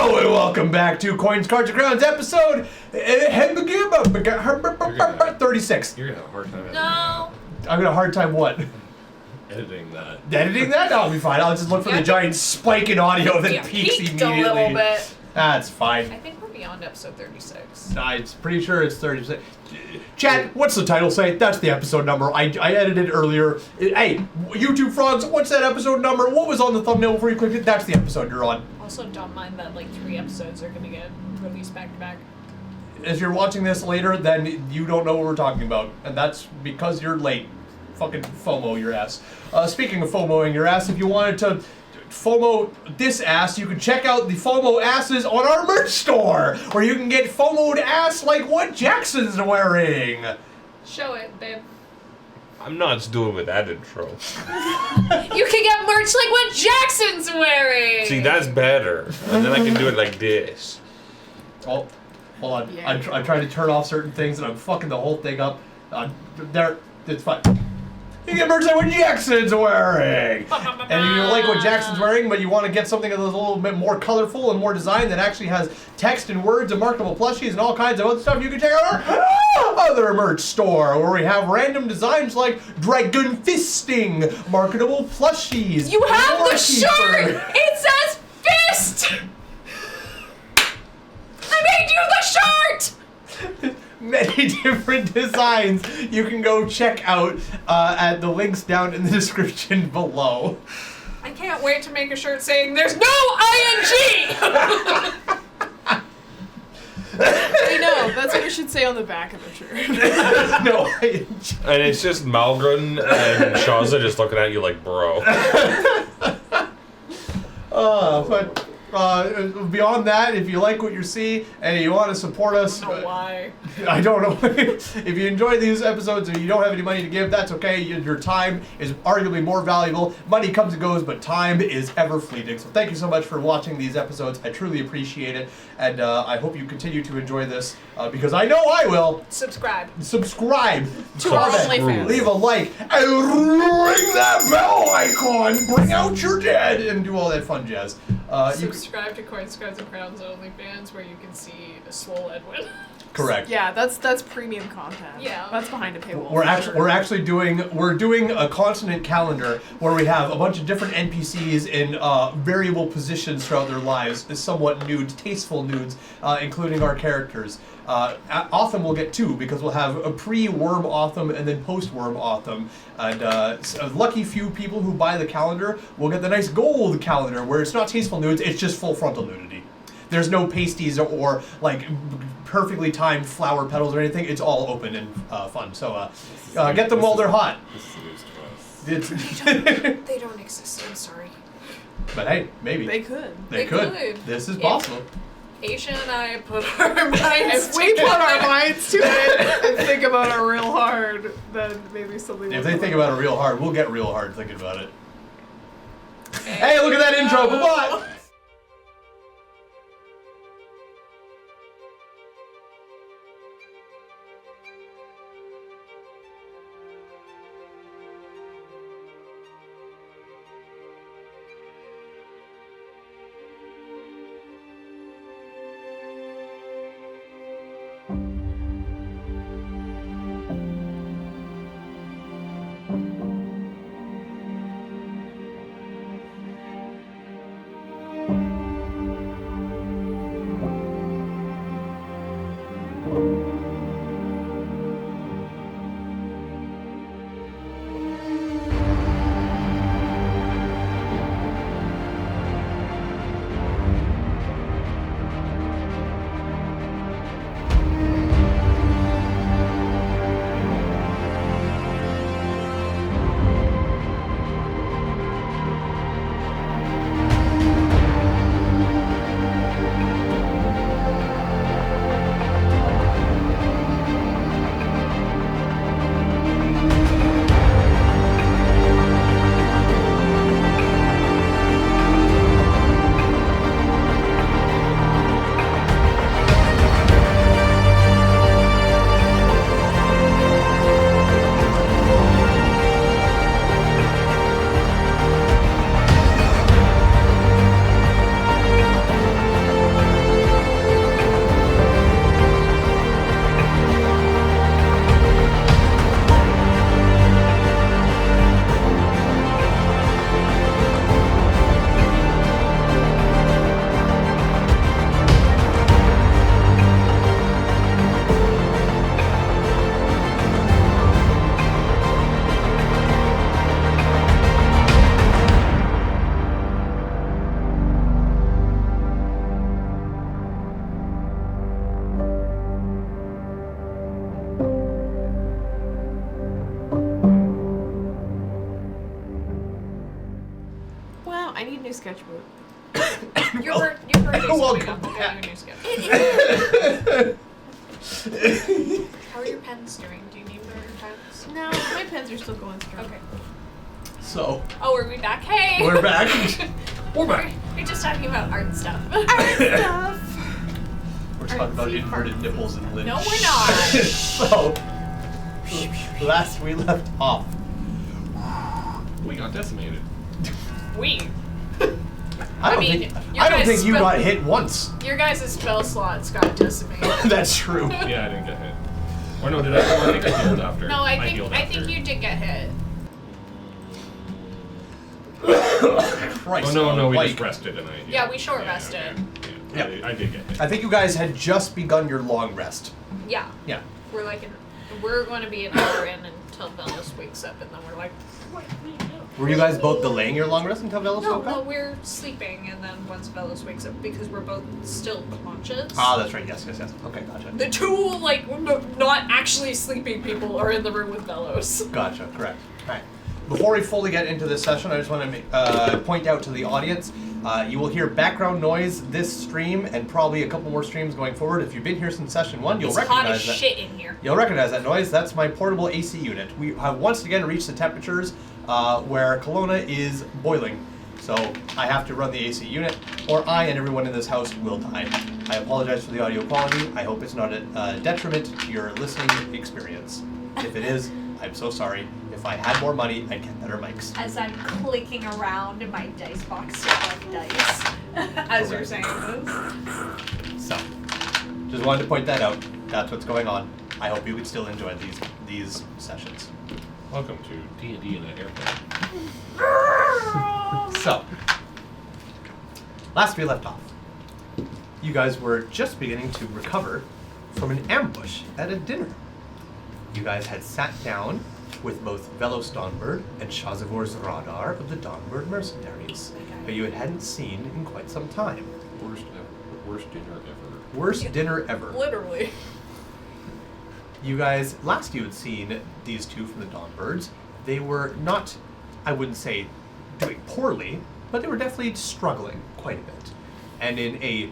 Hello and welcome back to Coins, Cards, and Crowns episode 36. You're gonna have a hard time. No. I'm gonna have a hard time what? Editing that. Editing that? That'll be fine. I'll just look for the giant spike in audio that peaks immediately. A little bit. That's fine. I think we're beyond episode 36. I'm pretty sure it's 36. Chat, what's the title say? That's the episode number. I edited earlier. Hey, YouTube frogs, what's that episode number? What was on the thumbnail before you clicked it? That's the episode you're on. Also, don't mind that like 3 episodes are gonna get released back to back. If you're watching this later, then you don't know what we're talking about, and that's because you're late. Fucking FOMO your ass. Speaking of FOMOing your ass, if you wanted to FOMO this ass, you can check out the FOMO asses on our merch store, where you can get FOMO'd ass like what Jackson's wearing. Show it, babe. I'm not doing with that intro. You can get merch like what Jackson's wearing! See, that's better. And then I can do it like this. Oh, hold on. Yeah. I'm trying to turn off certain things, and I'm fucking the whole thing up. There, it's fine. You can get merch like what Jackson's wearing! And if you like what Jackson's wearing, but you want to get something that's a little bit more colorful and more design that actually has text and words and marketable plushies and all kinds of other stuff, you can check out our other merch store, where we have random designs like dragon fisting, marketable plushies. You have the Keeper. shirt! It says fist! I made you the shirt! Many different designs you can go check out at the links down in the description below. I can't wait to make a shirt saying there's no ING! I know, that's what it should say on the back of the shirt. No, And it's just Malgren and Shaza just looking at you like, bro. but beyond that, if you like what you see and you want to support us, I don't know why. I don't know. If you enjoy these episodes and you don't have any money to give, that's okay. Your time is arguably more valuable. Money comes and goes, but time is ever fleeting. So thank you so much for watching these episodes. I truly appreciate it. And I hope you continue to enjoy this because I know I will. Subscribe. Subscribe. To our Comment, OnlyFans. leave a like. And ring that bell icon. Bring out your dead. And do all that fun jazz. Subscribe to Coins, Cards, and Crowns OnlyFans, where you can see a swole Edwin. Correct. Yeah, that's premium content. Yeah. That's behind a paywall. We're actually doing a consonant calendar where we have a bunch of different NPCs in variable positions throughout their lives, somewhat nudes, tasteful nudes, including our characters. Autumn will get 2 because we'll have a pre-Worm Autumn and then post-Worm Autumn. And a lucky few people who buy the calendar will get the nice gold calendar where it's not tasteful nudes, it's just full frontal nudity. There's no pasties or like perfectly timed flower petals or anything. It's all open and fun. So get them while they're hot. They don't exist, I'm sorry. But hey, maybe. They could. They could. This is possible. Aisha and I put our minds If we put our minds to it and think about it real hard, then maybe something will If they come think out. about it real hard, we'll get real hard thinking about it. Hey, look at that intro. Bye-bye. sketchbook. Your birthday's Welcome coming up. We'll back. get you a new sketch. How are your pens doing? Do you need better pens? No, my pens are still going strong. Okay. So, Oh, are we back? Hey! we're back. We're back. We're just talking about art stuff. Stuff. We're talking about inverted nipples and lips. No, we're not. So, last we left off. We got decimated. I mean, I don't guys think you spell- got hit once. Your guys' spell slots got decimated. That's true. Yeah, I didn't get hit. Or no, did I? Oh, I think I healed after. No, I healed think after. you did get hit. Christ. Oh no, we Mike. just rested and I. Yeah, we short rested. Yeah, Yep. I did get hit. I think you guys had just begun your long rest. Yeah. Yeah. We're like, we're going to be an hour in until Velos wakes up, and then we're like, what do we do? Were you guys both delaying your long rest until Velos No, woke no, up? we're sleeping, and then once Velos wakes up, because we're both still conscious. Ah, that's right. Yes. Okay, gotcha. The two, like, not actually sleeping people are in the room with Velos. Gotcha, correct. All right. Before we fully get into this session, I just want to point out to the audience, you will hear background noise this stream and probably a couple more streams going forward. If you've been here since session 1, you'll It's hot recognize as that. shit in here. You'll recognize that noise. That's my portable AC unit. We have once again reached the temperatures where Kelowna is boiling. So I have to run the AC unit, or I and everyone in this house will die. I apologize for the audio quality. I hope it's not a detriment to your listening experience. If it is, I'm so sorry. If I had more money, I'd get better mics. As I'm clicking around in my dice box to collect dice. As you're Correct. saying this. So, just wanted to point that out. That's what's going on. I hope you would still enjoy these sessions. Welcome to D&D in an airplane. So, last we left off, you guys were just beginning to recover from an ambush at a dinner. You guys had sat down with both Velos Dawnbird and Shazavor's Radar of the Dawnbird Mercenaries, who you hadn't seen in quite some time. Worst dinner ever. Worst dinner ever. Literally. You guys, last you had seen these two from the Dawnbirds, they were not, I wouldn't say doing poorly, but they were definitely struggling quite a bit. And in a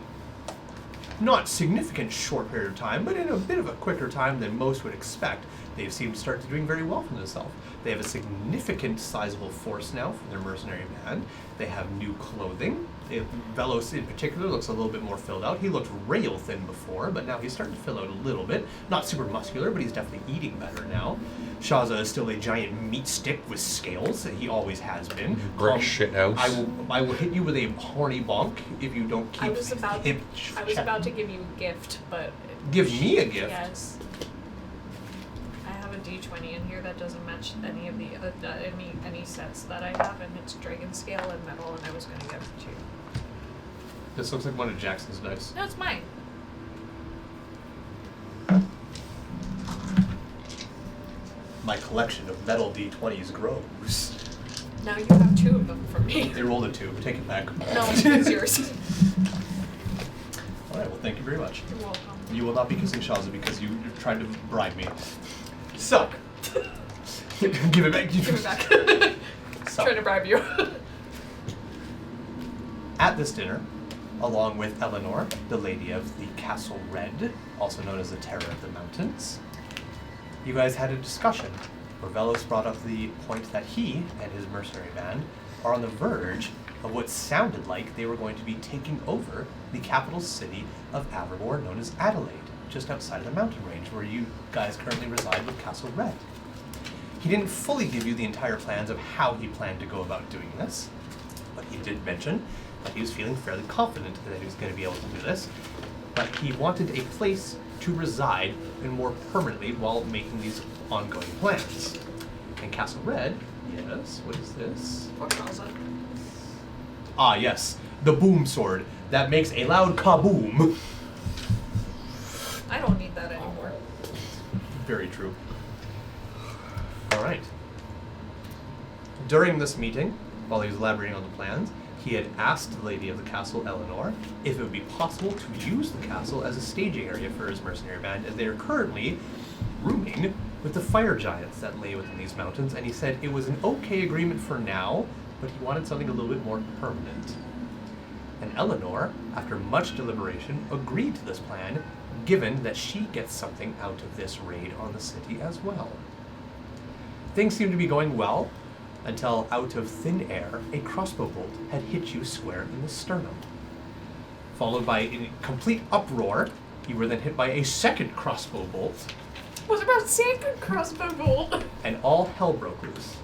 not significant short period of time, but in a bit of a quicker time than most would expect, they've seemed to start doing very well for themselves. They have a significant, sizable force now for their mercenary band. They have new clothing. Velos in particular looks a little bit more filled out. He looked rail thin before, but now he's starting to fill out a little bit. Not super muscular, but he's definitely eating better now. Shaza is still a giant meat stick with scales. He always has been. Brick shit house. I will hit you with a horny bonk if you don't keep I was about check. to give you a gift, but Give me a gift? Yes. I have a D20 in here that doesn't match any of the any sets that I have, and it's dragon scale and metal, and I was gonna give it to you. This looks like one of Jackson's dice. No, it's mine. My collection of metal D20s grows. Now you have two of them for me. They rolled a 2. Take it back. No, it's yours. All right. Well, thank you very much. You're welcome. You will not be kissing Shaza because you're trying to bribe me. So, give it back. Give it back. So, Trying to bribe you. at this dinner, along with Eleanor, the lady of the Castle Red, also known as the Terror of the Mountains, you guys had a discussion where Velos brought up the point that he and his mercenary band are on the verge of what sounded like they were going to be taking over the capital city of Avermore, known as Adelaide, just outside of the mountain range where you guys currently reside with Castle Red. He didn't fully give you the entire plans of how he planned to go about doing this, but he did mention that he was feeling fairly confident that he was going to be able to do this, but he wanted a place to reside and more permanently while making these ongoing plans. And Castle Red, yes, what is this? Ah, yes, the boom sword that makes a loud kaboom. I don't need that anymore. Very true. All right. During this meeting, while he was elaborating on the plans, he had asked the lady of the castle, Eleanor, if it would be possible to use the castle as a staging area for his mercenary band, as they are currently rooming with the fire giants that lay within these mountains, and he said it was an okay agreement for now, but he wanted something a little bit more permanent. And Eleanor, after much deliberation, agreed to this plan, given that she gets something out of this raid on the city as well. Things seemed to be going well, until out of thin air, a crossbow bolt had hit you square in the sternum. Followed by a complete uproar, you were then hit by a second crossbow bolt, Was about second crossbow bolt. and all hell broke loose.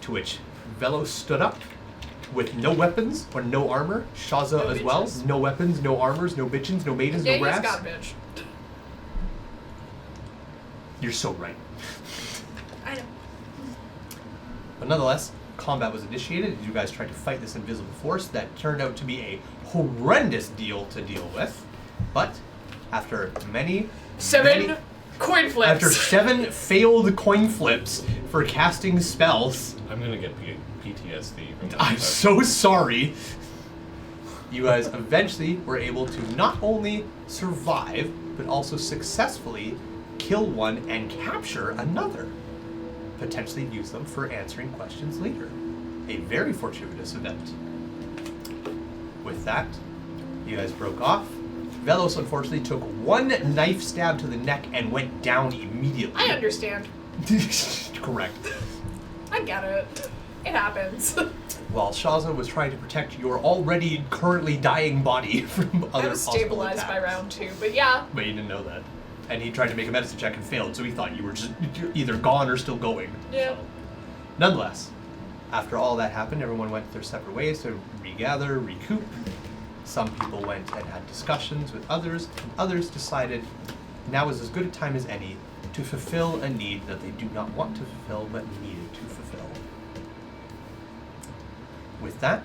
To which Velo stood up, with no weapons or no armor, Shaza No as well, bitches. no weapons, no armors, no bitchins, no maidens, Yeah, no he's rats. got a bitch. You're so right. I know. But nonetheless, combat was initiated as you guys tried to fight this invisible force that turned out to be a horrendous deal to deal with. But after many Coin flips. after 7 failed coin flips for casting spells, I'm gonna get PTSD from that. I'm so sorry. You guys eventually were able to not only survive, but also successfully kill one and capture another. Potentially use them for answering questions later. A very fortuitous event. With that, you guys broke off. Velos unfortunately took 1 knife stab to the neck and went down immediately. I understand. Correct. I get it. It happens. While Shaza was trying to protect your already currently dying body from other I was possible stabilized by attacks. round 2, but yeah. But you didn't know that. And he tried to make a medicine check and failed, so he thought you were just either gone or still going. Yeah. Nonetheless, after all that happened, everyone went their separate ways to regather, recoup. Some people went and had discussions with others, and others decided now is as good a time as any to fulfill a need that they do not want to fulfill but needed to fulfill. With that,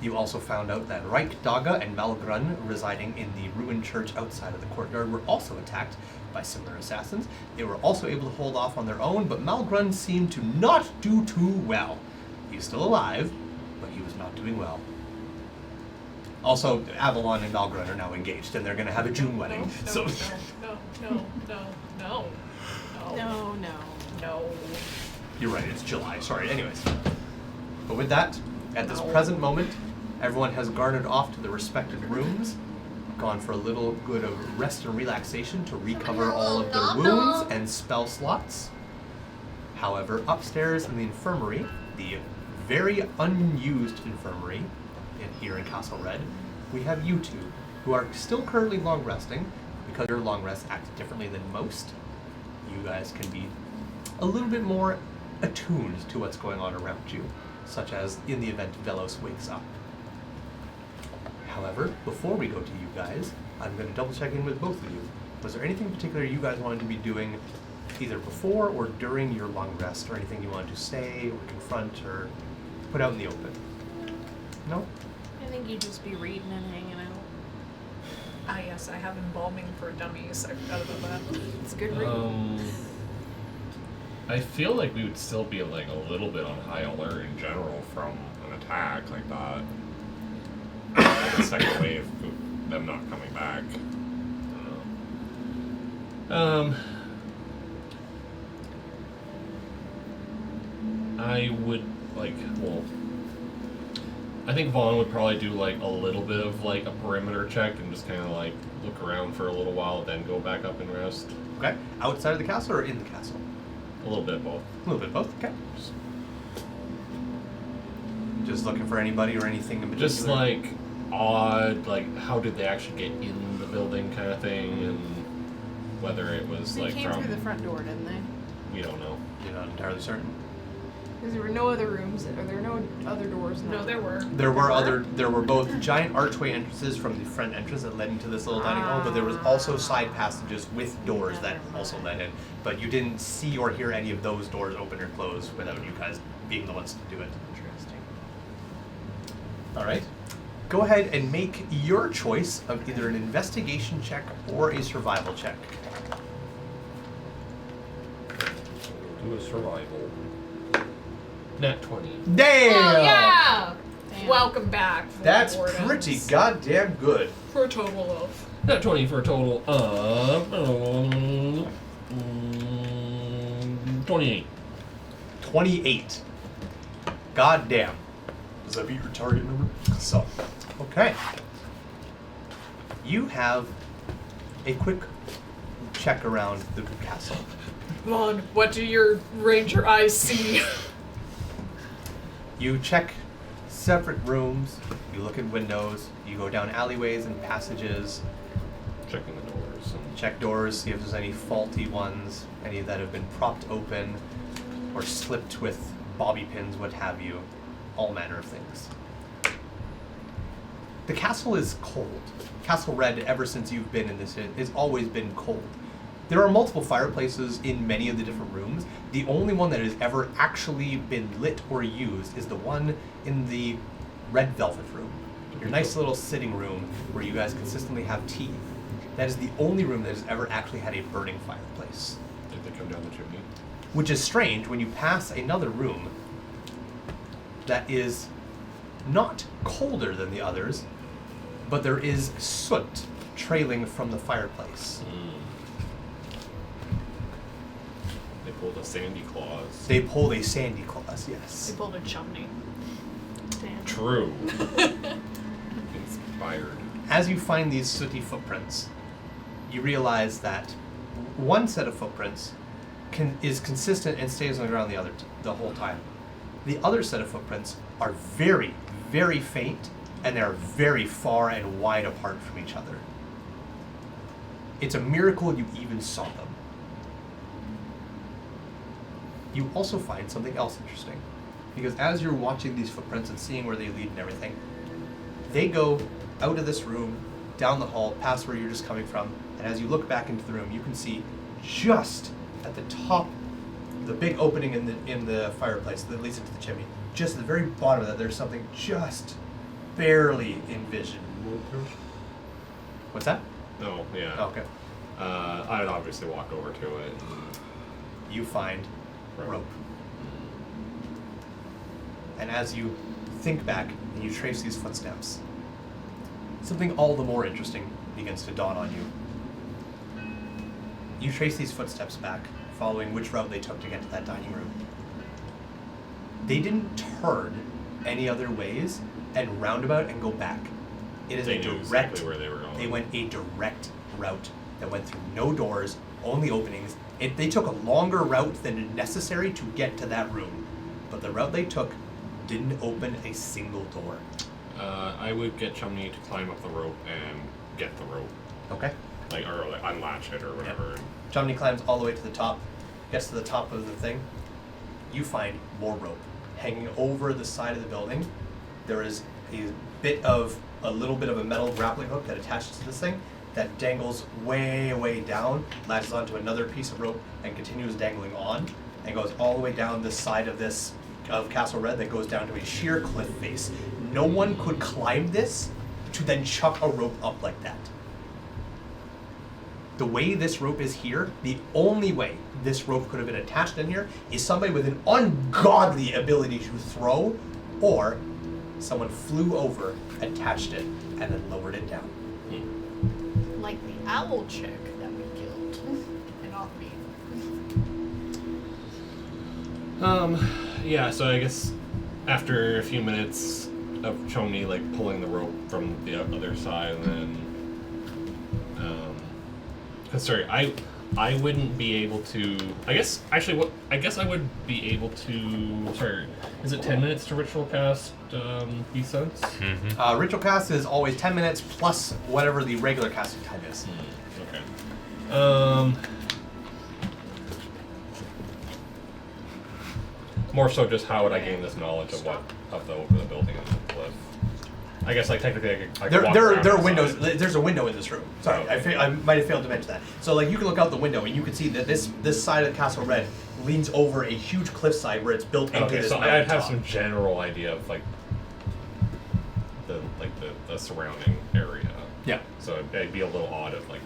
you also found out that Reich Daga and Malgrun, residing in the ruined church outside of the courtyard, were also attacked by similar assassins. They were also able to hold off on their own, but Malgrun seemed to not do too well. He's still alive, but he was not doing well. Also, Avalon and Malgrun are now engaged, and they're going to have a June wedding. No, no. No, no. No. You're right, it's July. Sorry, anyways. But with that, at this No. present moment, everyone has garnered off to their respective rooms, gone for a little good of rest and relaxation to recover all of their wounds and spell slots. However, upstairs in the infirmary, the very unused infirmary here in Castle Red, we have you two, who are still currently long resting. Because your long rests act differently than most, you guys can be a little bit more attuned to what's going on around you, such as in the event Velos wakes up. However, before we go to you guys, I'm going to double check in with both of you. Was there anything in particular you guys wanted to be doing either before or during your long rest, or anything you wanted to say or confront or put out in the open? No? I think you'd just be reading and hanging out. Ah, yes, I have embalming for dummies. I forgot about that. It's good reading. I feel like we would still be like a little bit on high alert in general from an attack like that. The second wave of them not coming back. I would I think Vaughn would probably do like a little bit of like a perimeter check and just kind of like look around for a little while, then go back up and rest. Okay. Outside of the castle or in the castle? A little bit of both. A little bit of both. Okay. Just looking for anybody or anything in particular? Just like odd, like how did they actually get in the building kind of thing, and whether it was They like came from through the front door, didn't they? we don't know. You're not entirely certain. Because there were no other rooms, or there were no other doors. No, there were. There were both giant archway entrances from the front entrance that led into this little dining hall, but there was also side passages with doors that also led in. But you didn't see or hear any of those doors open or close without you guys being the ones to do it. Interesting. All right. Go ahead and make your choice of either an investigation check or a survival check. Do a survival. Nat 20. Damn! Oh, yeah! Damn. Welcome back. That's Wardens. pretty goddamn good. For a total of. Nat 20 for a total of 28. 28. goddamn. Does that beat your target number? So, okay. You have a quick check around the castle. Come on, what do your ranger eyes see? You check separate rooms, you look at windows, you go down alleyways and passages, Checking the doors. And check doors, see if there's any faulty ones, any that have been propped open or slipped with bobby pins, what have you, all manner of things. The castle is cold. Castle Red, ever since you've been in this, has always been cold. There are multiple fireplaces in many of the different rooms. The only one that has ever actually been lit or used is the one in the red velvet room. Your nice little sitting room where you guys consistently have tea. That is the only room that has ever actually had a burning fireplace. did they come down the chimney? Which is strange when you pass another room that is not colder than the others, but there is soot trailing from the fireplace. They pulled a Sandy Claus. They pulled a Sandy Claus, yes. They pulled a chumney. Damn. True. Inspired. As you find these sooty footprints, you realize that one set of footprints is consistent and stays on the ground the whole time. The other set of footprints are very, very faint, and they're very far and wide apart from each other. It's a miracle you even saw them. You also find something else interesting, because as you're watching these footprints and seeing where they lead and everything, they go out of this room, down the hall, past where you're just coming from, and as you look back into the room, you can see just at the top, the big opening in the fireplace that leads into the chimney, just at the very bottom of that, there's something just barely in vision. What's that? No, yeah. Oh, okay. I'd obviously walk over to it. You find rope. And as you think back and you trace these footsteps, something all the more interesting begins to dawn on you. You trace these footsteps back, following which route they took to get to that dining room. They didn't turn any other ways and roundabout and go back. It is They a knew direct. exactly where they were going. They went a direct route that went through no doors, only openings. They took a longer route than necessary to get to that room, but the route they took didn't open a single door. I would get Chumney to climb up the rope and get the rope, Okay. or unlatch it or whatever. Chumney climbs all the way to the top, gets to the top of the thing. You find more rope hanging over the side of the building. There is a little bit of a metal grappling hook that attaches to this thing that dangles way down, latches onto another piece of rope, and continues dangling on, and goes all the way down this side of Castle Red that goes down to a sheer cliff face. No one could climb this to then chuck a rope up like that. The way this rope is here, the only way this rope could have been attached in here is somebody with an ungodly ability to throw, or someone flew over, attached it, and then lowered it down. Like the owl chick that we killed. And not me. Yeah, so I guess after a few minutes of Chumney like pulling the rope from the other side, and then sorry, I wouldn't be able to. I guess I would be able to. Sorry, is it 10 minutes to ritual cast Beast Sense? Ritual cast is always 10 minutes plus whatever the regular casting time is. Okay. More so, just how would I gain this knowledge of the building and the cliff? I guess like technically I could walk around There are outside. windows. There's a window in this room. Sorry, Oh, okay. I might have failed to mention that. So like you can look out the window and you can see that this side of Castle Red leans over a huge cliffside where it's built into Okay, this so I'd mountaintop. have some general idea of like the surrounding area. Yeah. So it'd be a little odd of like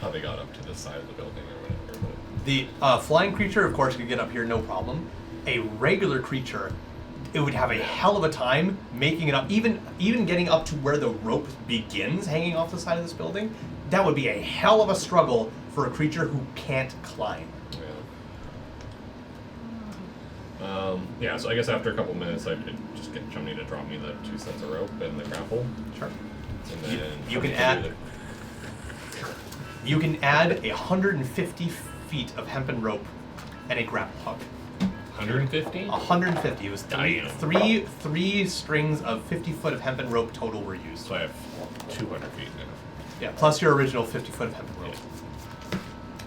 how they got up to this side of the building or whatever. But The flying creature, of course, could get up here no problem. A regular creature, it would have a hell of a time making it up, even getting up to where the rope begins hanging off the side of this building. That would be a hell of a struggle for a creature who can't climb. yeah. Yeah, so I guess after a couple minutes, I could just get Chumney to drop me the 2 sets of rope and the grapple. Sure. And then You can Chumney add- do You can add 150 feet of hempen rope and a grapple hook. the 150? 150. It was Damn. three strings of 50 foot of hempen rope total were used. So I have 200 feet now. Yeah, plus your original 50 foot of hempen rope.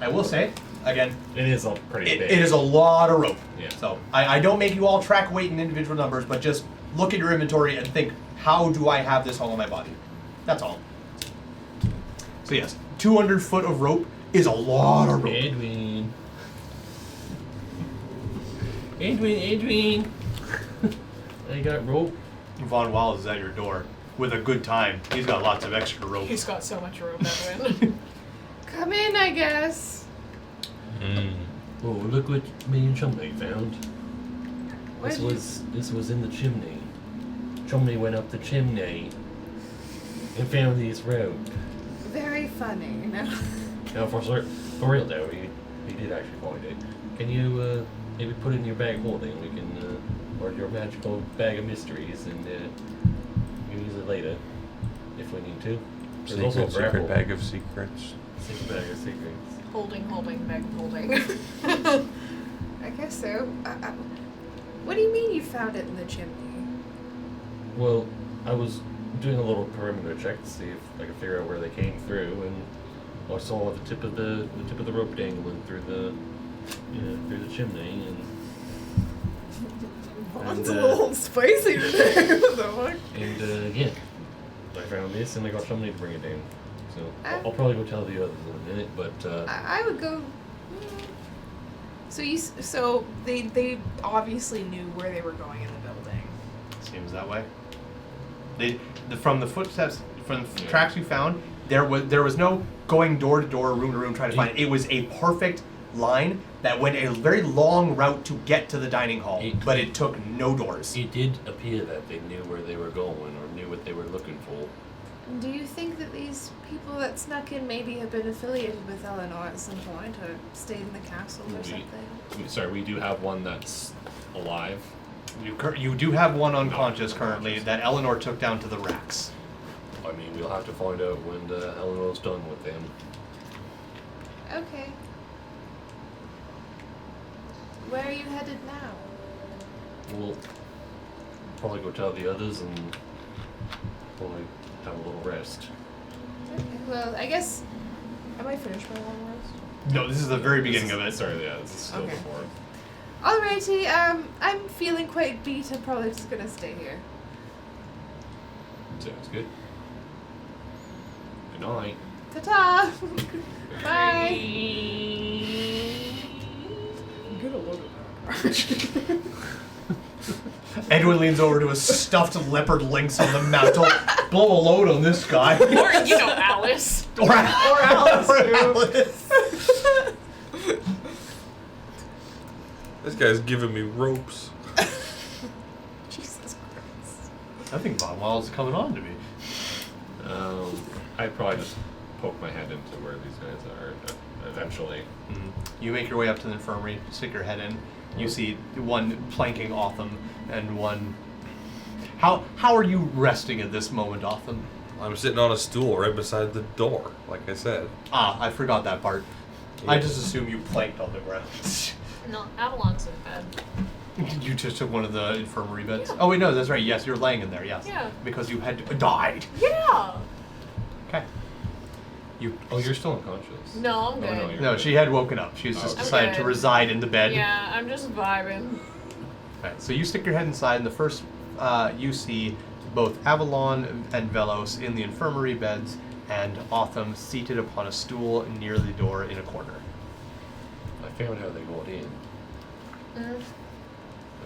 I will say, again, It is all pretty big. it is a lot of rope. Yeah. So I don't make you all track weight in individual numbers, but just look at your inventory and think, how do I have this all on my body? That's all. So yes, 200 foot of rope is a lot of rope. Edwin. Edwin. I got rope. Von Wiles is at your door with a good time. He's got lots of extra rope. He's got so much rope, Edwin. Come in, I guess. Oh, look what me and Chumney found. Where'd This was in the chimney. Chumney went up the chimney and found this rope. Very funny. No. Now, for real though, we did actually find it. Can you maybe put it in your bag holding? We can, or your magical bag of mysteries, and we can use it later if we need to. There's also a Secret grapple. bag of secrets. Secret bag of secrets. holding, bag holding. I guess so. What do you mean you found it in the chimney? Well, I was doing a little perimeter check to see if I could figure out where they came through, and I saw the tip of the rope dangling through the chimney, and It's a little spicy today. What the fuck? yeah, I found this, and I got somebody to bring it down. So I'll probably go tell the others in a minute, but I would go. So they obviously knew where they were going in the building. Seems that way. From the footsteps, from the tracks you found, there was no going door to door, room to room trying to find it. It was a perfect line that went a very long route to get to the dining hall, but it took no doors. it did appear that they knew where they were going or knew what they were looking for. Do you think that these people that snuck in maybe have been affiliated with Eleanor at some point, or stayed in the castle or something? We do have one that's alive. You do have one unconscious currently that Eleanor took down to the racks. I mean, we'll have to find out when Eleanor's done with them. Okay. Where are you headed now? We'll probably go tell the others and probably have a little rest. Okay. Well, I guess. Am I finished my long rest? No, this is the very beginning of it. Sorry, yeah, this is still Okay. before. Alrighty. I'm feeling quite beat. I'm probably just gonna stay here. Sounds good. Good night. Ta-ta. Bye. Get a load of that. Edwin leans over to a stuffed leopard lynx on the mantle. Blow a load on this guy. Or, Alice. Or Alice, too. Alice. This guy's giving me ropes. Jesus Christ. I think Von Wiles is coming on to me. I'd probably just poke my head into where these guys are eventually. You make your way up to the infirmary, stick your head in. You see one planking Otham and one. How are you resting at this moment, Otham? I'm sitting on a stool right beside the door, like I said. I forgot that part. I just assume you planked on the ground. No, Avalon's in bed. You just took one of the infirmary beds. Yeah. Oh wait, no, that's right. Yes, you're laying in there. Yes. Yeah. Because you had died. Yeah. Okay. Oh, you're still unconscious. No, I'm good. Oh, no, you're No, good. she had woken up. She's just Okay. decided to good. reside in the bed. Yeah, I'm just vibing. Okay, so you stick your head inside, and the first you see both Avalon and Velos in the infirmary beds, and Otham seated upon a stool near the door in a corner. I found how they got in.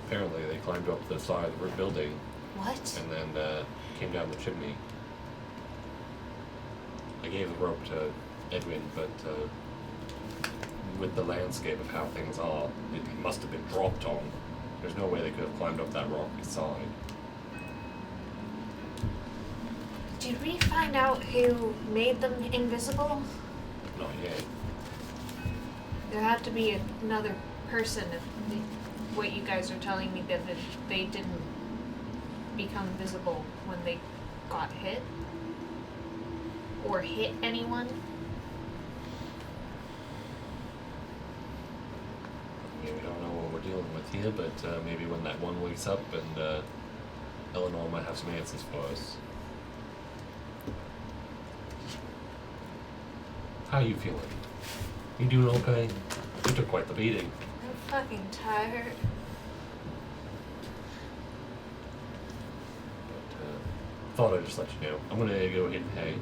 Apparently, they climbed up the side of the building What? and then came down the chimney. I gave the rope to Edwin, but with the landscape of how things are, it must have been dropped on. There's no way they could have climbed up that rocky side. Did we find out who made them invisible? Not yet. There had to be another person. what you guys are telling me, that they didn't become visible when they got hit? Or hit anyone? Yeah, we don't know what we're dealing with here, but maybe when that one wakes up and Eleanor might have some answers for us. How are you feeling? You doing okay? You took quite the beating. I'm fucking tired. But thought I'd just let you know. I'm gonna go ahead and hay.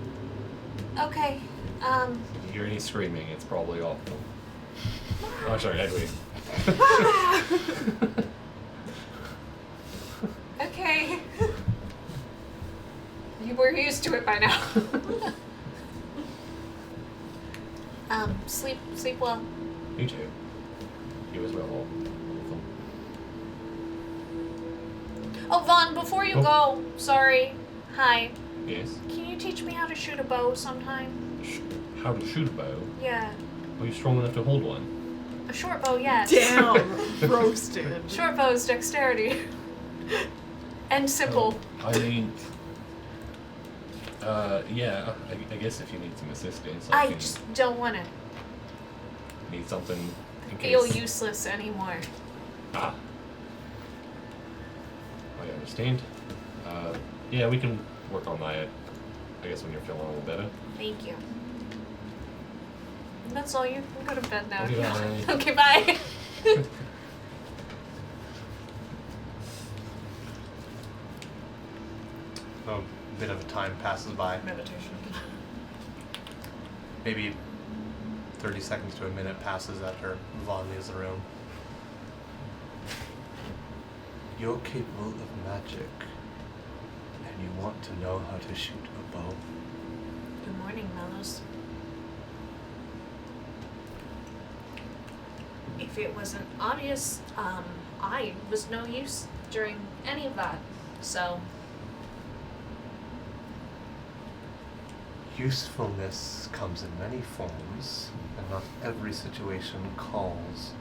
Okay, If you hear any screaming, it's probably awful. Oh, sorry, Edwin. okay. We're used to it by now. Sleep well. You too. You as well. Oh, Vaughn, before you go, sorry. Hi. Yes? Can you teach me how to shoot a bow sometime? How to shoot a bow? Yeah. Are you strong enough to hold one? A short bow, yes. Damn, roasted. Short bow is dexterity. And simple. I mean, yeah, I guess if you need some assistance, I can just don't want to need something in case. feel useless anymore. Ah. I understand. Yeah, we can work on that, I guess, when you're feeling a little better. Thank you. That's all. You can go to bed now. Okay, bye. Okay, bye. A bit of time passes by. Meditation. Maybe 30 seconds to a minute passes after Vaughn leaves the room. You're capable of magic, and you want to know how to shoot a bow. Good morning, Mellows. If it wasn't obvious, I was no use during any of that, so... Usefulness comes in many forms, and not every situation calls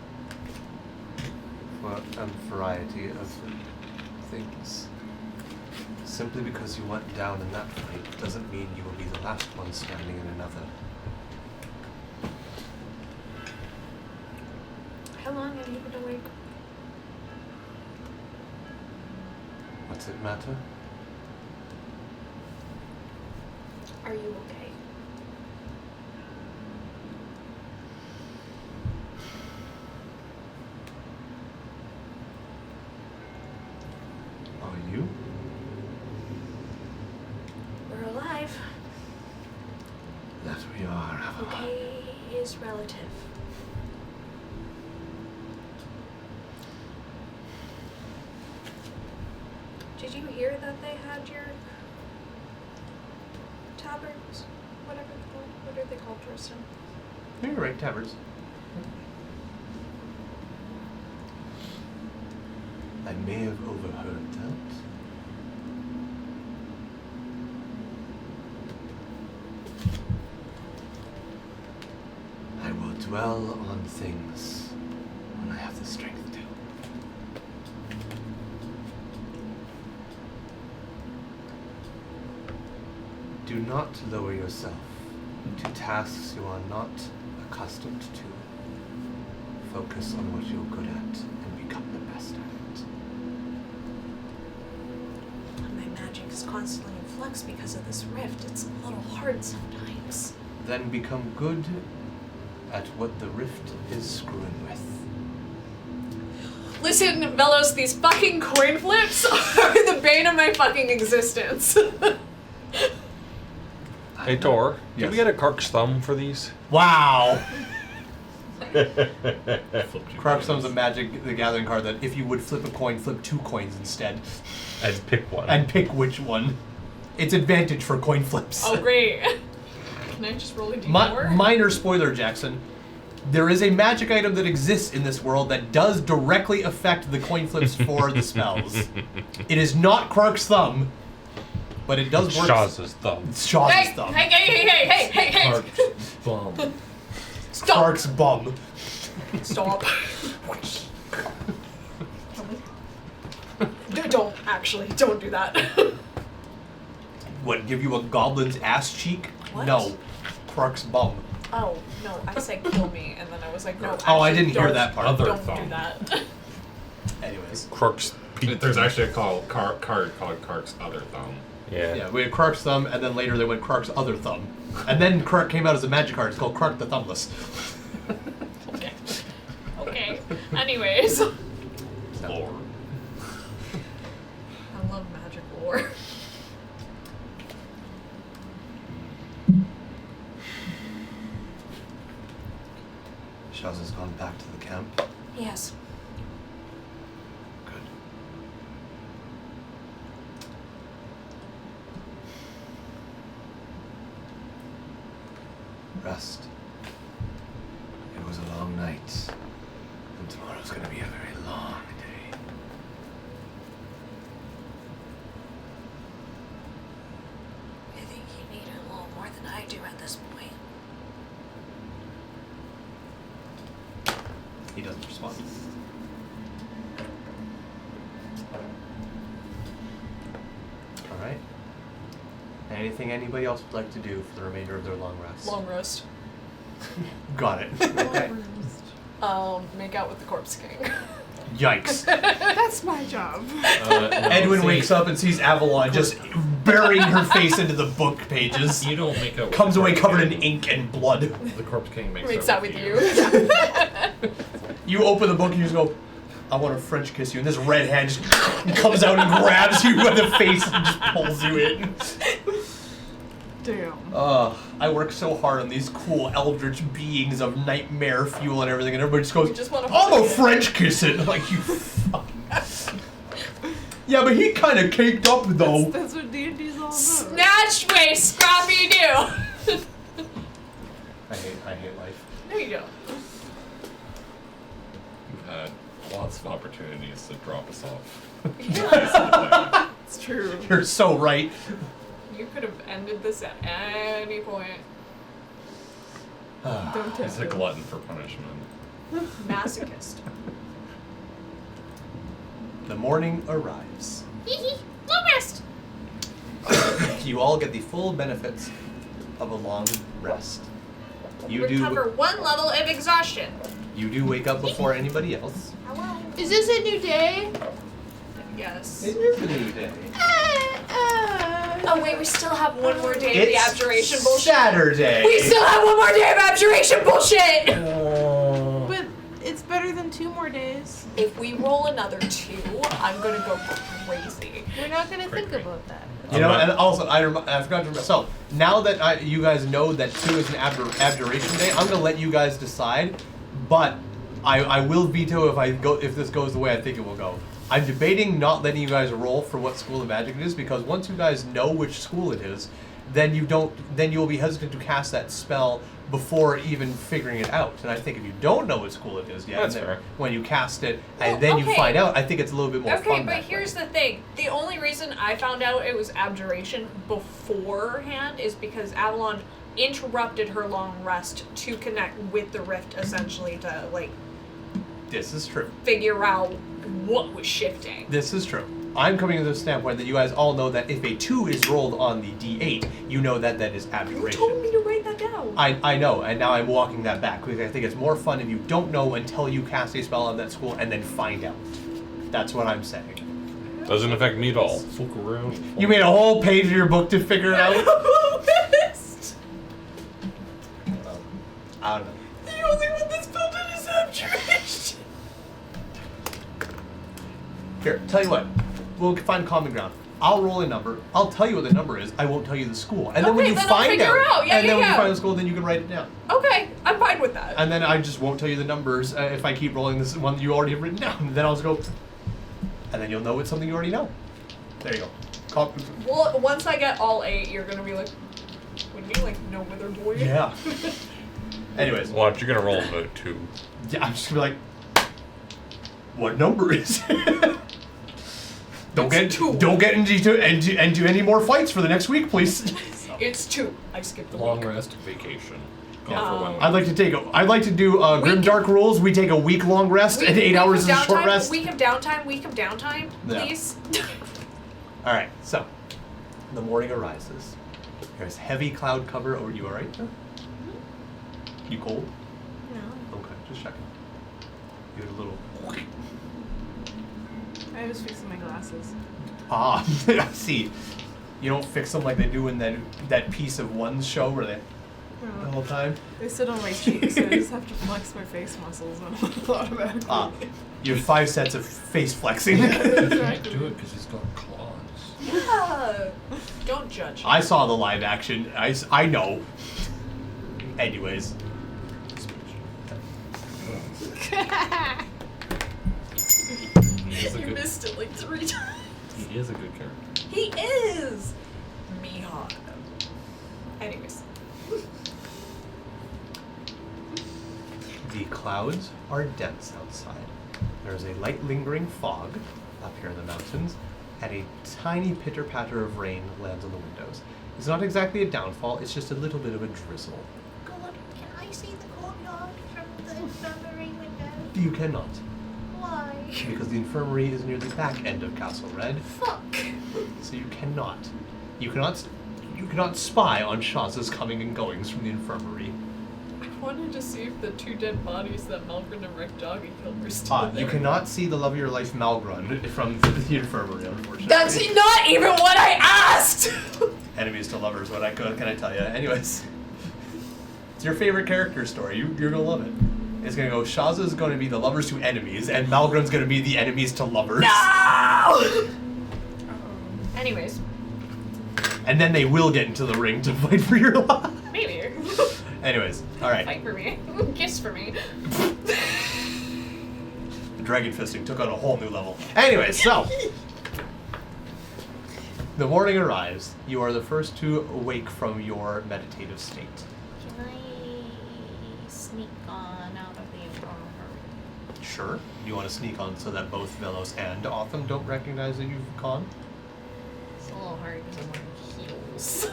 for a variety of things. Simply because you went down in that fight doesn't mean you will be the last one standing in another. How long have you been awake? What's it matter? Are you okay? Are you? We're alive. That we are, Avalon. Okay is relative. Did you hear that they had your tabards? Whatever they're called. What are they called, Tristan? You're right, tabards. I may have overheard that. I will dwell on things when I have the strength to. Do not lower yourself to tasks you are not accustomed to. Focus on what you're good at and become the best at it. My magic is constantly in flux because of this rift. It's a little hard sometimes. Then become good at what the rift is screwing with. Listen, Velos, these fucking coin flips are the bane of my fucking existence. Hey, Tor, Yes. can we get a Kark's thumb for these? Wow! Flipped you Crux-Thumb's a guys. Magic the Gathering card that if you would flip a coin, flip 2 coins instead. And pick one. And pick which one. It's advantage for coin flips. Oh, great. Can I just roll a d4? Minor spoiler, Jackson. There is a magic item that exists in this world that does directly affect the coin flips for the spells. It is not Krark's thumb, but it does work. Shaz's thumb. It's Shaw's Hey, thumb. hey, hey, hey, hey, hey, hey, hey! Kark's bum. Stop! Krark's bum. Stop. Actually, don't do that. What, give you a goblin's ass cheek? What? No. Krark's bum. Oh, no, I said kill me, and then I was like, no, Oh, I actually, didn't hear don't- that part. Other Don't thumb. do that. Anyways. Crooks. There's actually a card called Kark's Other Thumb. Yeah, we had Krark's thumb, and then later they went Krark's other thumb. And then Krark came out as a magic card. It's called Krark the Thumbless. Okay. Okay. Anyways. Lore. I love magic lore. Shaz has gone back to the camp. Yes. Good. Rest. It was a long night. And tomorrow's gonna be a very long day. I think you need a little more than I do at this point. He doesn't respond. Alright. Anything anybody else would like to do for the remainder of their long rest? Long rest. Got it. Okay. Make out with the Corpse King. Yikes. That's my job. No, Edwin see, wakes up and sees Avalon just burying her face into the book pages. You don't make out. with Comes the away Corpse covered in King. ink and blood. The Corpse King Makes out with you. You open the book and you just go, I want to French kiss you. And this red hand just comes out and grabs you by the face and just pulls you in. Damn. I work so hard on these cool eldritch beings of nightmare fuel and everything, and everybody just goes, You just wanna I'm a fuck it. French kissing. I'm like, you fuck. Yeah, but he kind of caked up though. That's what D&D's all about. Snatch waist, scrappy do. I hate life. No, you don't. You've had lots of opportunities to drop us off. It's true. You're so right. You could have ended this at any point. Don't He's test a it. glutton for punishment. Masochist. The morning arrives. Long rest. You all get the full benefits of a long rest. You Recover 1 level of exhaustion. do wake up before anybody else. Hello. Is this a new day? Yes. It is a new day. Oh wait, we still have one more day of the It's abjuration bullshit. Saturday. We still have one more day of abjuration bullshit. But it's better than 2 more days. If we roll another 2, I'm gonna go crazy. We're not gonna think about that. You know, and also I forgot to remember. So now that you guys know that 2 is an abjuration day, I'm gonna let you guys decide. But I will veto if this goes the way I think it will go. I'm debating not letting you guys roll for what school of magic it is, because once you guys know which school it is, then you will be hesitant to cast that spell before even figuring it out. And I think if you don't know what school it is yet, That's and then fair. when you cast it and Well, then you okay. find out, I think it's a little bit more Okay, fun. but that here's way. the thing. The only reason I found out it was abjuration beforehand is because Avalon interrupted her long rest to connect with the rift, essentially to like This is true. figure out what was shifting. This is true. I'm coming to the standpoint that you guys all know that if a 2 is rolled on the D8, you know that is You abjuration. told me to write that down. I know, and now I'm walking that back because I think it's more fun if you don't know until you cast a spell on that school and then find out. That's what I'm saying. Doesn't affect me at all. Fuck around. You made a whole page of your book to figure it out? I don't know. The only one that's built in is abjuration. Here, tell you what. We'll find common ground. I'll roll a number. I'll tell you what the number is. I won't tell you the school. And then when Okay, you then I'll find figure out. Yeah, and then yeah, when you yeah. find the school, then you can write it down. Okay, I'm fine with that. And then I just won't tell you the numbers if I keep rolling this one you already have written down. Then I'll just go, and then you'll know it's something you already know. There you go. Well, once I get all 8, you're gonna be like, what do you like, no wither boy? Yeah. Anyways, Watch, you're gonna roll a 2. yeah, I'm just gonna be like, what number is it? Don't It's get 2. don't get into any more fights for the next week, please. It's 2. I skipped the Long week. rest, vacation. Gone Yeah. for 1 week. I'd like to do Grim Dark rules. We take a week long rest and 8 hours is a short rest. Week of downtime, Yeah. please. All right, so the morning arises. There's heavy cloud cover over you. All right? You cold? No. Okay, just checking. You had a little. I was fixing my glasses. Ah, I see. You don't fix them like they do in that piece of One's show where they the whole time. They sit on my cheeks, so I just have to flex my face muscles when I'm automatically. Ah, you have 5 sets of face flexing. You can't do it because he's got claws. Yeah. Don't judge. I saw the live action. I know. Anyways. He is a You good, missed it like 3 times. he is a good character. He is. Mihawk. Anyways. The clouds are dense outside. There's a light lingering fog up here in the mountains, and a tiny pitter-patter of rain lands on the windows. It's not exactly a downfall, it's just a little bit of a drizzle. God, can I see the courtyard from the infirmary window? You cannot, Why? because the infirmary is near the back end of Castle Red, Fuck. so you cannot. You cannot spy on Shaza's coming and goings from the infirmary. I wanted to see if the 2 dead bodies that Malgren and Rick Doggy killed were still there. You cannot see the love of your life Malgrun from the infirmary, unfortunately. That's not even what I asked! Enemies to lovers, what can I tell you? Anyways, it's your favorite character story. You're gonna love it. It's gonna go. Shaza's gonna be the lovers to enemies, and Malgrun's gonna be the enemies to lovers. No! Anyways, And then they will get into the ring to fight for your life. maybe. Anyways, all right. Fight for me. Kiss for me. Dragon fisting took on a whole new level. Anyways, so the morning arrives. You are the first to awake from your meditative state. Can I sneak on out of the infirmary? Sure. You want to sneak on so that both Velos and Otham don't recognize that you've gone? It's a little hard because I'm wearing heels.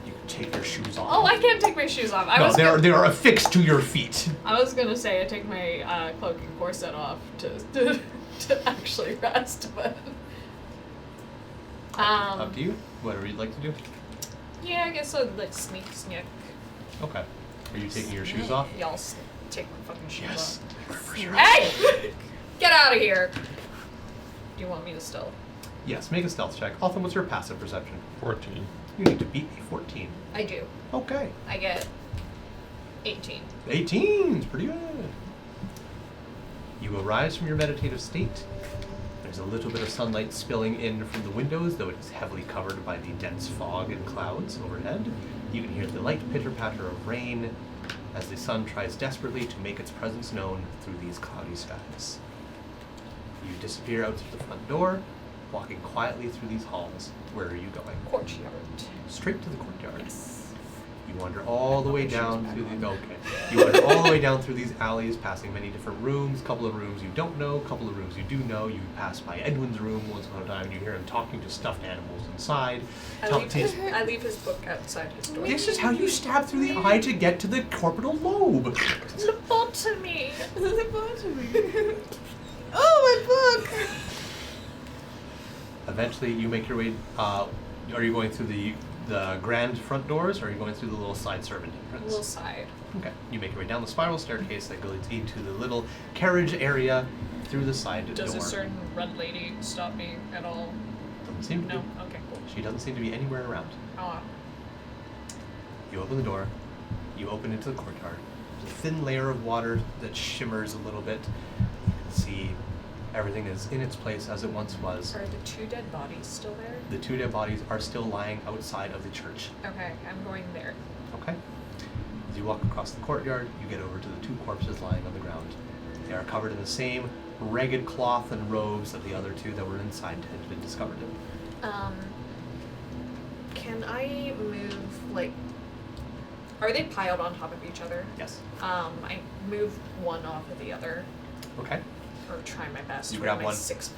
You can take your shoes off. Oh, I can't take my shoes off. No, they are affixed to your feet. I was gonna say I take my cloak and corset off to actually rest, but Up to you. Whatever you'd like to do. yeah, I guess I'd like sneak. Okay. Are you taking your shoes off? Y'all take my fucking shoes Yes. off. Hey! Get out of here! Do you want me to stealth? Yes. Make a stealth check. Otham, what's your passive perception? 14. You need to beat a 14. I do. Okay. I get 18. 18's pretty good. You arise from your meditative state. There's a little bit of sunlight spilling in from the windows, though it is heavily covered by the dense fog and clouds overhead. You can hear the light pitter-patter of rain as the sun tries desperately to make its presence known through these cloudy skies. You disappear out through the front door, walking quietly through these halls. Where are you going? Courtyard. Straight to the courtyard. Yes. You wander all the way Shoes down back through on. the You wander all the way down through these alleys, passing many different rooms. Couple of rooms you don't know, couple of rooms you do know. You pass by Edwin's room once upon a time, and you hear him talking to stuffed animals inside. I leave his book outside his door. This is how you stab through the eye to get to the corporal lobe. Lobotomy. Lobotomy. Oh, my book! Eventually, you make your way. Are you going through the grand front doors, or are you going through the little side servant entrance? Little side. Okay. You make your way down the spiral staircase that goes into the little carriage area through the side Does door. a certain red lady stop me at all? Doesn't seem to No? be. Okay, cool. She doesn't seem to be anywhere around. Oh, wow. You open the door. You open into the courtyard. There's a thin layer of water that shimmers a little bit. You can see everything is in its place as it once was. Are the 2 dead bodies still there? The 2 dead bodies are still lying outside of the church. Okay, I'm going there. Okay? As you walk across the courtyard, you get over to the 2 corpses lying on the ground. They are covered in the same ragged cloth and robes that the other 2 that were inside had been discovered in. Can I move, like... Are they piled on top of each other? Yes. I move one off of the other, Okay. or try my best You with grab my one. 6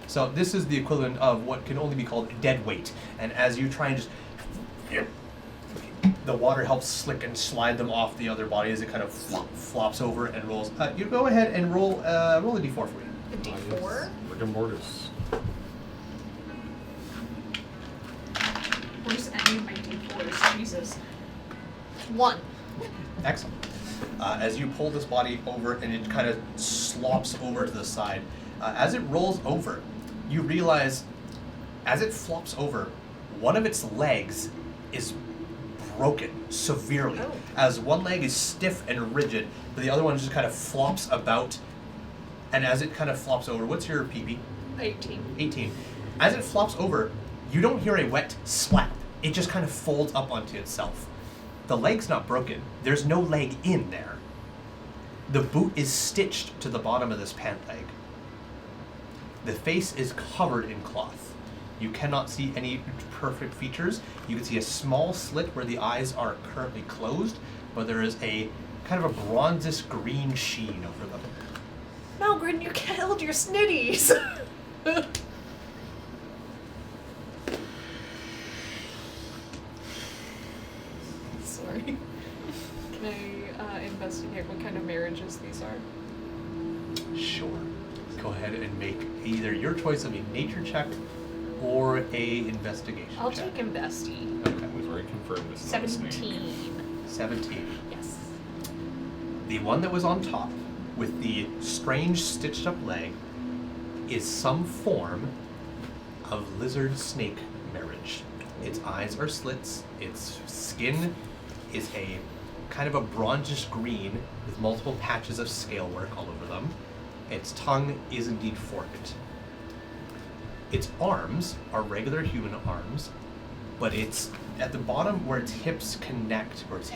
So this is the equivalent of what can only be called dead weight. And as you try and just... The water helps slick and slide them off the other body as it kind of flops over and rolls. You go ahead and roll a d4 for me. A D4? Rigor mortis. Jesus. 1. Excellent. As you pull this body over and it kind of slops over to the side, as it rolls over, you realize as it flops over, one of its legs is broken severely. Oh. As one leg is stiff and rigid, but the other one just kind of flops about. And as it kind of flops over, what's your PB? 18. 18. As it flops over, you don't hear a wet slap. It just kind of folds up onto itself. The leg's not broken. There's no leg in there. The boot is stitched to the bottom of this pant leg. The face is covered in cloth. You cannot see any perfect features. You can see a small slit where the eyes are currently closed, but there is a kind of a bronzest green sheen over them. Malgrin, you killed your snitties! Sorry. Can I investigate what kind of marriages these are? Sure. Go ahead and make either your choice of a nature check or a investigation I'll check. take Investy. Okay. We've already confirmed this is not a snake. 17. 17. Yes. The one that was on top with the strange stitched up leg is some form of lizard snake marriage. Its eyes are slits, its skin is a kind of a bronzish green with multiple patches of scale work all over them. Its tongue is indeed forked. Its arms are regular human arms, but it's at the bottom where its hips connect, where its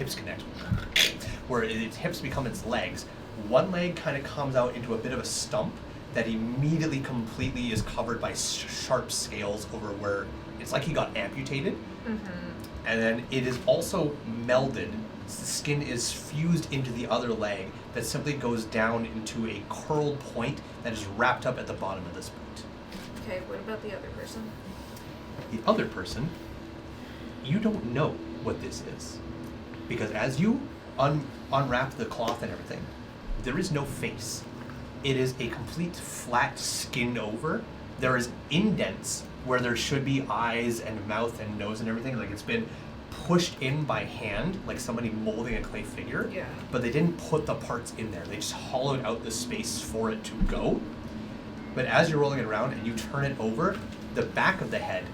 hips become its legs. One leg kind of comes out into a bit of a stump that immediately completely is covered by sharp scales over where it's like he got amputated. Mm-hmm. And then it is also melded. The skin is fused into the other leg that simply goes down into a curled point that is wrapped up at the bottom of this boot. Okay, what about the other person? The other person, you don't know what this is. Because as you unwrap the cloth and everything, there is no face. It is a complete flat skin over. There is indents where there should be eyes and mouth and nose and everything. Like it's been pushed in by hand, like somebody molding a clay figure. Yeah. But they didn't put the parts in there. They just hollowed out the space for it to go. But as you're rolling it around and you turn it over, the back of the head,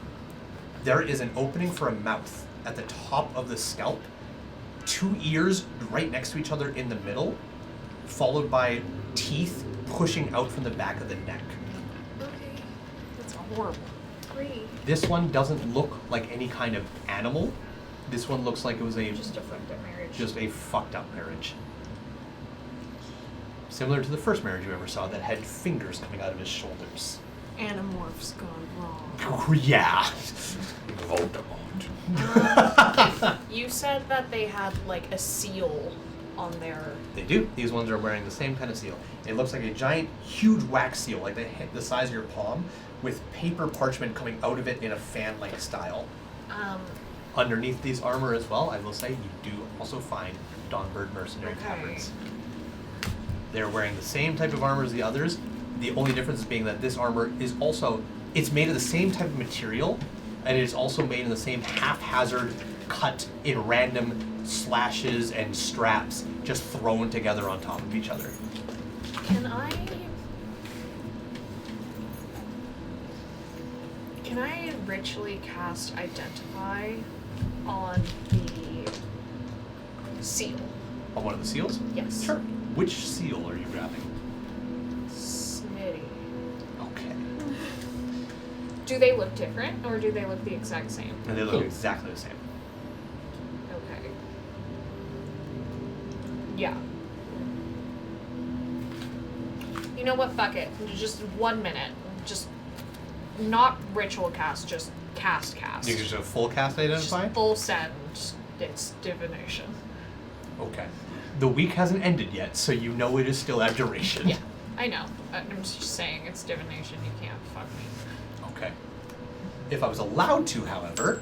there is an opening for a mouth at the top of the scalp, 2 ears right next to each other in the middle, followed by teeth pushing out from the back of the neck. Okay. That's horrible. Great. This one doesn't look like any kind of animal. This one looks like it was Just a fucked up marriage. just a fucked up marriage. Similar to the first marriage you ever saw that had fingers coming out of his shoulders. Animorphs gone wrong. Oh, yeah. Voldemort. You said that they had like a seal on their. They do. These ones are wearing the same kind of seal. It looks like a giant, huge wax seal, like the size of your palm, with paper parchment coming out of it in a fan-like style. Underneath these armor as well, I will say, you do also find Dawnbird mercenary Okay. tabards. They're wearing the same type of armor as the others. The only difference being that this armor is also, it's made of the same type of material, and it is also made in the same haphazard cut in random slashes and straps, just thrown together on top of each other. Can I ritually cast Identify on the seal? On one of the seals? Yes. Sure. Which seal are you grabbing? Snitty. Okay. Do they look different, or do they look the exact same? And they look exactly the same. Okay. Yeah. You know what? Fuck it. Just 1 minute. Just not ritual cast. Just cast. You can just do a full cast identify? Just full send. It's divination. Okay. The week hasn't ended yet, so you know it is still at duration. Yeah, I know. I'm just saying it's divination. You can't fuck me. Okay. If I was allowed to, however,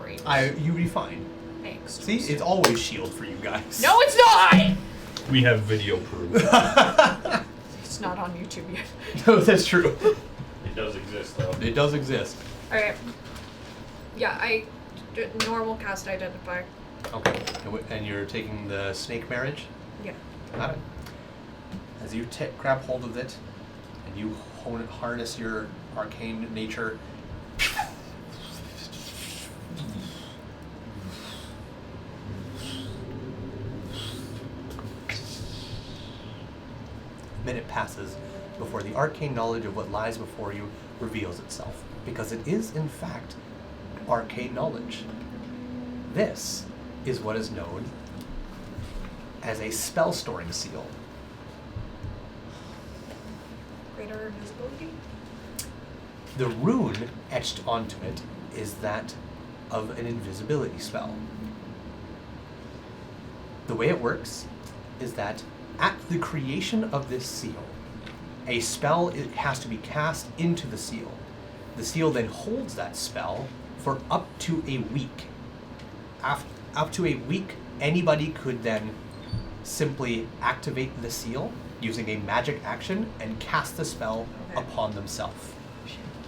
Great. you'd be fine. Thanks. See, it's always shield for you guys. No, it's not. We have video proof. It's not on YouTube yet. No, that's true. It does exist, though. It does exist. All right. Yeah, Normal cast identify. Okay. And you're taking the snake marriage? Yeah. Got it. As you grab hold of it, and you harness your arcane nature, a minute passes before the arcane knowledge of what lies before you reveals itself, because it is, in fact, arcane knowledge. This is what is known as a spell storing seal. Greater invisibility. The rune etched onto it is that of an invisibility spell. The way it works is that at the creation of this seal, a spell has to be cast into the seal. The seal then holds that spell for up to a week. Up to a week, anybody could then simply activate the seal using a magic action and cast the spell upon themselves.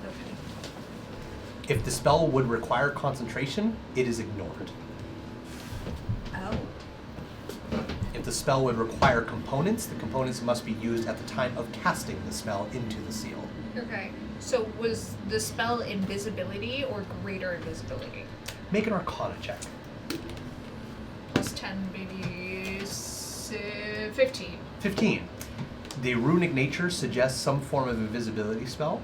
Okay. If the spell would require concentration, it is ignored. Oh. If the spell would require components, the components must be used at the time of casting the spell into the seal. Okay. So was the spell invisibility or greater invisibility? Make an Arcana check. Plus 10, maybe 15. 15. The runic nature suggests some form of invisibility spell.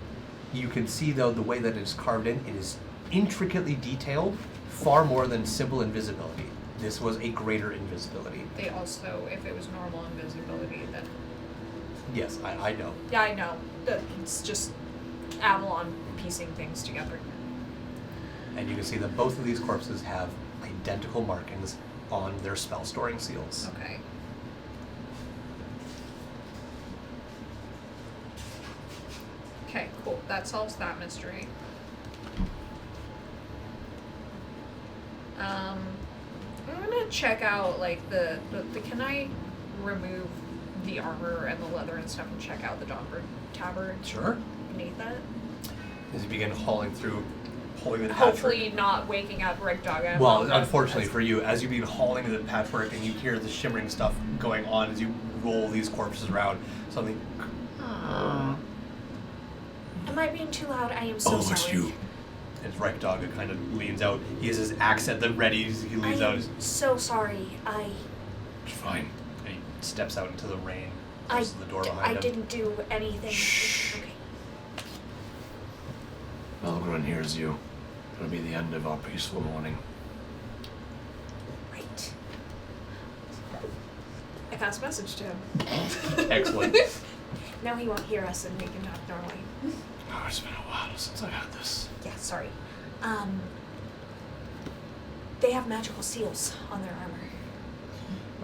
You can see, though, the way that it is carved in, it is intricately detailed, far more than simple invisibility. This was a greater invisibility. They also, if it was normal invisibility, then... Yes, I know. Yeah, I know. It's just Avalon piecing things together. And you can see that both of these corpses have identical markings on their spell storing seals. Okay. Okay, cool. That solves that mystery. I'm gonna check out like the can I remove the armor and the leather and stuff and check out the Dawnbird tabard Sure. beneath it? As you begin hauling through, pulling the patchwork. Hopefully not waking up Rick Dog. Well, unfortunately for you, as you begin hauling the patchwork and you hear the shimmering stuff going on as you roll these corpses around, something. Am I being too loud? I am so sorry. It's you. And Rick Dog kind of leans out. He has his axe at the ready. He leans out. I'm so sorry. It's fine. And he steps out into the rain. I Closes the door behind him. didn't do anything. Shh. Okay. Malgrun hears you. It'll be the end of our peaceful morning. Right. I pass a message to him. Excellent. Now he won't hear us and we can talk normally. Oh, it's been a while since I had this. Yeah, sorry. They have magical seals on their armor.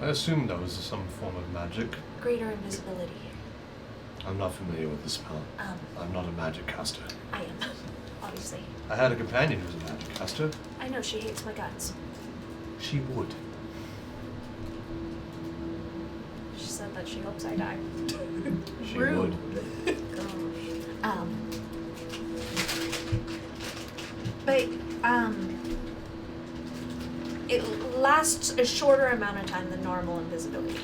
I assume that was some form of magic. Greater invisibility. I'm not familiar with the spell. I'm not a magic caster. I am, obviously. I had a companion who was a magic caster. I know she hates my guts. She would. She said that she hopes I die. She Rude. would. But it lasts a shorter amount of time than normal invisibility.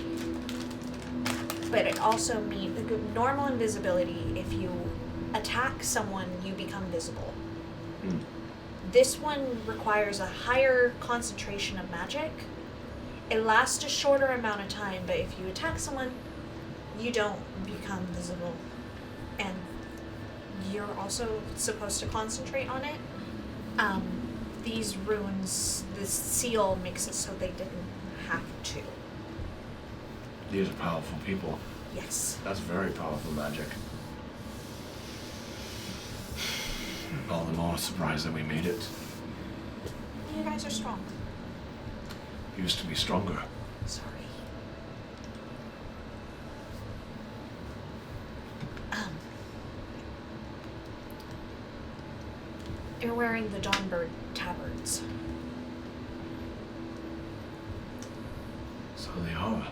But it also means normal invisibility, if you attack someone, you become visible. Hmm. This one requires a higher concentration of magic. It lasts a shorter amount of time, but if you attack someone, you don't become visible. And you're also supposed to concentrate on it. These runes, this seal makes it so they didn't have to. These are powerful people. Yes. That's very powerful magic. All the more surprised that we made it. You guys are strong. Used to be stronger. Sorry. You're wearing the Dawnbird tabards. So they are.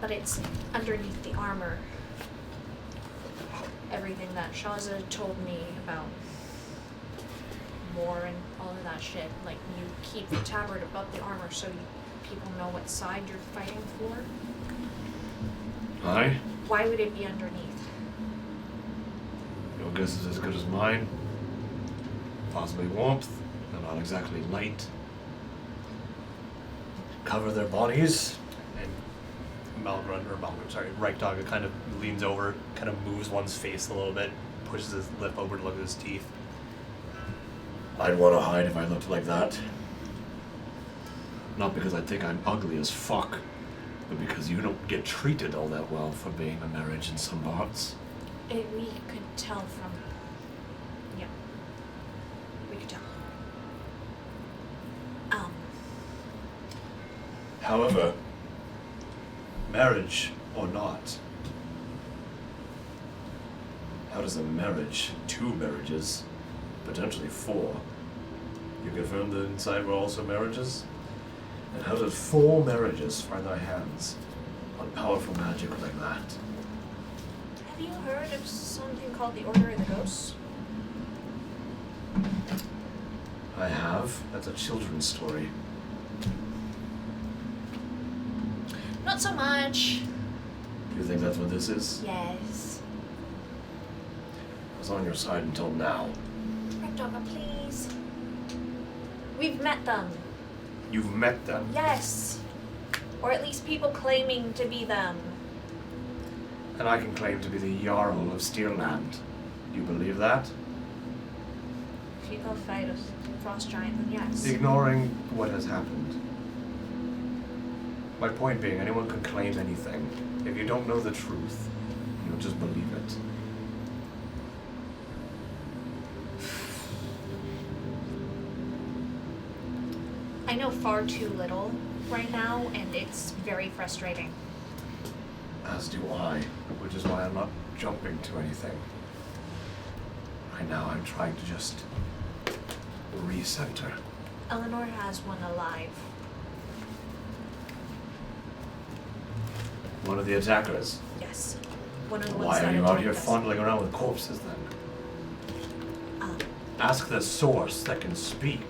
But it's underneath the armor. Everything that Shaza told me about war and all of that shit. Like, you keep the tabard above the armor so people know what side you're fighting for. Aye. Why would it be underneath? Your guess is as good as mine. Possibly warmth, but not exactly light. Cover their bodies. And Reichdog kind of leans over, kind of moves one's face a little bit, pushes his lip over to look at his teeth. I'd want to hide if I looked like that. Not because I think I'm ugly as fuck, but because you don't get treated all that well for being a marriage in some parts. We could tell from... Yeah. We could tell. However, marriage or not, how does a marriage, 2 marriages, potentially 4, you confirm that inside were also marriages? And how did 4 marriages find their hands on powerful magic like that? Have you heard of something called the Order of the Ghosts? I have. That's a children's story. Not so much. Do you think that's what this is? Yes. I was on your side until now. Rectoga, please. We've met them. You've met them. Yes. Or at least people claiming to be them. And I can claim to be the Jarl of Steerland. You believe that? If you go fight a frost giant, then yes. Ignoring what has happened. My point being, anyone can claim anything. If you don't know the truth, you'll just believe it. I know far too little right now, and it's very frustrating. As do I, which is why I'm not jumping to anything. Right now, I'm trying to just recenter. Eleanor has one alive. One of the attackers. Yes. One of the ones Why that are you out attacked here us. fondling around with corpses then? Ask the source that can speak.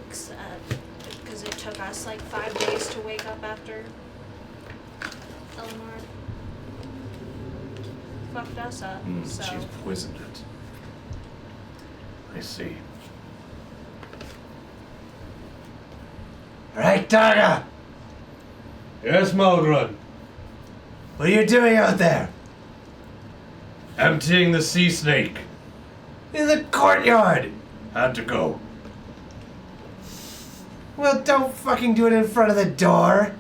Because it took us like 5 days to wake up after Eleanor fucked us up. So She's poisoned it. I see. Right, Daga! Yes, Malgrun. What are you doing out there? Emptying the sea snake. In the courtyard! Had to go. Well, don't fucking do it in front of the door.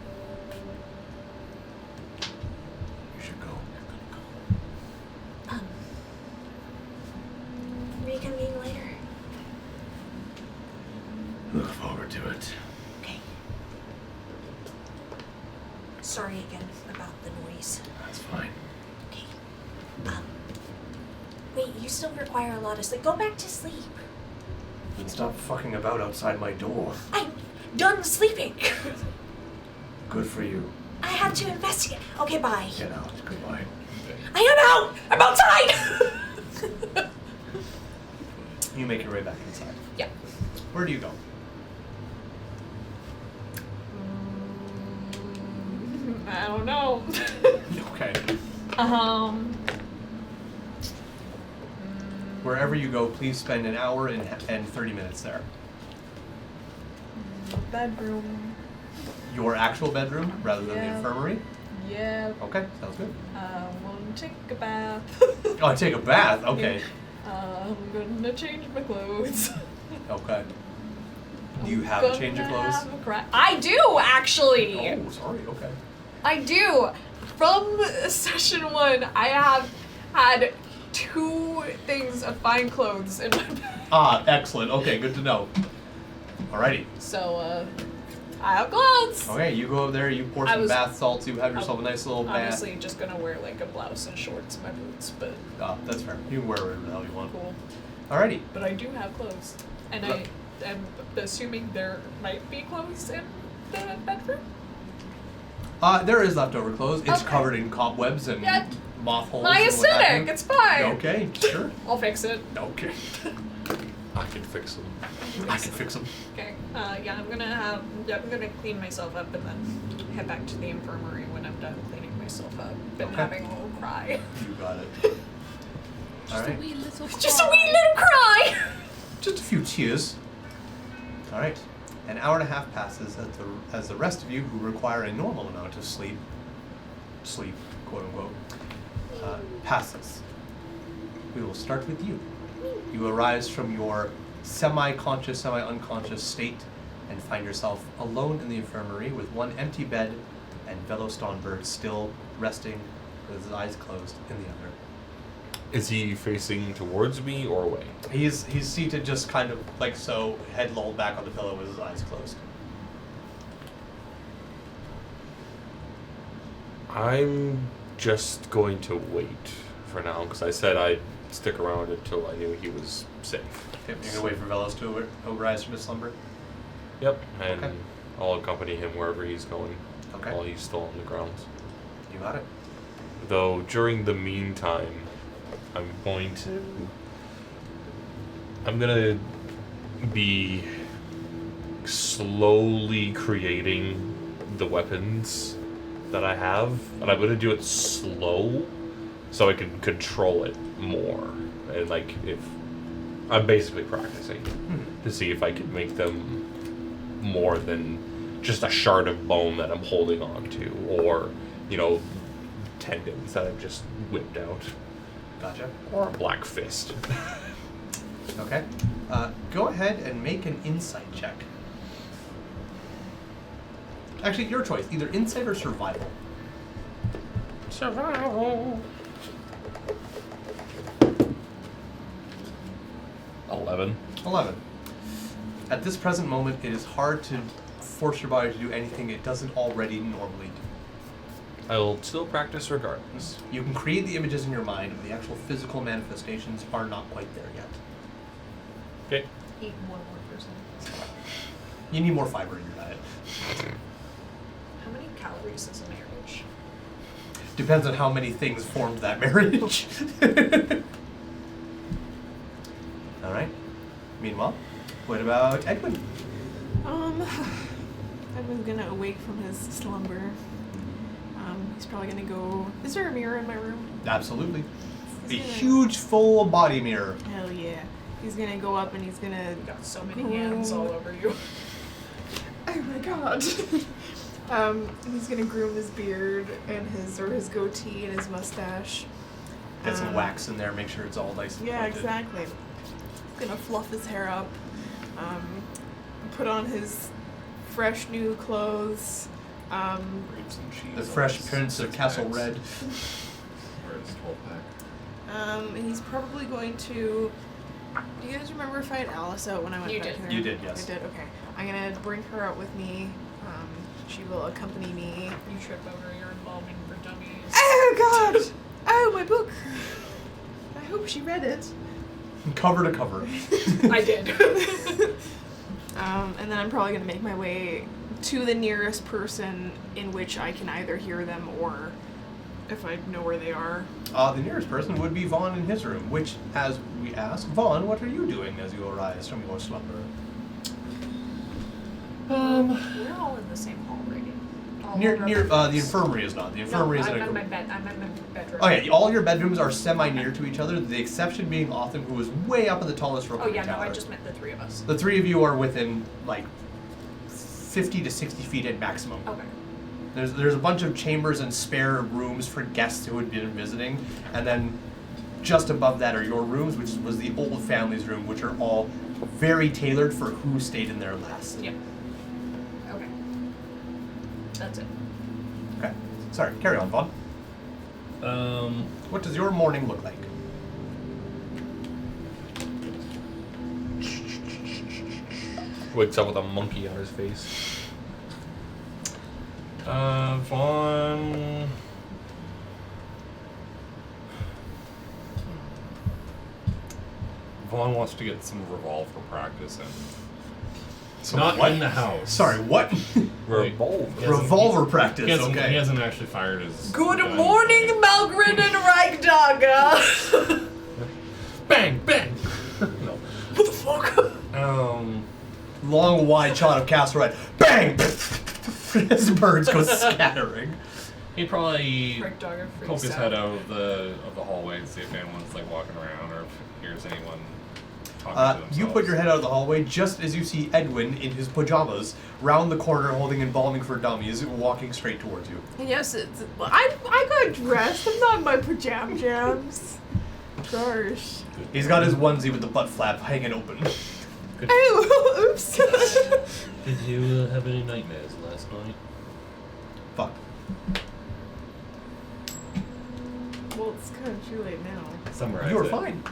You should go. reconvene later. Look forward to it. Okay. Sorry again about the noise. That's fine. Okay. Wait, you still require a lot of sleep. Go back to sleep. And stop fucking about outside my door. I'm done sleeping. Good for you. I had to investigate. Okay, bye. Get out. Goodbye. I am out! I'm outside! You make your way back inside. Yeah. Where do you go? I don't know. Okay. Wherever you go, please spend an hour and 30 minutes there. Bedroom. Your actual bedroom rather than the Yeah. infirmary? Yeah. Okay, sounds good. I want to take a bath. Oh, take a bath? Okay. I'm gonna change my clothes. Okay. Do you have a change of clothes? I do, actually! Oh, sorry, okay. I do. From session 1, I have had 2 things of fine clothes in my bag. Ah, excellent. Okay, good to know. Alrighty. So, I have clothes. Okay, you go over there, you pour I some was- bath salts, you have yourself a nice little bath. Honestly, just gonna wear like a blouse and shorts, my boots, but Ah, that's fair. You can wear whatever the hell you want. cool. Alrighty. But I do have clothes, and I am assuming there might be clothes in the bedroom. There is leftover clothes. It's Okay. covered in cobwebs and Yeah. moth holes. My and what have aesthetic, you. it's fine. Okay, sure. I'll fix it. Okay. I can fix them. I can fix them. Okay. Yeah, I'm gonna clean myself up and then head back to the infirmary when I'm done cleaning myself up and Okay. having a little cry. You got it. All Just a right. wee little Just a wee little cry. Just a few tears. All right. An hour and a half passes as the rest of you who require a normal amount of sleep, quote unquote, passes. We will start with you. You arise from your semi-conscious, semi-unconscious state and find yourself alone in the infirmary with one empty bed and Velo Stonberg still resting with his eyes closed in the other. Is he facing towards me or away? He's seated just kind of like so, head lolled back on the pillow with his eyes closed. I'm just going to wait for now because I said I'd stick around until I knew he was safe. Yep, you're gonna wait for Velos to arise from his slumber. Yep. And Okay. I'll accompany him wherever he's going Okay. while he's still on the grounds. You got it. Though during the meantime, I'm gonna be slowly creating the weapons that I have, and I'm gonna do it slow so I can control it more. And like if I'm basically practicing to see if I can make them more than just a shard of bone that I'm holding on to, or tendons that I've just whipped out. Gotcha. Or a black fist. Okay. Go ahead and make an insight check. Actually, your choice. Either insight or survival. Survival. 11. 11. At this present moment, it is hard to force your body to do anything it doesn't already normally do. I'll still practice regardless. You can create the images in your mind, but the actual physical manifestations are not quite there yet. Okay. Eat one more person. You need more fiber in your diet. How many calories is a marriage? Depends on how many things formed that marriage. All right. Meanwhile, what about Edwin? Edwin's gonna awake from his slumber. He's probably gonna go. Is there a mirror in my room? Absolutely. A He's gonna- huge full body mirror. Hell yeah. He's gonna go up and he's gonna. You got so many hands all over you. Oh my god. He's gonna groom his beard and his goatee and his mustache. Get some wax in there, make sure it's all nice and Yeah, pointed. exactly. He's gonna fluff his hair up. Put on his fresh new clothes. Grapes and cheese. The on Fresh his Prince of 6 Castle packs. Red. Or his 12 pack. He's probably going to. Do you guys remember if I had Alice out when I went You back did. there? You did, yes. I did. Okay. I'm gonna bring her out with me. She will accompany me. You trip over your embalming for dummies. Oh God! Oh, my book. I hope she read it. Cover to cover. I did. And then I'm probably gonna make my way to the nearest person in which I can either hear them or if I know where they are. The nearest person would be Vaughn in his room, which, as we ask, Vaughn, what are you doing as you arise from your slumber? We're all in the same hall, right? All Near of our the bedrooms. infirmary is not. The infirmary is no, in I'm a at my group. bed. I'm at my bedroom. Oh yeah, all your bedrooms are semi-near to each other, the exception being Autumn, who is way up in the tallest room Oh of the yeah, no, tower. I just meant the three of us. The three of you are within, like, 50 to 60 feet at maximum. Okay. There's a bunch of chambers and spare rooms for guests who had been visiting, and then just above that are your rooms, which was the old family's room, which are all very tailored for who stayed in there last. Yeah. Okay. That's it. Okay. Sorry, carry on, Vaughn. What does your morning look like? Wakes up with a monkey on his face. Vaughn. Vaughn wants to get some revolver practice in. So Not what? in the house. Sorry, what? Revolver. He hasn't- Revolver practice, He hasn't, okay. he hasn't actually fired his. Good gun. morning, Malgrin and Reichdaga. Bang, bang. No. What the fuck? Long, wide shot of Castle Red. Bang! As birds go scattering. He'd probably Frick dog are poke his freaks head out. out of the hallway and see if anyone's like walking around or if he hears anyone talking to themselves. You put your head out of the hallway just as you see Edwin in his pajamas round the corner holding Embalming for Dummies walking straight towards you. Yes, I got dressed. I'm not in my pajam jams. Gosh. He's got his onesie with the butt flap hanging open. Oh, oops. Did you have any nightmares last night? Fuck. Well, it's kind of too late now. Summarize You were it. fine.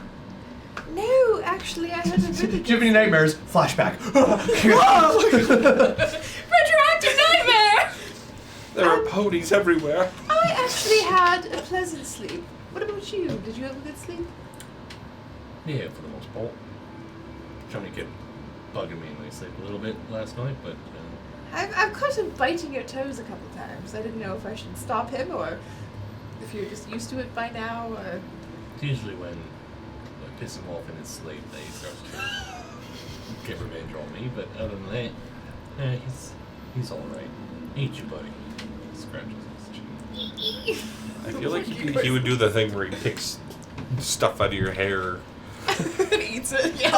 No, actually, I had a bit Do of you have any nightmares? Flashback. Retroactive nightmare! There are ponies everywhere. I actually had a pleasant sleep. What about you? Did you have a good sleep? Yeah, for the most part. Johnny kept bugging me in my sleep a little bit last night, but I've caught him biting your toes a couple times. I didn't know if I should stop him or if you're just used to it by now. Or... it's usually when I piss him off in his sleep that he starts to get revenge on me. But other than that, he's all right. Ain't you, buddy? He scratches his chin. I feel like he would do the thing where he picks stuff out of your hair. and eats it. Yeah,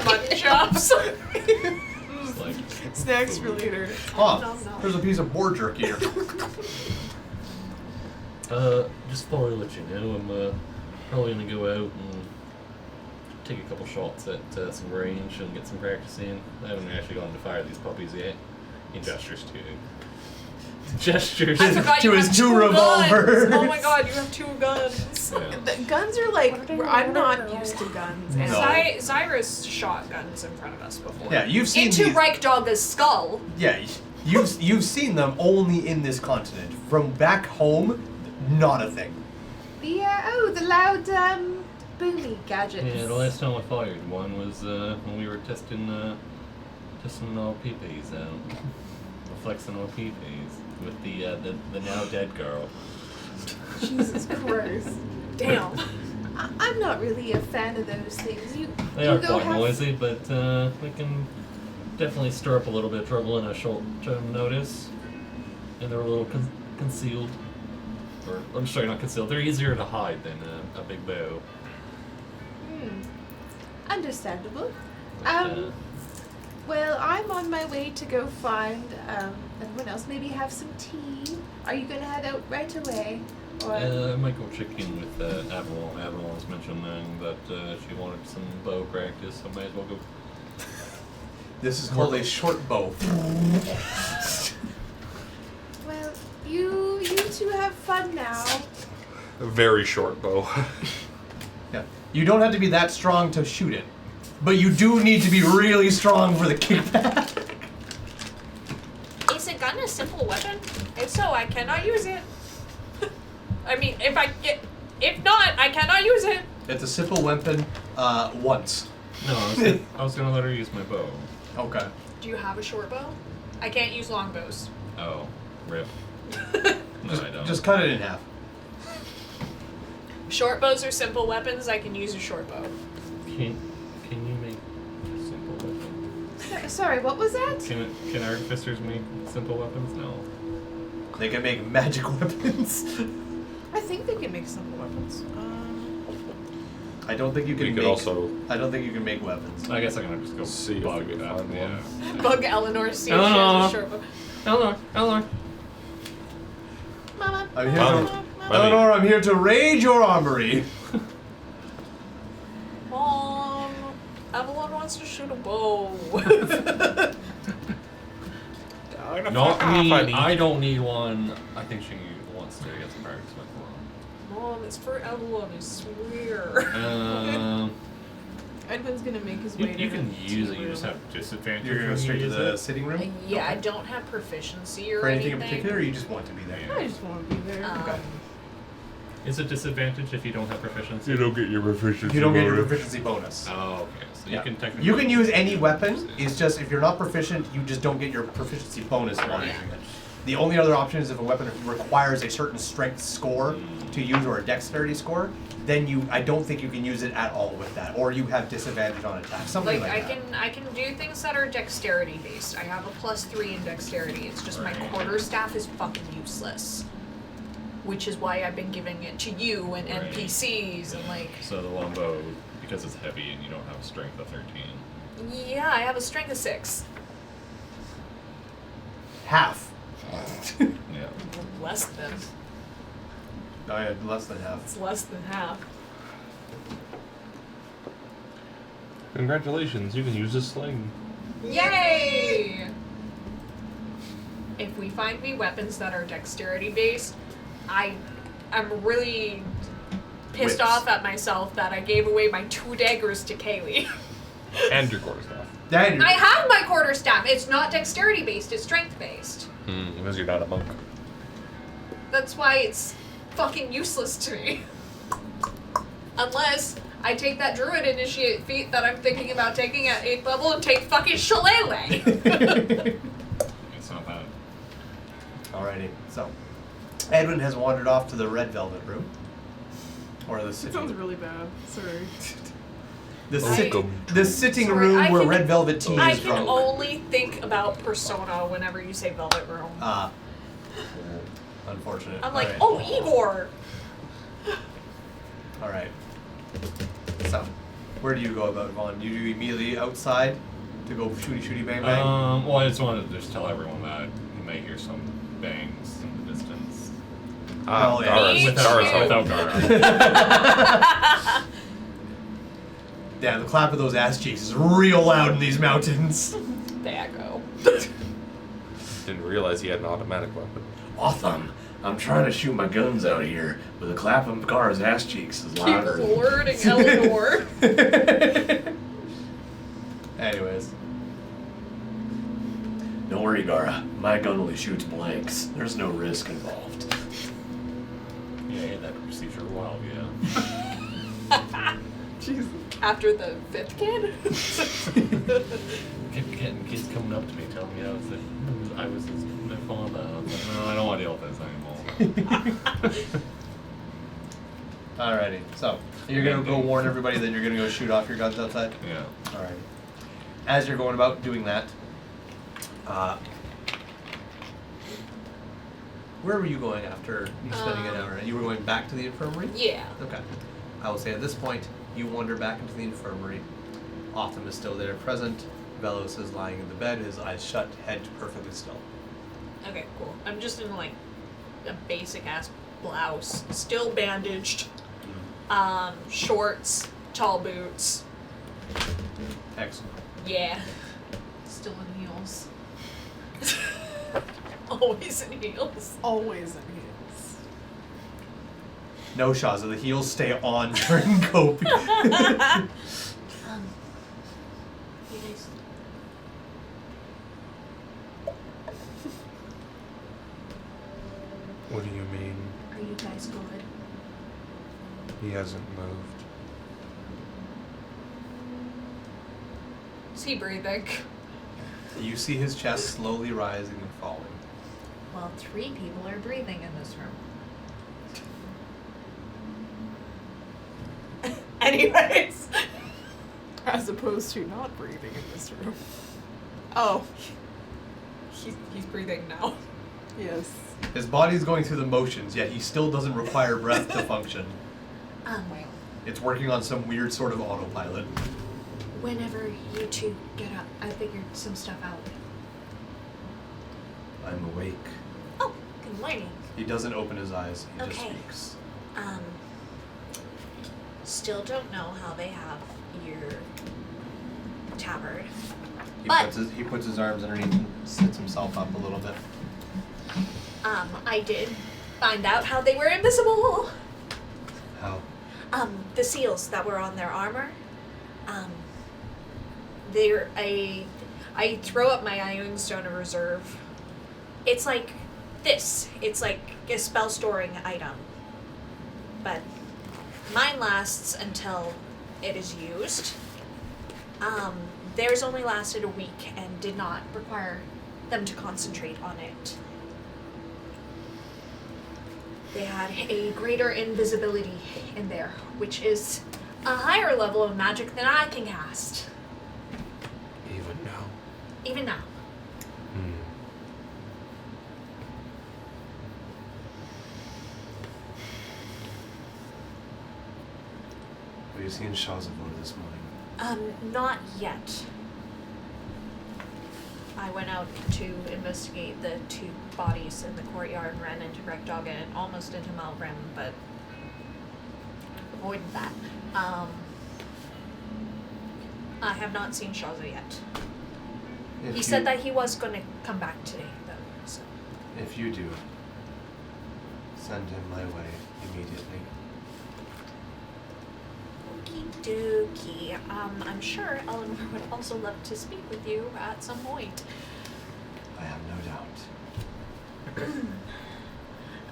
mutton chops. It's like Snacks for later. Oh, there's a piece of boar jerky here. just before I let you know, I'm probably gonna go out and take a couple shots at some range and get some practice in. I haven't actually gone to fire these puppies yet. He gestures to gestures. I forgot To you his have two two revolvers. guns. Oh my god, you have 2 guns. Yeah. The guns are like, I'm not used to guns. And No. Cyrus shot guns in front of us before. Yeah, you've seen Into these. Reichdogga's skull. Yeah, you've seen them only in this continent. From back home, not a thing. the loud, boomy gadgets. Yeah, the last time I fired one was when we were testing our PPs out, flexing our PPs with the now dead girl. Jesus Christ. Damn. I'm not really a fan of those things. They you are go quite have- noisy, but we can definitely stir up a little bit of trouble in a short-term notice. And they're a little concealed. Or, I'm sorry, not concealed. They're easier to hide than a big bow. Understandable. But, Well, I'm on my way to go find everyone else. Maybe have some tea. Are you gonna head out right away? Or I might go check in with Avalon. Avalon's mentioning that she wanted some bow practice, so I might as well go. This is called a short bow. well, you two have fun now. A very short bow. Yeah. You don't have to be that strong to shoot it, but you do need to be really strong for the kickback. Is a gun a simple weapon? If so, I cannot use it. I mean, if not, I cannot use it. It's a simple weapon, once. No, I was gonna let her use my bow. Okay. Do you have a short bow? I can't use longbows. Oh, rip. No, I don't. Just cut it in half. Short bows are simple weapons. I can use a short bow. Can you make a simple weapon? Sorry, what was that? Can artificers make simple weapons? No. They can make magic weapons. I think they can make simple weapons. I don't think you can We make. could also I don't think you can make weapons. I guess I'm gonna just go See if bug we can that. find Yeah. Bug Eleanor, see if she has a short bow. Eleanor. Mama. I'm here Mom. to. Mommy. Eleanor, I'm here to raid your armory. Mom, Avalon wants to shoot a bow. Not me. Funny. I don't need one. I think she wants to get some practice with Mom, it's for Avalon, I swear. one. Edwin's gonna make his way You to can the use tea it. You just room. have disadvantage. You're going when you straight to use the it. sitting room? Yeah, I don't have proficiency or For anything in anything. particular, or you just want to be there? I just want to be there. Okay. Is it disadvantage if you don't have proficiency? you don't get your proficiency. You don't get your bonus. proficiency bonus. Oh, okay. So Yeah. you can technically. You can use any weapon. It's just if you're not proficient, you just don't get your proficiency bonus on it. The only other option is if a weapon requires a certain strength score to use or a dexterity score, then I don't think you can use it at all with that, or you have disadvantage on attacks, something like that. I can do things that are dexterity based. I have a +3 in dexterity. It's just my quarterstaff is fucking useless, which is why I've been giving it to you and NPCs and like. So the longbow, because it's heavy and you don't have strength of 13. Yeah, I have a strength of 6. Half. Yeah. Less than. I had less than half. It's less than half. Congratulations, you can use a sling. Yay! If we find me weapons that are dexterity based, I'm really pissed Whips. off at myself that I gave away my 2 daggers to Kaylee. And your quarterstaff. I have my quarterstaff. It's not dexterity based. It's strength based. Because you're not a monk. That's why it's fucking useless to me. Unless I take that druid initiate feat that I'm thinking about taking at 8th level and take fucking shillelagh. It's not bad. Alrighty, so Edwin has wandered off to the red velvet room, or the It sitting sounds really bad. Sorry. the sitting Sorry, room I where can- red velvet tea I is can drunk. only think about Persona whenever you say Velvet Room. Unfortunate. I'm like, Alright. oh, Igor! Alright. So, where do you go about, Vaughn? You do immediately outside to go shooty bang bang? Well, I just wanted to just tell everyone that you may hear some bangs in the distance. Hell yeah. Gara's- Me Gara's too. home. Without Gara. Damn, the clap of those ass cheeks is real loud in these mountains. There I go. Didn't realize he had an automatic weapon. Awesome. I'm trying to shoot my guns out here, but the clap of Gar's ass cheeks is Keep louder. lording Eleanor. Anyways. Don't worry, Gara. My gun only shoots blanks. There's no risk involved. Yeah, I had that procedure a while, yeah. Jesus. After the 5th kid? Kept getting kids coming up to me telling me I was my father. I was like, No, I don't want to deal with this anymore. Alrighty, so you're gonna go warn everybody, then you're gonna go shoot off your guns outside? Yeah. Alrighty. As you're going about doing that, where were you going after spending an hour? You were going back to the infirmary? Yeah. Okay. I will say at this point, you wander back into the infirmary. Autumn is still there present. Velos is lying in the bed, his eyes shut, head perfectly still. Okay, cool. I'm just in like a basic ass blouse, still bandaged, shorts, tall boots. Excellent. Yeah. Still in heels. Always in heels. Always in heels. No, Shaza, the heels stay on during Cope. You guys, What do you mean? are you guys good? He hasn't moved. Is he breathing? You see his chest slowly rising and falling. Well, 3 people are breathing in this room. Anyways. As opposed to not breathing in this room. Oh, He's breathing now. yes. His body's going through the motions, yet he still doesn't require breath to function. Well, It's working on some weird sort of autopilot. whenever you 2 get up, I figured some stuff out. I'm awake. Oh, good morning. He doesn't open his eyes, he just Okay. speaks. Still don't know how they have your tabard. He puts his arms underneath and sits himself up a little bit. I did find out how they were invisible. How? The seals that were on their armor. I throw up my Ion Stone of Reserve. It's like this. It's like a spell storing item. But mine lasts until it is used. Theirs only lasted a week and did not require them to concentrate on it. they had a greater invisibility in there, which is a higher level of magic than I can cast. Even now. Even now. Have you seen Shazavor this morning? Not yet. I went out to investigate the 2 bodies in the courtyard and ran into Rekdog and almost into Malgrim, but avoided that. I have not seen Shaza yet. He said that he was going to come back today, though. So. If you do, send him my way immediately. Okie dokie. I'm sure Eleanor would also love to speak with you at some point. I have no doubt.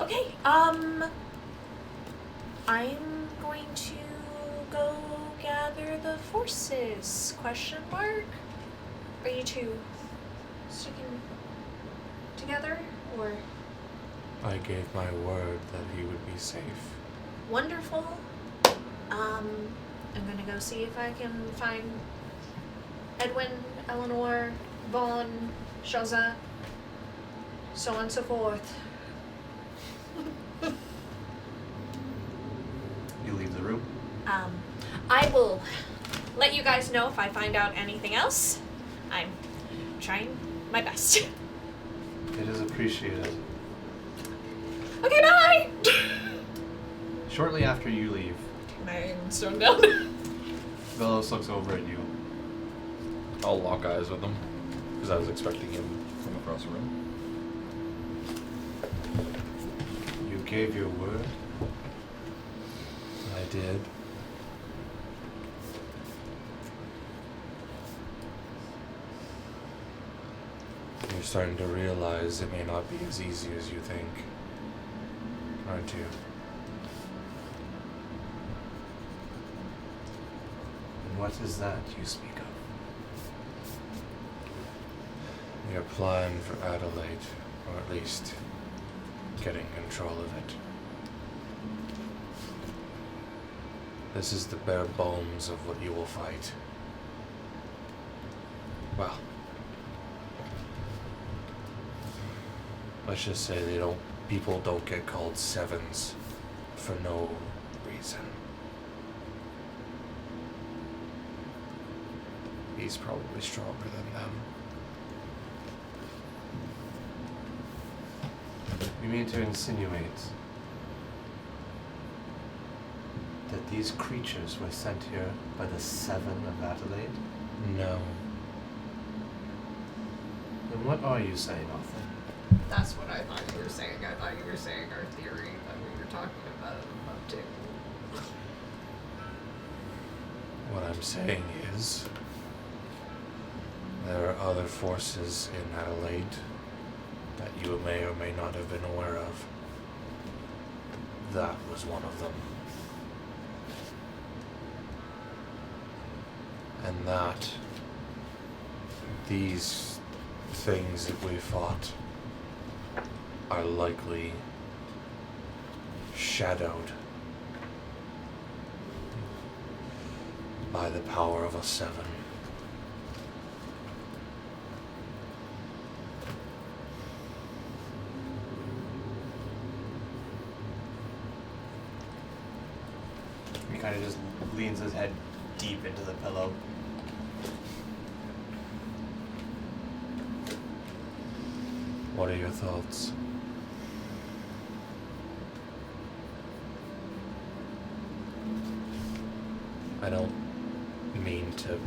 Okay, I'm going to go gather the forces, question mark? Are you two sticking together, or? I gave my word that he would be safe. Wonderful. I'm gonna go see if I can find Edwin, Eleanor, Vaughn, Shaza, so on and so forth. You leave the room? I will let you guys know if I find out anything else. I'm trying my best. It is appreciated. Okay, bye! Shortly after you leave, My stone down. Velos looks over at you. I'll lock eyes with him, because I was expecting him. From across the room. You gave your word? I did. You're starting to realize it may not be as easy as you think, aren't you? And what is that you speak of? Your plan for Adelaide, or at least getting control of it. This is the bare bones of what you will fight. Well, let's just say people don't get called sevens for no reason. He's probably stronger than them. You mean to insinuate that these creatures were sent here by the Seven of Adelaide? No. Then what are you saying, Arthur? That's what I thought you were saying. I thought you were saying our theory that we were talking about up to. What I'm saying is, there are other forces in Adelaide that you may or may not have been aware of. That was one of them. And that these things that we fought are likely shadowed by the power of a seven. He kind of just leans his head deep into the pillow. What are your thoughts? I don't mean to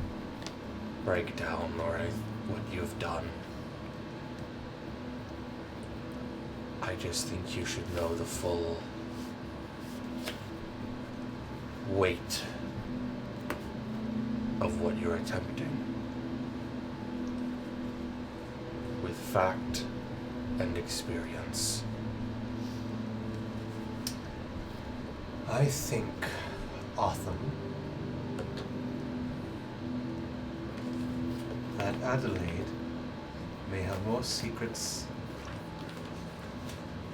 break down what you've done. I just think you should know the full weight of what you're attempting. With fact and experience. I think, Otham, that Adelaide may have more secrets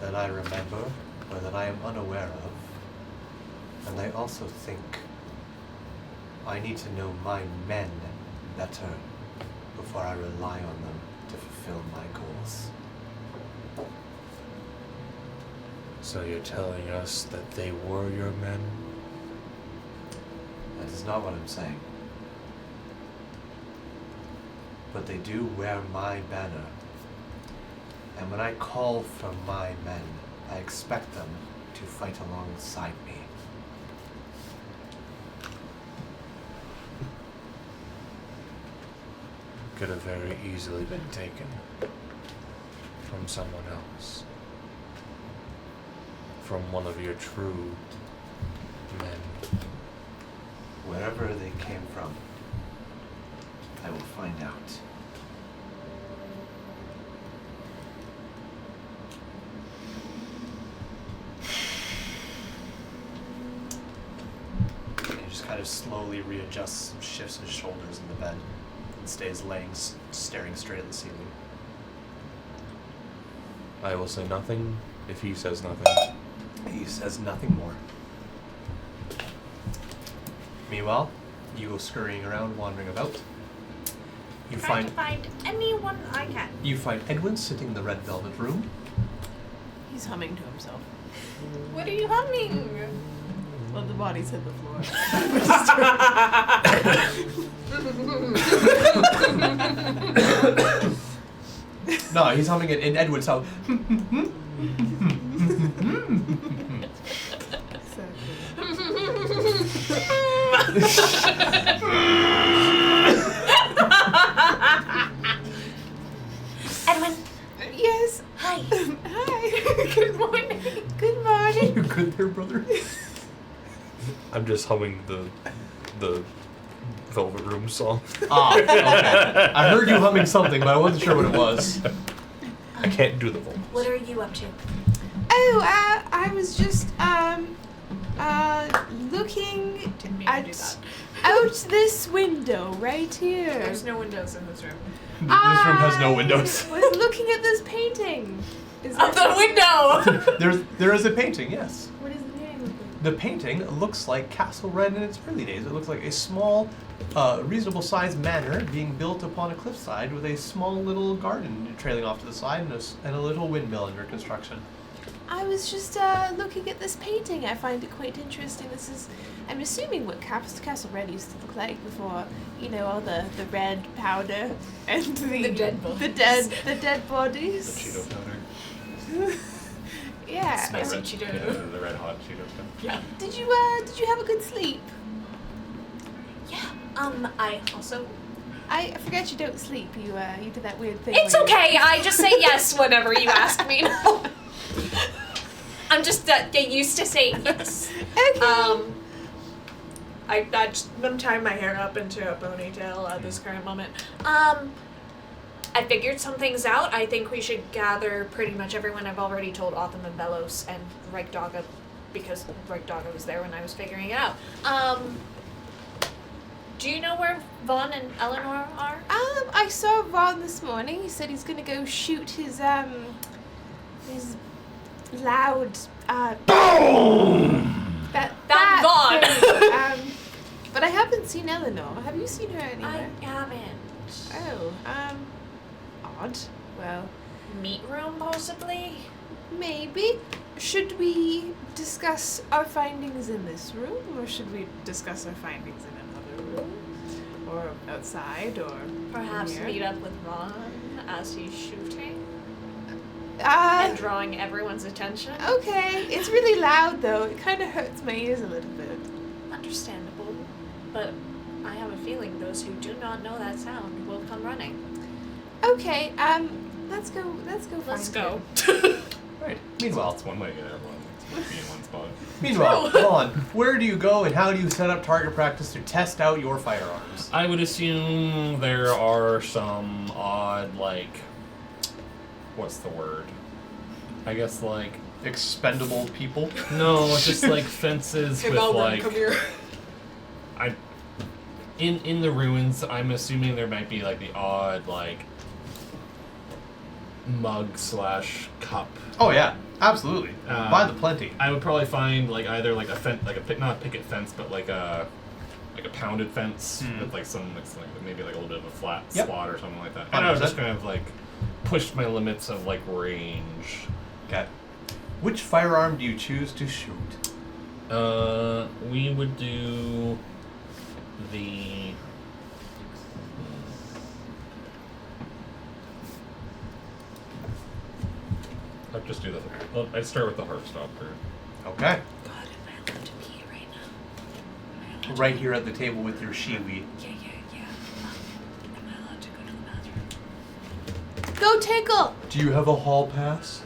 that I remember or that I am unaware of. And I also think I need to know my men better before I rely on them to fulfill my goals. So you're telling us that they were your men? That is not what I'm saying. But they do wear my banner. And when I call for my men, I expect them to fight alongside me. Could have very easily been taken from someone else. From one of your true men. Wherever they came from, I will find out. He just kind of slowly readjusts, shifts his shoulders in the bed, and stays laying, staring straight at the ceiling. I will say nothing if he says nothing. He says nothing more. Meanwhile, you go scurrying around, wandering about. You Trying find to find anyone I can. you find Edwin sitting in the red velvet room. He's humming to himself. What are you humming? Well, the body's hit the floor. No, he's humming it in Edwin's house. Edwin, Yes. hi. Hi. Good morning. Good morning. You good there, brother? I'm just humming the Velvet Room song. Ah, okay. I heard you humming something, but I wasn't sure what it was. I can't do the vocals. What are you up to? Oh, I was just looking Didn't mean to do at that. out this window right here. There's no windows in this room. This room has no windows. I was looking at this painting. Is Out there- the window! There is a painting, yes. What is the name of it? The painting looks like Castle Red in its early days. It looks like a small, reasonable-sized manor being built upon a cliffside with a small little garden trailing off to the side and a little windmill under construction. I was just looking at this painting. I find it quite interesting. This is, I'm assuming, what Castle Red used to look like before, you know, all the red powder and The dead bodies. the dead The bodies. Cheeto powder. Yeah. Spicy Yeah, Cheeto. the red hot Cheeto stuff. Yeah. Did you have a good sleep? Yeah. I also. I forget you don't sleep. You did that weird thing. It's where you- okay, I just say yes whenever you ask me. I'm just get used to saying yes. Okay. I just, I'm tying my hair up into a ponytail at this current moment. I figured some things out. I think we should gather pretty much everyone. I've already told Otham and Belos and Regdaga because Regdaga was there when I was figuring it out. Do you know where Vaughn and Eleanor are? I saw Vaughn this morning. He said he's gonna go shoot his loud that Vaughn. thing. But I haven't seen Eleanor. Have you seen her anywhere? I haven't. Oh, odd. Well, Meat room, possibly? maybe. Should we discuss our findings in this room, or should we discuss our findings in another room, or outside, or Perhaps here? meet up with Vaughn as he's shooting Uh, and drawing everyone's attention. okay. It's really loud though. It kind of hurts my ears a little bit. Understandable, but I have a feeling those who do not know that sound will come running. Okay. Let's go. Let's go. Let's find go. him. Right. Well, Meanwhile, that's one way to get everyone to be in one spot. Vaughn, where do you go and how do you set up target practice to test out your firearms? I would assume there are some odd, like, what's the word? I guess, like, Expendable people. no, just like fences with like. here. In the ruins, I'm assuming there might be like the odd like mug / cup. Oh yeah, Absolutely. By the plenty. I would probably find like either like a fence, like not a picket fence, but like a pounded fence with like some like maybe like a little bit of a flat spot or something like that. And I would just kind of like push my limits of like range. Okay. Which firearm do you choose to shoot? We would do the. I'd just do the. Well, I'd start with the Heartstopper. Okay. God, am I allowed to pee right now? Am I allowed Right here at the table with your shiwi. Yeah. Am I allowed to go to the bathroom? Go tickle! Do you have a hall pass?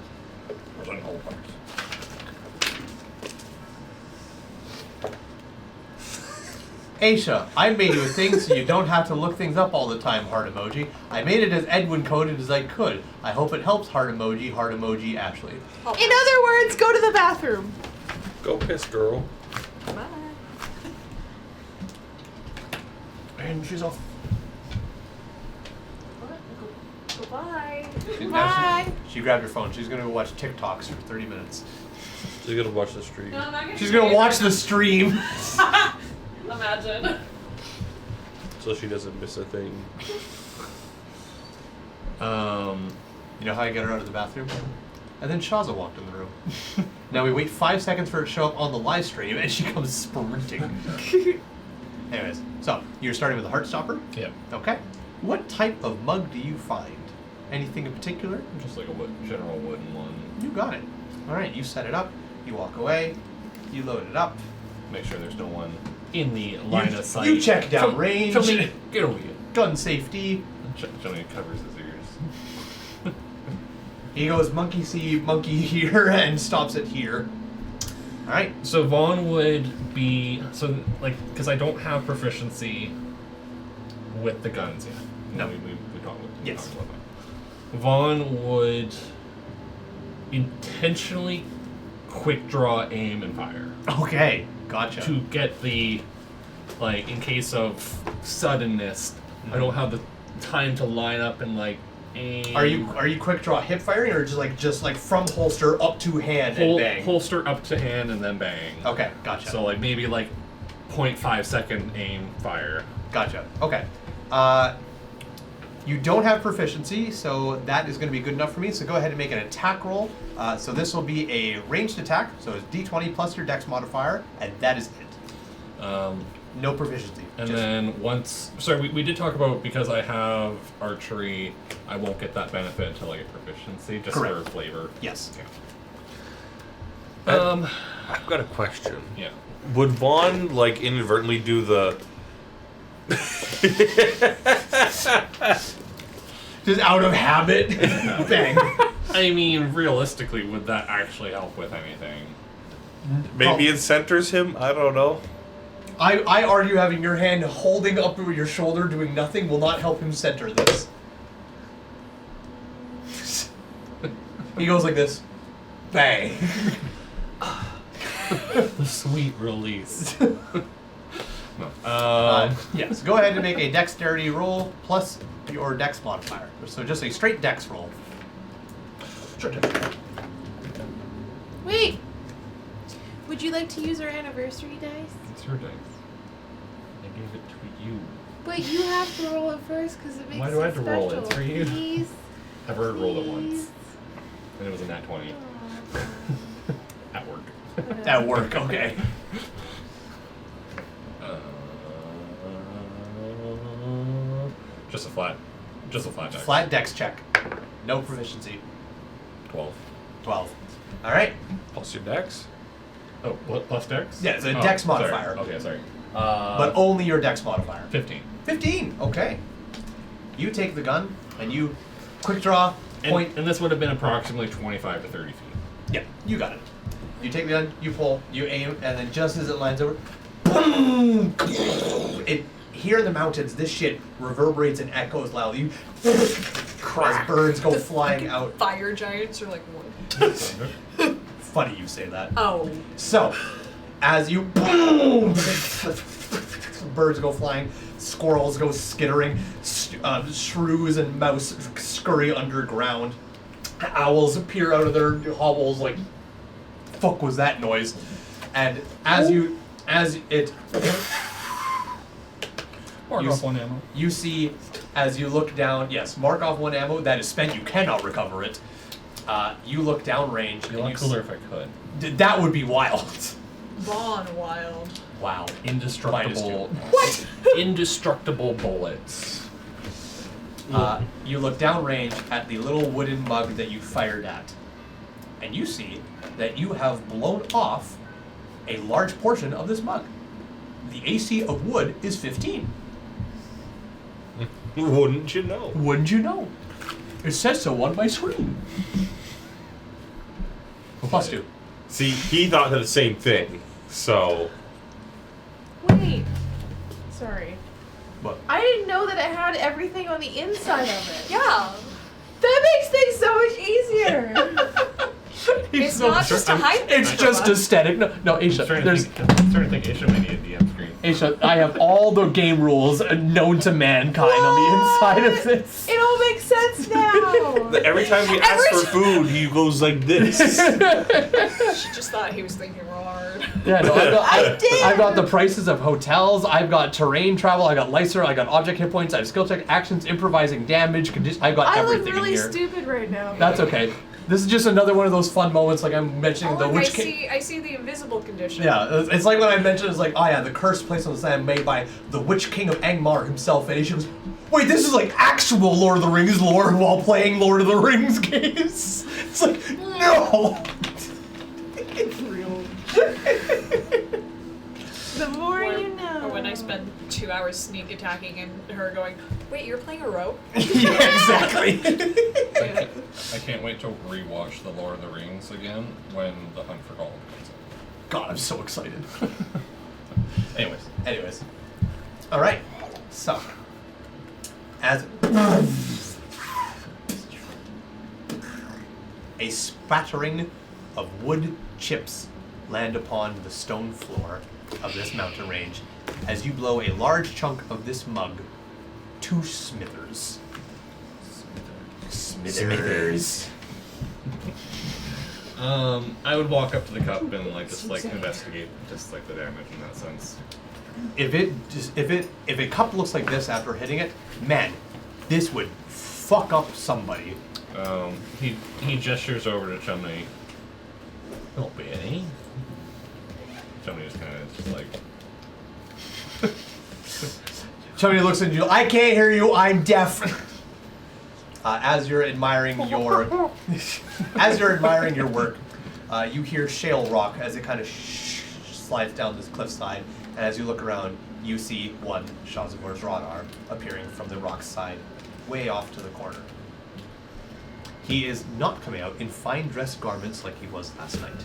Aisha, I made you a thing so you don't have to look things up all the time, heart emoji. I made it as Edwin coded as I could. I hope it helps, heart emoji, Ashley. In other words, go to the bathroom. Go piss, girl. Bye. And she's off. Goodbye. Bye. She grabbed her phone. She's going to watch TikToks for 30 minutes. She's gonna watch the stream. No, I'm not gonna She's going to watch the stream. Imagine. So she doesn't miss a thing. You know how I get her out of the bathroom? And then Shaza walked in the room. Now we wait 5 seconds for it to show up on the live stream, and she comes sprinting. Anyways, so you're starting with a Heartstopper? Yep. Okay. What type of mug do you find? Anything in particular? Just like a general wooden one. You got it. All right, you set it up. You walk away. You load it up. Make sure there's no one in the line of sight. You check down range. Somebody, get over here. Gun safety. Johnny covers his ears. He goes monkey see, monkey here, and stops it here. All right. So Vaughn would be because I don't have proficiency with the guns yet. No. we talked Yes. about that. Vaughn would intentionally quick draw, aim, and fire Okay. Gotcha. to get the in case of suddenness. I don't have the time to line up and aim. Are you quick draw hip firing or just like from holster up to hand and bang? Holster up to hand and then bang. Okay, gotcha. So maybe 0.5 second aim fire. Gotcha. Okay. You don't have proficiency, so that is going to be good enough for me. So go ahead and make an attack roll. So this will be a ranged attack. So it's D20 plus your dex modifier, and that is it. No proficiency. And then once, sorry, we did talk about because I have archery, I won't get that benefit until I get proficiency, just Correct. for flavor. Yes. Okay. I've got a question. Yeah. Would Vaughn inadvertently do the? Just out of habit. Bang. I mean, realistically, would that actually help with anything? Maybe it centers him. I don't know. I argue having your hand holding up over your shoulder doing nothing will not help him center this. He goes like this. Bang. The sweet release. No. Yes, go ahead and make a dexterity roll plus your dex modifier. So just a straight dex roll. Sure. Wait. Would you like to use our anniversary dice? It's your dice. I gave it to you. But you have to roll it first because it makes Why do I it have to roll it special. for you? Please. I've already rolled it Please. once. And it was a nat 20. At work. At work, okay. Just a flat dex. Flat dex check. No proficiency. 12. 12. Alright. Plus your dex. Oh, what, plus dex? Yeah, it's a dex sorry. modifier. Okay, sorry. But only your dex modifier. 15. 15. Okay. You take the gun and you quick draw, point. And this would have been approximately 25 to 30 feet. Yeah, you got it. You take the gun, you pull, you aim, and then just as it lines over, boom! It here in the mountains, this shit reverberates and echoes loudly. As birds go flying out. Fire giants are like, what? Funny you say that. Oh. So, as you boom, birds go flying, squirrels go skittering, shrews and mouse scurry underground. owls appear out of their hovels like, fuck was that noise? And as it Mark You off s- one ammo. you see, as you look down, yes, mark off 1 ammo, that is spent, you cannot recover it. You look downrange. It'd be a lot cooler if I could. That would be wild. Vaughn wild. Wow. Indestructible. What? Indestructible bullets. You look downrange at the little wooden mug that you fired at, and you see that you have blown off a large portion of this mug. The AC of wood is 15. Wouldn't you know? Wouldn't you know? It says so on my screen. Plus 2. See, he thought the same thing. So Wait. Sorry. What? I didn't know that it had everything on the inside of it. Yeah. That makes things so much easier. It's not just a hide thing. It's just aesthetic. No, I'm Aisha, starting there's to think Aisha may need a DM screen. Aisha, I have all the game rules known to mankind on the inside of this. It all makes sense now. every time we ask for food, he goes like this. She just thought he was thinking real hard. Yeah, no, did. I've got the prices of hotels, I've got terrain travel, I got Lycer, I got object hit points, I have skill check, actions, improvising, damage, I've got I everything look really in here. stupid right now. That's okay. This is just another one of those fun moments, like I'm mentioning Oh, the look, witch I see the invisible condition. Yeah, it's like when I mentioned, it's like, oh yeah, the curse placed on the sand made by the Witch King of Angmar himself, and she goes, wait, this is like actual Lord of the Rings lore while playing Lord of the Rings games. It's like, no! Real. The more Or, you know. or when I spend 2 hours sneak attacking and her going, wait, you're playing a rope? Yeah, exactly. I can't wait to rewatch The Lord of the Rings again when The Hunt for Gold comes out. God, I'm so excited. Anyways. Alright, so, as a spattering of wood chips land upon the stone floor of this mountain range as you blow a large chunk of this mug to smithers. Smithers. I would walk up to the cup and just investigate just like the damage in that sense. If a cup looks like this after hitting it, man, this would fuck up somebody. He gestures over to Chumney. Don't be any. Chumney just kind of just like. Somebody looks at you. I can't hear you. I'm deaf. As you're admiring your work, you hear shale rock as it kind of slides down this cliffside. And as you look around, you see one Shazagor's Radar appearing from the rock side, way off to the corner. He is not coming out in fine dress garments like he was last night.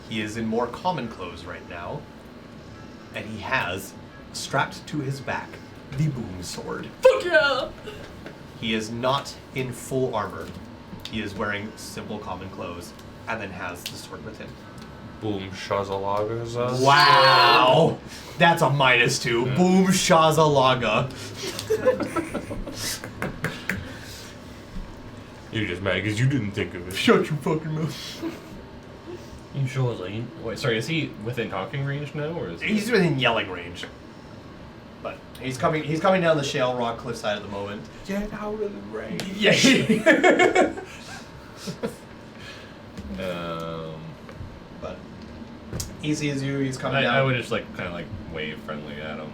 He is in more common clothes right now, and he has, strapped to his back, the boom sword. Fuck yeah! He is not in full armor. He is wearing simple common clothes, and then has the sword with him. Boom Shazalaga. Wow! That's a -2. Yeah. Boom Shazalaga. You're just mad because you didn't think of it. Shut your fucking mouth. You sure, Zane? Wait, sorry, is he within talking range now, or is he? He's within yelling range. But he's coming down the shale rock cliffside at the moment. Get out of the rain. Yeah. But he sees you, he's coming down. I would just kind of wave friendly at him.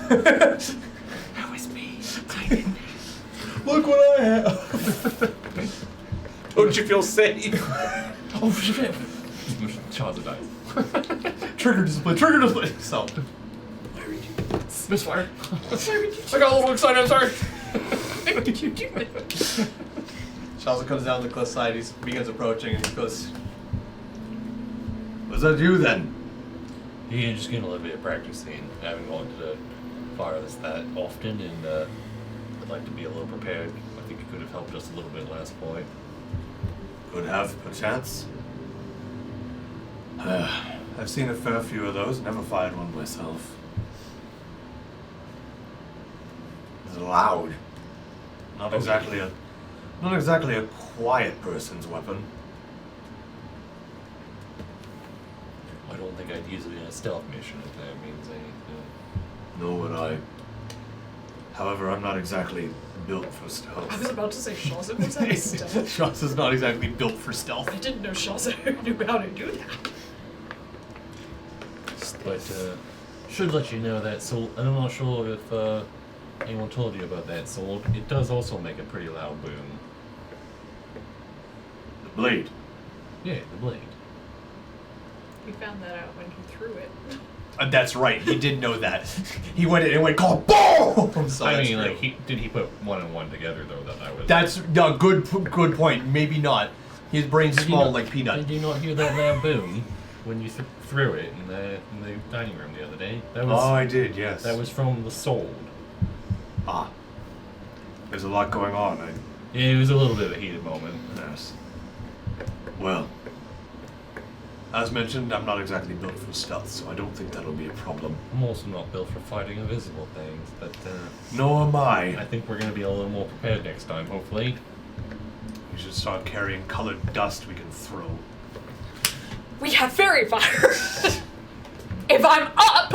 That was me. I did that. Look what I have. Don't you feel safe? Oh shit! Chaza dies. Trigger display. So. Misfire. I got a little excited. I'm sorry. Shaza comes down the cliffside, he begins approaching, and he goes, "What's that you then?" You're just getting a little bit of practicing. I haven't gone to the forest that often, and I'd like to be a little prepared. I think it could have helped us a little bit last point. Could have, perchance. I've seen a fair few of those, never fired one myself. It's loud. Not exactly a Not exactly a quiet person's weapon. I don't think I'd use it in a stealth mission if that means anything. Nor would I. However, I'm not exactly built for stealth. I was about to say Shaza was at stealth. Shaza's not exactly built for stealth. I didn't know Shaza knew how to do that. But should let you know that sword. I'm not sure if anyone told you about that sword. It does also make a pretty loud boom. The blade. Yeah, the blade. He found that out when he threw it. That's right. He did know that. He went in and went call boom. So I that's mean, true. like, did he put one and one together though? That was. That's a good point. Maybe not. His brain's Did you small not- like peanut. Did you not hear that loud boom when you threw it in the dining room the other day? That was I did, yes. that was from the sword. Ah. There's a lot going on. Yeah, it was a little bit of a heated moment. Yes. Well, as mentioned, I'm not exactly built for stealth, so I don't think that'll be a problem. I'm also not built for fighting invisible things, but Nor am I I. think we're going to be a little more prepared next time, hopefully. We should start carrying colored dust we can throw. We have fairy fire. If I'm up.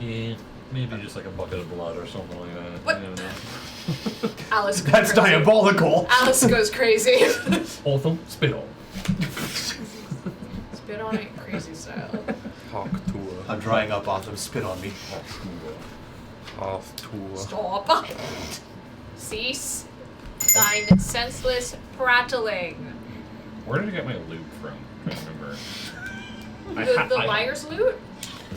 Yeah, maybe just like a bucket of blood or something like that. What? You never know. Alice goes That's crazy. diabolical. Alice goes crazy. Autumn, spit on. Spit on it, crazy style. Hawk tour. I'm drying up off them. Spit on me. Hawk tour. Stop. Cease thine senseless prattling. Where did I get my loot from? I can't remember. The liar's loot?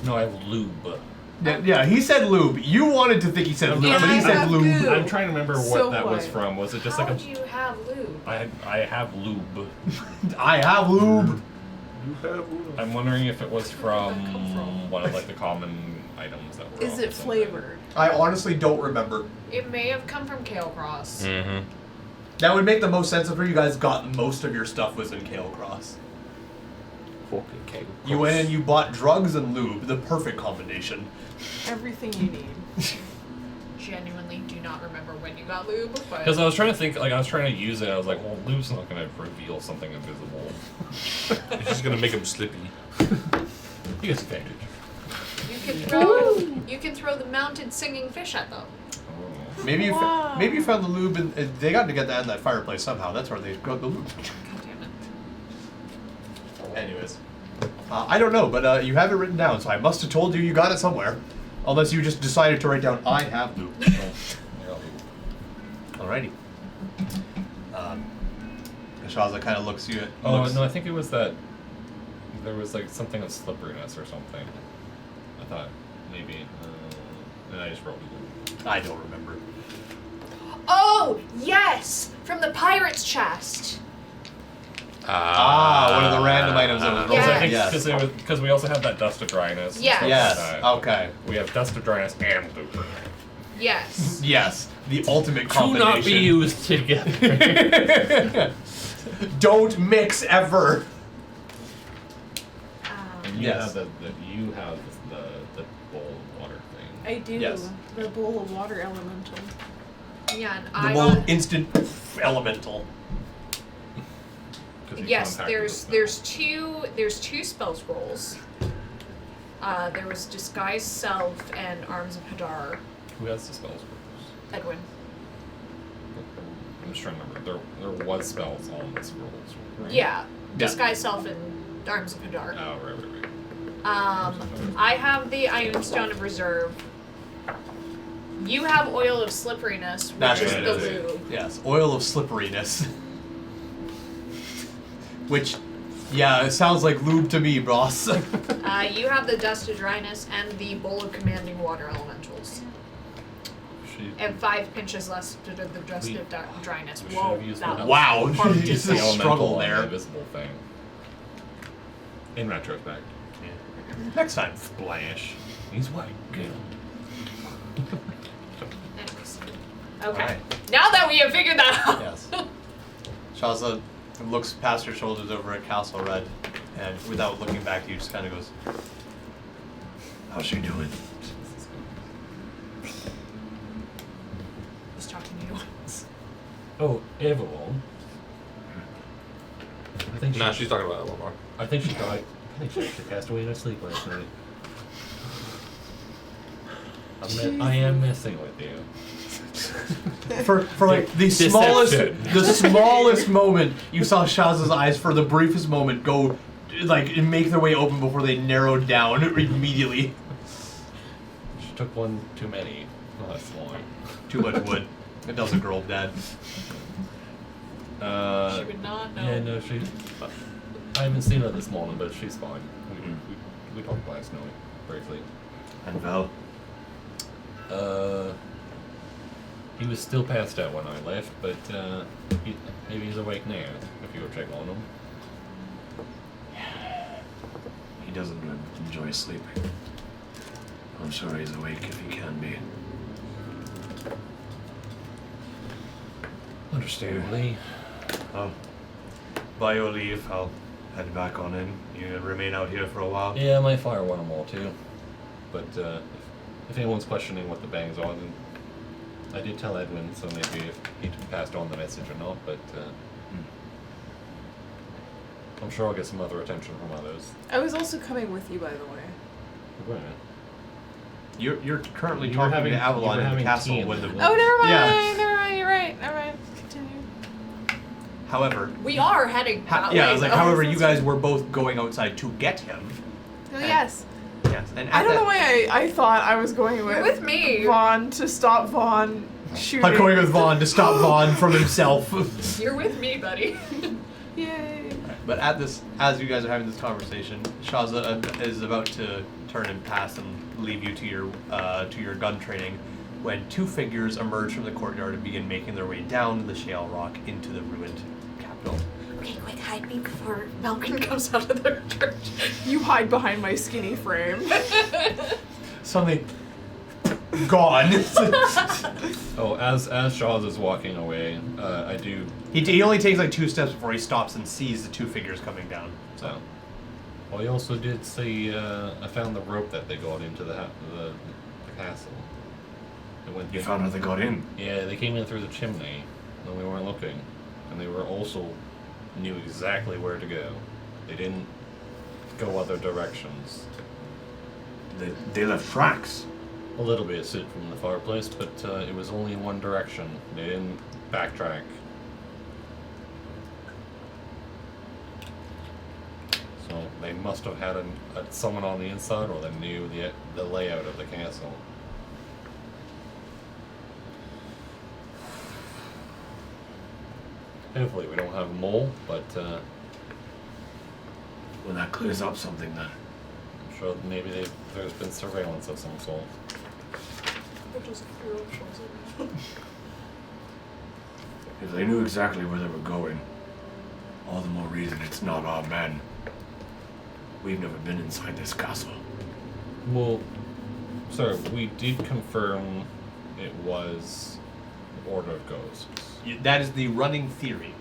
No, I have lube. Yeah, he said lube. You wanted to think he said lube, but he said have lube. goo. I'm trying to remember what So that was what? from. Was it just How like do you have loot? I have lube. I have lube. You have I'm wondering if it was Where from did that come from? one of like the common items that were. Is on it something. flavored? I honestly don't remember. It may have come from Kale Cross. Mm-hmm. That would make the most sense if you guys got most of your stuff was in Kale Cross. Fucking cake. You went and you bought drugs and lube, the perfect combination. Everything you need. Genuinely do not remember when you got lube, but Because I was trying to think, like I was trying to use it. I was like, well, lube's not going to reveal something invisible. It's just gonna make him slippy. He gets advantage. you can throw the mounted singing fish at them. Maybe you Wow. maybe you found the lube and they got to get that in that fireplace somehow. That's where they got the lube. God damn it. Anyways, I don't know, but you have it written down, so I must have told you got it somewhere, unless you just decided to write down I have lube. Alrighty. Shaza kind of looks you. Oh looks- no, I think it was that there was like something of slipperiness or something. I thought maybe, and I just wrote lube. I don't remember. Oh, yes! From the pirate's chest. One of the random items that was rolled. Because I Yes. think because we also have that dust of dryness. and Yes. stuff Yes. like that. Okay. We have dust of dryness and lube. Yes. Yes. The ultimate To combination. not be used together. Don't mix ever. And you Yes. have the bowl of water thing. I do. Yes. The bowl of water elemental. Yeah, and The I bowl got... of instant elemental. 'Cause you Yes, compacted there's the there's two spell scrolls. There was Disguise Self and Arms of Hadar. Who has the spells? Edwin. I'm just trying to remember. There was spells on the scrolls. Right? Yeah. Yeah. Disguise Self and Arms of Hadar. Oh, right. I have the Ironstone of Reserve. You have Oil of Slipperiness, which That's is what it the is. lube. Yes, oil of slipperiness. Which, yeah, it sounds like lube to me, boss. You have the Dust of Dryness and the Bowl of Commanding Water Elementals. And 5 pinches less to the Dust of Dryness. We should Whoa, have used that one. Wow, hard. just The a elemental struggle on the there. invisible thing. In retrospect. Next time. Splash. He's white. Good. Anyways. Okay. Alright. Now that we have figured that out. Yes. Shaza looks past her shoulders over at Castle Red, and without looking back to you, just kind of goes, How's she doing? Oh, everyone. I think Nah, she's talking about Eleanor. I think she died. I think she actually passed away in her sleep last night. I am messing with you. For like the smallest moment, you saw Shaz's eyes for the briefest moment go, like, make their way open before they narrowed down immediately. She took one too many. Oh, that's long. Too much wood. It does a girl dead. She would not know. Yeah, no, she. I haven't seen her this morning, but she's fine. We talked last night briefly. And Val? He was still passed out when I left, but maybe he's awake now. If you go check on him. He doesn't enjoy sleeping. I'm sure he's awake if he can be. Understandably. By your leave, I'll head back on in. You remain out here for a while. Yeah, I might fire one or more too. But if anyone's questioning what the bangs are, then I did tell Edwin, so maybe if he passed on the message or not, but I'm sure I'll get some other attention from others. I was also coming with you, by the way. Right. You're currently You were talking having- to Avalon you were in the having tea castle in with the the. room. Oh, never mind. Yeah. Never mind. You're right. Never mind. Continue. However, We are heading that yeah, way, I was like, though. however, you guys were both going outside to get him. Oh, yes. Yes, and I at don't that, know why I thought I was going with, You're with me. Vaughn to stop Vaughn shooting. I'm going with Vaughn to stop Vaughn from himself. You're with me, buddy. Yay. But at this, as you guys are having this conversation, Shaza is about to turn and pass and leave you to your gun training, when two figures emerge from the courtyard and begin making their way down the shale rock into the ruined capital. Okay, quick, hide me before Malcolm comes out of the church. You hide behind my skinny frame. Suddenly, gone. Oh, as Shaw's is walking away, I do. He only takes like 2 steps before he stops and sees the two figures coming down. So, well, I also did see. I found the rope that they got into the castle. They went. You found how they got in? Yeah, they came in through the chimney, and we weren't looking, and they were also knew exactly where to go. They didn't go other directions. They left tracks. A little bit sit from the fireplace, but it was only in one direction. They didn't backtrack. So they must have had someone on the inside, or they knew the layout of the castle. Hopefully we don't have them all, but Well, that clears up something then. I'm sure maybe there's been surveillance of some sort. If they knew exactly where they were going, all the more reason it's not our men. We've never been inside this castle. Well, sir, we did confirm it was the Order of Ghosts. That is the running theory.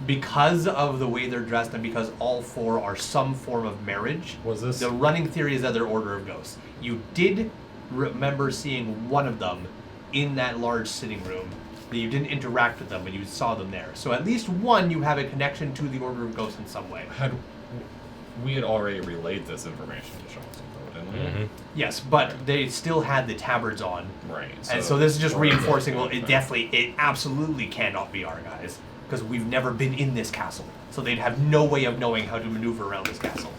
Because of the way they're dressed and because all four are some form of marriage, Was this? the running theory is that they're Order of Ghosts. You did remember seeing one of them in that large sitting room. That you didn't interact with them, but you saw them there. So at least one, you have a connection to the Order of Ghosts in some way. We had already relayed this information to Johnson, though, didn't we? Mm-hmm. Yes, but they still had the tabards on. Right. And so this is just Order of reinforcing, well, Ghosts, it absolutely cannot be our guys. Because we've never been in this castle. So they'd have no way of knowing how to maneuver around this castle.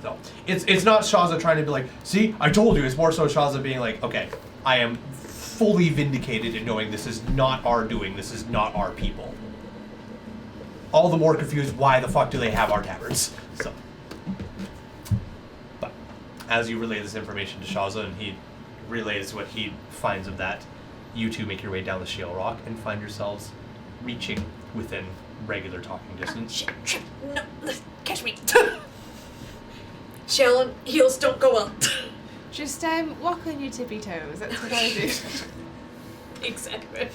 So, it's not Shaza trying to be like, see, I told you. It's more so Shaza being like, okay, I am fully vindicated in knowing this is not our doing. This is not our people. All the more confused, why the fuck do they have our tabards? So, but as you relay this information to Shaza and he relays what he finds of that, you two make your way down the shale rock and find yourselves reaching within regular talking distance. Shit, no, catch me. Shell and heels don't go up. Just walk on your tippy toes. That's what I do. Exactly.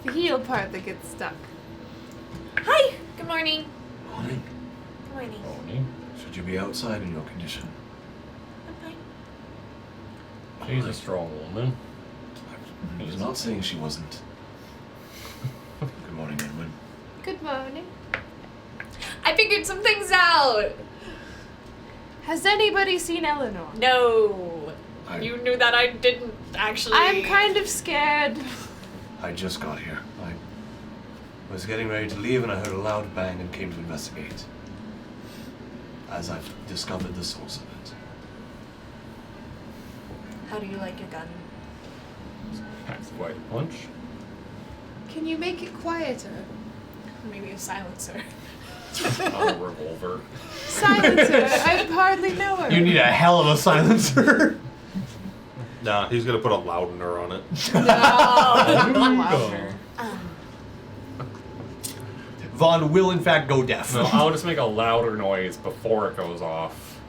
The heel part that gets stuck. Hi, good morning. Morning. Good morning. Morning. Should you be outside in your condition? I'm fine. She's a strong woman. I was not saying she wasn't. Good morning, Edwin. Good morning. I figured some things out. Has anybody seen Eleanor? No. I- You knew that I didn't actually. I'm kind of scared. I just got here. I was getting ready to leave and I heard a loud bang and came to investigate. As I've discovered the source of it. How do you like your gun? Packs quite a punch. Can you make it quieter? Maybe a silencer. Not a revolver. Silencer. I hardly know her. You need a hell of a silencer. Nah, he's gonna put a loudener on it. Louder. Vaughn will in fact go deaf. No, I'll just make a louder noise before it goes off.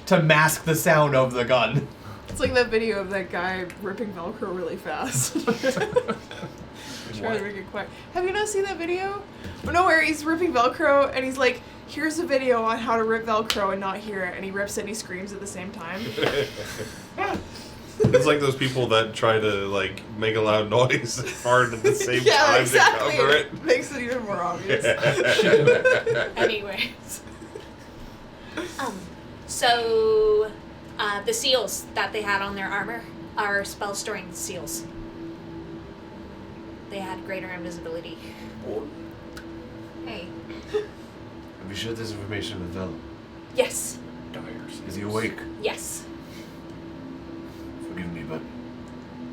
To mask the sound of the gun. It's like that video of that guy ripping Velcro really fast. Trying to make it quiet. Have you not seen that video? Well, no, where he's ripping Velcro and he's like, here's a video on how to rip Velcro and not hear it, and he rips it and he screams at the same time. It's like those people that try to like make a loud noise hard at the same Yeah, time exactly. to cover it. Makes it even more obvious. Anyways. So, the seals that they had on their armor are spell storing seals. They had greater invisibility. Hey. Have you shared this information with Vel? Yes. Is he awake? Yes. Forgive me, but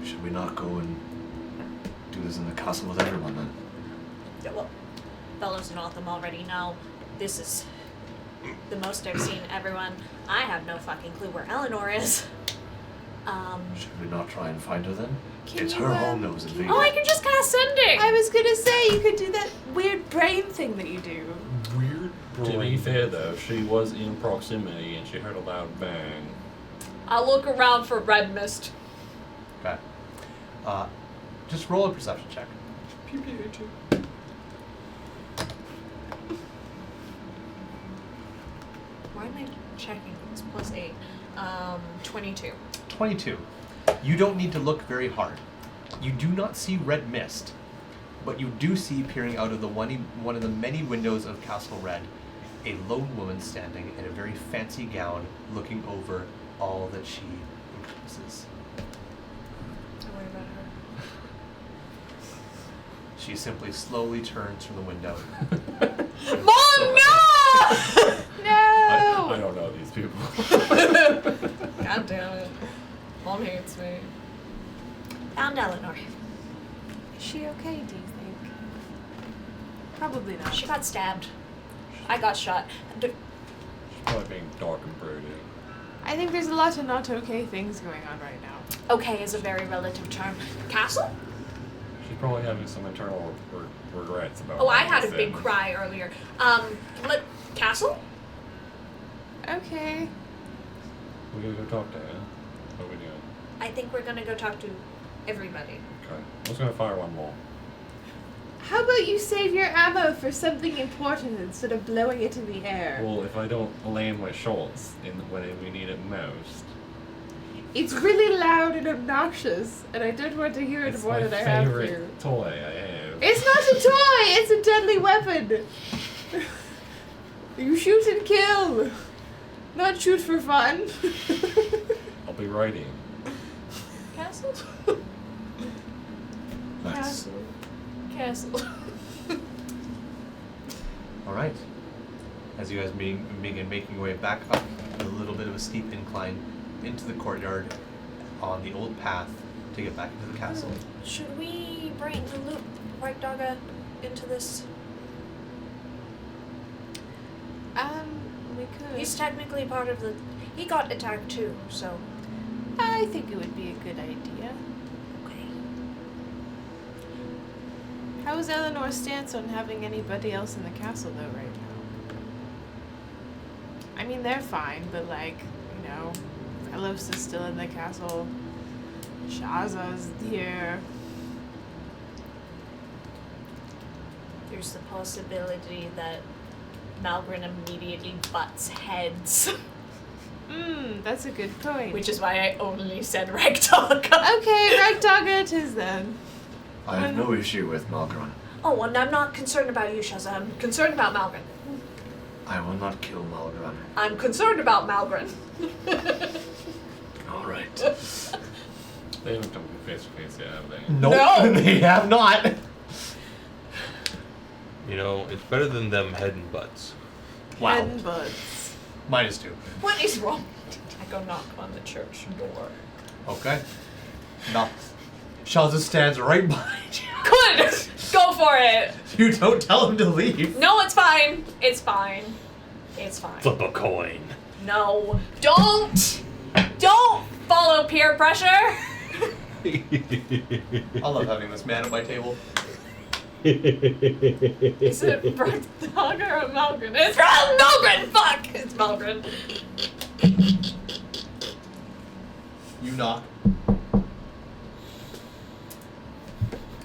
should we not go and do this in the castle with everyone then? Yeah, well, Bellows and Otham already know. This is the most I've seen everyone. I have no fucking clue where Eleanor is. Should we not try and find her then? Can It's you, her home that was can invaded. Oh, I can just cast sending! I was gonna say you could do that weird brain thing that you do. Weird. To be fair though, she was in proximity and she heard a loud bang. I'll look around for red mist. Okay. Just roll a perception check. Why am I checking? It's plus 8. 22. 22. You don't need to look very hard. You do not see red mist, but you do see peering out of the one of the many windows of Castle Red, a lone woman standing in a very fancy gown, looking over all that she encompasses. Don't worry about her. She simply slowly turns from the window. Mom, no! No! I don't know these people. God damn it. Mom hates me. Found Eleanor. Is she okay, do you think? Probably not. She got stabbed. I got shot. She's probably being dark and brooding. I think there's a lot of not okay things going on right now. Okay is a very relative term. Castle? She's probably having some internal regrets about. Oh, I what had a she big said. cry earlier. But Castle? Okay. We're gonna go talk to her. What are we doing? I think we're gonna go talk to everybody. Okay. I'm just gonna fire one more. How about you save your ammo for something important instead of blowing it in the air? Well, if I don't land my shots when we need it most. It's really loud and obnoxious, and I don't want to hear it It's more my than I have to. favorite toy I have. It's not a toy! It's a deadly weapon! You shoot and kill! Not shoot for fun. I'll be writing. Castle? Nice. Castle. All right. As you guys begin making your way back up a little bit of a steep incline into the courtyard on the old path to get back into the castle. Should we bring the loop White Dogga into this? We could. He's technically part of the. He got attacked too, so. I think it would be a good idea. Okay. How is Eleanor's stance on having anybody else in the castle, though, right now? I mean, they're fine, but, like, you know, Elos is still in the castle. Shaza's here. There's the possibility that Malgren immediately butts heads. That's a good point. Which is why I only said Ragdog. Okay, Ragdogger it is then. I have no issue with Malgron. Oh, and I'm not concerned about you, Shaza. I'm concerned about Malgren. I will not kill Malgron. I'm concerned about Malgren. All right. They haven't come face to face yet, have they? Nope, No. they have not. You know, it's better than them head and butts. Wow. Hen buds. -2. What is wrong? I go knock on the church door. Okay. Knock. Shaza stands right behind you. Good! Go for it! You don't tell him to leave. No, it's fine. It's fine. It's fine. Flip a coin. No. Don't! Don't follow peer pressure! I love having this man at my table. Is it Ragdog or Malgren? It's Malgren! Fuck! It's Malgren. You knock.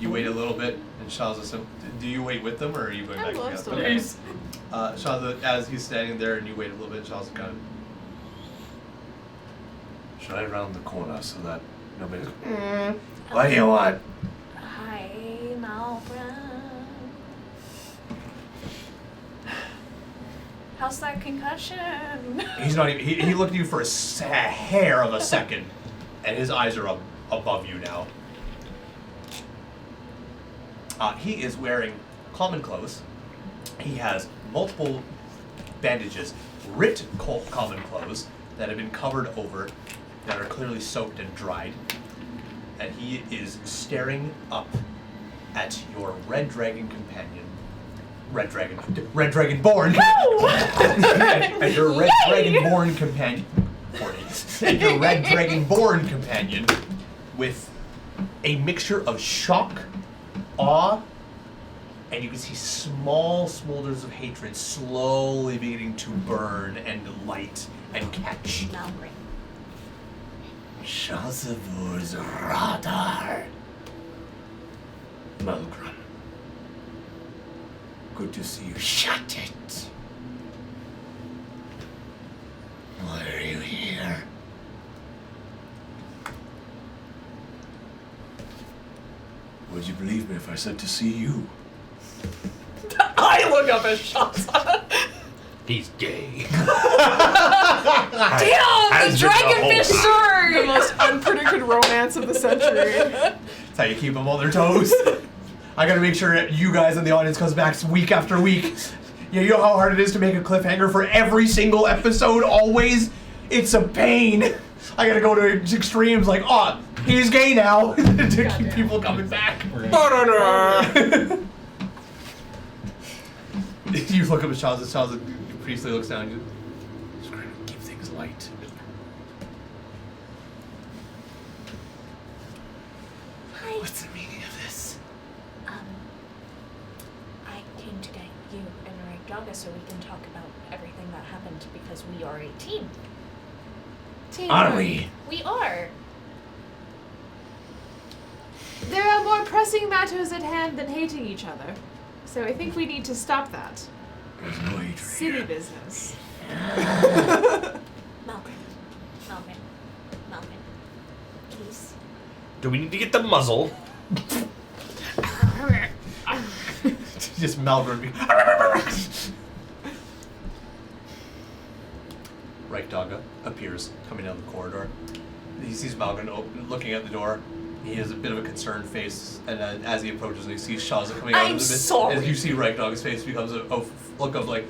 You wait a little bit, and Shaza says, do you wait with them, or are you going I back love together? stories. Shaza, as he's standing there, and you wait a little bit, Shaza kind of... Should I round the corner so that nobody's... What do you want? Hi, Malgren. How's that concussion? He's not even... He looked at you for a hair of a second, and his eyes are above you now. He is wearing common clothes. He has multiple bandages, ripped common clothes that have been covered over, that are clearly soaked and dried. And he is staring up at your red dragon companion. Red dragonborn. and your red dragonborn companion. 40. And your red dragonborn companion with a mixture of shock, awe, and you can see small smolders of hatred slowly beginning to burn and light and catch. Malgren. Shazavur's radar. Malgron. Good to see you. Shut it. Why are you here? Would you believe me if I said to see you? I look up at Shaza. He's gay. Damn! The Has been dragonfish the whole sword! The most unpredicted romance of the century. That's how you keep them on their toes. I gotta make sure you guys in the audience comes back week after week. You know how hard it is to make a cliffhanger for every single episode, always? It's a pain. I gotta go to extremes like, oh, he's gay now, to keep people coming back. You look up at Shaza Priestley looks down, you just trying to keep things light. Hi. What's the meaning of this? I came to get you and Ragdogger so we can talk about everything that happened because we are a team. Are we? We are. There are more pressing matters at hand than hating each other. So I think we need to stop that. There's no hatred Silly here. business. Malgren. Please. Do we need to get the muzzle? Just Malgren. Ragdogger appears coming down the corridor. He sees Malgren looking at the door. He has a bit of a concerned face, and then as he approaches, he sees Shaza coming out I'm of the mist. sorry. As you see Ragdogger's face becomes a look of like,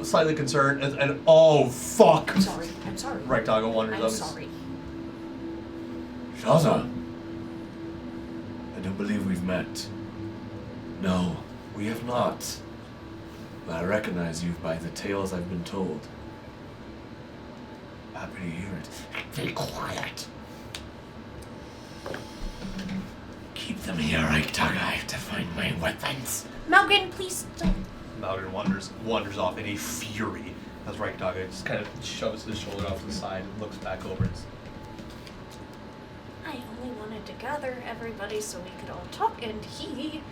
slightly concerned, and oh fuck! I'm sorry. Ragdogger wanders I'm up. sorry. Shaza. I don't believe we've met. No, we have not. But I recognize you by the tales I've been told. Happy to hear it. Be quiet. Keep them here, Ragdogger. I have to find my weapons. Malgren, please don't. Malgren wanders off in a fury as Ragdogger just kind of shoves his shoulder off to the side and looks back over and I only wanted to gather everybody so we could all talk, and he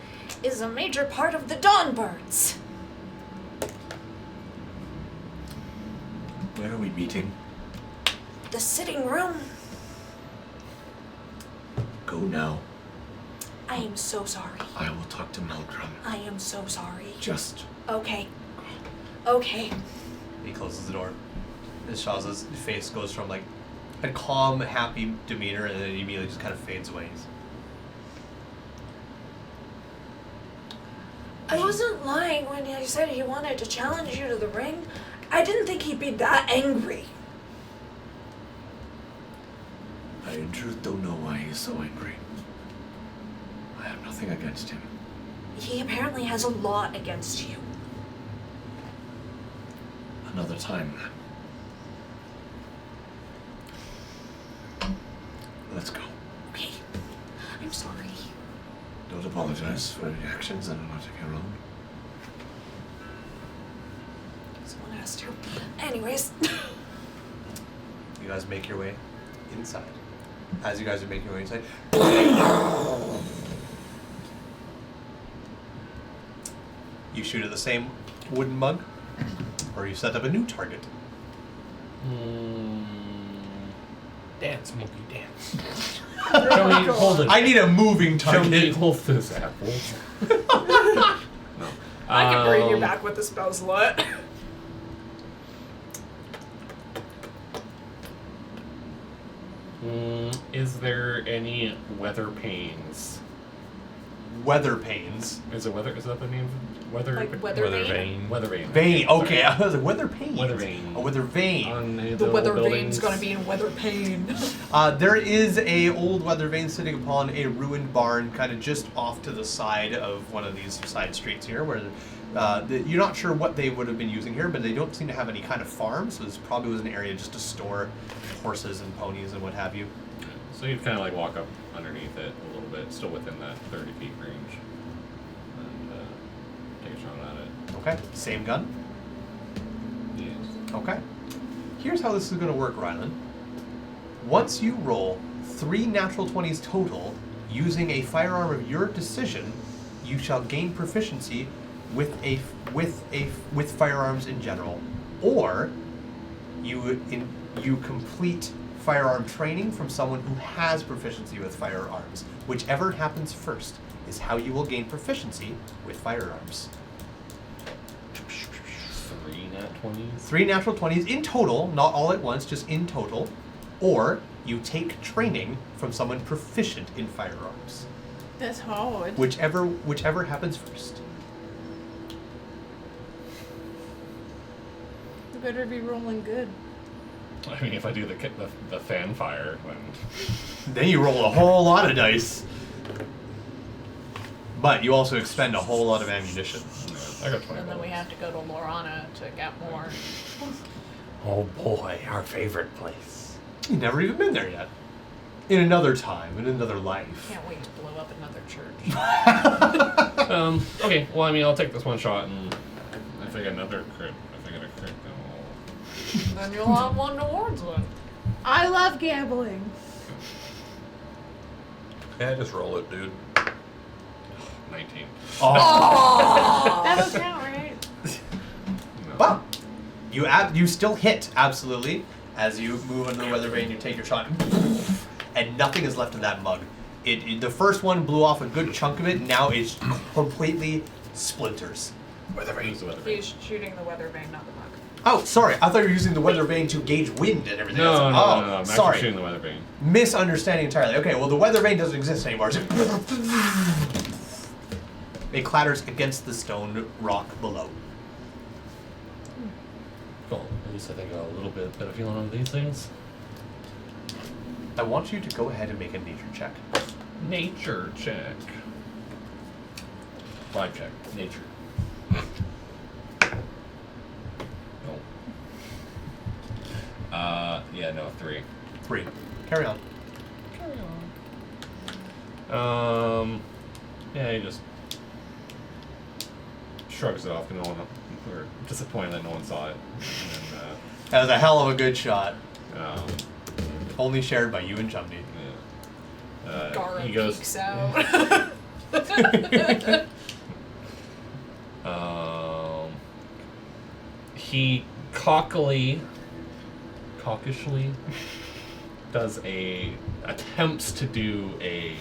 is a major part of the Dawnbirds. Where are we meeting? the sitting room. Go now. I am so sorry. I will talk to Meldrum. I am so sorry. Just Okay. Okay. He closes the door. Shaza's face goes from like a calm, happy demeanor, and then it immediately just kind of fades away. I wasn't lying when I said he wanted to challenge you to the ring. I didn't think he'd be that angry. I in truth don't know why he's so angry. I have nothing against him. He apparently has a lot against you. Another time then. Let's go. Okay. I'm sorry. Don't apologize for any actions that are not of your own. Someone has to. Anyways. You guys make your way inside. As you guys are making your way inside, you shoot at the same wooden mug, or you set up a new target. Dance, monkey, dance. Shall we hold it? I need a moving Shall we target. hold this apple? I can bring you back with the spell slot. Is there any weather panes? Weather panes. Is that the name? Weather. Like weather Weather vane? vane. Weather vane. Vein. Sorry. Okay, I was like, weather panes. Weather vane. A weather vein. On The weather buildings. vane's gonna be in weather pane. There is a old weather vane sitting upon a ruined barn, kind of just off to the side of one of these side streets here, where you're not sure what they would have been using here, but they don't seem to have any kind of farm, so this probably was an area just to store horses and ponies and what have you. So you'd kind of like walk up underneath it a little bit, still within that 30 feet range, and take a shot at it. Okay, same gun. Yes. Okay. Here's how this is going to work, Rylan. Once you roll 3 natural 20s total using a firearm of your decision, you shall gain proficiency with firearms in general, or you complete firearm training from someone who has proficiency with firearms. Whichever happens first is how you will gain proficiency with firearms. 3 nat 20s. 3 natural 20s in total, not all at once, just in total, or you take training from someone proficient in firearms. That's hard. Whichever happens first. You better be rolling good. I mean, if I do the fan fire, then Then you roll a whole lot of dice. But you also expend a whole lot of ammunition. I got 20. And then we have to go to Lorana to get more. Oh boy, our favorite place. You've never even been there yet. In another time, in another life. Can't wait to blow up another church. Okay, well, I mean, I'll take this one shot, and if I get another crit, if I get a crit, then Then you'll have one towards one. I love gambling. Yeah, just roll it, dude. 19. Oh. That'll count, right? No. Well, you still hit, absolutely. As you move into the weather vane, you take your shot, and nothing is left of that mug. The first one blew off a good chunk of it, now it's completely splinters. Weather vane. Use the weather vane. He's shooting the weather vane, not the mug. Oh, sorry. I thought you were using the weather vane to gauge wind and everything. No, else. no, Oh, no, I'm actually sorry. shooting the weather vane. Misunderstanding entirely. Okay, well, the weather vane doesn't exist anymore. It clatters against the stone rock below. Cool. At least I think I got a little bit better feeling on these things. I want you to go ahead and make a nature check. Nature check. 5 check. Nature. No. Yeah, no, 3. 3. Carry on. Yeah, he just shrugs it off, and no one, we're disappointed that no one saw it. And That was a hell of a good shot. then, Only shared by you and Chumney. yeah. Gara He goes. peeks out. He cockily hawkishly does attempts to do a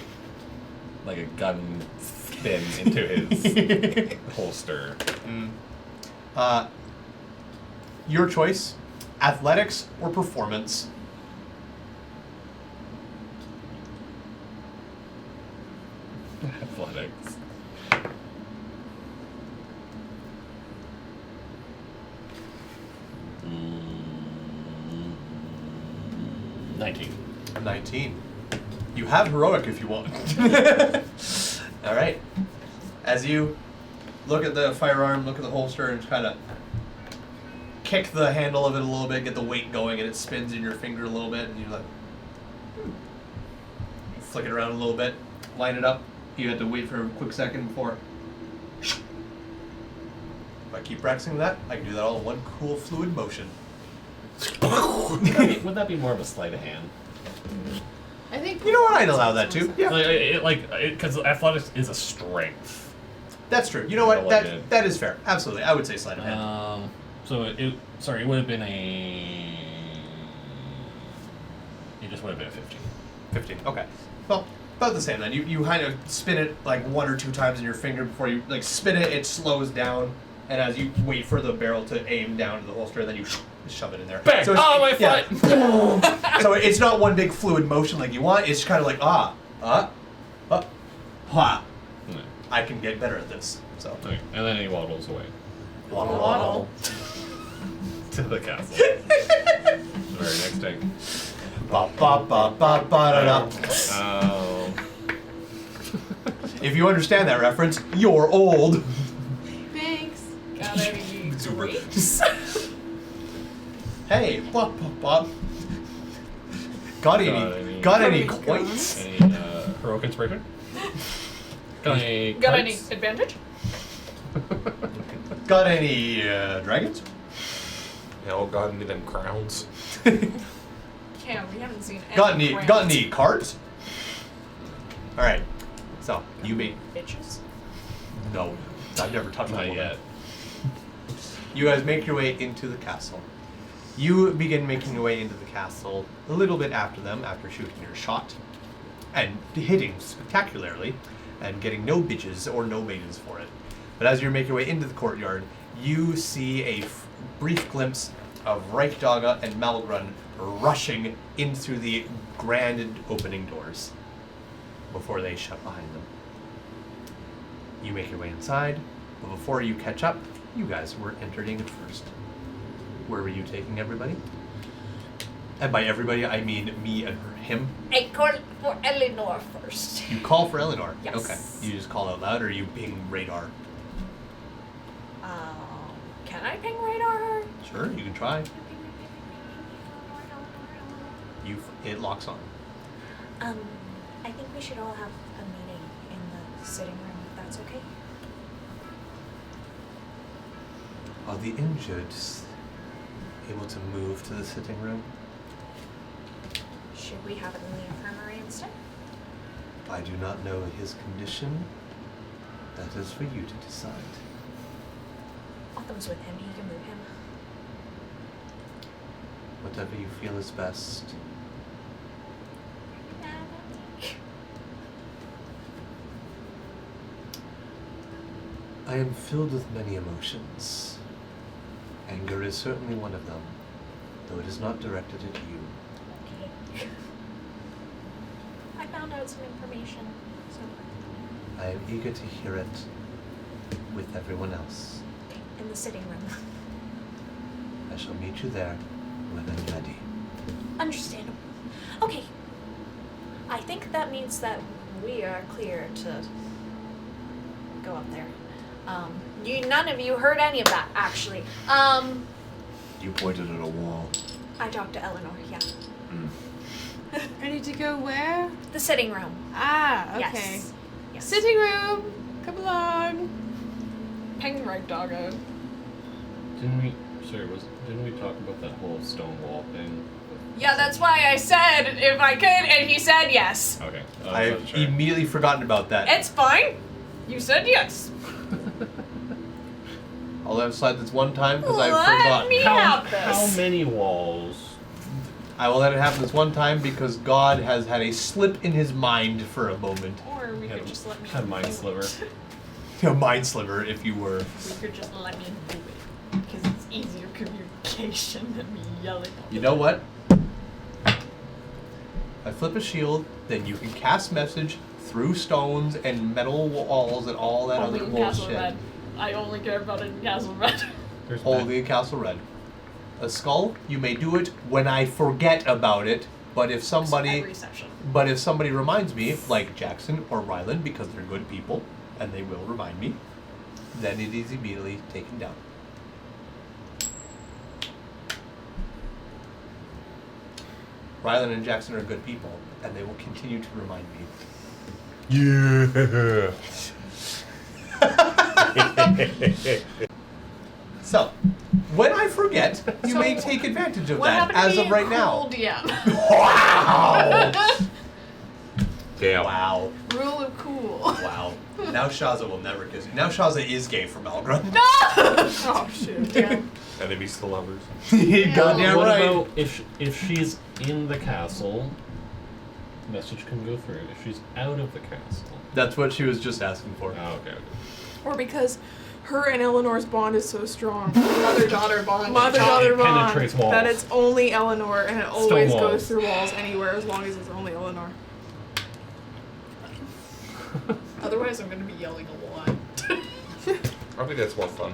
gun spin into his holster. Your choice, athletics or performance. Athletics. Mm, 19. 19. You have heroic if you want. All right. As you look at the firearm, look at the holster, and just kind of kick the handle of it a little bit, get the weight going, and it spins in your finger a little bit, and you're like, flick it around a little bit, line it up. You have to wait for a quick second before. If I keep practicing that, I can do that all in one cool fluid motion. Would that be more of a sleight of hand? I think. You know what? I'd allow that too. Yeah, Because athletics is a strength. that's true. You know what? Like That is fair. Absolutely, I would say sleight of hand. So it would have been it just would have been a 15. 15. Okay. Well, about the same then. You kind of spin it like 1 or 2 times in your finger before you spin it. It slows down, and as you wait for the barrel to aim down to the holster, then you shove it in there. Bang! So it's- Oh, my foot! So it's not one big fluid motion like you want. It's kind of like ha. I can get better at this. So. Okay. And then he waddles away Waddle, waddle. to the castle. The very next day. Ba ba ba ba ba da da. Oh. If you understand that reference, you're old. Thanks. Got any Zoomer. grapes? Hey, bop bop bop. Got any coins? Any heroic inspiration? Got any Got any cards? advantage? Got any dragons? Hell, got any of them crowns? Yeah, we haven't seen any Got any cards? All right. So you make bitches? no. I've never touched Not one yet. You guys make your way into the castle. You begin making your way into the castle a little bit after them, after shooting your shot and hitting spectacularly, and getting no bitches or no maidens for it. But as you make your way into the courtyard, you see a brief glimpse of Reichdaga and Malgrun rushing into the grand opening doors before they shut behind them. You make your way inside, but before you catch up, you guys were entering it first. Where were you taking everybody? And by everybody, I mean me and him. I call for Eleanor first. You call for Eleanor? Yes. Okay. You just call out loud, or you ping radar? Can I ping radar her? Sure, you can try. It locks on. I think we should all have a meeting in the sitting room, if that's okay. Are the injured able to move to the sitting room? Should we have it in the infirmary instead? I do not know his condition. That is for you to decide. Otham's with him, he can move him. Whatever you feel is best. I am filled with many emotions. Anger is certainly one of them, though it is not directed at you. Okay. I found out some information, so I am eager to hear it with everyone else. in the sitting room. I shall meet you there when I'm ready. Understandable. Okay. I think that means that we are clear to go up there. None of you heard any of that, actually. You pointed at a wall. I talked to Eleanor, yeah. Ready to go where? The sitting room. Ah, okay. Yes. Yes. Sitting room. Come along. Ping right doggo. Didn't we talk about that whole stone wall thing? Yeah, that's why I said if I could, and he said yes. Okay. I've immediately forgotten about that. It's fine. You said yes. I'll have slide this one time because I've Let forgotten. me have this. How many walls I will let it happen this one time because God has had a slip in his mind for a moment. Or we Yeah, could just let me had mind do sliver. it. A mind sliver, if you were. We could just let me do it. Because it's easier communication than me yelling. You know what? I flip a shield, then you can cast message through stones and metal walls and all that Only other in Castle bullshit. Red. I only care about it in Castle Red. There's Only in Castle Red. A skull, you may do it when I forget about it, but if somebody Every session. But if somebody reminds me, like Jackson or Ryland, because they're good people, and they will remind me, then it is immediately taken down. Ryland and Jackson are good people, and they will continue to remind me. Yeah. So, when I forget, you So, may take advantage of What that happened to as me of in right now. Cool DM? Wow! Damn. Wow. Rule of cool. Wow. Now Shaza will never kiss you. Now Shaza is gay for Malgrum. Oh shit. Yeah. Enemies to lovers. Goddamn what right. about if she's in the castle? Message can go through. If she's out of the castle. That's what she was just asking for. Oh, okay. Or because her and Eleanor's bond is so strong. Mother-daughter bond. Mother-daughter It bond. penetrates walls. That it's only Eleanor and it always walls. goes through walls anywhere as long as it's only Eleanor. Otherwise, I'm gonna be yelling a lot. I think that's more fun.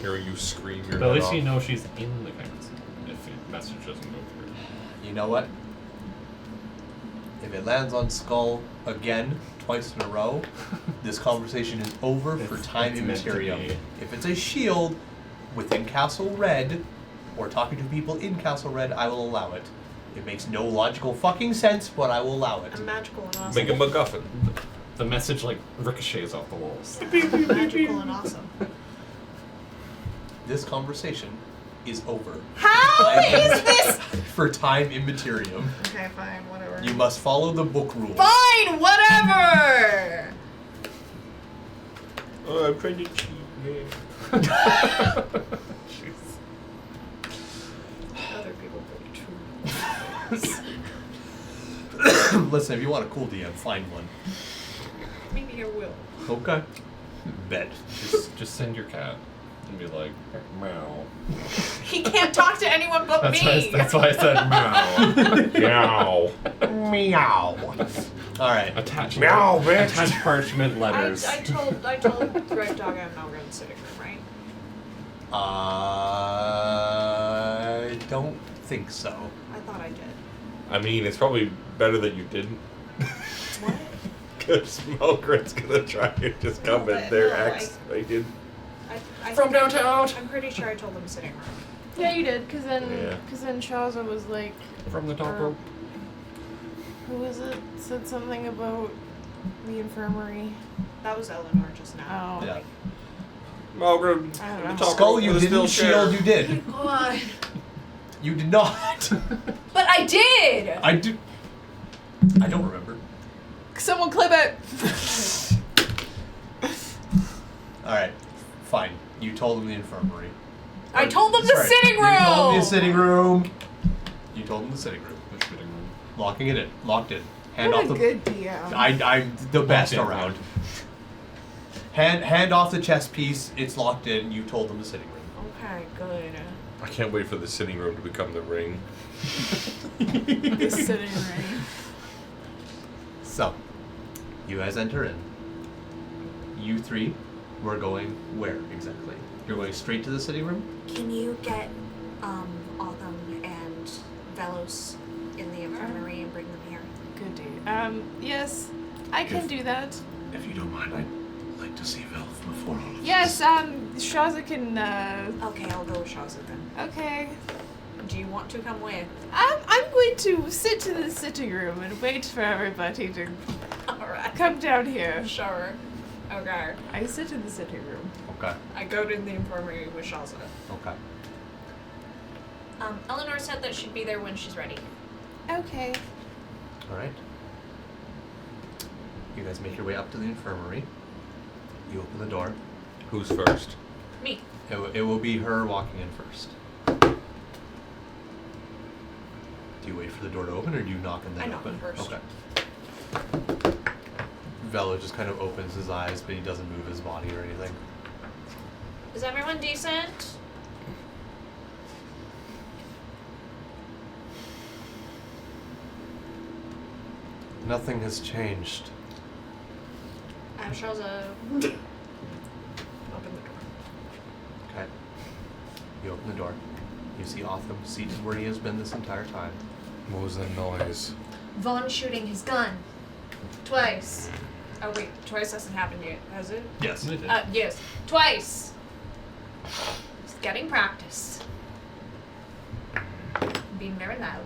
Hearing you scream your But at head least off. you know she's in the castle. If the message doesn't go through. You know what? If it lands on Skull again, twice in a row, this conversation is over for It's- time it's meant to immaterium. be. If it's a shield within Castle Red, or talking to people in Castle Red, I will allow it. It makes no logical fucking sense, but I will allow it. I'm magical and awesome. Make a MacGuffin. The message like ricochets off the walls. I'm magical and awesome. This conversation is over. How is this? For time immaterium. Okay, fine, whatever. You must follow the book rules. Fine, whatever. Oh, I'm trying to cheat. Yeah. Other people go too. Listen, if you want a cool DM, find one. Maybe I will. Okay. Bet. Just send your cat and be like, meow. He can't talk to anyone but me. That's why I said meow. Meow. Meow. Alright. Attach Meow, bitch. Attach parchment letters. I told Red Dog I'm not going to the sitting room, right? I don't think so. I thought I did. I mean, it's probably better that you didn't. What? Because Melgren's gonna try and just come in there, No, X-rated. I From think downtown. I'm pretty sure I told them sitting room. Yeah, you did, because Yeah. then Shaza was like, From the top or- rope. who was it? Said something about the infirmary. That was Eleanor just now. Oh. Yeah. Melgren, I don't the know. top Skull, rope you with a didn't. steel chair. Shield, you did. God. You did not. But I did! I do. I don't remember. Someone clip it! Alright. Fine. You told them the infirmary. I told them the Sorry. sitting room! You told them the sitting room. You told them the sitting room. The shooting room. Locking it in. Locked in. Hand What off a the. good DM. I'm the best in. around. Hand off the chess piece. It's locked in. You told them the sitting room. Okay, good. I can't wait for the sitting room to become the ring. The sitting room. So, you guys enter in. You three were going where exactly? You're going straight to the sitting room? Can you get Autumn and Velos in the infirmary and bring them here? Good dude. Yes, I can do that. If you don't mind, I'd like to see Velf before all of Yes, Shaza can, Okay, I'll go with Shaza then. okay. Do you want to come with? I'm going to sit to the sitting room and wait for everybody to Alright. come down here. Sure. Okay. I sit in the sitting room. Okay. I go to the infirmary with Shaza. Okay. Eleanor said that she'd be there when she's ready. Okay. Alright. You guys make your way up to the infirmary. You open the door. Who's first? Me. It will be her walking in first. the door to open, or do you knock and then I knock open? first. Okay. Velo just kind of opens his eyes, but he doesn't move his body or anything. Is everyone decent? Nothing has changed. Ashaza. Open the door. Okay. You open the door. You see Otham seated where he has been this entire time. What was that noise? Vaughn shooting his gun. Twice. Oh wait, twice hasn't happened yet, has it? Yes. Yes. Twice. Just getting practice. Being very loud.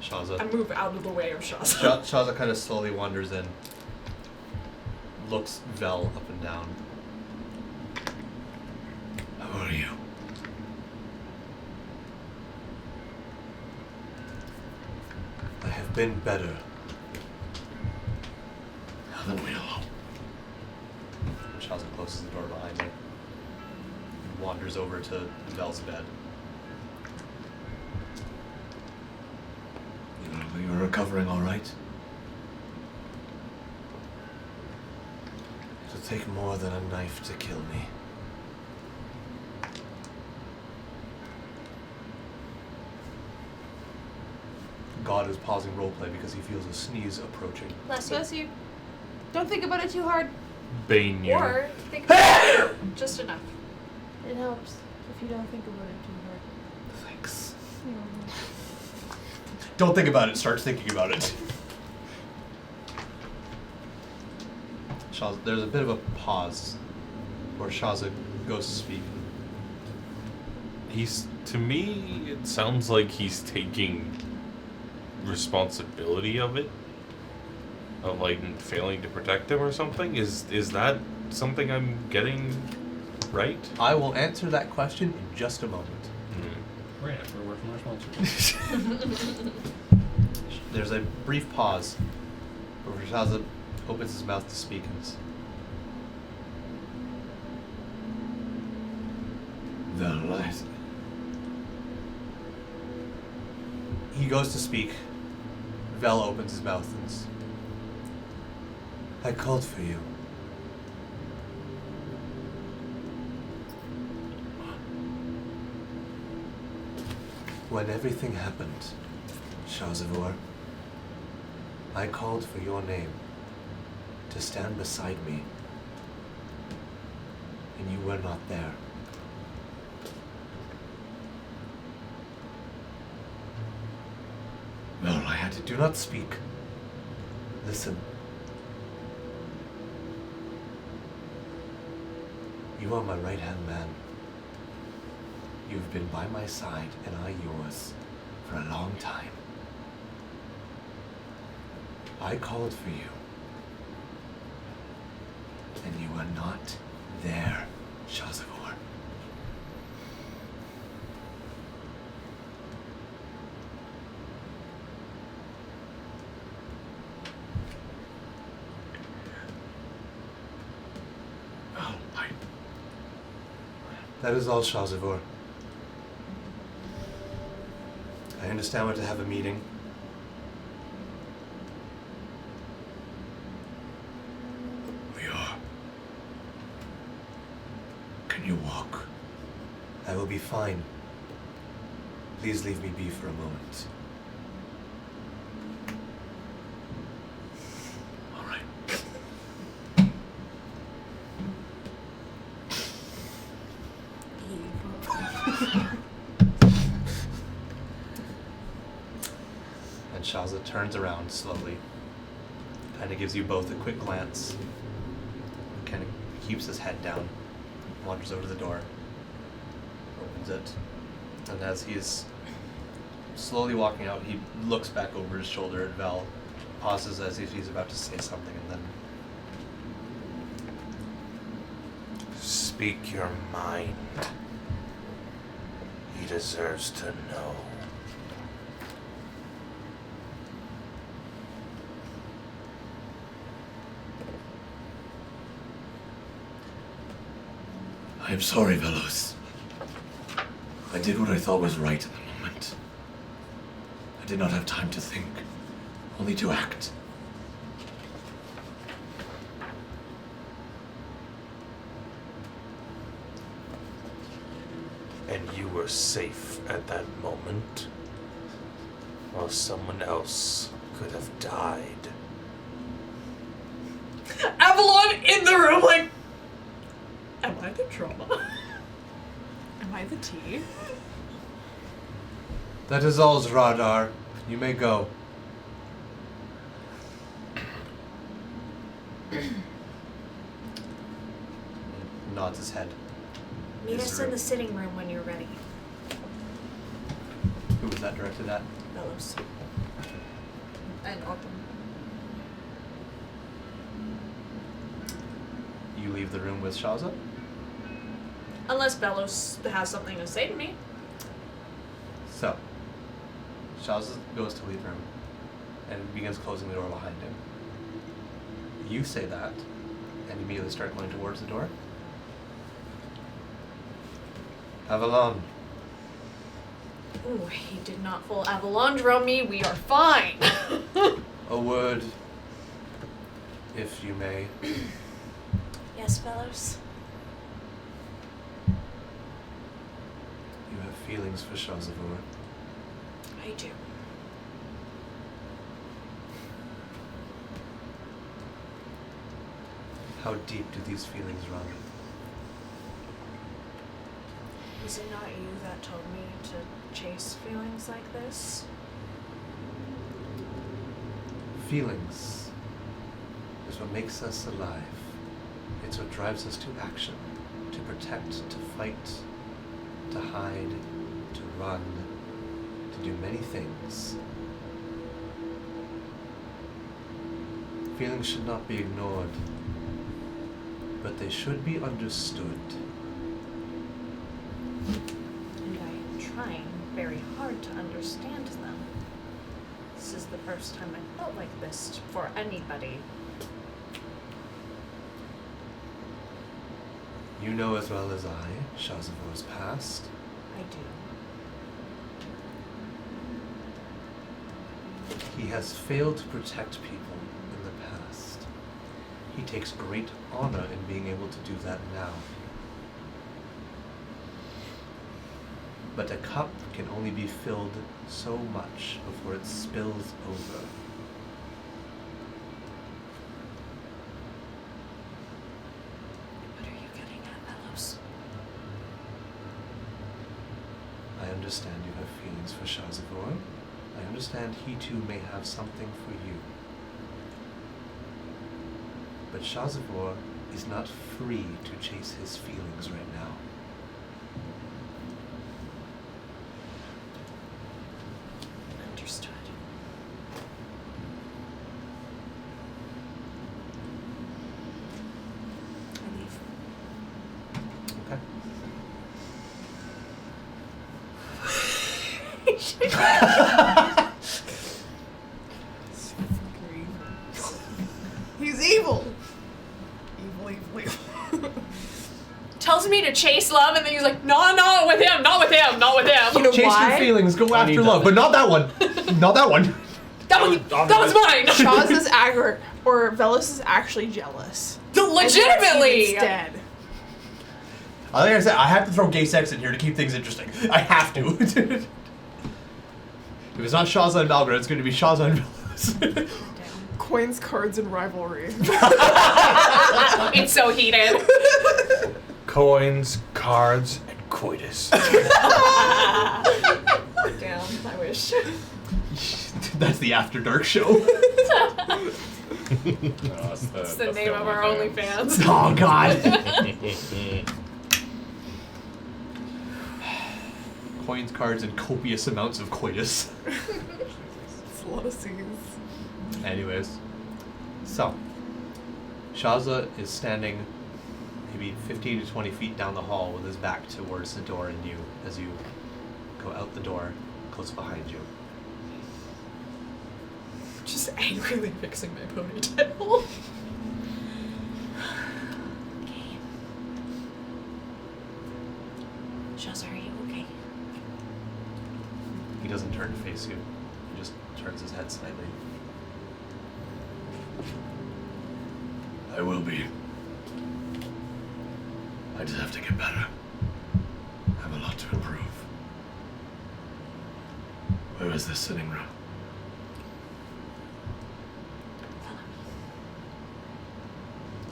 Shaza. I move out of the way of Shaza. Shaza kind of slowly wanders in. Looks Vel up and down. How are you? I have been better. Haven't we all? Shaza closes the door behind him. Wanders over to Vel's bed. You're recovering all right? It'll take more than a knife to kill me. God is pausing roleplay because he feels a sneeze approaching. Bless you. Bless you. Don't think about it too hard. Bane you. Or think about it just enough. It helps if you don't think about it too hard. Thanks. Don't think about it, start thinking about it. Shaza, there's a bit of a pause where Shaza goes to speak. To me, it sounds like he's taking responsibility of it. Of like failing to protect him or something? Is that something I'm getting right? I will answer that question in just a moment. Right after we're from our sponsor. There's a brief pause where Shaza opens his mouth to speak and he goes to speak. Vel opens his mouth and I called for you. When everything happened, Shazavor, I called for your name to stand beside me, and you were not there. Well, I had to do not speak. Listen. You are my right-hand man. You've been by my side, and I yours, for a long time. I called for you, and you were not there, Shazavor. That is all, Shazavor. I understand we're to have a meeting. We are. Can you walk? I will be fine. Please leave me be for a moment. All right. And Shaza turns around slowly. Kind of gives you both a quick glance. Kind of keeps his head down. Wanders over to the door. Opens it. And as he's slowly walking out, he looks back over his shoulder at Vel. Pauses as if he's about to say something and then... Speak your mind. He deserves to know. I am sorry, Velos. I did what I thought was right in the moment. I did not have time to think, only to act. And you were safe at that moment, while someone else could have died. Avalon in the room, like, am I the drama? Am I the tea? That is all, Radar. You may go. Nods his head. Meet us in the sitting room when you're ready. Who was that directed at? Bellows. And Autumn. You leave the room with Shaza? Unless Bellows has something to say to me. So, Shaza goes to leave the room and begins closing the door behind him. You say that and immediately start going towards the door. Avalon. Ooh, he did not full Avalondra me. We are fine. A word, if you may. Yes, Bellows. You have feelings for Shazavor. I do. How deep do these feelings run? Was it not you that told me to chase feelings like this? Feelings is what makes us alive. It's what drives us to action, to protect, to fight, to hide, to run, to do many things. Feelings should not be ignored, but they should be understood. And I am trying very hard to understand them. This is the first time I felt like this for anybody. You know as well as I Shazavor's past. I do. He has failed to protect people in the past. He takes great honor in being able to do that now. But a cup can only be filled so much before it spills over. What are you getting at, Bellows? I understand you have feelings for Shazavor. I understand he too may have something for you. But Shazavor is not free to chase his feelings right now. Understood. I leave. Okay. He's evil. Evil. Tells me to chase love, and then he's like, no, not with him, not with him, not with him. You know Chase why? your feelings, go after need love, that. but not that one. Not that one. That was mine. Shaz is angry, or Velos is actually jealous. Legitimately. Dead. Like I said, I have to throw gay sex in here to keep things interesting. I have to. If it's not Shaza and Malgrad, it's going to be Shaza and Velos. Coins, cards, and rivalry. It's so heated. Coins, cards, and coitus. Damn, I wish. That's the After Dark show. It's the name of our OnlyFans. Oh, God. Coins, cards, and copious amounts of coitus. It's a lot of scenes. Anyways, so Shaza is standing maybe 15 to 20 feet down the hall with his back towards the door and you as you go out the door close behind you. Just angrily fixing my ponytail. Okay. Shaz, are you okay? He doesn't turn to face you. He head slightly. I will be. I just have to get better. I have a lot to improve. Where is this sitting room?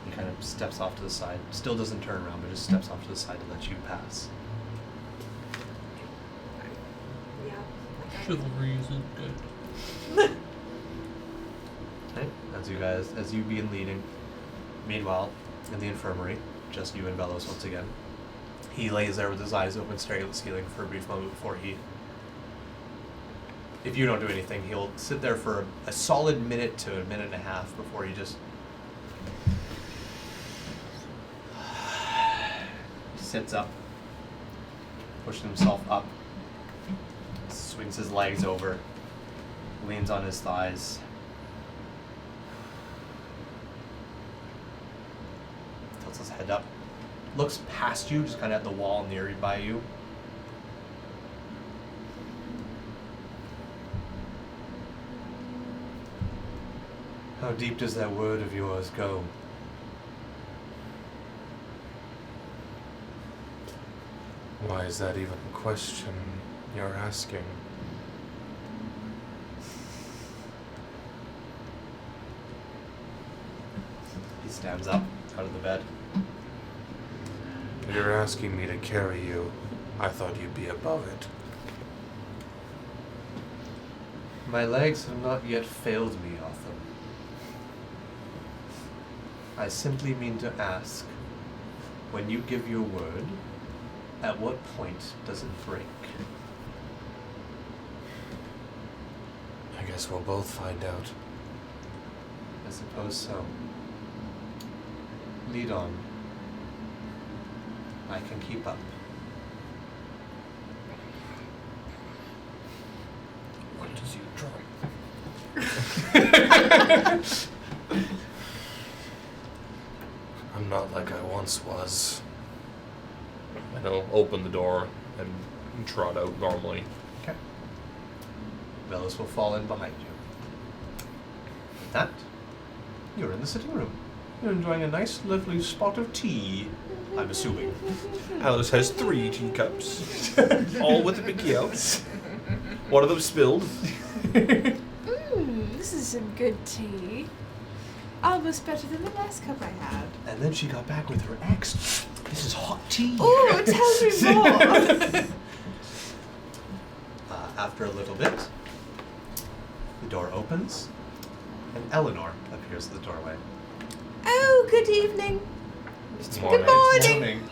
He kind of steps off to the side. Still doesn't turn around, but just steps off to the side to let you pass. Yeah. Chivalry isn't good. Okay. As you begin leading. Meanwhile, in the infirmary, just you and Velos once again. He lays there with his eyes open, staring at the ceiling for a brief moment before he... If you don't do anything, he'll sit there for a solid minute to a minute and a half before he just... sits up, pushes himself up, swings his legs over, leans on his thighs. Tilts his head up, looks past you, just kind of at the wall near by you. How deep does that word of yours go? Why is that even a question you're asking? He stands up out of the bed. You're asking me to carry you. I thought you'd be above it. My legs have not yet failed me, Arthur. I simply mean to ask, when you give your word, at what point does it break? I guess we'll both find out. I suppose so. Lead on. I can keep up. What does you drawing? I'm not like I once was. And I'll open the door and trot out normally. Okay. Velos will fall in behind you. With that, you're in the sitting room. You're enjoying a nice, lovely spot of tea, I'm assuming. Alice has 3 teacups, all with a Mickey out. One of them spilled. This is some good tea. Almost better than the last cup I had. And then she got back with her ex. This is hot tea. Ooh, tell me more. After a little bit, the door opens, and Eleanor appears at the doorway. Oh, good evening. Morning. Good morning.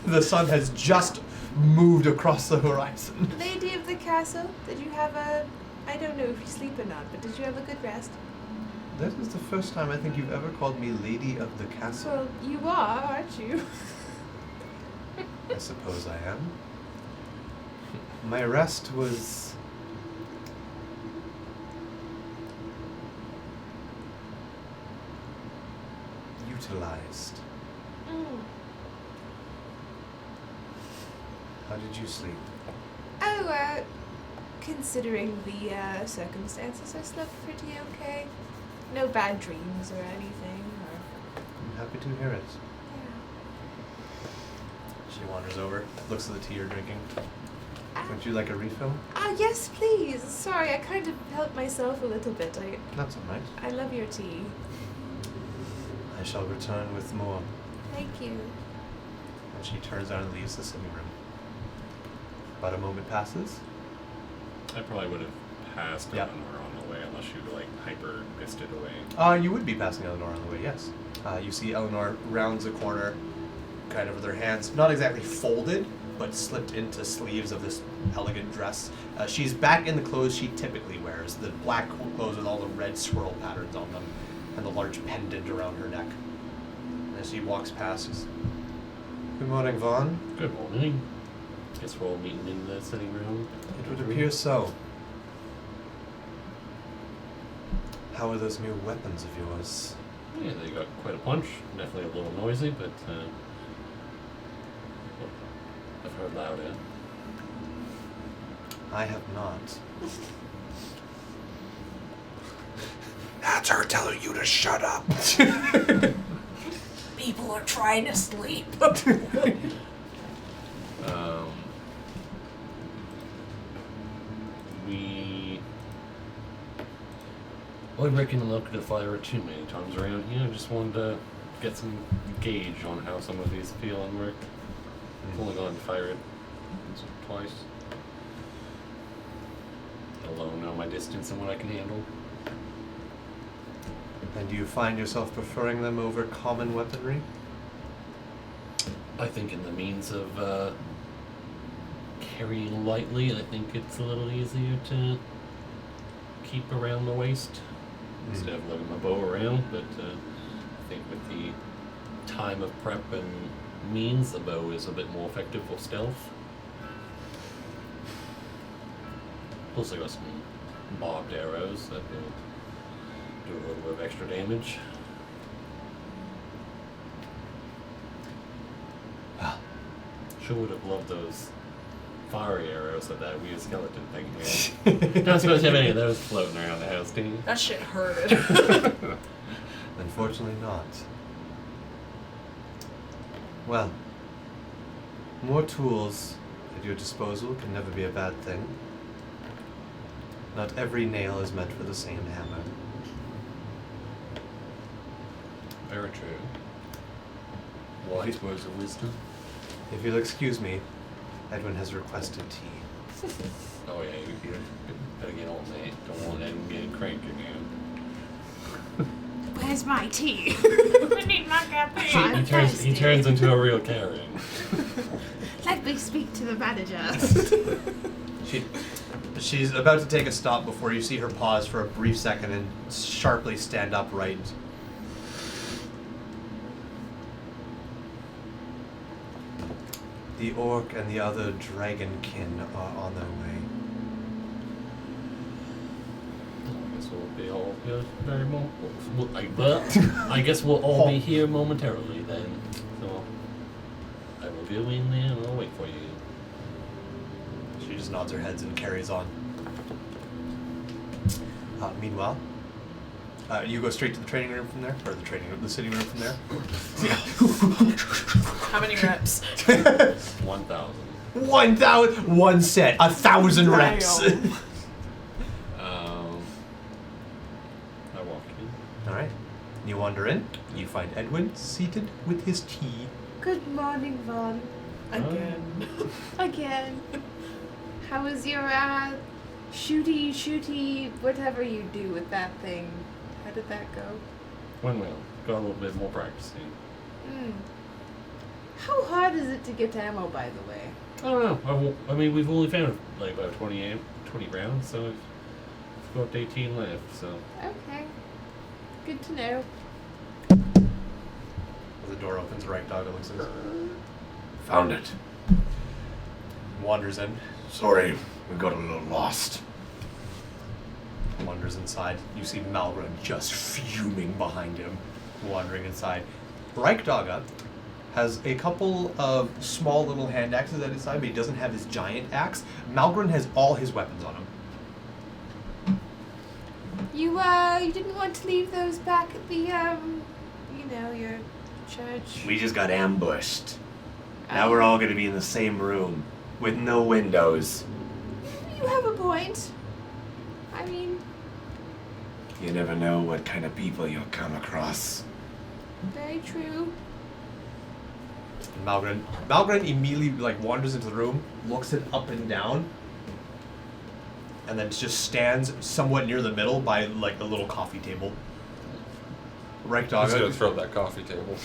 The sun has just moved across the horizon. Lady of the castle, did you have a... I don't know if you sleep or not, but did you have a good rest? That is the first time I think you've ever called me Lady of the Castle. Well, you are, aren't you? I suppose I am. My rest was... utilized. How did you sleep? Oh, considering the circumstances, I slept pretty okay. No bad dreams or anything. I'm happy to hear it. She wanders over, looks at the tea you're drinking. Would you like a refill? Yes, please. Sorry, I kind of helped myself a little bit. That's all right. I love your tea. I shall return with more. Thank you. And she turns around and leaves the sitting room. About a moment passes. I probably would have passed Yeah. Eleanor on the way unless you like hyper missed it away. You would be passing Eleanor on the way, yes. You see Eleanor rounds a corner, kind of with her hands, not exactly folded, but slipped into sleeves of this elegant dress. She's back in the clothes she typically wears, the black clothes with all the red swirl patterns on them, and the large pendant around her neck. And as she walks past, she's, "Good morning, Vaughn." Good morning. Guess we're all meeting in the sitting room. It would appear so. How are those new weapons of yours? Yeah, they got quite a punch. Definitely a little noisy, but I've heard louder. I have not. That's her telling you to shut up. People are trying to sleep. I reckon I'm not going to fire it too many times around here. I just wanted to get some gauge on how some of these feel and work. I've only gone to fire it once or twice. Alone know my distance and what I can handle. And do you find yourself preferring them over common weaponry? I think in the means of carrying lightly, I think it's a little easier to keep around the waist instead of lugging my bow around. But I think with the time of prep and means, the bow is a bit more effective for stealth. Plus, I got some bobbed arrows that will do a little bit of extra damage. Well, Sure would have loved those fiery arrows that weird skeleton thing had. Not supposed to have any of those floating around the house, do you? That shit hurted. unfortunately not. Well, more tools at your disposal can never be a bad thing. Not every nail is meant for the same hammer. Very true. Wise words of wisdom. If you'll excuse me, Edwin has requested tea. Oh yeah, you better get on that. Don't want Edwin getting cranky again. Where's my tea? I need my caffeine. I'm He thirsty. turns into a real Karen. Let me speak to the manager. She's about to take a stop before you see her pause for a brief second and sharply stand upright. The orc and the other dragonkin are on their way. I guess we'll be all here very I guess we'll all be here momentarily then. So I will go in there and I'll wait for you. She just nods her heads and carries on. Meanwhile, you go straight to the training room from there, or the sitting room from there. How many reps? 1,000. 1,000, one set, 1,000 reps. Damn. I walk in. All right, you wander in. You find Edwin seated with his tea. Good morning, Vaughn. Again. Again. How was your shooty, whatever you do with that thing? How did that go? Went well. Got a little bit more practicing. How hard is it to get ammo, by the way? I don't know. I mean, we've only found like about 20 rounds, so we've got 18 left. So Okay. Good to know. The door opens. Right dog looks in. Found it. Wanders in. Sorry, we got a little lost. Wanders inside. You see Malgren just fuming behind him, wandering inside. Reichdaga has a couple of small little hand axes at his side, but he doesn't have his giant axe. Malgren has all his weapons on him. You didn't want to leave those back at the your church. We just got ambushed. Now we're all gonna be in the same room with no windows. You have a point. I mean, You never know what kind of people you'll come across. very true. Malgren immediately wanders into the room, looks it up and down, and then just stands somewhat near the middle by a little coffee table. I'm just gonna Reichdaga, throw that coffee table.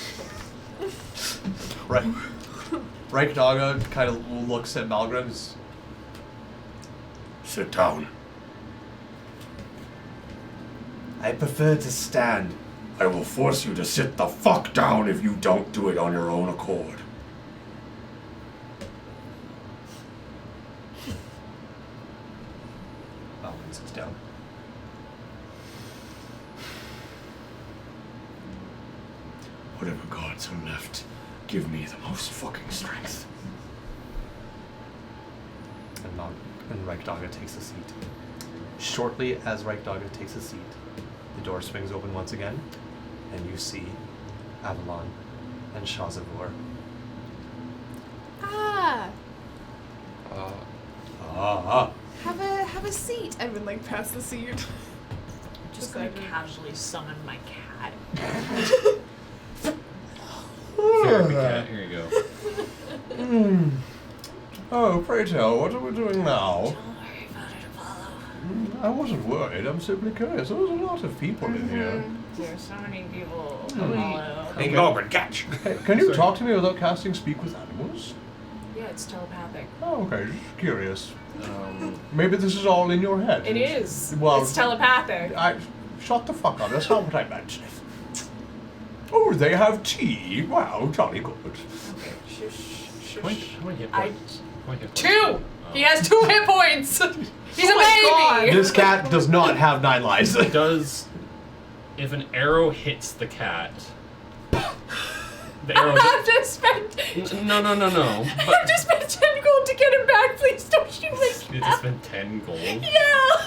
Reichdaga kind of looks at Malgren. Sit down. I prefer to stand. I will force you to sit the fuck down if you don't do it on your own accord. Malgren sits down. Whatever gods are left, give me the most fucking strength. And Reichdaga takes a seat. Shortly as Reichdaga takes a seat, The door swings open once again, and you see Avalon and Shazavor. Ah, Have a seat. I've been like past the seat. Just gonna casually summon my cat. Therapy cat, here you go. Oh, pray tell, what are we doing now? Don't worry about it, Apollo. I wasn't worried, I'm simply curious. There's a lot of people in here. There's so many people. Hey, Morgan, catch! Hey, can you talk to me without casting Speak with Animals? Yeah, it's telepathic. Oh, okay, just curious. Maybe this is all in your head. It is. Well, It's telepathic. Shut the fuck up, that's not what I meant. Oh, they have tea. Wow, jolly good. Okay, shush, shush. How many hit I- points? How many hit points? 2! He has 2 hit points! He's a baby! This cat does not have 9 lives. Does, if an arrow hits the cat, the arrow... I have to spend. No. I have to spend 10 gold to get him back. Please don't shoot my You cat. just spend 10 gold. Yeah.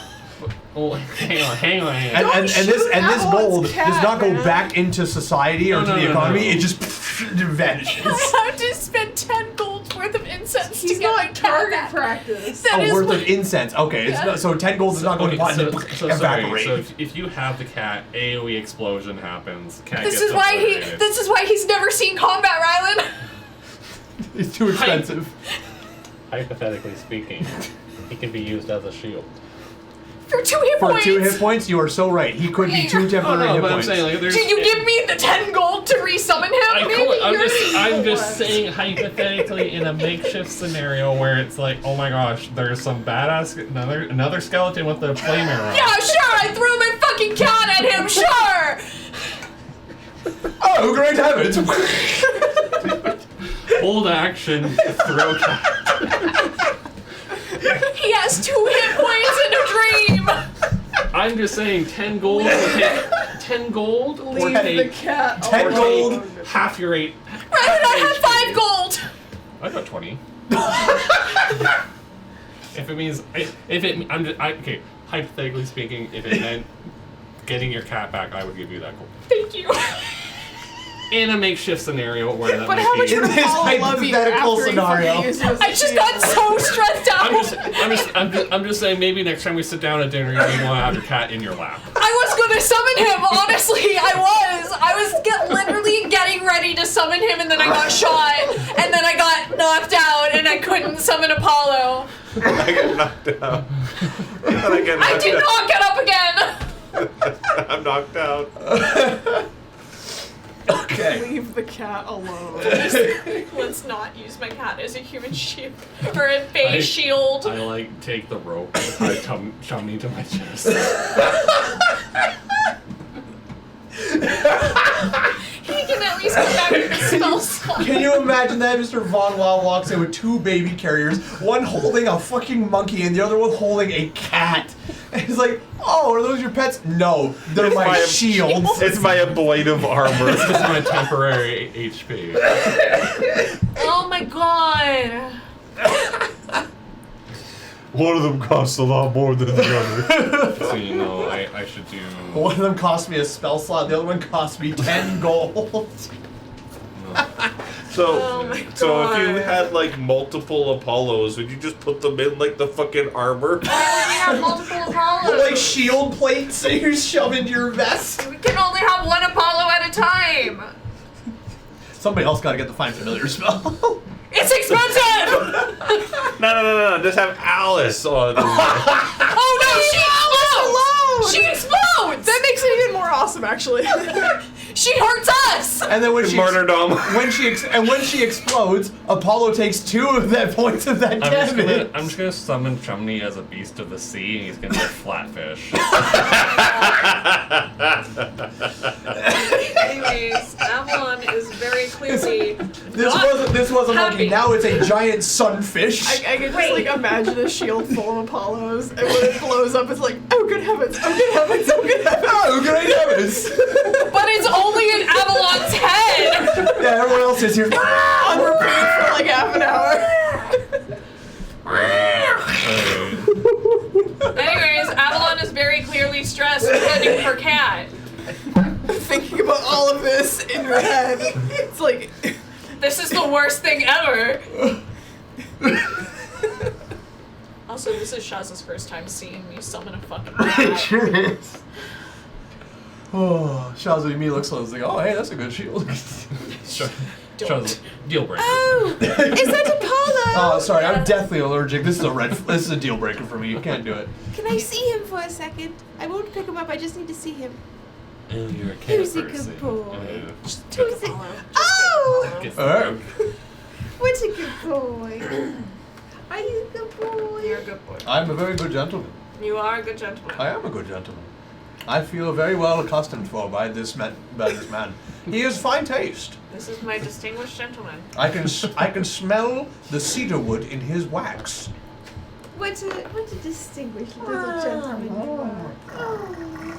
Oh, hang on. And this Avalon's gold cat, does not go man. back into society or No, to the no, economy. no. It just vanishes. I have to spend 10 gold worth of incense He's to get my not cat target back. practice. That is Worth what- of incense. Okay, it's not, so 10 gold is not going to pot and evaporate. So if you have the cat, AoE explosion happens. Cat This gets is why obliterated. This is why he's never seen combat, Rylan. It's too expensive. Hypothetically speaking, he can be used as a shield. For 2 hit For points. 2 hit points, you are so right. He could be 2 temporary hit but I'm points. saying like there's. Did you give me the 10 gold to resummon him? I'm just saying hypothetically in a makeshift scenario where it's like, oh my gosh, there's some badass another skeleton with a flame arrow. Yeah, sure. I threw my fucking cat at him. Sure. Oh, great heavens! Hold action, throw cat. He has 2 hit points in a dream. I'm just saying 10 gold will take 10 gold or Leave the take cat 10 or gold. take half your 8. Rylan, I have 5 gold. I got 20. If it means okay, hypothetically speaking, if it meant getting your cat back, I would give you that gold. Thank you. In a makeshift scenario where that But might how be. much would In this Apollo love you hypothetical after he scenario. fucking used his I just shield? got so stressed out. I'm just saying maybe next time we sit down at dinner, you want to have your cat in your lap. I was gonna summon him, honestly, I was literally getting ready to summon him and then I got shot and then I got knocked out and I couldn't summon Apollo. I get knocked out. I did not get up again! I'm knocked out. Okay. Leave the cat alone. Let's not use my cat as a human shield or a face shield. I like take the rope and tie Chumney to my chest. He can at least come back with a spell slot. Can you imagine that Mr. Von Wow walks in with 2 baby carriers, one holding a fucking monkey and the other one holding a cat? And he's like, oh, are those your pets? No, they're my shields. It's my ablative armor. This is my temporary HP. Oh my god. One of them costs a lot more than the other. So you know, I should do. One of them cost me a spell slot, the other one cost me 10 gold. So, Oh my so if you God. had like multiple Apollos, would you just put them in like the fucking armor? We have multiple Apollos. Like shield plates that you shove into your vest. We can only have one Apollo at a time. Somebody else gotta get the Find Familiar spell. It's expensive! No. Just have Alice on. Oh no, she explodes! She explodes! That makes it even more awesome, actually. She hurts us! And then when she Martyrdom. when she explodes, Apollo takes 2 of that points of that damage. I'm just gonna summon Chumney as a beast of the sea, and he's gonna be a flatfish. Anyways, Avalon is very clearly This was a monkey. happy. Now it's a giant sunfish. I can just like imagine a shield full of Apollos, and when it blows up, it's like, oh good heavens, oh good heavens, oh good heavens. Oh, great heavens! But it's only in Avalon's head! Yeah, everyone else is here. On repeat for like half an hour. Anyways, Avalon is very clearly stressed, heading for our cat. Thinking about all of this in your head. It's like, This is the worst thing ever. Also, this is Shaz's first time seeing me summon a fucking cat. Sure is. Oh, Shaza immediately looks at us like, oh, hey, that's a good shield. Shows deal breaker. Oh, is that Apollo? Oh, sorry, I'm deathly allergic. This is a deal breaker for me. You can't do it. Can I see him for a second? I won't pick him up. I just need to see him. Oh, you're a cat Who's a person. good boy? Yeah. Who's a... Apollo. Oh, Get All right. what's a good boy? Are you a good boy? You're a good boy. I'm a very good gentleman. You are a good gentleman. I am a good gentleman. I feel very well accustomed for by this man. He has fine taste. This is my distinguished gentleman. I can smell the cedar wood in his wax. What a distinguished little gentleman you are.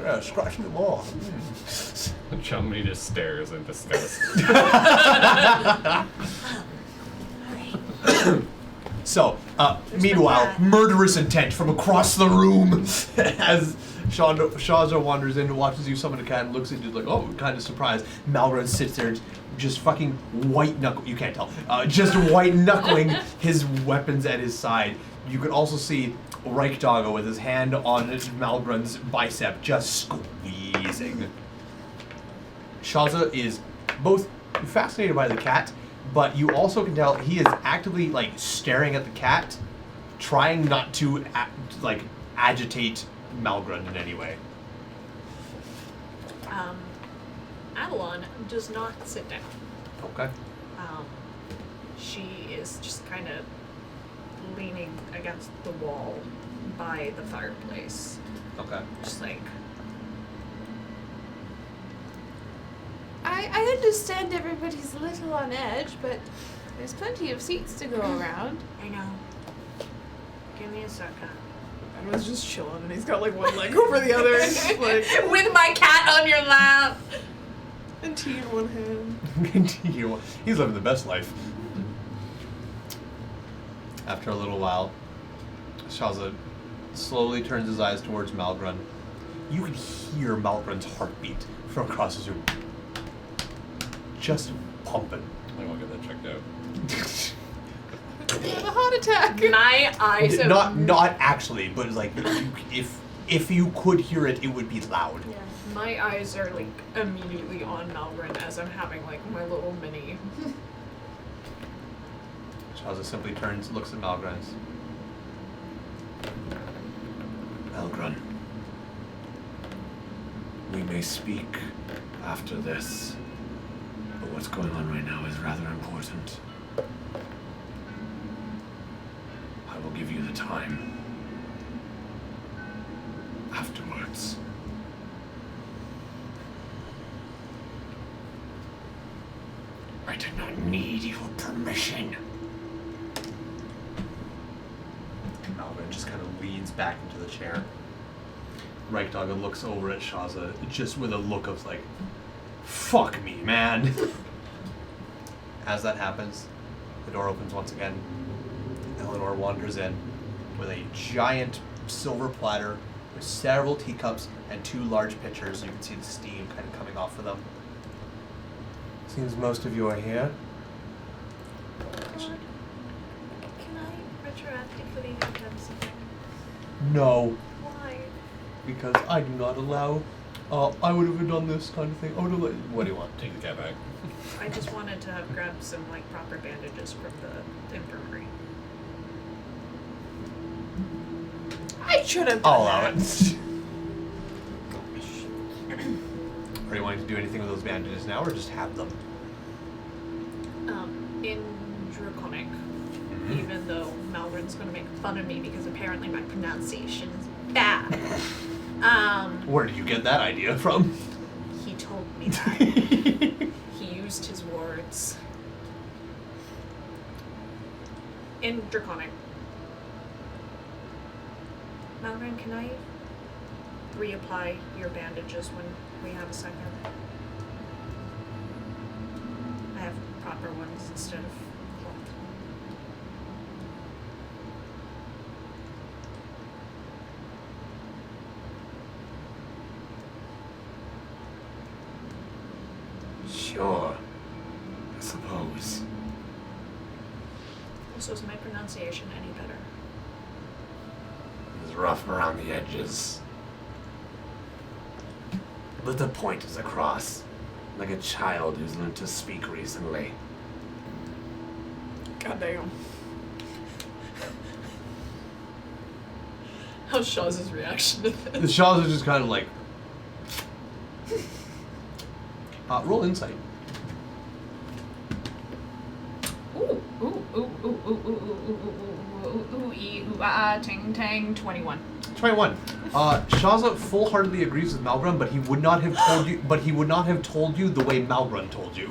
Yes, scratch me more. Chumley just stares in disgust. So, meanwhile, murderous intent from across the room as Shaza wanders in and watches you summon a cat and looks at you like, oh, kind of surprised. Malrun sits there just fucking white knuckle. You can't tell. Just white knuckling his weapons at his side. You can also see Reichdogger with his hand on Malgrun's bicep, just squeezing. Shaza is both fascinated by the cat, but you also can tell he is actively like staring at the cat, trying not to agitate Malgrun in any way. Avalon does not sit down. Okay. She is just kind of leaning against the wall by the fireplace. Okay. Just like, I understand everybody's a little on edge, but there's plenty of seats to go around. I know. Give me a second. Edwin's just chilling and he's got like one leg over the other and just like, With my cat on your lap. and tea in one hand. He's living the best life. After a little while, Shaza slowly turns his eyes towards Malgrun. You can hear Malgrun's heartbeat from across his room. Just pumping. I will get that checked out. He had a heart attack. My eyes are Not actually, but it's like if you could hear it, it would be loud. Yeah. my eyes are like immediately on Malgren as I'm having like my little mini. Shaza simply turns, looks at Malgren. Malgren, we may speak after this, but what's going on right now is rather important. I will give you the time afterwards. I did not need your permission. Malvin just kind of leans back into the chair. Reichdogger looks over at Shaza just with a look of like, fuck me, man. As that happens, the door opens once again. Eleanor wanders in with a giant silver platter with several teacups and 2 large pitchers. You can see the steam kind of coming off of them. Seems most of you are here. Can I retroactively have done something? No, Why? because I do not allow. I would have done this kind of thing. I would have. What do you want? Take the cat back. I just wanted to have grabbed some like proper bandages from the infirmary. I should have I'll done allow that. it. Are you wanting to do anything with those bandages now, or just have them? In Draconic, even though Malgren's gonna make fun of me because apparently my pronunciation is bad. Where did you get that idea from? He told me that. He used his words. In Draconic. Malgren, can I reapply your bandages when we have a second? I have proper ones instead of cloth. Sure. I suppose. So is my pronunciation any better? It's rough around the edges. But the point is across. Like a child who's learned to speak recently. Goddamn. How's Shaw's reaction to The this? Shaws are just kind of like. Roll insight. Ooh, ooh, ooh, ooh, ooh, ooh, ooh, ooh, ooh, ooh, ee, ooh, ting, tang, 21. 21. Shaza full-heartedly agrees with Malbrun, but he would not have told you. But he would not have told you the way Malbrun told you.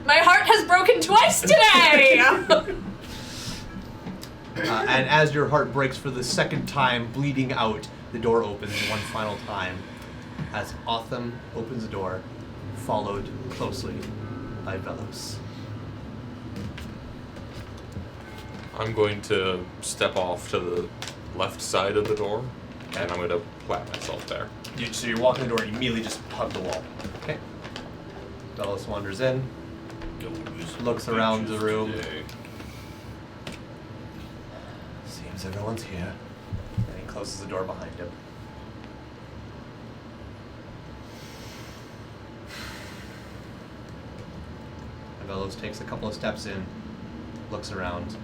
My heart has broken twice today! And as your heart breaks for the second time, bleeding out, the door opens one final time. As Otham opens the door, followed closely by Velos. I'm going to step off to the left side of the door, and I'm going to plant myself there. So you're walking the door, and you immediately just hug the wall. Okay. Velos wanders in, looks around the room. Seems everyone's here. And he closes the door behind him. And Velos takes a couple of steps in, looks around,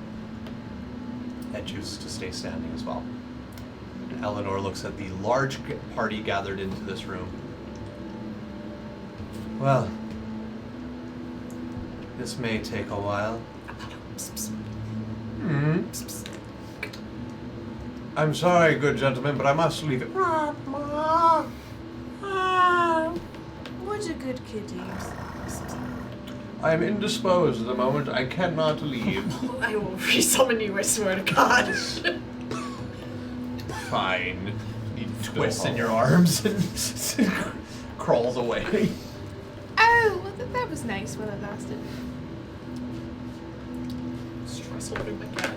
and chooses to stay standing as well. And Eleanor looks at the large party gathered into this room. Well, this may take a while. I'm sorry, good gentlemen, but I must leave it. What a good kitty. I am indisposed at the moment. I cannot leave. I will resummon you, I swear to God. Fine. He twists in your arms and crawls away. Oh, well, that was nice while it lasted. Stress holding my cat.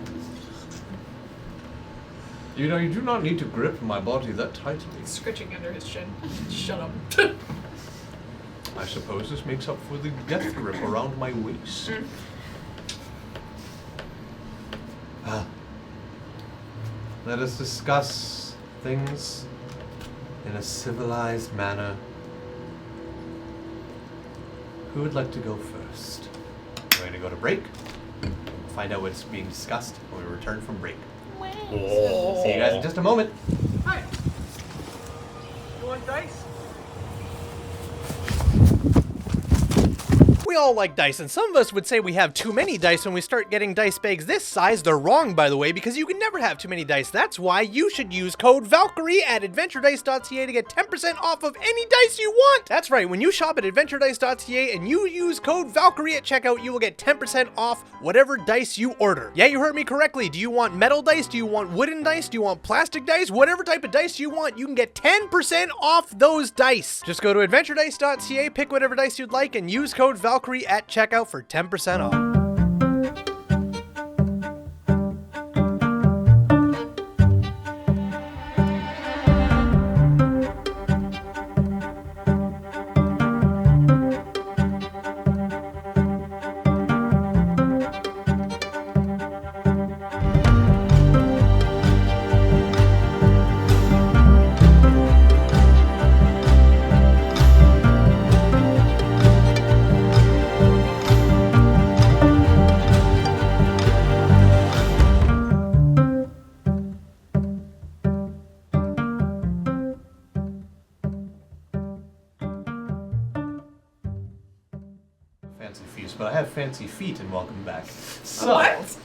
You know, you do not need to grip my body that tightly. Scritching under his chin. Shut up. I suppose this makes up for the death grip around my waist. Let us discuss things in a civilized manner. Who would like to go first? We're going to go to break. Find out what's being discussed when we return from break. See you guys in just a moment. Hi. You want dice? We all like dice, and some of us would say we have too many dice when we start getting dice bags this size. They're wrong, by the way, because you can never have too many dice. That's why you should use code Valkyrie at adventuredice.ca to get 10% off of any dice you want. That's right, when you shop at adventuredice.ca and you use code Valkyrie at checkout, you will get 10% off whatever dice you order. Yeah, you heard me correctly. Do you want metal dice? Do you want wooden dice? Do you want plastic dice? Whatever type of dice you want, you can get 10% off those dice. Just go to adventuredice.ca, pick whatever dice you'd like, and use code Valkyrie at checkout for 10% off. Fancy feast, but I have fancy feet, and welcome back. So, What?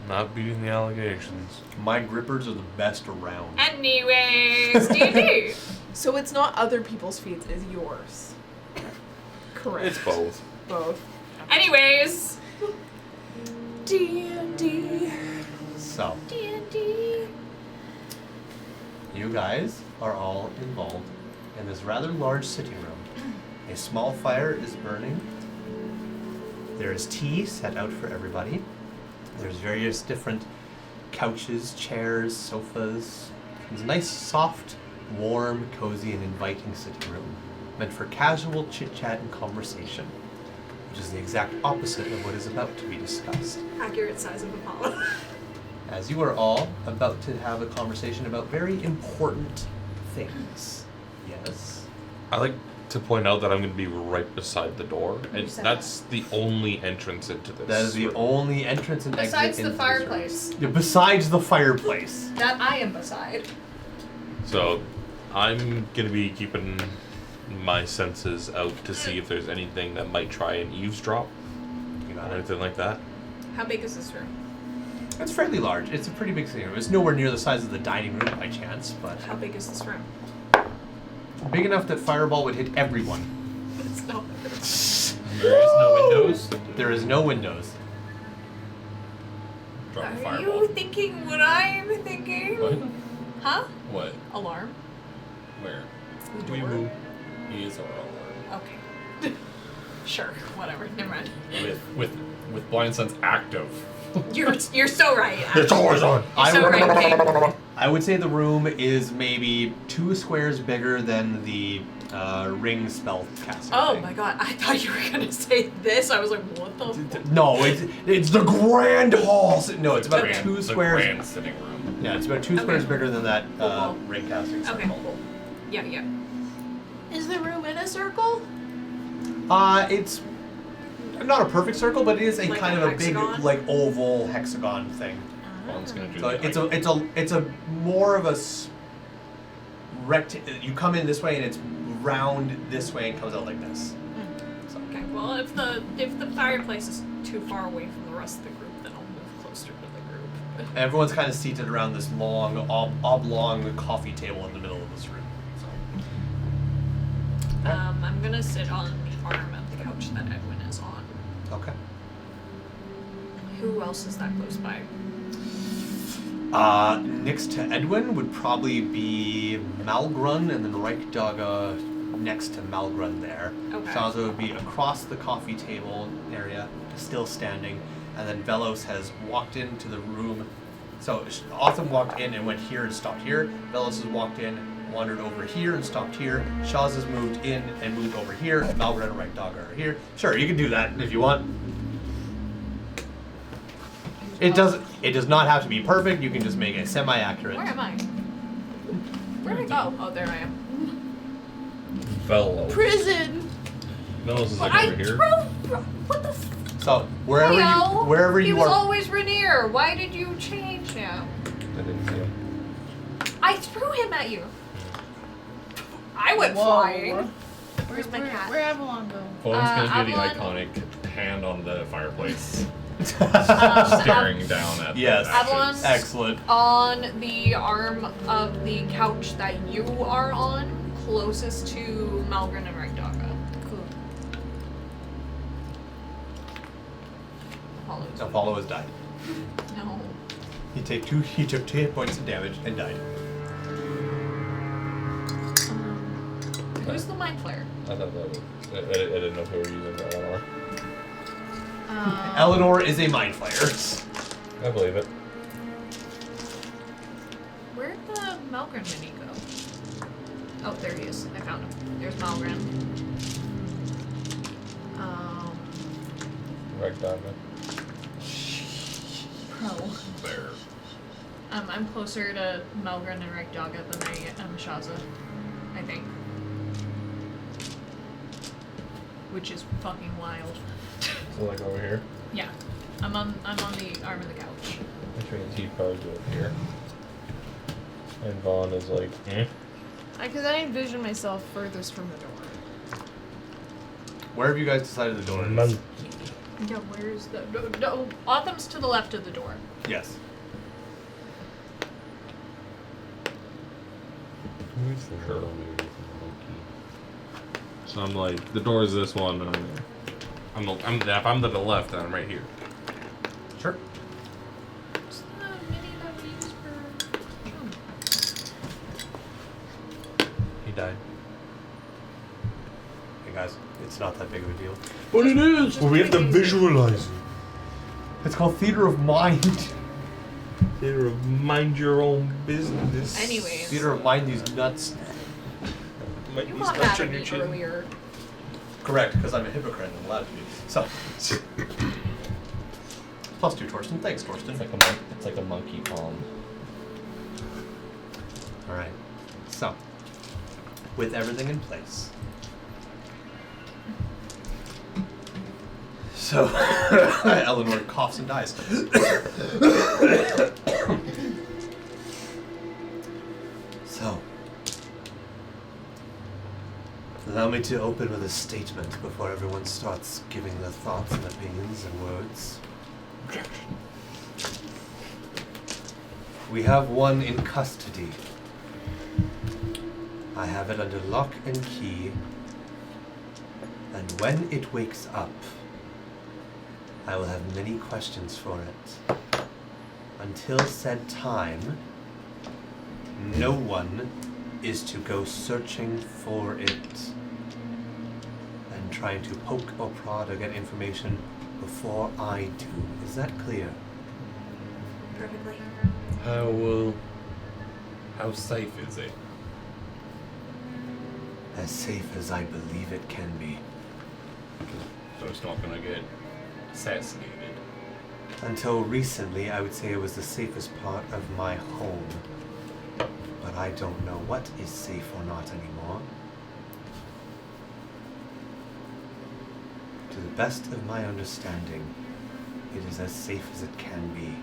Not beating the allegations. my grippers are the best around. Anyways, D&D. So it's not other people's feet, it's yours. Correct. It's both. Both. Anyways. D&D. So, D&D. you guys are all involved in this rather large sitting room. A small fire is burning. There is tea set out for everybody. There's various different couches, chairs, sofas. It's a nice, soft, warm, cozy, and inviting sitting room. meant for casual chit-chat and conversation, which is the exact opposite of what is about to be discussed. Accurate size of Apollo. As you are all about to have a conversation about very important things. Yes? I like to point out that I'm going to be right beside the door, and said that's the only entrance into this. That is the room. only entrance and exit Besides the into this room. fireplace. Yeah, besides the fireplace. That I am beside. So, I'm going to be keeping my senses out to see if there's anything that might try and eavesdrop You or got it. anything like that. How big is this room? It's fairly large. It's a pretty big sitting room. It's nowhere near the size of the dining room by chance, but How big is this room? big enough that Fireball would hit everyone. It's not. There is no windows. There is no windows. Drop a Are fireball. you thinking what I'm thinking? What? Huh? What? Alarm? Where? The door? He is alarm. Okay. Sure, whatever. Never mind. With blind sense active. You're so right. It's always on. You're so right, King. I would say the room is maybe 2 squares bigger than the ring spell casting. Oh thing. my god, I thought you were gonna say this. I was like, what the fuck? No, it's the grand hall. No, it's about Okay. 2 The squares. grand sitting room. Yeah, it's about 2 Okay. squares bigger than that Cool. ring casting Okay, circle. cool. Yeah, yeah. Is the room in a circle? It's not a perfect circle, but it is a Like kind a of a big, hexagon? like oval hexagon thing. One's gonna do So the it's a more of a you come in this way and it's round this way and comes out like this. So, Okay, well, if the fireplace is too far away from the rest of the group, then I'll move closer to the group. everyone's kind of seated around this long, oblong coffee table in the middle of this room. So. I'm gonna sit on the arm of the couch that Edwin is on. Okay. Who else is that close by? Next to Edwin would probably be Malgrun, and then Reichdaga next to Malgrun there. Okay. Shaza would be across the coffee table area, still standing, and then Velos has walked into the room. So Autumn walked in and went here and stopped here. Velos has walked in, wandered over here and stopped here. Shaz has moved in and moved over here. And Malgrun and Reichdaga are here. Sure, you can do that if you want. It does not have to be perfect. You can just make it semi-accurate. Where am I? Where did I go? Oh, there I am. Fellow. Prison! Melos is But like I over here. drove. What the? So wherever he you was are. always Rainier. Why did you change him? I didn't see him. I threw him at you. I went Whoa. flying. Where's my cat? Where Avalon go? Owen's gonna do the Avalon- iconic hand on the fireplace, Um, staring down at Yes. the ashes. Avalon? Excellent. on the arm of the couch that you are on, closest to Malgren and Reichdaga. Cool. Apollo's. Apollo has died. No. He took 2 hit points of damage and died. Who's the mind flayer? I thought that was. I didn't know if we were using that one. Eleanor is a mind flayer. I believe it. Where'd the Malgren mini go? Oh, there he is. I found him. There's Malgren. Right down Pro. There. I'm closer to Malgren and Reichdaga than I am Shaza, I think. Which is fucking wild. So like over here. Yeah. I'm on the arm of the couch. Which means he'd probably do it here. And Vaughn is like, Because I envision myself furthest from the door. Where have you guys decided the door is? Monkey. Yeah, where's the... No, Autumn's to the left of the door. Yes. For sure. So I'm like, the door is this one, and if I'm to the left, then I'm right here. Sure. What's the mini that we use for... He died. Hey guys, it's not that big of a deal. But it is! Well, we have to visualize it. It's called theater of mind. Theater of mind your own business. Anyways. Theater of mind these nuts. might You be got mad scratch at on your me chin. earlier. Correct, because I'm a hypocrite and allowed to be. So. +2, Torsten. Thanks, Torsten. It's like a monkey palm. Alright. So, with everything in place. So, Eleanor coughs and dies. So, allow me to open with a statement before everyone starts giving their thoughts and opinions and words. We have one in custody. I have it under lock and key, and when it wakes up, I will have many questions for it. Until said time, no one is to go searching for it and trying to poke or prod or get information before I do. Is that clear? Perfectly. How safe is it? As safe as I believe it can be. So it's not gonna get assassinated. Until recently, I would say it was the safest part of my home. But I don't know what is safe or not anymore. To the best of my understanding, it is as safe as it can be.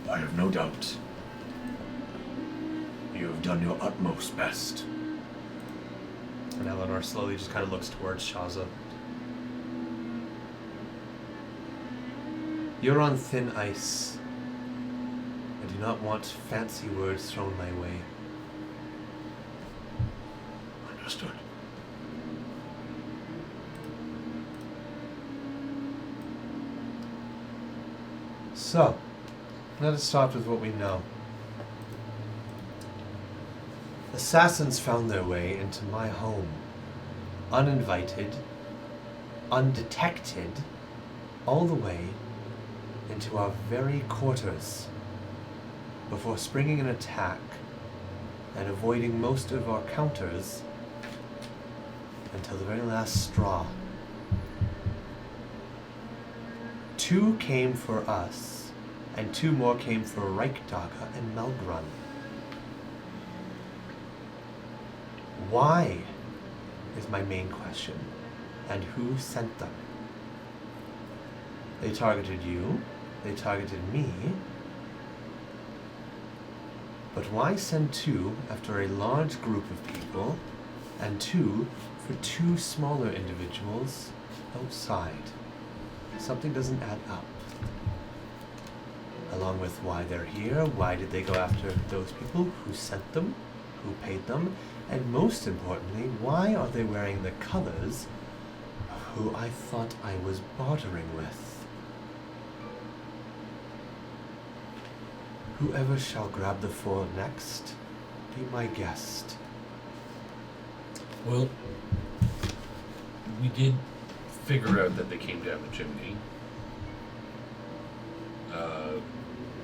I have no doubt. You have done your utmost best. And Eleanor slowly just kind of looks towards Shaza. You're on thin ice. I do not want fancy words thrown my way. Understood. So, let us start with what we know. Assassins found their way into my home, uninvited, undetected, all the way into our very quarters, before springing an attack and avoiding most of our counters until the very last straw. 2 came for us, and 2 more came for Reichdaga and Melgrun. Why is my main question, and who sent them? They targeted you, they targeted me, but why send 2 after a large group of people, and 2 for 2 smaller individuals outside? Something doesn't add up. Along with why they're here, why did they go after those people, who sent them, who paid them, and most importantly, why are they wearing the colors of who I thought I was bartering with? Whoever shall grab the 4 next, be my guest. Well, we did figure out that they came down the chimney.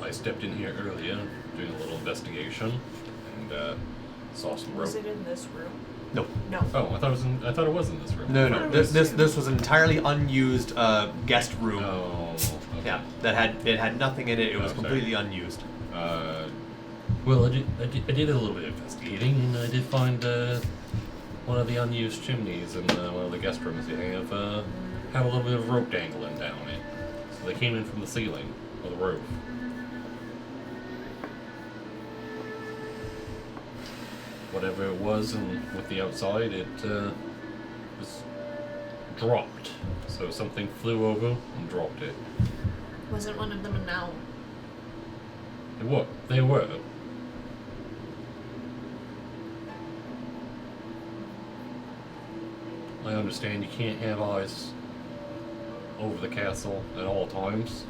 I stepped in here earlier, doing a little investigation, and saw some rope. Was it in this room? No. No. Oh, I thought it was in this room. No. This was an entirely unused guest room. Oh. Okay. Yeah, it had nothing in it. It was Oh, sorry. completely unused. Well, I did a little bit of investigating, and I did find one of the unused chimneys in one of the guest rooms. They have had a little bit of rope dangling down it, so they came in from the ceiling or the roof. Whatever it was, and with the outside, it was dropped. So something flew over and dropped it. Wasn't one of them an owl? They were. I understand you can't have eyes over the castle at all times,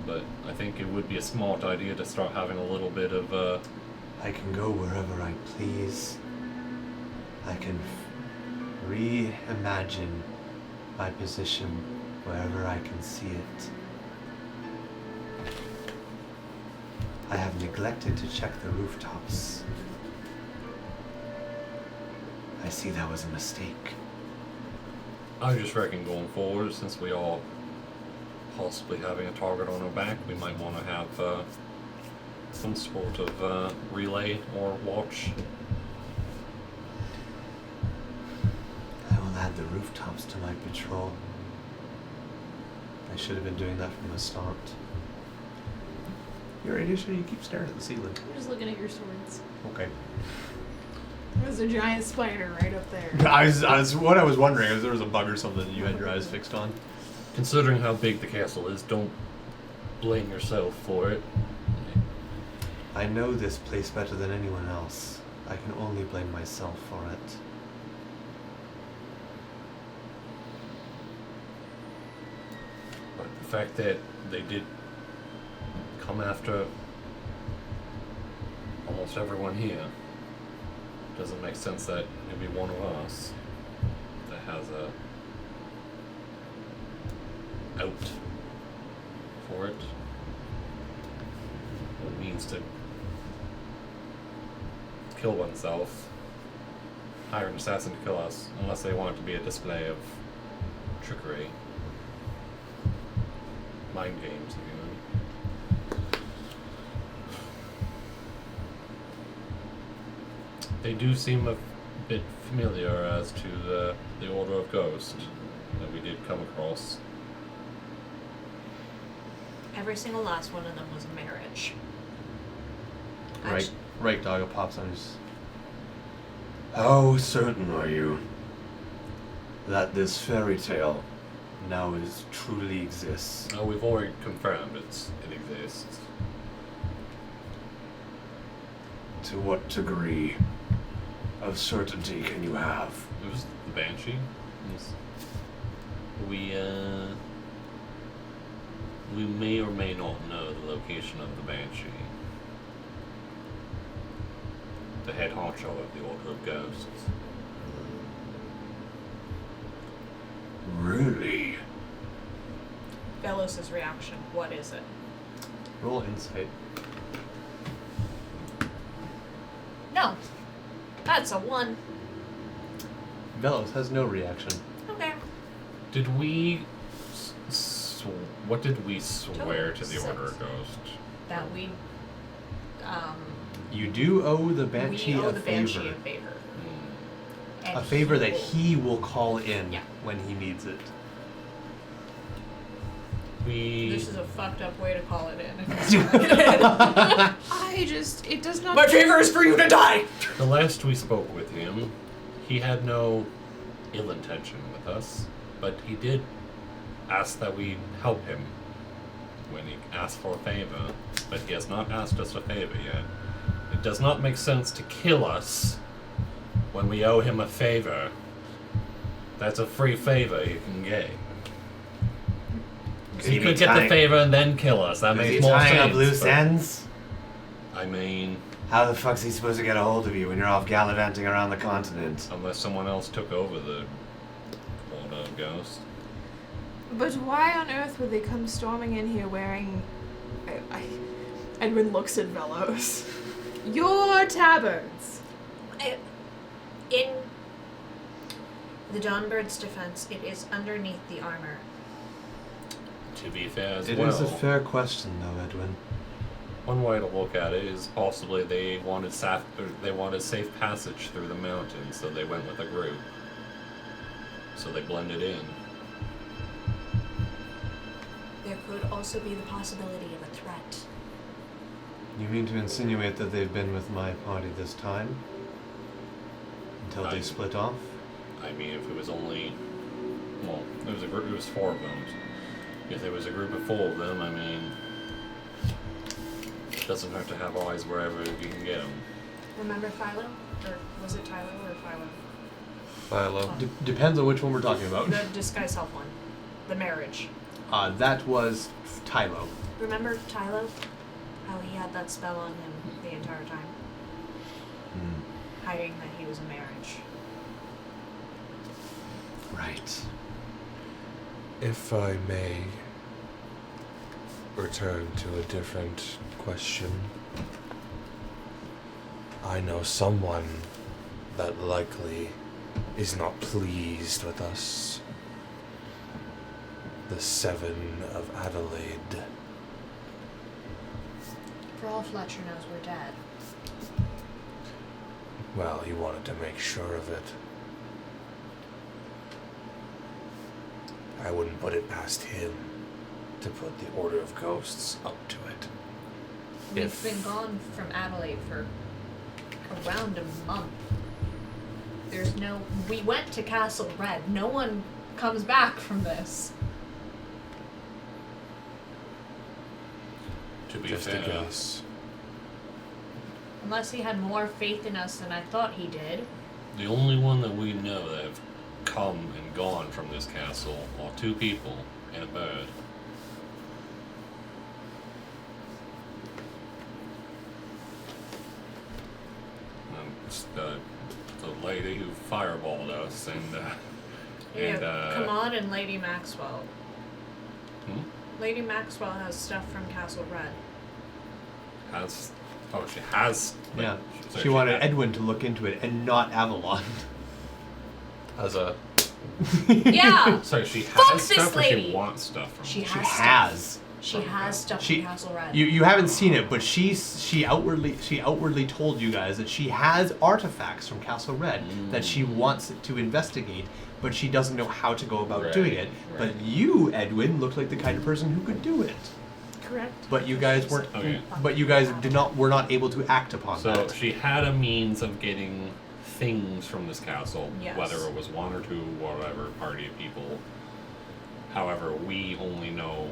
but I think it would be a smart idea to start having a little bit of I can go wherever I please. I can reimagine my position wherever I can see it. I have neglected to check the rooftops. I see that was a mistake. I just reckon going forward, since we are possibly having a target on our back, we might want to have some sort of relay or watch. I will add the rooftops to my patrol. I should have been doing that from the start. You're right, you keep staring at the ceiling. I'm just looking at your swords. Okay. There's a giant spider right up there. What I was wondering is there was a bug or something that you had your eyes fixed on. Considering how big the castle is, don't blame yourself for it. I know this place better than anyone else. I can only blame myself for it. But the fact that they did come after almost everyone here doesn't make sense that it'd be one of us that has a out for it. What it means to kill oneself, hire an assassin to kill us, unless they want it to be a display of trickery, mind games, if you know. They do seem a bit familiar as to the Order of Ghost that we did come across. Every single last one of them was a marriage. Right, dog, it pops on his... How certain are you that this fairy tale now truly exists? Oh, we've already confirmed it exists. To what degree of certainty can you have? It was the Banshee. We may or may not know the location of the Banshee. The head honcho of the Order of Ghosts. Really? Velos' reaction. What is it? Roll insight. No. That's a 1. Velos has no reaction. Okay. Did we... what did we swear to the Order of 6. Ghost? That we You do owe the Banshee we owe a the favor. Banshee a favor. And A favor he that will- he will call in Yeah. when he needs it. This is a fucked up way to call it in. It does not. My favor is for you to die! The last we spoke with him, he had no ill intention with us, but he did ask that we help him when he asked for a favor, but he has not asked us a favor yet. It does not make sense to kill us when we owe him a favor. That's a free favor you can get. He could get the favor and then kill us. That makes more sense. Tying up loose but- ends? I mean, How the fuck's he supposed to get a hold of you when you're off gallivanting around the continent? unless someone else took over the Order of Ghosts. But why on earth would they come storming in here wearing... Edwin looks at Velos. Your tabards. In the Dawnbird's defense, it is underneath the armor. To be fair as It well. is a fair question, though, Edwin. One way to look at it is possibly they wanted safe passage through the mountains, so they went with a group. So they blended in. There could also be the possibility of a threat. You mean to insinuate that they've been with my party this time? Until they split off? I mean, if it was only... Well, it was a group, it was 4 of them. If there was a group of 4 of them, I mean... It doesn't hurt to have eyes wherever you can get them. Remember Philo? Or was it Tylo or Philo? Philo. Depends on which one we're talking about. The disguise self one. The marriage. That was Tylo. Remember Tylo? How he had that spell on him the entire time? Hiding that he was a marriage. Right. If I may return to a different question. I know someone that likely is not pleased with us. The Seven of Adelaide. For all Fletcher knows, we're dead. Well, he wanted to make sure of it. I wouldn't put it past him to put the Order of Ghosts up to it. We've been gone from Adelaide for around a month. We went to Castle Red. No one comes back from this. To be Just a fair, guess. Unless he had more faith in us than I thought he did. the only one that we know that have come and gone from this castle are 2 people and a bird. It's the lady who fireballed us Come on, and Lady Maxwell. Hmm? Lady Maxwell has stuff from Castle Red. She has. Like, Yeah. so She wanted had- Edwin to look into it and not Avalon. As a Yeah! Sorry, she Fuck has this stuff or lady. she wants stuff from She us? has stuff. has. She has stuff She- from Castle Red. You haven't seen it, but she outwardly told you guys that she has artifacts from Castle Red that she wants to investigate, but she doesn't know how to go about Right, doing it. But you, Edwin, looked like the kind of person who could do it. Correct. But you guys weren't. Okay. But you guys were not able to act upon So that. she had a means of getting things from this castle, Yes. whether it was 1 or 2, whatever party of people. However, we only know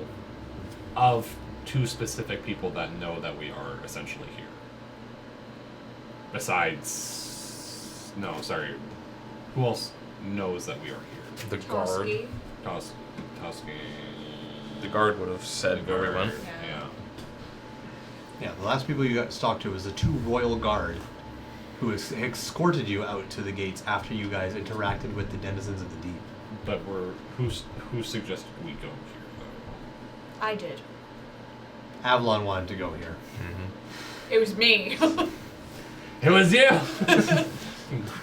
of 2 specific people that know that we are essentially here. Besides, no, sorry, who else knows that we are here? the guard. Toski. Tusky. The guard would have said where we went. Yeah. Yeah, the last people you got to talk to was the 2 royal guard who escorted you out to the gates after you guys interacted with the denizens of the deep. But who suggested we go here though? I did. Avalon wanted to go here. It was me. It was you.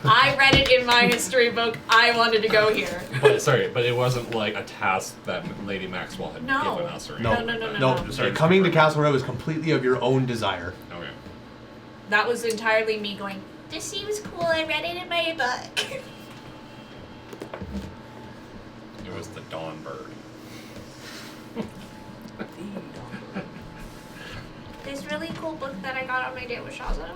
I read it in my history book. I wanted to go here. But it wasn't like a task that Lady Maxwell had No. given us or No, anything. No. sorry. Coming to Castle Red was completely of your own desire. Okay. That was entirely me going, this seems cool, I read it in my book. It was the Dawn Bird. This really cool book that I got on my date with Shaza.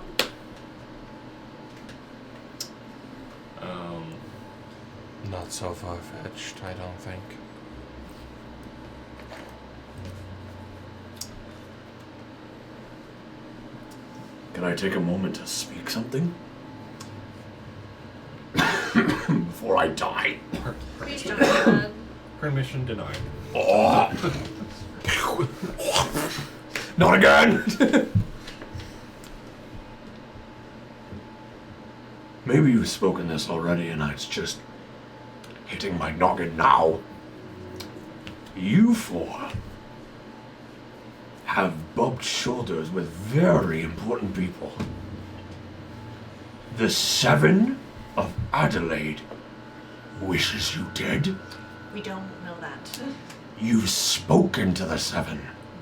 Not so far-fetched, I don't think. Can I take a moment to speak something? Before I die. Please don't, Dad. Permission denied. Oh. Not again! Maybe you've spoken this already and it's just hitting my noggin now. You 4 have bumped shoulders with very important people. The 7 of Adelaide wishes you dead. We don't know that. You've spoken to the 7.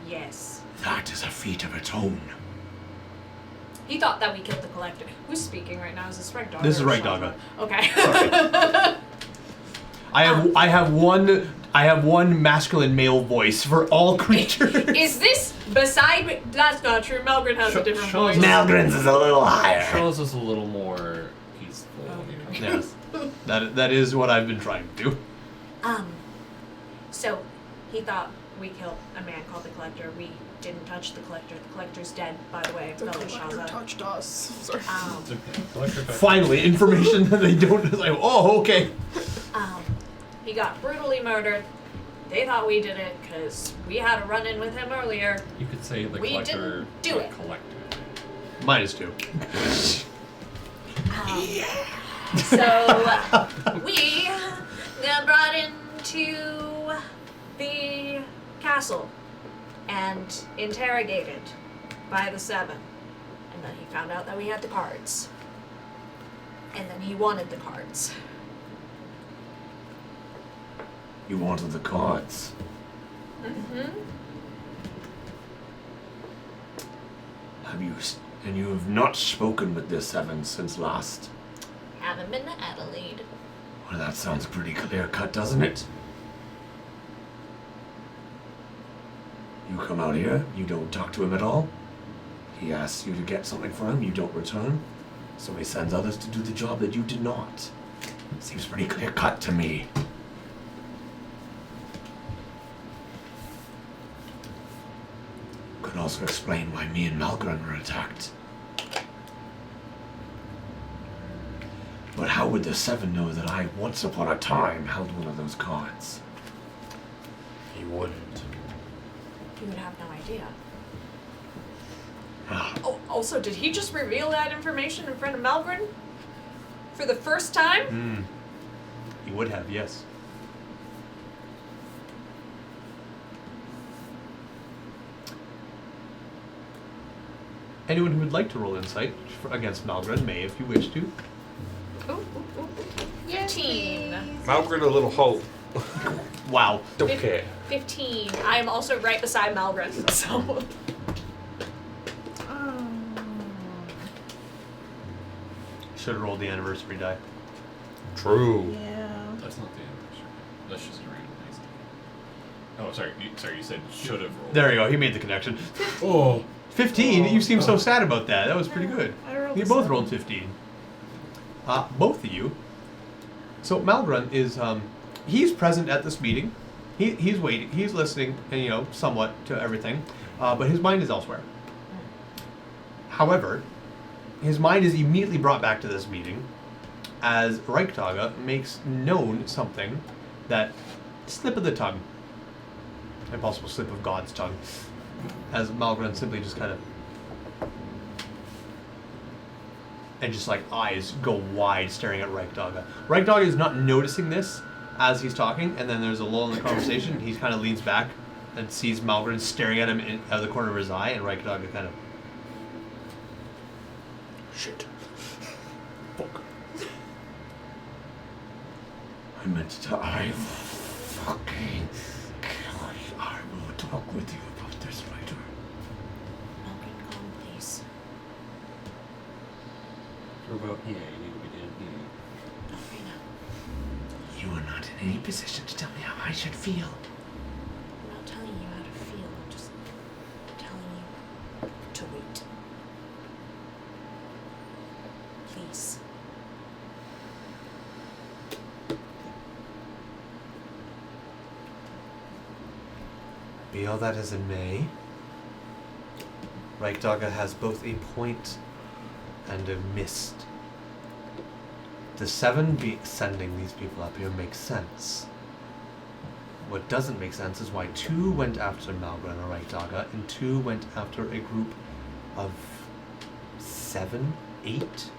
Yes. That is a feat of its own. He thought that we killed the collector. Who's speaking right now? Is this Red Dogga? This is or Red Shaza? Dogga. Okay. I have one masculine male voice for all creatures. Is this beside? That's not true. Melgren has a different voice. Malgrin's is a little higher. Charles is a little more peaceful. Yes, that is what I've been trying to do. So he thought we killed a man called the Collector. We didn't touch the Collector. The Collector's dead, by the way. The fellow collector Shaza. touched us. Sorry. Finally, information that they don't. It's like, oh, okay. He got brutally murdered. They thought we did it because we had a run-in with him earlier. You could say the We collector. didn't do it. Collected. -2. So we got brought into the castle and interrogated by the 7. And then he found out that we had the cards. And then he wanted the cards. You wanted the cards. Mm-hmm. And you have not spoken with the 7 since last. Haven't been to Adelaide. Well, that sounds pretty clear-cut, doesn't it? You come out here, you don't talk to him at all. He asks you to get something for him, you don't return. So he sends others to do the job that you did not. Seems pretty clear-cut to me. Could also explain why me and Malgren were attacked. But how would the 7 know that I, once upon a time, held one of those cards? He wouldn't. You would have no idea. Ah, Oh, also, did he just reveal that information in front of Malgren? For the first time? He would have, yes. Anyone who would like to roll insight against Malgren may, if you wish to. Ooh, ooh, ooh. 15. Malgren, a little hope. Wow. Don't care. 15. I am also right beside Malgren, so. Should have rolled the anniversary die. True. Yeah. That's not the anniversary. That's just a randomized. Oh, sorry. You said should have rolled. There you go. He made the connection. Oh. 15. You seem so sad about that. That was pretty good. I rolled You a both 7. rolled 15. Both of you. So Malgren is he's present at this meeting. He's waiting. He's listening, and somewhat to everything, but his mind is elsewhere. However, his mind is immediately brought back to this meeting as Reichtaga makes known something that slip of the tongue, impossible slip of God's tongue, as Malgren simply just kind of and just like eyes go wide staring at Reichtaga. Reichtaga is not noticing this as he's talking, and then there's a lull in the conversation. He kind of leans back and sees Malgren staring at him out of the corner of his eye, and Reichtaga kind of Shit. fuck. I meant to. I fucking. God, I will talk with you about this later. Malgren, calm, please. What about you need to be doing here? Not right now. You are not in any position to tell me how I should feel. I'm not telling you how to feel. I'm just telling you to wait. Please. Be all that as it may, Reichtaga has both a point and a mist. The 7 sending these people up here makes sense. What doesn't make sense is why 2 went after Malgren or Reichtaga and 2 went after a group of 7, 8.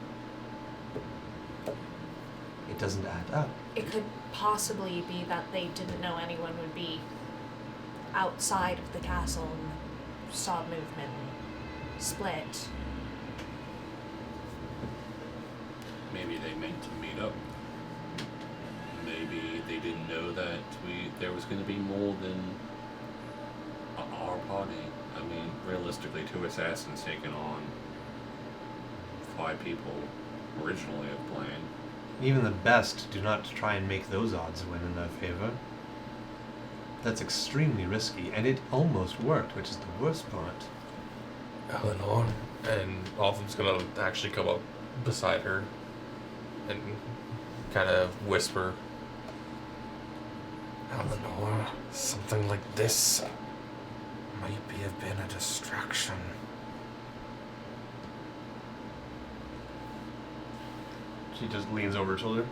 It doesn't add up. It could possibly be that they didn't know anyone would be outside of the castle and saw movement and split. Maybe they meant to meet up. Maybe they didn't know that there was going to be more than our party. I mean, realistically, 2 assassins taking on 5 people originally have planned. Even the best do not try and make those odds win in their favor. That's extremely risky, and it almost worked, which is the worst part. Eleanor. And all of them's gonna actually come up beside her and kind of whisper. Eleanor, something like this might have been a distraction. She just leans over her shoulder.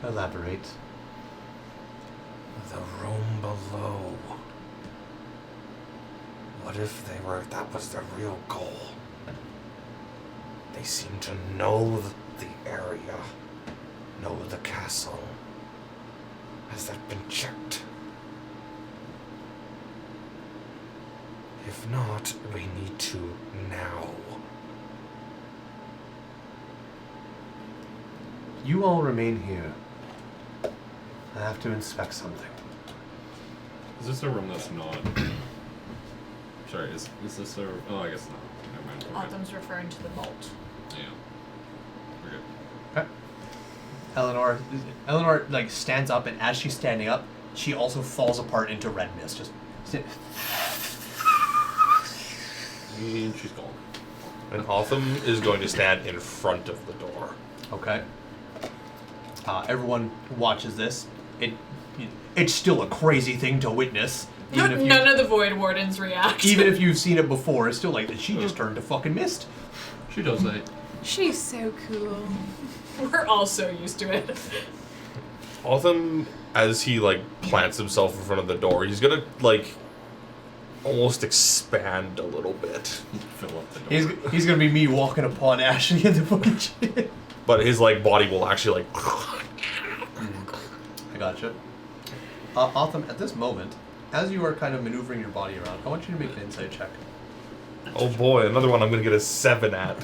Elaborate. The room below. What if that was their real goal? They seem to know the area, know the castle. Has that been checked? If not, we need to You all remain here. I have to inspect something. Is this a room that's not? Sorry, is this a? Oh, I guess not. Never mind. Okay. Autumn's referring to the vault. Yeah. We're good. Okay. Eleanor like stands up, and as she's standing up, she also falls apart into red mist. Just And she's gone. And Autumn is going to stand in front of the door. okay. Everyone watches this. It's still a crazy thing to witness. None of the Void Wardens react. Even if you've seen it before, it's still like she just turned to fucking mist. She does that. She's so cool. We're all so used to it. Autumn, as he like plants himself in front of the door, he's gonna like almost expand a little bit. Fill up the door. He's gonna be me walking upon Ashley in the fucking shit. But his like body will actually like. I gotcha. Autumn, at this moment, as you are kind of maneuvering your body around, I want you to make an insight check. Oh boy, another one I'm gonna get a 7 at.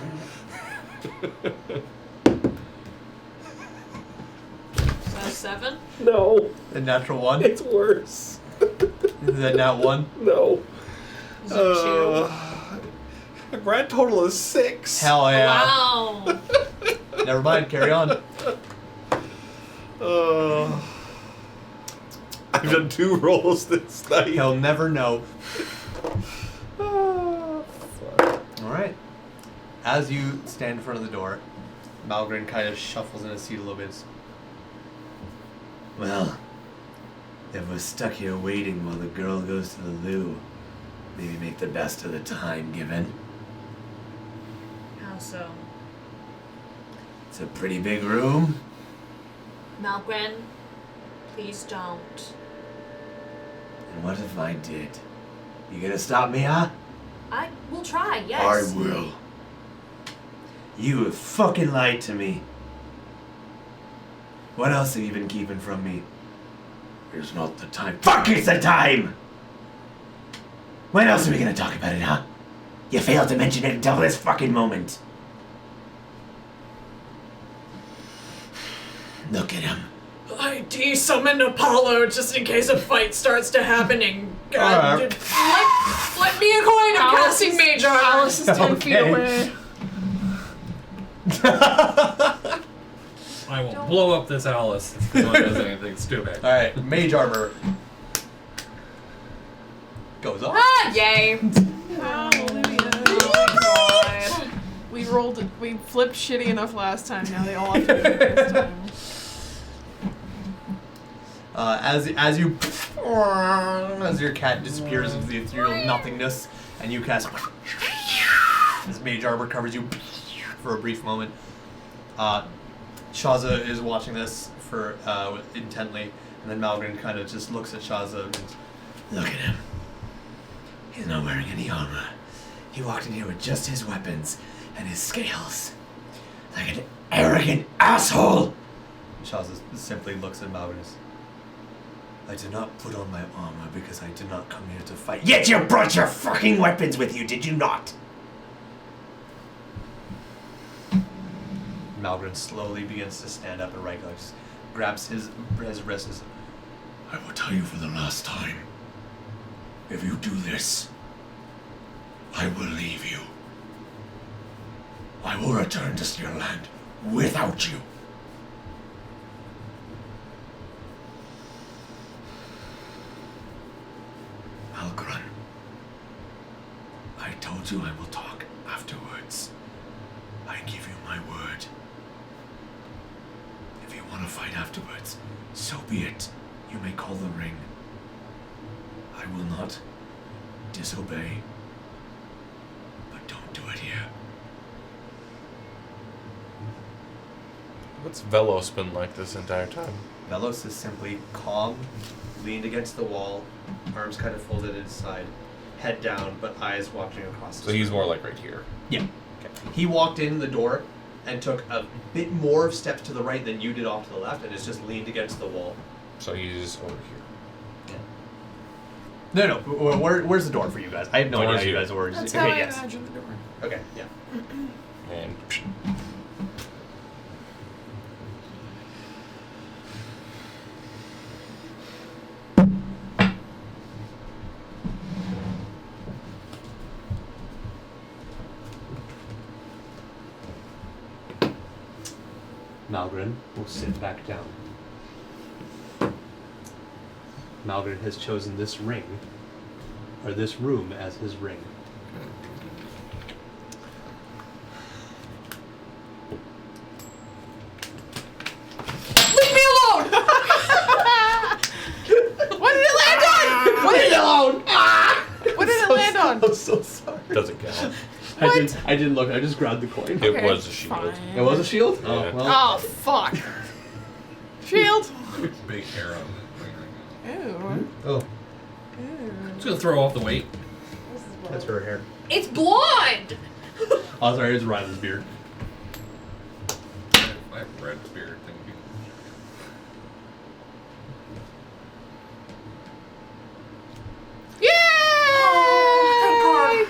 Is that a 7? No. A natural 1? It's worse. Is that nat 1? No. Is it 2? A grand total is 6. Hell yeah. Wow. Never mind, carry on. I've done 2 rolls this night. He'll never know. Alright. As you stand in front of the door, Malgren kind of shuffles in his seat a little bit. Well, if we're stuck here waiting while the girl goes to the loo, maybe make the best of the time given. How so? It's a pretty big room. Malgren, please don't. And what if I did? You gonna stop me, huh? I will try, yes. I will. You have fucking lied to me. What else have you been keeping from me? It's not the time. Fuck, it's the time! When else are we gonna talk about it, huh? You failed to mention it until this fucking moment. Look at him. I de-summoned Apollo just in case a fight starts to happening. God, Alright. flip me a coin. I'm casting Mage Armor. Alice is 10 feet Okay. away. I will blow up this Alice if no one does anything stupid. Alright, mage armor goes off. Ah, yay. Hallelujah. Oh my We flipped shitty enough last time, now they all have to do it this time. As your cat disappears into the ethereal nothingness, and you cast as mage armor covers you for a brief moment. Shaza is watching this for intently, and then Malgren kind of just looks at Shaza and Look at him. He's not wearing any armor. He walked in here with just his weapons and his scales. Like an arrogant asshole! Shaza simply looks at Malgren. I did not put on my armor because I did not come here to fight. Yet you brought your fucking weapons with you, did you not? Malgren slowly begins to stand up and right legs, grabs his wrist and says, I will tell you for the last time. If you do this, I will leave you. I will return to Steer Land without you. Malgren, I told you I will talk afterwards. I give you my word. If you want to fight afterwards, so be it. You may call the ring. I will not disobey. But don't do it here. What's Velos been like this entire time? Velos is simply calm, leaned against the wall, arms kind of folded at his side, head down, but eyes watching across the So he's street. more like right here. Yeah. Okay. He walked in the door and took a bit more steps to the right than you did off to the left, and is just leaned against the wall. So he's over here. No. Where's the door for you guys? I have no idea Door's how you here. guys were. That's Okay, how I yes. imagine the door. Okay, yeah. And Malgren will sit back down. Malgren has chosen this ring, or this room, as his ring. Leave me alone! What did it land on? What did it alone! What did it land on? I'm so sorry. Doesn't count. I didn't look. I just grabbed the coin. It Okay, was a shield. fine. It was a shield? Yeah. Oh, well. Oh, fuck. Shield. Big arrow. Ooh. Oh, It's gonna throw off the weight. that's her hair. It's blonde! Oh, sorry, it's Rylan's beard. I have red beard thing. Yay!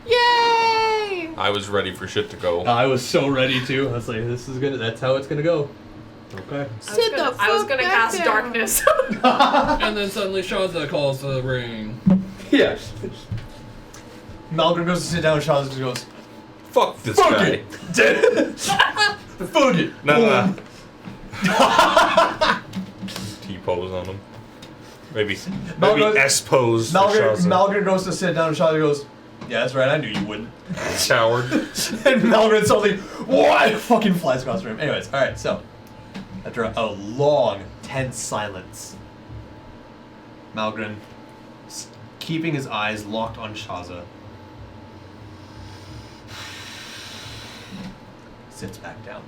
Yay! I was ready for shit to go. I was so ready to. I was like, this is gonna. That's how it's gonna go. Okay. Sit the I was fuck gonna back cast down. darkness. And then suddenly Shaza calls to the ring. Yeah. Malgren goes to sit down and Shaza just goes, Fuck this fuck guy. it! Fuck it! No. T-pose on him. Maybe Malgren- S-pose for Malgren, Shaza. Malgren goes to sit down and Shaza goes, yeah, that's right, I knew you wouldn't. Coward. And Malgren suddenly, what? Fucking flies across the room. Anyways, alright, so. After a long, tense silence, Malgren, keeping his eyes locked on Shaza, sits back down.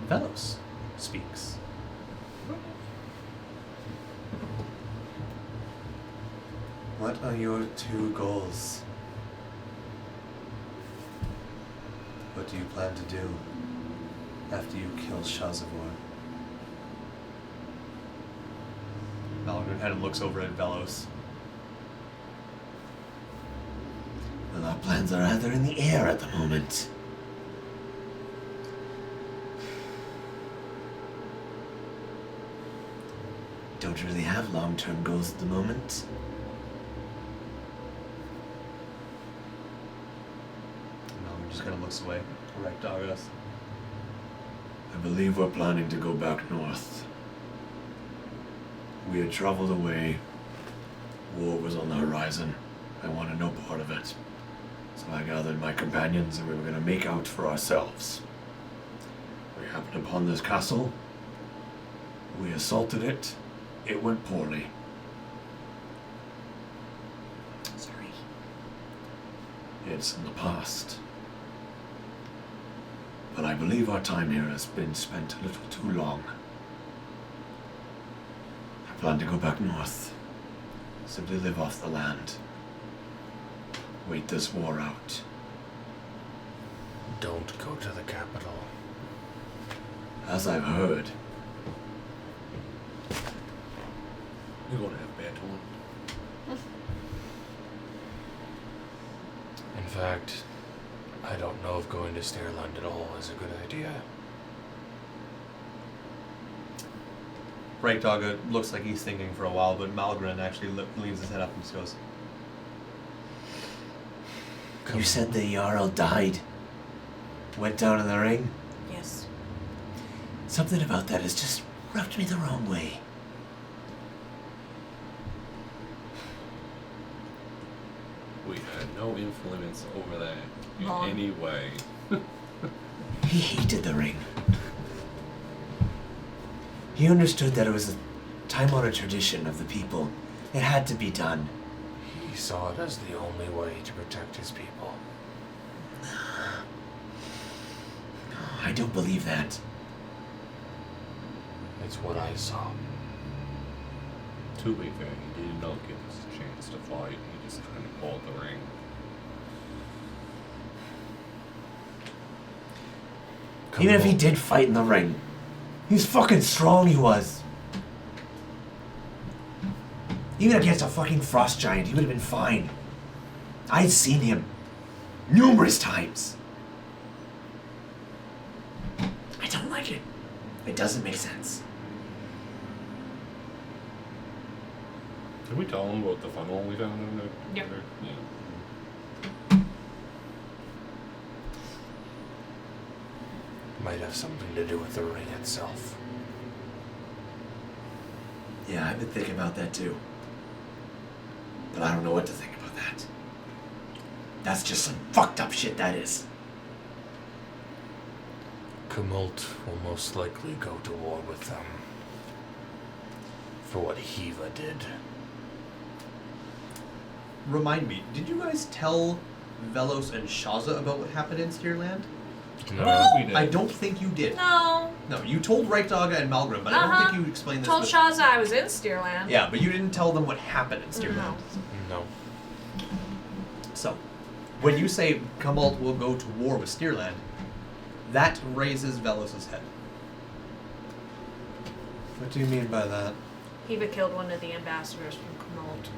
Velos speaks. What are your two goals? What do you plan to do after you kill Shazavor? Malgren kind of looks over at Velos. Well, our plans are rather in the air at the moment. Don't really have long-term goals at the moment. Malgren just kind of looks away. Right, Dagos. I believe we're planning to go back north. We had traveled away. War was on the horizon. I wanted no part of it. So I gathered my companions and we were going to make out for ourselves. We happened upon this castle. We assaulted it. It went poorly. Sorry. It's in the past. But I believe our time here has been spent a little too long. I plan to go back north. Simply live off the land. Wait this war out. Don't go to the capital. As I've heard, You're gonna have bad one. In fact, I don't know if going to Stairland at all is a good idea. Right, Dogga looks like he's thinking for a while, but Malgren actually leans his head up and just goes, You said the Jarl died? Went down in the ring? Yes. Something about that has just rubbed me the wrong way. We had no influence over that in Wrong. any way. He hated the ring. He understood that it was a time-honored tradition of the people. It had to be done. He saw it as the only way to protect his people. I don't believe that. It's what I saw. To be fair, he did not give us a chance to fight. He just kind of pulled the ring. Even if he did fight in the ring, he's fucking strong, he was. Even against a fucking frost giant, he would have been fine. I'd seen him numerous times. I don't like it. It doesn't make sense. Did we tell him about the funnel we found in the Yep. Yeah. Might have something to do with the ring itself. Yeah, I've been thinking about that too. But I don't know what to think about that. That's just some fucked up shit, that is. Tumult will most likely go to war with them for what Hiva did. Remind me, did you guys tell Velos and Shaza about what happened in Steerland? No, we did. I don't think you did. No. No, you told Reichdaga and Malgrim, but I don't think you explained this. Told with... Shaza I was in Steerland. Yeah, but you didn't tell them what happened in Steerland. No. No. So, when you say Tumult will go to war with Steerland, that raises Velos' head. What do you mean by that? Hiva killed one of the ambassadors from Tumult.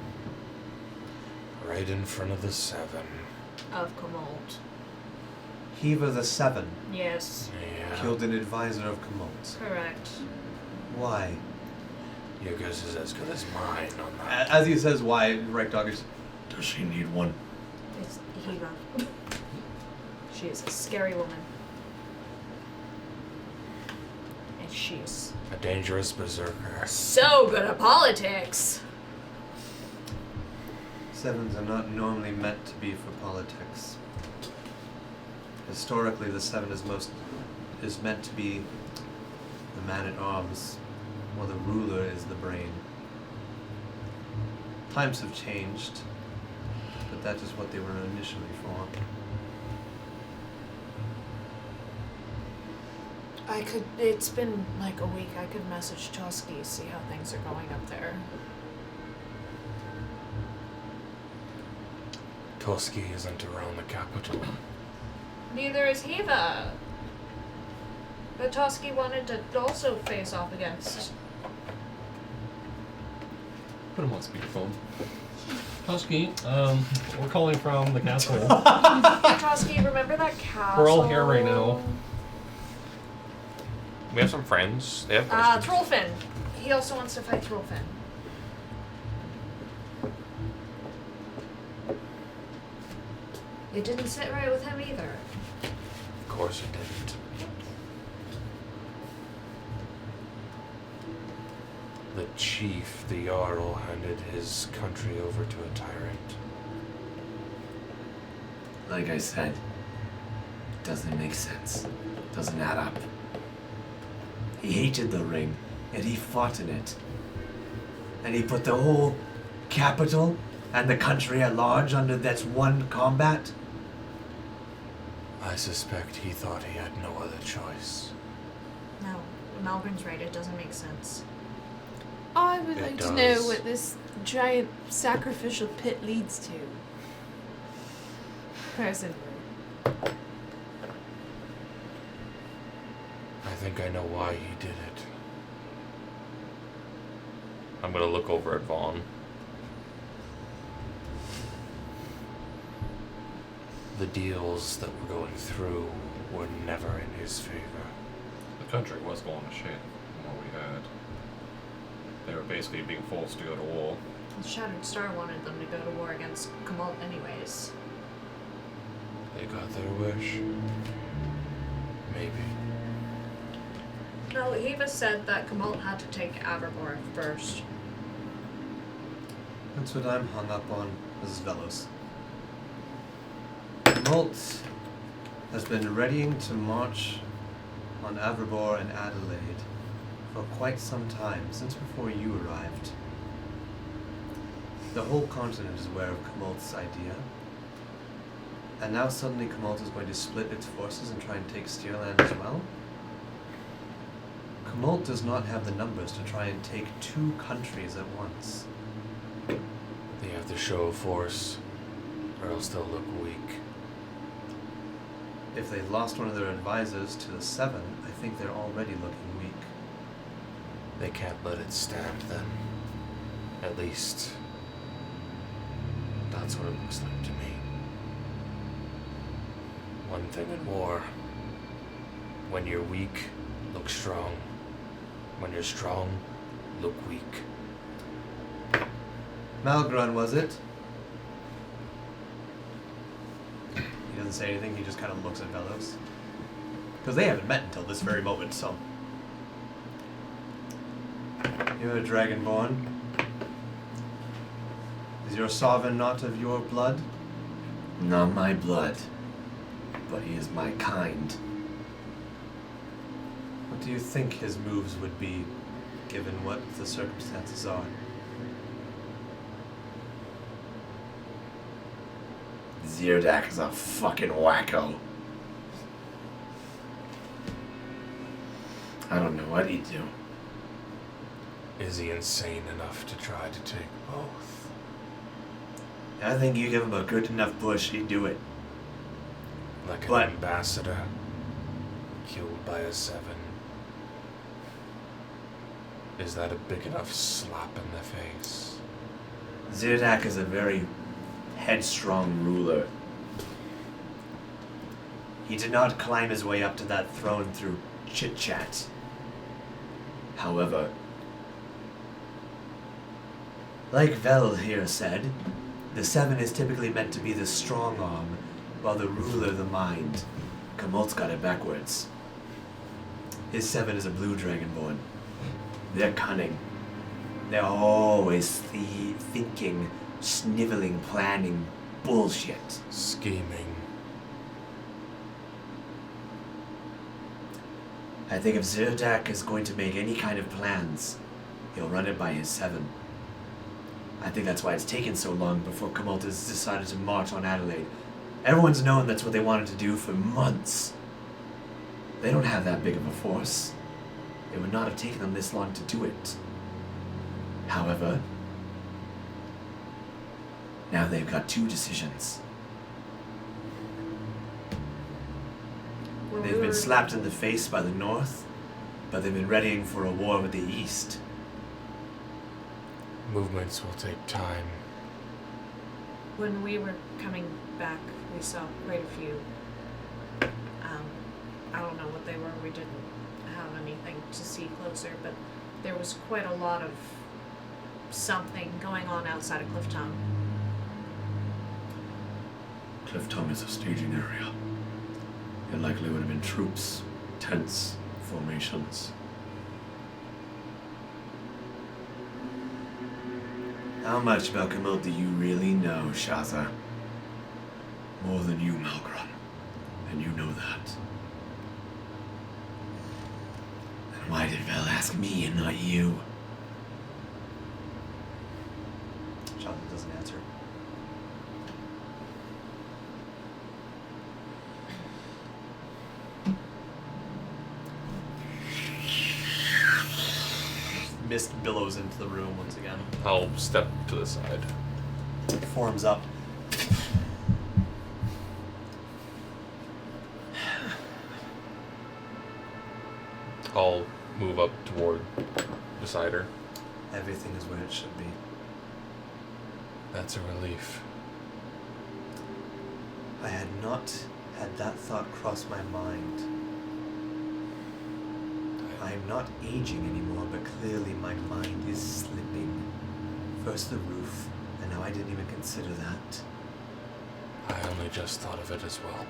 Right in front of the 7. Of Tumult. Hiva the Seven Yes. Yeah. killed an advisor of Tumult. Correct. Why? Your guess is as good as mine on that. As he says why, Reichdaga is... Does she need one? It's Hiva. She is a scary woman. And she's A dangerous berserker. so good at politics. Sevens are not normally meant to be for politics. Historically, the Seven is meant to be the man at arms, while the ruler is the brain. Times have changed, but that is what they were initially for. It's been like a week. I could message Toski, see how things are going up there. Toski isn't around the capital. Neither is Hiva. But Toski wanted to also face off against. Put him on speakerphone. Husky, we're calling from the castle. Toski, remember that castle? We're all here right now. We have some friends. They have questions. Trollfin. He also wants to fight Trollfin. It didn't sit right with him either. Of course it didn't. The chief, the Jarl, handed his country over to a tyrant. Like I said, doesn't make sense. Doesn't add up. He hated the ring, and he fought in it. And he put the whole capital and the country at large under that one combat. I suspect he thought he had no other choice. No, Malgrim's right. It doesn't make sense. I would It like to does. know what this giant sacrificial pit leads to. Personally. I think I know why he did it. I'm gonna look over at Vaughn. The deals that were going through were never in his favor. The country was going to shit from what we had. They were basically being forced to go to war. The Shattered Star wanted them to go to war against Tumult anyways. They got their wish. Maybe. No, Hiva said that Tumult had to take Averbor first. That's what I'm hung up on. This is Velos. Tumult has been readying to march on Averbor and Adelaide for quite some time, since before you arrived. The whole continent is aware of Tumult's idea. And now suddenly Tumult is going to split its forces and try and take Steerland as well? Tumult does not have the numbers to try and take 2 countries at once. They have the show of force, or else they'll look weak. If they lost one of their advisors to the 7, I think they're already looking weak. They can't let it stand then. At least, that's what it looks like to me. One thing in war. When you're weak, look strong. When you're strong, look weak. Malgrun, was it? He doesn't say anything, he just kind of looks at Velos. Because they haven't met until this very moment, so. You're a dragonborn. Is your sovereign not of your blood? Not my blood, but he is my kind. What do you think his moves would be, given what the circumstances are? Zirdak is a fucking wacko. I don't know what he'd do. Is he insane enough to try to take both? I think you give him a good enough push, he'd do it. Like an But- ambassador killed by a 7. Is that a big enough slap in the face? Zirdak is a very headstrong ruler. He did not climb his way up to that throne through chit-chat. However, like Vel here said, the 7 is typically meant to be the strong arm, while the ruler the mind. Kamult's got it backwards. His 7 is a blue dragonborn. They're cunning. They're always thinking, sniveling, planning bullshit. Scheming. I think if Zirdak is going to make any kind of plans, he'll run it by his 7. I think that's why it's taken so long before Kamult has decided to march on Adelaide. Everyone's known that's what they wanted to do for months. They don't have that big of a force. It would not have taken them this long to do it. However, now they've got 2 decisions. When They've we been were- slapped in the face by the North, but they've been readying for a war with the East. Movements will take time. When we were coming back, we saw quite a few. I don't know what they were. We didn't have anything to see closer, but there was quite a lot of something going on outside of Cliff Tongue. Cliff Tongue is a staging area. It likely would have been troops, tents, formations. How much about Kamult do you really know, Shaza? More than you, Malgrun. And you know that. Then why did Vel ask me and not you? Jonathan doesn't answer. Mist billows into the room once again. I'll step to the side. Forms up. I'll move up toward beside her. Everything is where it should be. That's a relief. I had not had that thought cross my mind. I am not aging anymore, but clearly my mind is slipping. First the roof, and now I didn't even consider that. I only just thought of it as well.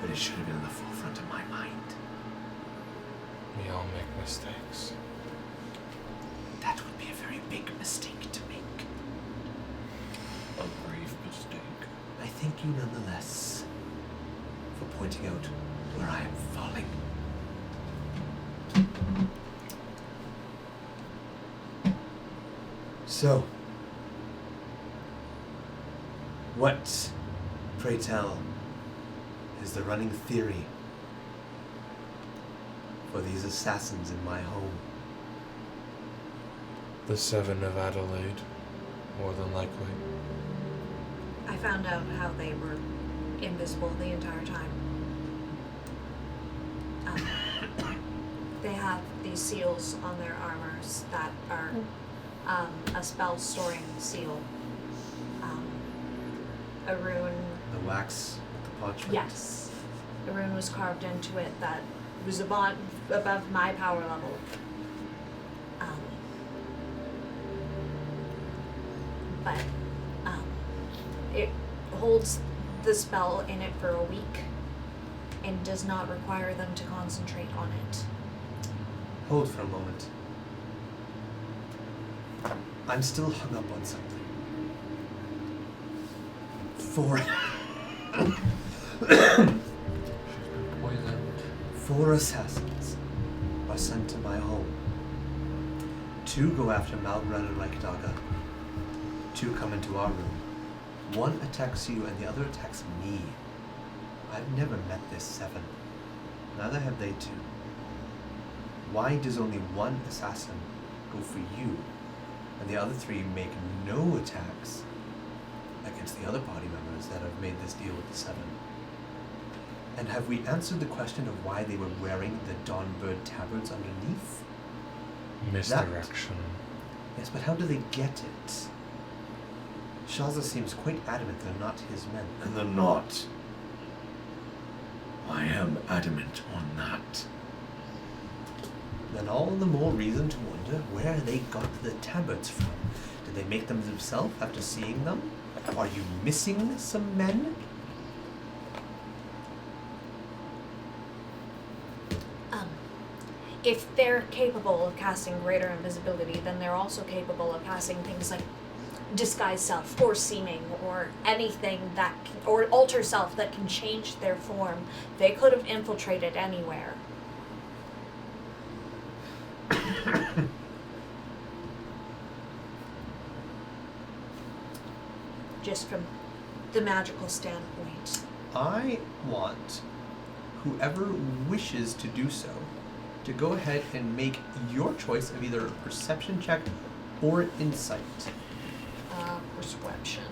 But it should have been in the forefront of my mind. We all make mistakes. That would be a very big mistake to make. A grave mistake. I thank you nonetheless for pointing out where I am falling. So, what, pray tell, is the running theory for these assassins in my home? The 7 of Adelaide, more than likely. I found out how they were invisible the entire time. They have these seals on their armors that are a spell storing seal. A rune. The wax with the parchment? Yes. A rune was carved into it that was above my power level. but it holds the spell in it for a week and does not require them to concentrate on it. Hold for a moment. I'm still hung up on something. Four assassins are sent to my home. 2 go after Malgren and Reikdaga. 2 come into our room. 1 attacks you and the other attacks me. I've never met this 7. Neither have they 2. Why does only 1 assassin go for you, and the other 3 make no attacks against the other party members that have made this deal with the 7? And have we answered the question of why they were wearing the Dawnbird tabards underneath? Misdirection. Yes, but how do they get it? Shaza seems quite adamant they're not his men. And they're not. I am adamant on that. Then all the more reason to wonder where they got the tabards from. Did they make them themselves after seeing them? Are you missing some men? If they're capable of casting greater invisibility, then they're also capable of casting things like disguise self or seeming or anything that can, or alter self that can change their form. They could have infiltrated anywhere. Just from the magical standpoint. I want whoever wishes to do so to go ahead and make your choice of either a perception check or insight. Perception.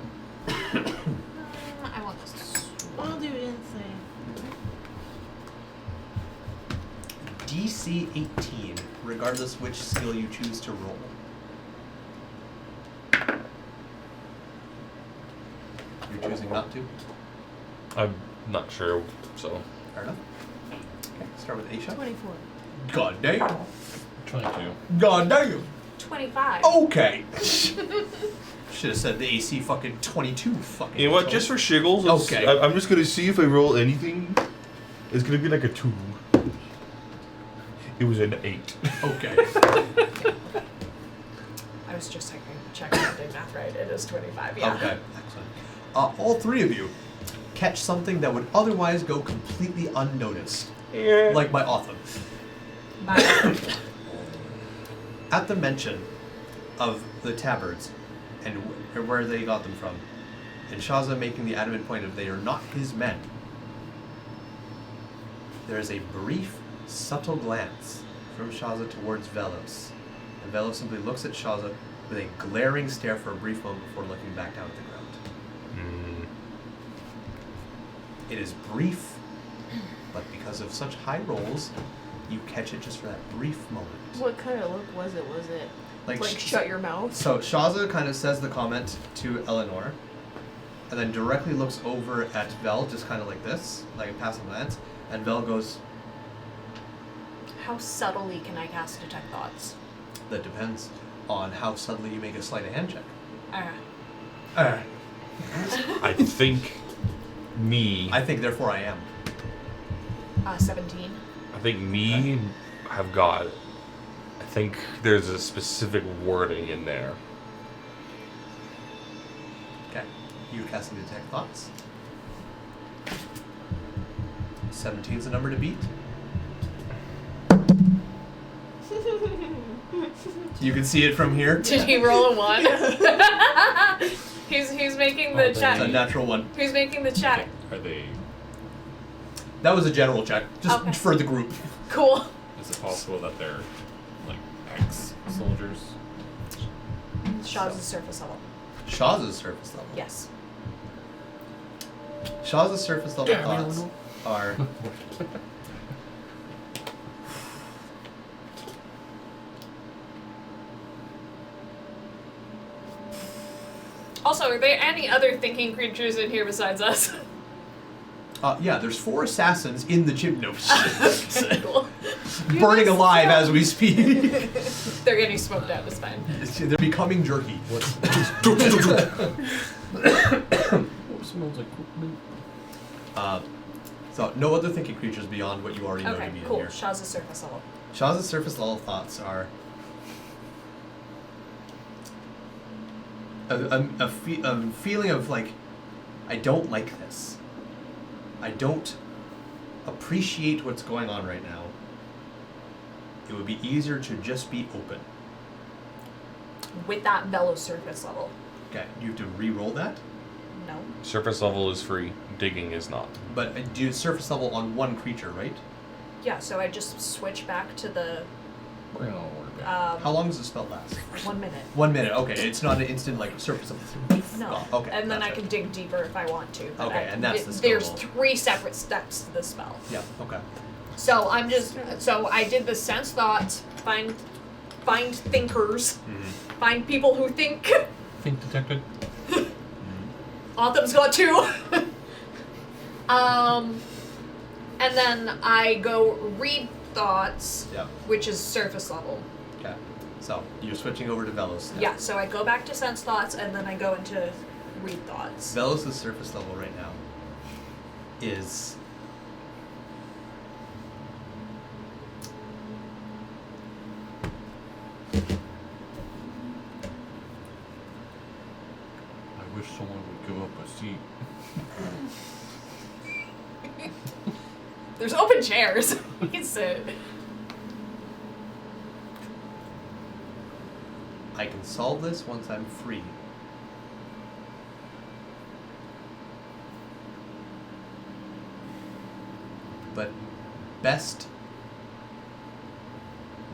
I want this. I'll do insight. DC 18, regardless which skill you choose to roll. You're choosing not to? I'm not sure, so. Fair enough. Okay, start with Aisha. 24. God damn. 22. God damn. 25. Okay. Should have said the AC fucking 22 fucking. You know what? Just for shiggles, Okay. I'm just gonna see if I roll anything. It's gonna be like a 2. It was an 8. Okay. I was just checking if I did math right. It is 25, yeah. Okay, excellent. All 3 of you catch something that would otherwise go completely unnoticed. Yeah. Like my Otham. Bye. At the mention of the tabards and where they got them from, and Shaza making the adamant point of they are not his men, there is a brief, subtle glance from Shaza towards Velos, and Velos simply looks at Shaza with a glaring stare for a brief moment before looking back down at the ground. It is brief, but because of such high rolls, you catch it just for that brief moment. What kind of look was it? Was it Like shut your mouth. So Shaza kind of says the comment to Eleanor, and then directly looks over at Vel, just kind of like this, like a passing glance, and Vel goes, How subtly can I cast Detect Thoughts? that depends on how subtly you make a sleight of hand check. I think me. I think therefore I am. 17. I think me have got. I think there's a specific wording in there. Okay. You casting Detect Thoughts. 17 is the number to beat. You can see it from here. Did he roll a 1? He's making the It's a chat. natural one. He's making the chat. Are they? That was a general check, just Okay. for the group. Cool. Is it possible that they're like ex-soldiers? Shaw's surface level. Shaza's surface level. Yes. Shaza's surface level thoughts are. Also, are there any other thinking creatures in here besides us? Yeah, there's 4 assassins in the gymnos. Cool. burning alive as we speak. They're getting smoked out. It's fine. They're becoming jerky. What smells like cooked? So no other thinking creatures beyond what you already know Okay, to be cool. in here. Shaw's a surface level. Shaw's surface level thoughts are a feeling of like, I don't like this. I don't appreciate what's going on right now. It would be easier to just be open. With that Velo surface level. Okay, you have to re-roll that, No. Surface level is free. Digging is not. but do surface level on one creature, right? Yeah, so I just switch back to the Well, How long does the spell last? 1 minute. 1 minute. Okay, it's not an instant like surface level. No. Oh, okay. And then I that's can dig deeper if I want to. but Okay, and that's the There's skill 3 separate steps to the spell. right. Yeah. Okay. So so I did the sense thoughts, find thinkers, find people who think. think detected. Autumn's got 2. And then I go read thoughts, Yeah. which is surface level. Okay. So you're switching over to Velos. now. Yeah, so I go back to sense thoughts and then I go into read thoughts. Velos' surface level right now is I wish someone would give up a seat. There's open chairs. You can sit. I can solve this once I'm free. But best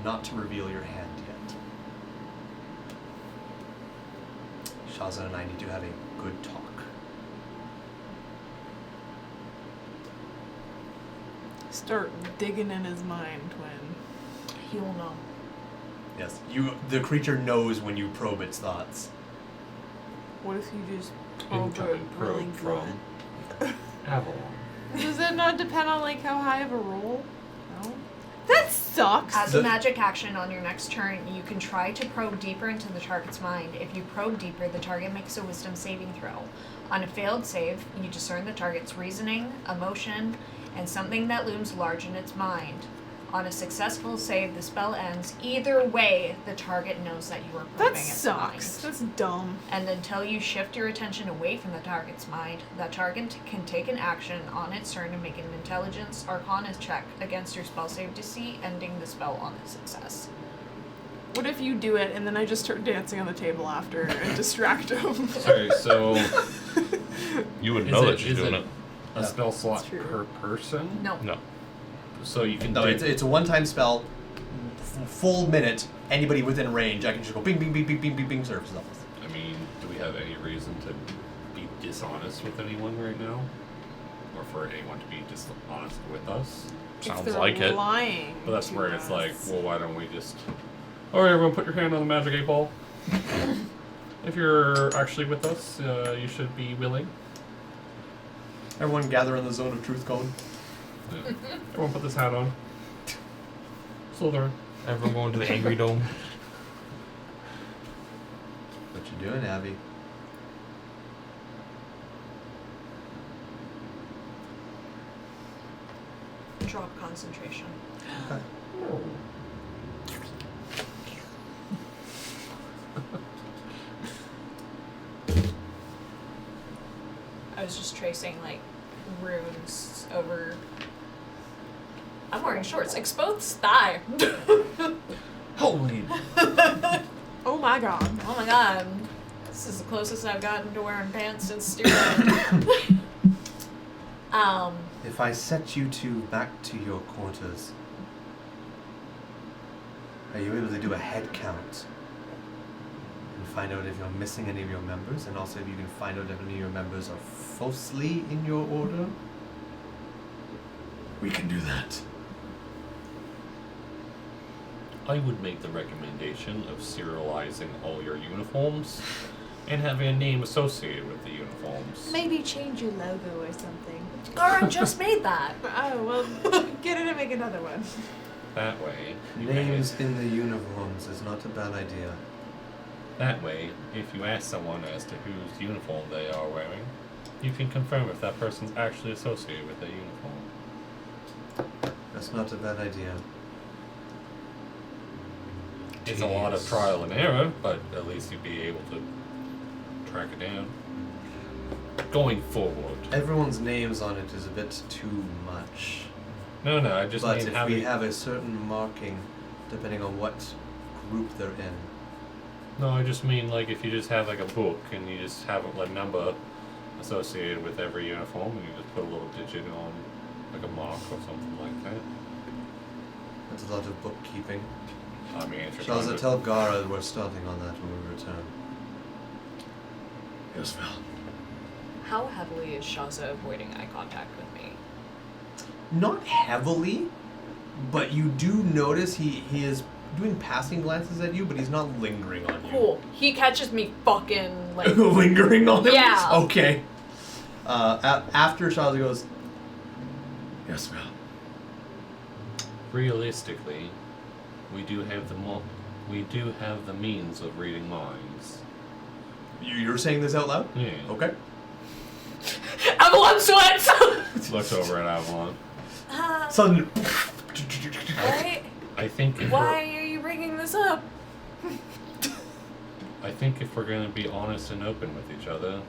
not to reveal your hand yet. Shaza and I need to have a good talk. Start digging in his mind when. He will know. Yes, the creature knows when you probe its thoughts. What if you just probe it Incoming really probe good? from Avalon. Does that not depend on like how high of a roll? No? That sucks. As a magic action on your next turn, you can try to probe deeper into the target's mind. If you probe deeper, the target makes a wisdom saving throw. On a failed save, you discern the target's reasoning, emotion, and something that looms large in its mind. On a successful save, the spell ends. Either way, the target knows that you are probing That its sucks. mind. That's dumb. And until you shift your attention away from the target's mind, that target can take an action on its turn to make an intelligence arcana check against your spell save DC, ending the spell on its success. What if you do it and then I just start dancing on the table after and distract him? Sorry, so You would know that she's is doing it it. a spell slot true. per person? No. No. So you can No, dig- it's a one-time spell, full minute. Anybody within range, I can just go bing, bing, bing, bing, bing, bing, bing, surface levels. I mean, do we have any reason to be dishonest with anyone right now? Or for anyone to be dishonest with us? If Sounds they're like it. lying. But that's to where it's like, us. well, why don't we just... Alright, everyone put your hand on the magic 8 ball. If you're actually with us, you should be willing. Everyone gather in the zone of truth cone. Yeah. Everyone put this hat on. Slytherin. Everyone going to the Angry Dome. What you doing, Abby? Drop concentration. Okay. I was just tracing like runes over. I'm wearing shorts. Exposed thigh. Holy! Oh my god. Oh my god. This is the closest I've gotten to wearing pants since student. If I set you two back to your quarters, are you able to do a head count? And find out if you're missing any of your members, and also if you can find out if any of your members are falsely in your order? We can do that. I would make the recommendation of serializing all your uniforms and having a name associated with the uniforms. Maybe change your logo or something. Garan just made that. Oh, well, get it and make another one. That way, you Names in the uniforms is not a bad idea. That way, if you ask someone as to whose uniform they are wearing, you can confirm if that person's actually associated with their uniform. That's not a bad idea. It's a lot of trial and error, but at least you'd be able to track it down. Going forward. Everyone's names on it is a bit too much. No, I just But mean if we have a certain marking, depending on what group they're in. No, I just mean like if you just have like a book and you just have a number associated with every uniform and you just put a little digit on like a mark or something like that. That's a lot of bookkeeping. I mean, if you're Shall I trying to- tell Gara we're starting on that when we return? Yes, Val. How heavily is Shaza avoiding eye contact with me? Not heavily, but you do notice he is doing passing glances at you, but he's not lingering on you. Cool. He catches me fucking like Lingering on him? Yeah. Okay. After Shaza goes, Yes, Val. Realistically, we do have the means of reading minds. you're saying this out loud? Yeah. Okay. Avalon sweats! Looks over at Avalon. Sudden. Why? I think if Why are you bringing this up? I think if we're going to be honest and open with each other,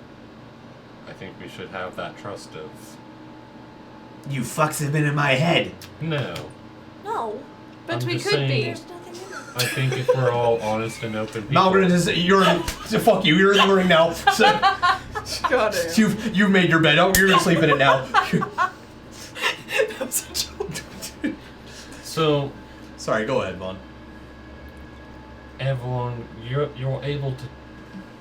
I think we should have that trust of You fucks have been in my head. no. No. But I'm we just could saying- be. There's nothing in it. I think if we're all honest and open people. Malgren is fuck you. You're in the ring now. So, God damn. you've made your bed. Oh, you're gonna sleep in it now. That was such a So, Sorry. Go ahead, Vaughn. Avalon, you're able to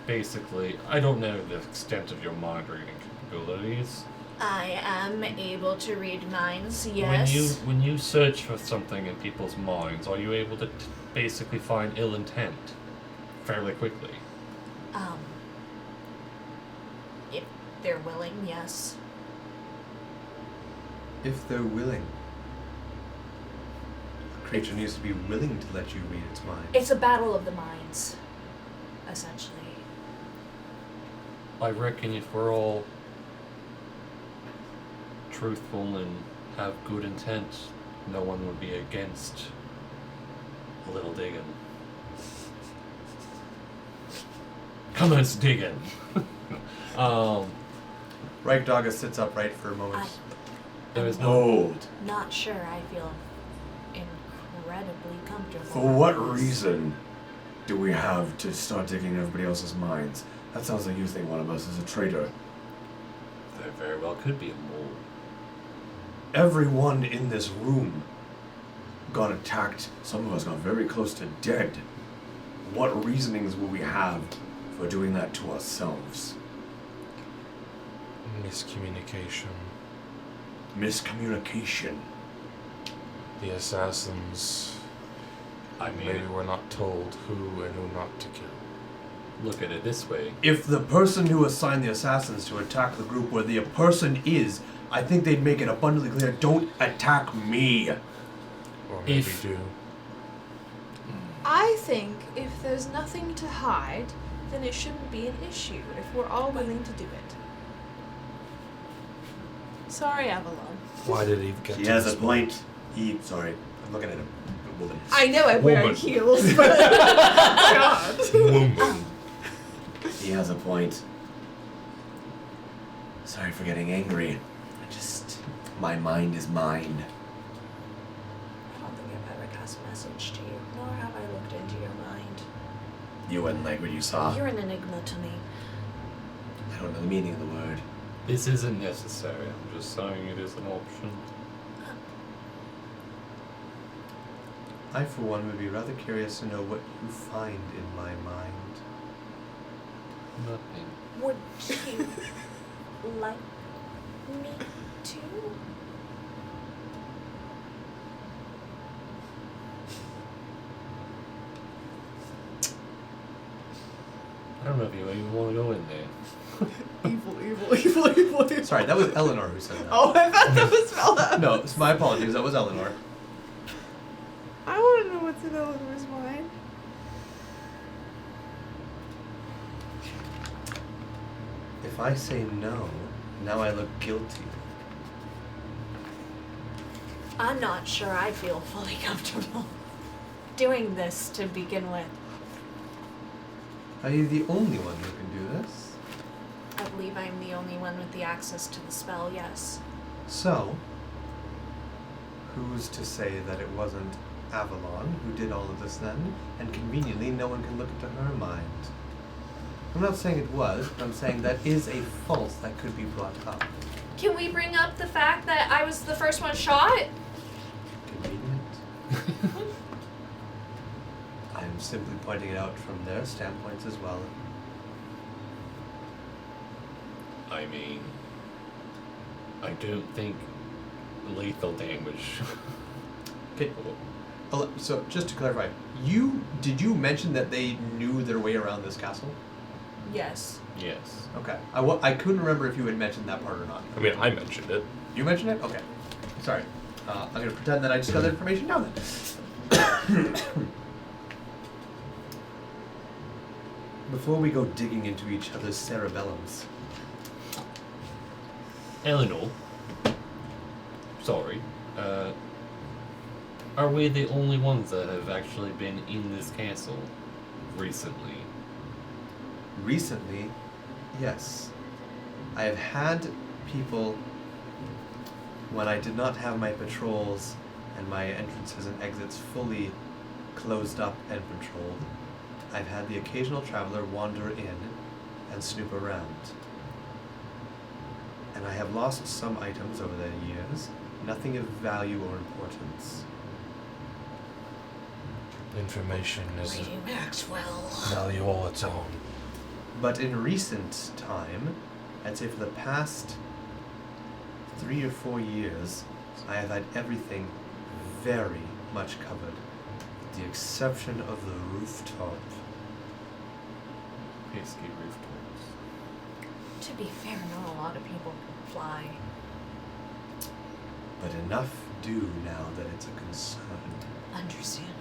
basically. I don't know the extent of your mind reading capabilities. I am able to read minds, yes. When you search for something in people's minds, are you able to basically find ill intent fairly quickly? If they're willing, yes. If they're willing. A creature needs to be willing to let you read its mind. It's a battle of the minds, essentially. I reckon if we're all truthful and have good intent, no one would be against a little digging. Commence digging. Right, Dogga sits upright for a moment. There is no. Hold. Not sure I feel incredibly comfortable. For what reason do we have to start digging in everybody else's minds? That sounds like you think one of us is a traitor. There very well could be a mole. Everyone in this room got attacked. Some of us got very close to dead. What reasonings will we have for doing that to ourselves? Miscommunication. Miscommunication. The assassins. I mean, Maybe we're not told who and who not to kill. look at it this way. If the person who assigned the assassins to attack the group where the person is, I think they'd make it abundantly clear, don't attack me. Or maybe If- do. I think if there's nothing to hide, then it shouldn't be an issue if we're all willing to do it. Sorry, Avalon. Why did Eve get He to has this a point. Sorry, I'm looking at him. Woman. I know I wear Woman. heels, but God. Woman. He has a point. Sorry for getting angry. My mind is mine. I don't think I've ever cast a message to you, nor have I looked into your mind. You wouldn't like what you saw. You're an enigma to me. I don't know the meaning of the word. This isn't necessary. I'm just saying it is an option. I, for one, would be rather curious to know what you find in my mind. Nothing. Would you like me to? I don't know if you even want to go in there. Evil. Sorry, that was Eleanor who said that. Oh, I thought that was Bella. No, it's my apologies. That was Eleanor. What's in Eleanor's mind? If I say no, now I look guilty. I'm not sure I feel fully comfortable doing this to begin with. Are you the only one who can do this? I believe I'm the only one with the access to the spell, yes. So, who's to say that it wasn't Avalon who did all of this then, and conveniently no one can look into her mind? I'm not saying it was, but I'm saying that is a false that could be brought up. Can we bring up the fact that I was the first one shot? Convenient. I'm simply pointing it out from their standpoints as well. I mean, I don't think lethal damage. Okay. So just to clarify, did you mention that they knew their way around this castle? Yes. Yes. Okay. I couldn't remember if you had mentioned that part or not. I mean, I mentioned it. You mentioned it? Okay. Sorry. I'm going to pretend that I just got that information now then. Before we go digging into each other's cerebellums. Eleanor. Sorry. Are we the only ones that have actually been in this castle recently? Recently, yes. I have had people, when I did not have my patrols and my entrances and exits fully closed up and patrolled, I've had the occasional traveler wander in and snoop around. And I have lost some items over the years, nothing of value or importance. Information is Lady Maxwell. value all its own. But in recent time, I'd say for the past 3 or 4 years, I have had everything very much covered, with the exception of the rooftop. Pesky rooftops. To be fair, not a lot of people can fly. But enough do now that it's a concern. Understandable.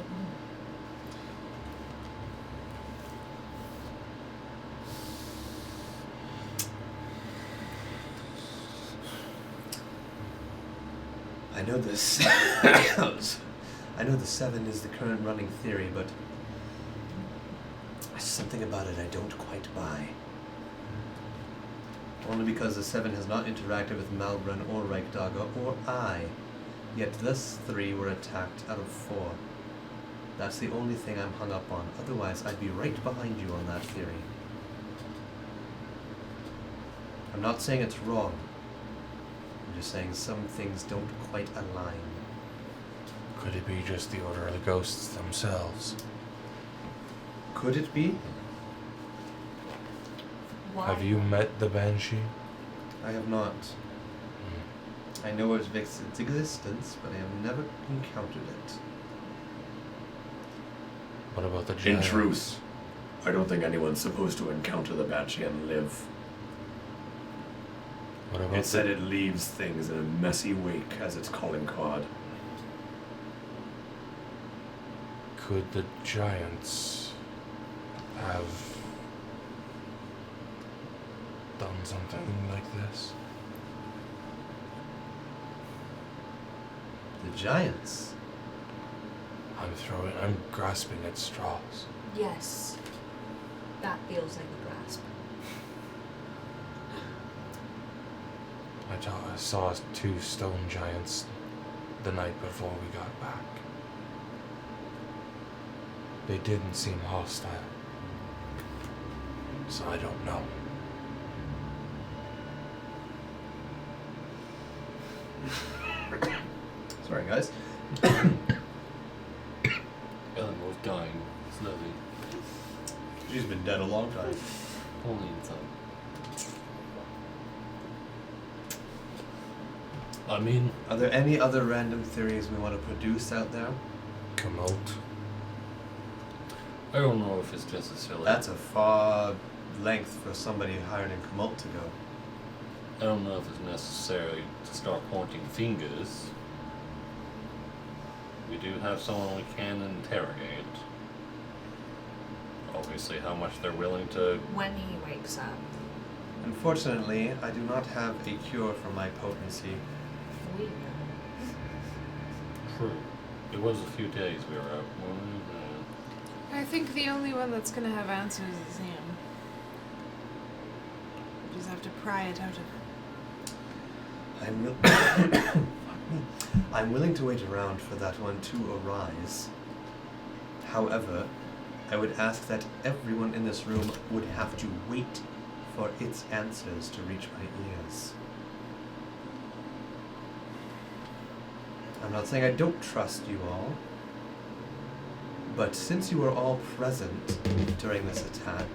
I know this. I know the 7 is the current running theory, but there's something about it I don't quite buy. Only because the 7 has not interacted with Malbrun or Reichdaga or I. Yet this 3 were attacked out of 4. That's the only thing I'm hung up on. Otherwise, I'd be right behind you on that theory. I'm not saying it's wrong. I'm just saying some things don't quite align. Could it be just the Order of the Ghosts themselves? Could it be? Why? Have you met the Banshee? I have not. I know of its existence, but I have never encountered it. What about the In giant? truth, I don't think anyone's supposed to encounter the Banshee and live. What about It said it leaves things in a messy wake as its calling card. Could the giants have done something like this? The giants? I'm grasping at straws. Yes. That feels like a grasp. I saw 2 stone giants the night before we got back. They didn't seem hostile. So I don't know. Sorry, guys. Eleanor's dying slowly. She's been dead a long time. Only inside. I mean, Are there any other random theories we want to produce out there? Commode. I don't know if it's necessarily. That's a far length for somebody hired in Kamult to go. I don't know if it's necessary to start pointing fingers. we do have someone we can interrogate. Obviously, how much they're willing to. When he wakes up. Unfortunately, I do not have a cure for my potency. We know. True. It was a few days we were out. I think the only one that's gonna have answers is him. We just have to pry it out of him. I'm willing to wait around for that one to arise. However, I would ask that everyone in this room would have to wait for its answers to reach my ears. I'm not saying I don't trust you all, but since you were all present during this attack,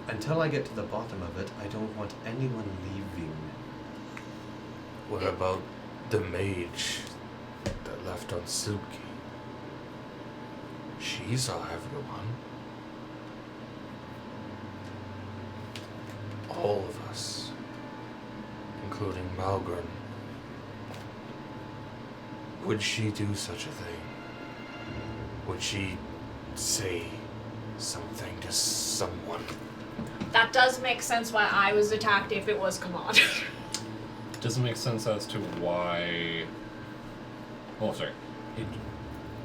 until I get to the bottom of it, I don't want anyone leaving. What about the mage that left on Silky? She saw everyone. All of us, including Malgrim. Would she do such a thing? Would she say something to someone? That does make sense why I was attacked if it was Kamad. It doesn't make sense as to why. Oh, sorry.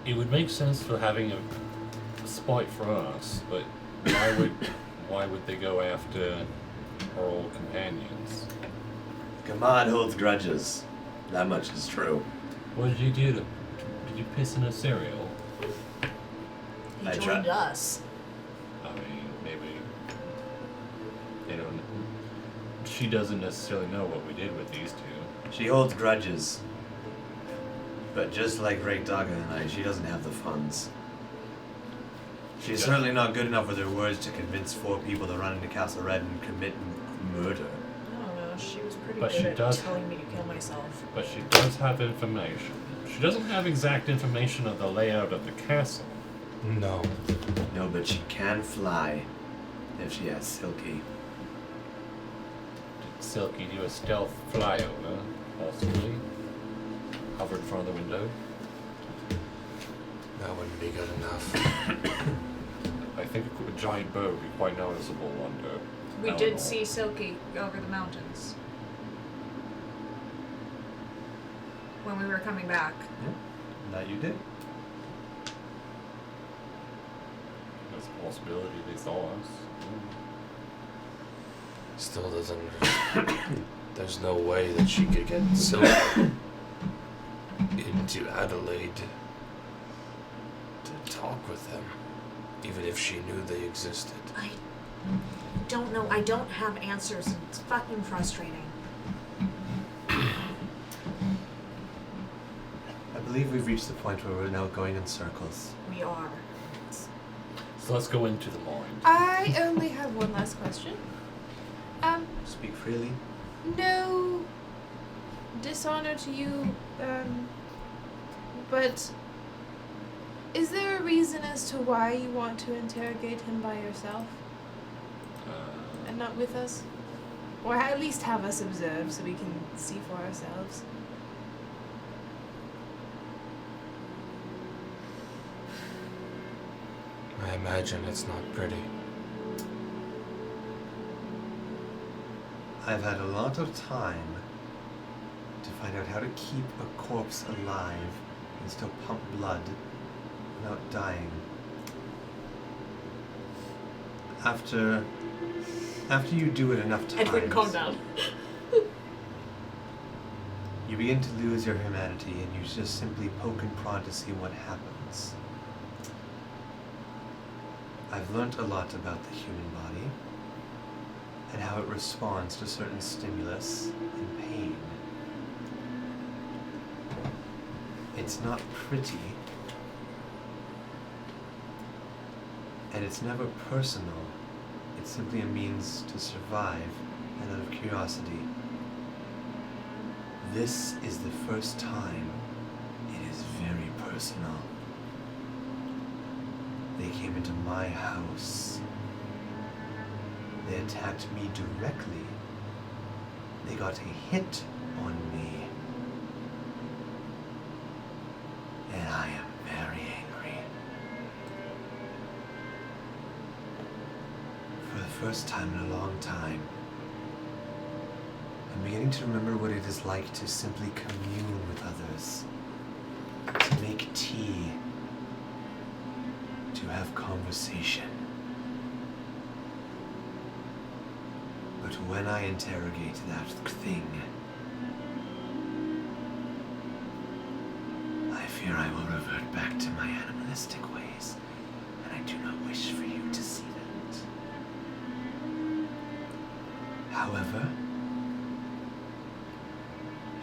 It would make sense for having a spite for us, but why would they go after our old companions? Kamad holds grudges. That much is true. What did you do to? Did you piss in a cereal? He I joined tried. us. I mean, maybe. They don't. She doesn't necessarily know what we did with these two. She holds grudges. But just like Great Daga and I, she doesn't have the funds. She's certainly not good enough with her words to convince 4 people to run into Castle Red and commit murder. I don't know, she was pretty But good she at does- telling me to kill myself. But she does have information. She doesn't have exact information of the layout of the castle. No. No, but she can fly. If she has Silky. Did Silky do a stealth flyover, possibly? Hover in front of the window? That wouldn't be good enough. I think a giant bird would be quite noticeable under. We Eleanor. did see Silky over the mountains. When we were coming back. Yeah, that you did. There's a possibility they saw us. Still doesn't. There's no way that she could get Silver into Adelaide to talk with them, even if she knew they existed. I don't know. I don't have answers. It's fucking frustrating. I believe we've reached the point where we're now going in circles. We are. So let's go into the mine. I only have one last question. Speak freely. No dishonor to you, but is there a reason as to why you want to interrogate him by yourself and not with us? Or at least have us observe so we can see for ourselves? I imagine it's not pretty. I've had a lot of time to find out how to keep a corpse alive and still pump blood without dying. After you do it enough times, Edwin, calm down. you begin to lose your humanity and you just simply poke and prod to see what happens. I've learnt a lot about the human body and how it responds to certain stimulus and pain. It's not pretty, and it's never personal. It's simply a means to survive and out of curiosity. This is the first time it is very personal. They came into my house. They attacked me directly. They got a hit on me. And first time in a long time, I'm beginning to remember what it is like to simply commune with others, to make tea, to have conversation. But when I interrogate that thing, I fear I will revert back to my animalistic ways, and I do not wish for you to see that. However,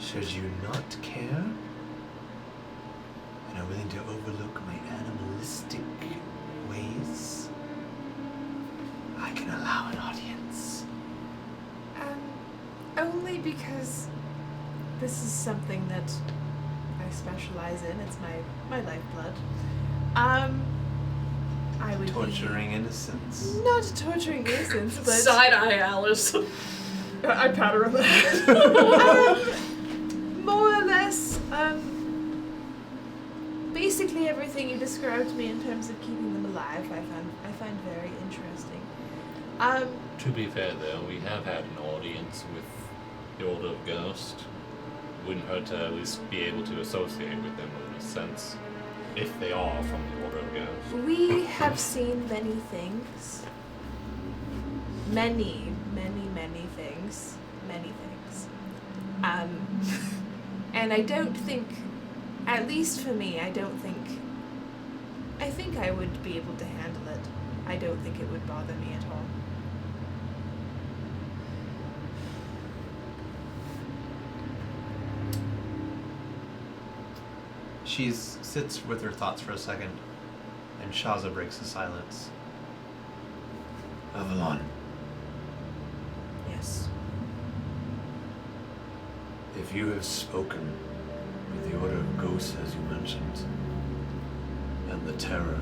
should you not care, and are willing to overlook my animalistic ways, I can allow an audience. Only because this is something that I specialize in. It's my lifeblood. I would Torturing innocence. not torturing innocence, but Side eye, Alice. I pat her on the head. more or less, basically everything you described to me in terms of keeping them alive, I find very interesting. To be fair, though, we have had an audience with the Order of Ghost. Wouldn't hurt to at least be able to associate with them in a sense, if they are from the Order of Ghost. We have seen many things. Many things. Many things. And I don't think, at least for me, I think I would be able to handle it. I don't think it would bother me at all. She sits with her thoughts for a second, and Shaza breaks the silence. Avalon, Yes. if you have spoken with the Order of Ghosts, as you mentioned, and the Terror,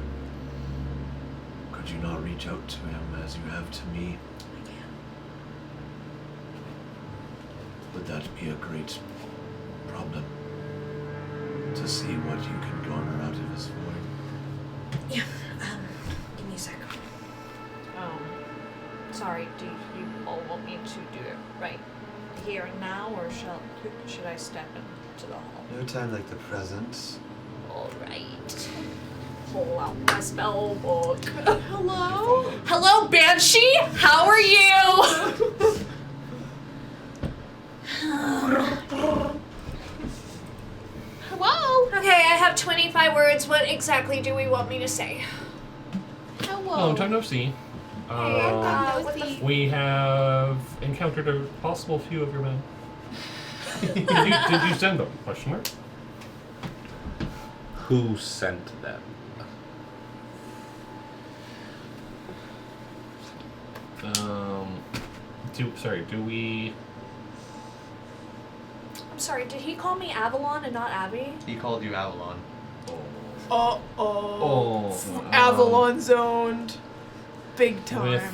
could you not reach out to him as you have to me? I can. Would that be a great problem? To see what you can garner out of his void? Yeah. Give me a second. Sorry, do you all want me to do it right here and now, or should I step into the hall? No time like the present. Alright. Pull out my spell book. Hello? Hello, Banshee! How are you? Hello? Okay, I have 25 words. What exactly do we want me to say? Long time no see. What the We have encountered a possible few of your men. did you send them? Question mark. Who sent them? Do we? I'm sorry, did he call me Avalon and not Abby? He called you Avalon. Avalon zoned. Big time.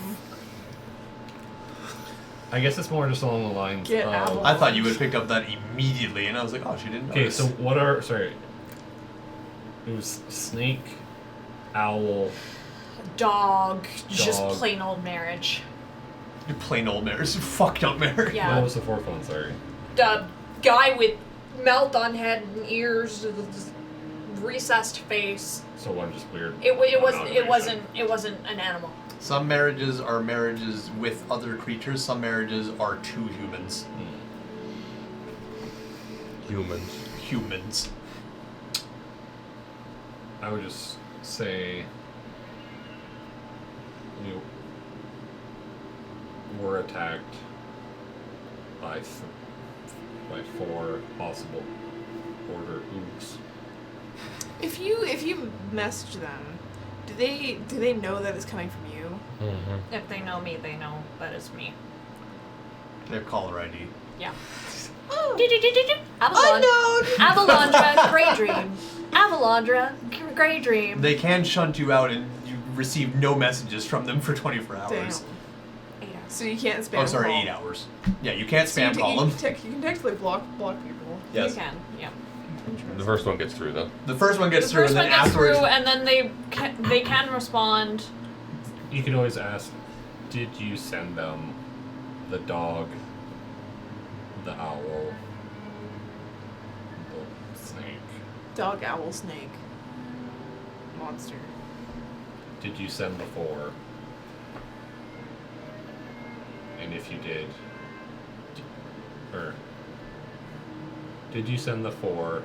I guess it's more just along the lines Get of... Avalon. I thought you would pick up that immediately, and I was like, oh, she didn't Okay, notice. so what are... Sorry. It was snake, owl... Dog. Just Dog. plain old marriage. You're plain old marriage. Fucked up marriage. Yeah. What was the fourth one? Sorry. The guy with melt on head and ears, recessed face. So one just weird. It amalgamation. wasn't an animal. Some marriages are marriages with other creatures. Some marriages are two humans. Humans. Humans. I would just say... We were attacked by 4 possible Order oogs. If you message them, do they know that it's coming from you? Mm-hmm. If they know me, they know that it's me. Their caller ID. Yeah. Oh. Avalon. Avalandra, Grey Dream. Avalandra, Grey Dream. They can shunt you out, and you receive no messages from them for 24 hours. Damn. 8 hours. So you can't spam Oh, sorry, call. 8 hours. Yeah, you can't So spam you, call you, them. you can technically block people. Yes. You can, yeah. The first one gets through, though. The first one gets The through, first and then one gets afterwards. through, and then they can respond. You could always ask Did you send them the dog, the owl, the snake? Dog, owl, snake. Monster. Did you send the 4? And if you did, did you send the 4?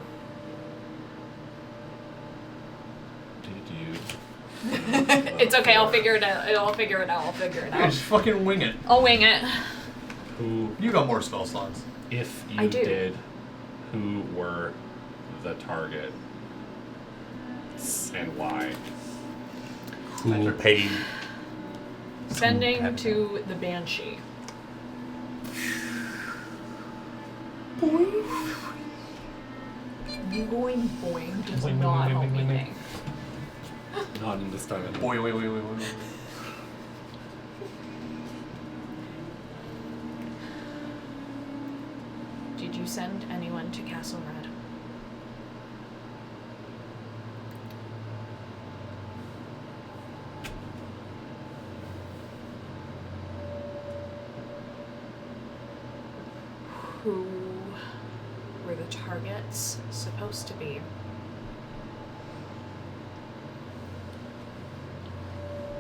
Did you? It's okay. I'll figure it out. I'll figure it out. Just fucking wing it. I'll wing it. Who? You got more spell slots. If you I do. did, who were the target and why? Who paid? Sending to the Banshee. You going boing does Boing, not boing, help boing, me boing, boing. think. Not in this time. Boy, wait. Did you send anyone to Castle Red? Who were the targets supposed to be?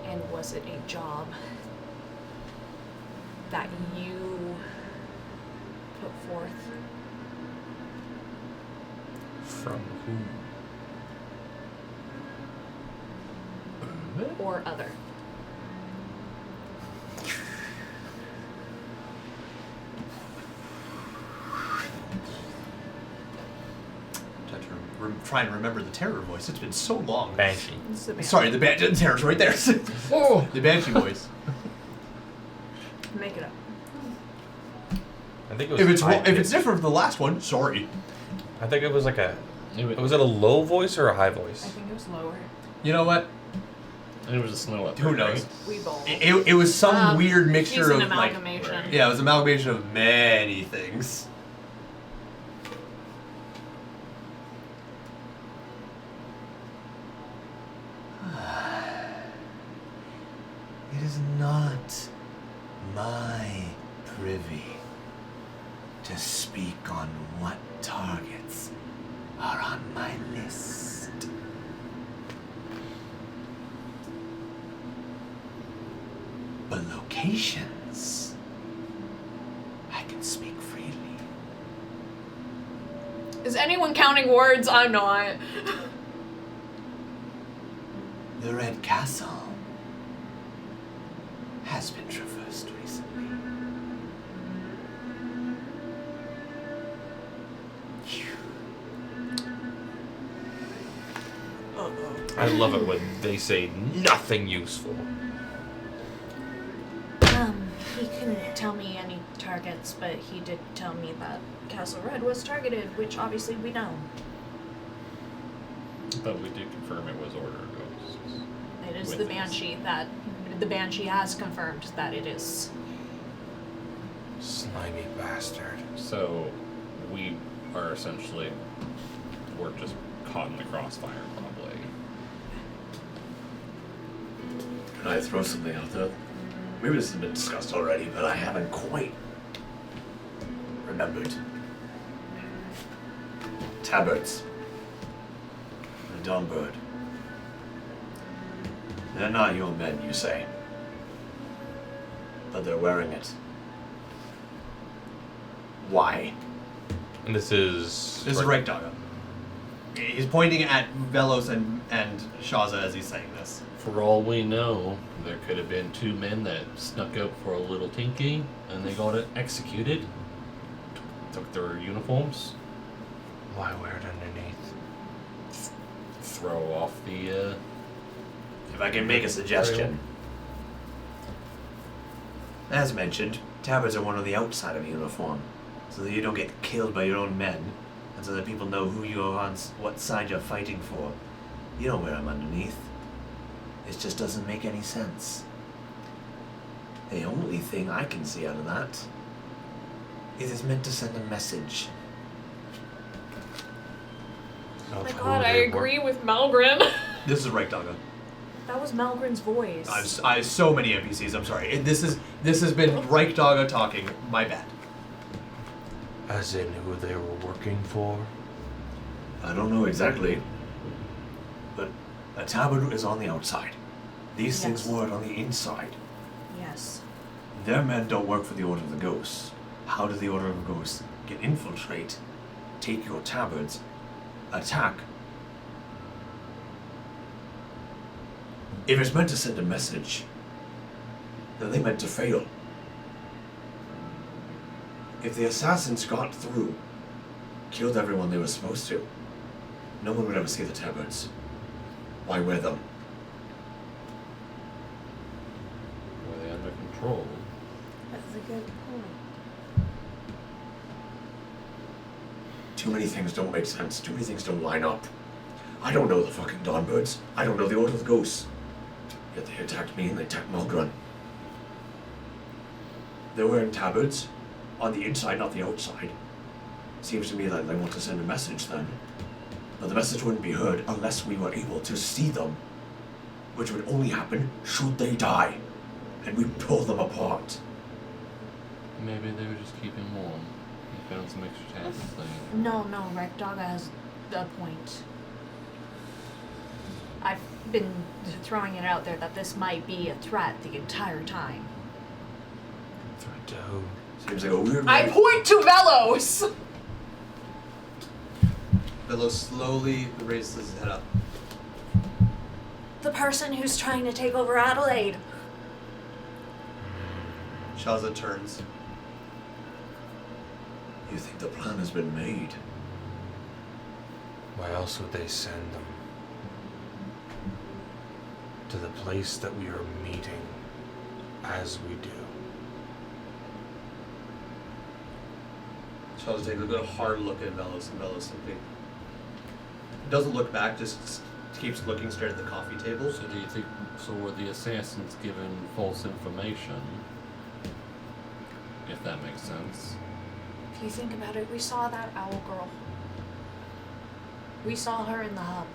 And was it a job that you put forth? From who? Or other? Try and remember the terror voice. It's been so long. Banshee. It's the Banshee. Sorry, the terror's right there. Oh, The Banshee voice. Make it up. I think it was. If it's different from the last one, sorry. I think it was like a. Was it a low voice or a high I voice? think it was lower. You know what? And it was a snow leopard. Who knows? Right? We both. It was some weird mixture He's an of like. amalgamation. Yeah, it was an amalgamation of many things. It is not my privy to speak on what targets are on my list. But locations, I can speak freely. Is anyone counting words? I'm not. The Red Castle has been traversed recently. I love it when they say nothing useful. He couldn't tell me any targets, but he did tell me that Castle Red was targeted, which obviously we know. But we did confirm it was Order of Ghosts. It is With the these. Banshee that the Banshee has confirmed that it is. Slimy bastard. So we are essentially, we're just caught in the crossfire, probably. Can I throw something out there? Maybe this has been discussed already, but I haven't quite remembered. Tabards. The Dawnbird. They're not your men, you say. But they're wearing it. Why? And this is. This is Rekdaga. He's pointing at Velos and Shaza as he's saying this. For all we know, there could have been 2 men that snuck out for a little tinky, and they got it executed. Took their uniforms. Why wear it underneath? Throw off the. If I can make a suggestion. As mentioned, tabards are one on the outside of a uniform, so that you don't get killed by your own men, and so that people know who you're on, what side you're fighting for. You don't wear them underneath. It just doesn't make any sense. The only thing I can see out of that is it's meant to send a message. Oh my god, I agree with Malgrim. This is Rekdaga. That was Malgren's voice. I have so many NPCs. I'm sorry. This has been Reich Doggo talking. My bad. As in who they were working for? I don't know exactly, but a tabard is on the outside. These things Yes. were on the inside. Yes. Their men don't work for the Order of the Ghosts. How does the Order of the Ghosts infiltrate, take your tabards, attack? If it's meant to send a message, then they meant to fail. If the assassins got through, killed everyone they were supposed to, no one would ever see the tabards. Why wear them? Were they under control? That's a good point. Too many things don't make sense. Too many things don't line up. I don't know the fucking Dawnbirds. I don't know the Order of the Ghosts. Yet they attacked me and they attacked Malgren. They're wearing tabards on the inside, not the outside. Seems to me that they want to send a message then. But the message wouldn't be heard unless we were able to see them. Which would only happen should they die. And we'd pull them apart. Maybe they were just keeping warm. They found some extra tasks. No, Reich Doggo has a point. I've been throwing it out there that this might be a threat the entire time. Threat to who? Seems like a weird I way. point to Velos! Velos slowly raises his head up. The person who's trying to take over Adelaide. Shaza turns. You think the plan has been made? Why else would they send them to the place that we are meeting as we do? Shaza takes a good hard look at Velos, and Velos simply doesn't look back, just keeps looking straight at the coffee table. So do you think, so were the assassins given false information? If that makes sense. If you think about it, we saw that owl girl. We saw her in the hub.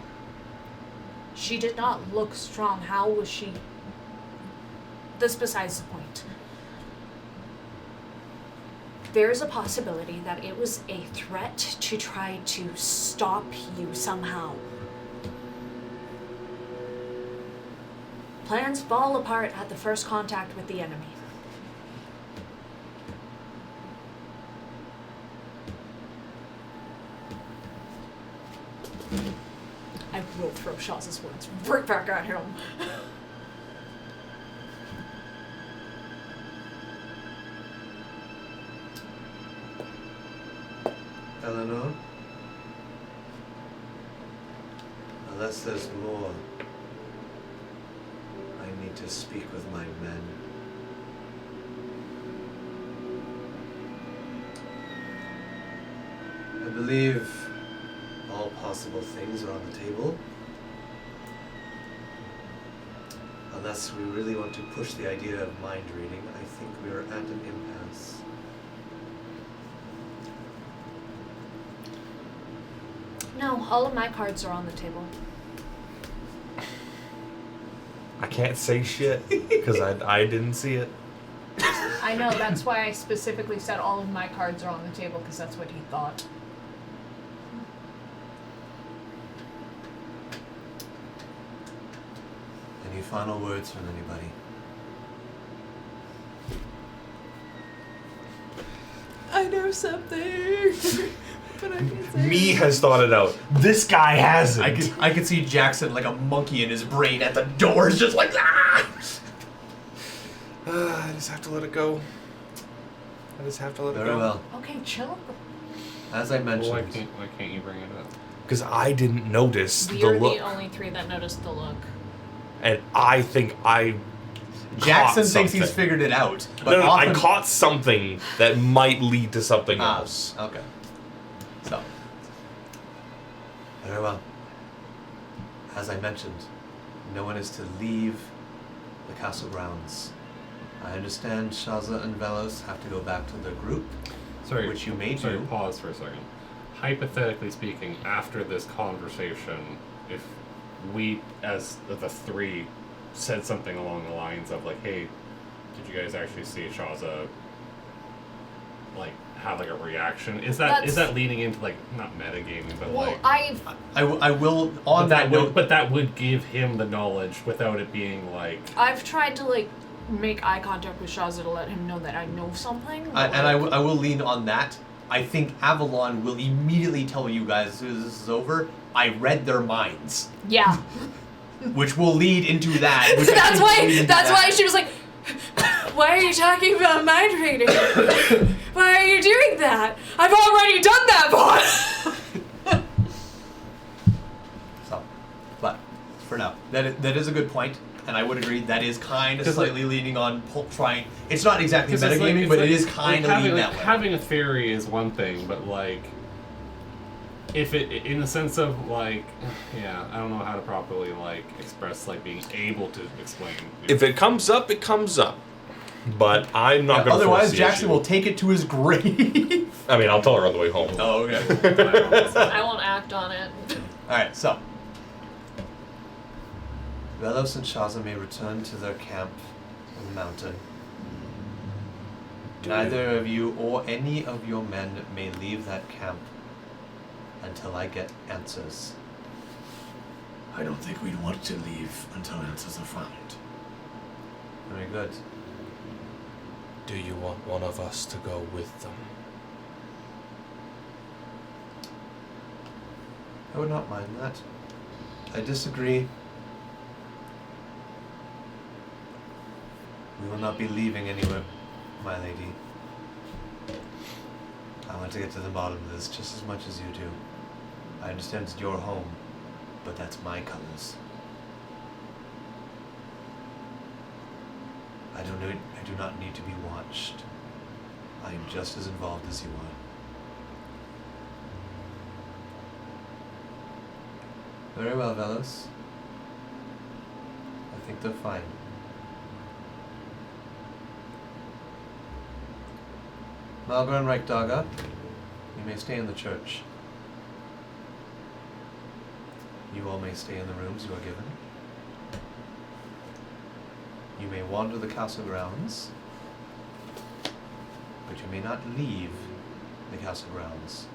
She did not look strong. How was she? That's besides the point. There's a possibility that it was a threat to try to stop you somehow. Plans fall apart at the first contact with the enemy. I will throw Shaz's words right back at him. Eleanor? Unless there's more, I need to speak with my men. I believe all possible things are on the table. Unless we really want to push the idea of mind reading, I think we are at an impasse. No, all of my cards are on the table. I can't say shit because I didn't see it. I know, that's why I specifically said all of my cards are on the table, because that's what he thought. Any final words from anybody? I know something, but I can't say Me it. has thought it out. This guy hasn't. I could see Jackson like a monkey in his brain at the doors, just like ah. I just have to let it go. I just have to let it Very go. well. Okay, chill. As I mentioned, Well, why can't you bring it up? Because I didn't notice We the are look, the only three that noticed the look. and I think I. Jackson caught thinks he's something. figured it out. But No, I often, caught something that might lead to something Ah, else. okay. So. Very well. As I mentioned, no one is to leave the castle grounds. I understand Shaza and Velos have to go back to their group, Sorry, which you may sorry, do. pause for a second. Hypothetically speaking, after this conversation, if we, as the three, said something along the lines of like, "Hey, did you guys actually see Shaza like have like a reaction?" Is that leading into like not metagaming, but Well, like I will on that note. but that would give him the knowledge without it being like. I've tried to like make eye contact with Shaza to let him know that I know something. I will lean on that. I think Avalon will immediately tell you guys as soon as this is over, I read their minds. Yeah. Which will lead into that. Which that's why she was like, why are you talking about mind reading? Why are you doing that? I've already done that, boss! So, but for now, that is a good point. And I would agree that is kind of slightly leaning on trying. It's not exactly metagaming, but it is kind of leaning that way. Having a theory is one thing, but like, if it in the sense of like, yeah, I don't know how to properly like express like being able to explain. If it comes up, it comes up. But I'm not going to. Otherwise, Jackson will take it to his grave. I mean, I'll tell her on the way home. Oh, okay. I won't act on it. All right, so. Velos and Shaza may return to their camp in the mountain. Neither of you or any of your men may leave that camp until I get answers. I don't think we'd want to leave until answers are found. Very good. Do you want one of us to go with them? I would not mind that. I disagree. We will not be leaving anywhere, my lady. I want to get to the bottom of this just as much as you do. I understand it's your home, but that's my colors. I do not need to be watched. I am just as involved as you are. Very well, Velos. I think they're fine. Malgor and Reichdaga, you may stay in the church. You all may stay in the rooms you are given. You may wander the castle grounds, but you may not leave the castle grounds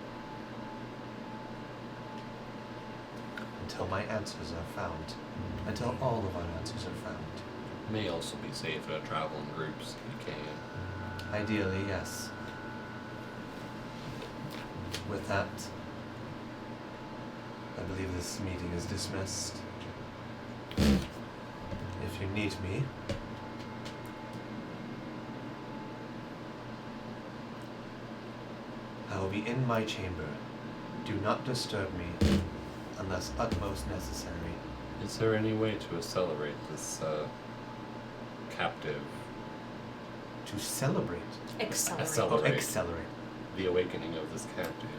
until my answers are found. Until all of our answers are found. May also be safe to travel in groups if you can. Ideally, yes. With that, I believe this meeting is dismissed. If you need me, I will be in my chamber. Do not disturb me unless utmost necessary. Is there any way to accelerate this captive? To celebrate? Accelerate. Oh, accelerate. The awakening of this captive.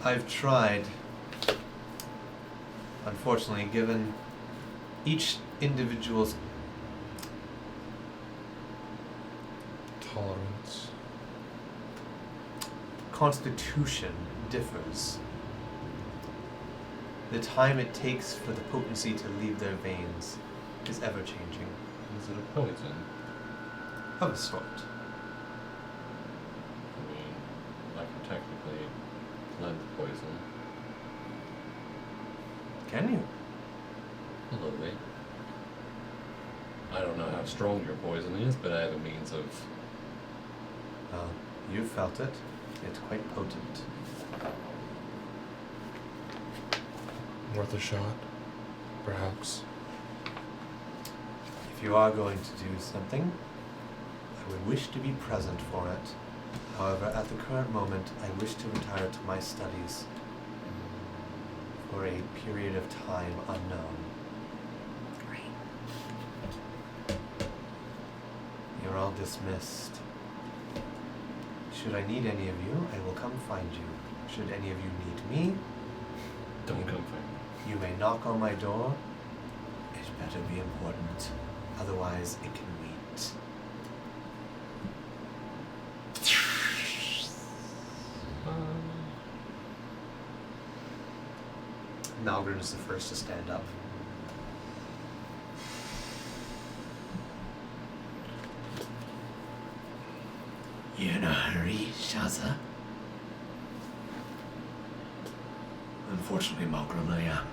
I've tried. Unfortunately, given each individual's tolerance, constitution differs. The time it takes for the potency to leave their veins is ever changing. Is it a poison? Of a sort. I mean, I can technically lend poison. Can you? A little bit. I don't know how strong your poison is, but I have a means of... Well, you've felt it. It's quite potent. worth a shot, perhaps. If you are going to do something, I would wish to be present for it. However, at the current moment, I wish to retire to my studies for a period of time unknown. Great. You're all dismissed. Should I need any of you, I will come find you. Should any of you need me, Don't come find me. you may knock on my door. It better be important. Otherwise, it can wait. Malgren is the first to stand up. marry Shaza? Unfortunately, Malgrim, I am.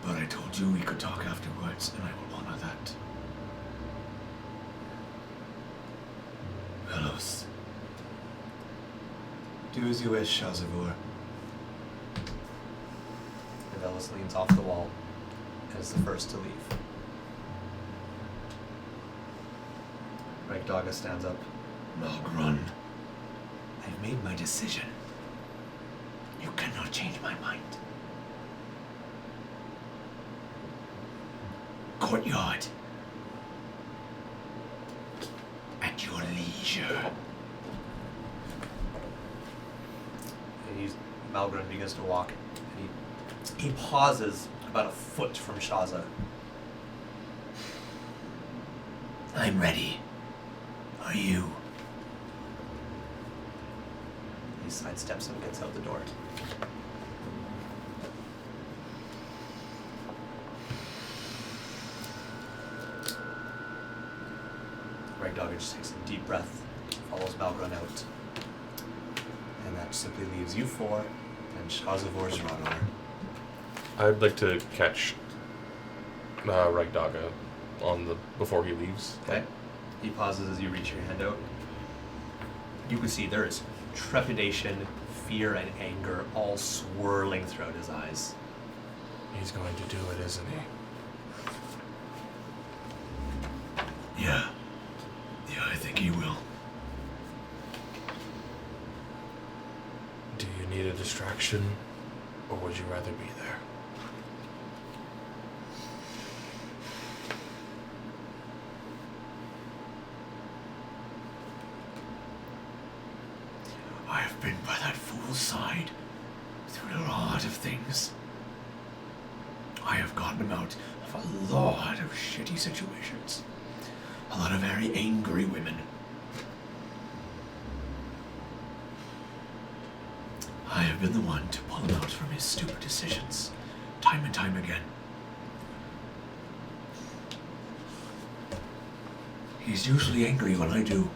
But I told you we could talk afterwards, and I will honor that. Velos. Do as you wish, Shazavor. And Velos leans off the wall and is the first to leave. Ragdaga stands up. Malgrun, I've made my decision. You cannot change my mind. Courtyard. At your leisure. And Malgrim begins to walk, and he pauses about a foot from Shaza. I'm ready. Are you? He sidesteps and gets out the door. Ragdogger just takes a deep breath, follows Malgrun out. And that simply leaves you four and Shazavor's Radar. I'd like to catch Ragdaga before he leaves. Okay? He pauses as you reach your hand out. You can see there is trepidation, fear, and anger all swirling throughout his eyes. He's going to do it, isn't he? Yeah. Yeah, I think he will. Do you need a distraction, or would you rather be there? I have been by that fool's side through a lot of things. I have gotten him out of a lot of shitty situations. A lot of very angry women. I have been the one to pull him out from his stupid decisions, time and time again. He's usually angry when I do,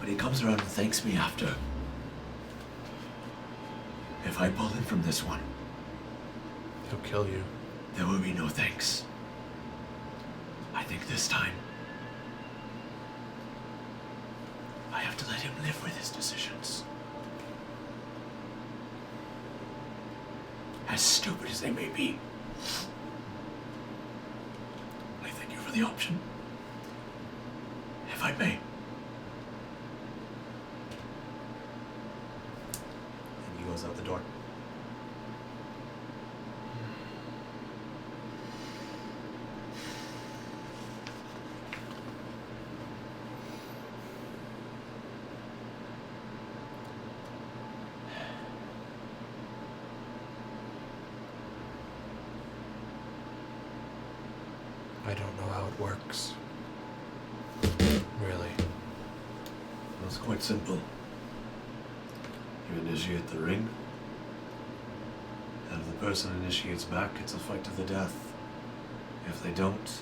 but he comes around and thanks me after. If I pull him from this one, He'll kill you. there will be no thanks. I think this time, I have to let him live with his decisions. As stupid as they may be. I thank you for the option. If I may. And he goes out the door. I don't know how it works. Really. It's quite simple. You initiate the ring, and if the person initiates back, it's a fight to the death. If they don't,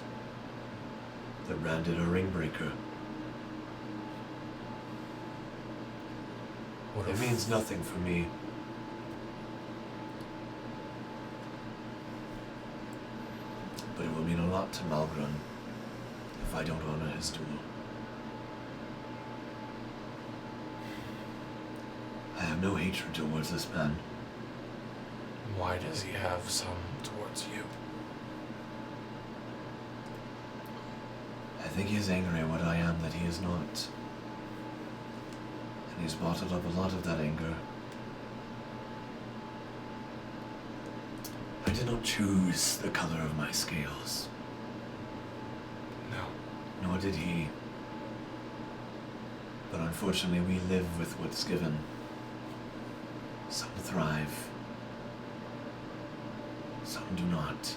they're branded a ring breaker. What It if means nothing for me. But it will mean a lot to Malgrun if I don't honor his duel. I have no hatred towards this man. Why does he have some towards you? I think he is angry at what I am that he is not. And he's bottled up a lot of that anger. I did not choose the color of my scales. No. Nor did he. But unfortunately, we live with what's given. Some thrive. Some do not.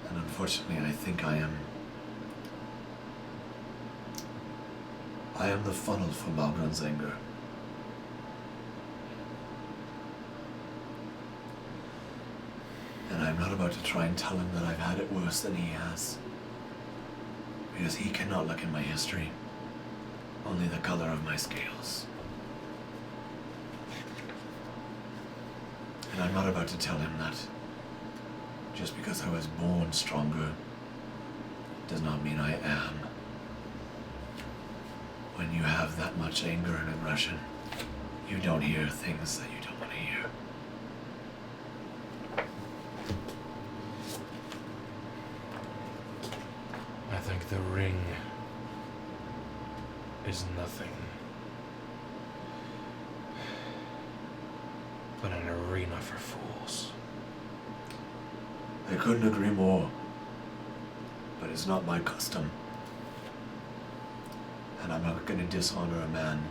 And unfortunately, I think I am the funnel for Malgrun's anger. And I'm not about to try and tell him that I've had it worse than he has. Because he cannot look in my history. Only the color of my scales. And I'm not about to tell him that. Just because I was born stronger does not mean I am. When you have that much anger and aggression, you don't hear things that you don't want to hear. I think the ring is nothing but an arena for fools. I couldn't agree more. But it's not my custom. And I'm not going to dishonor a man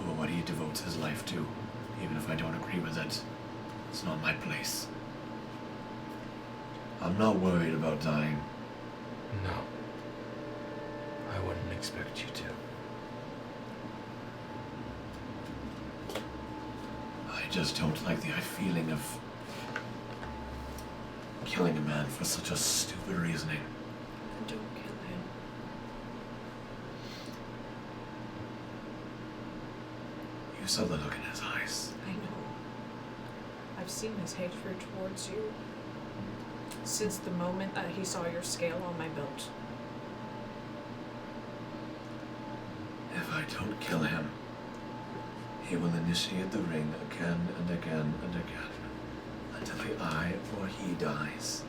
over what he devotes his life to, even if I don't agree with it. It's not my place. I'm not worried about dying. No. I wouldn't expect you to. I just don't like the feeling of killing a man for such a stupid reasoning. Don't kill him. You saw the look in his eyes. I know. I've seen his hatred towards you since the moment that he saw your scale on my belt. If I don't kill him, he will initiate the ring again and again and again until I or he dies.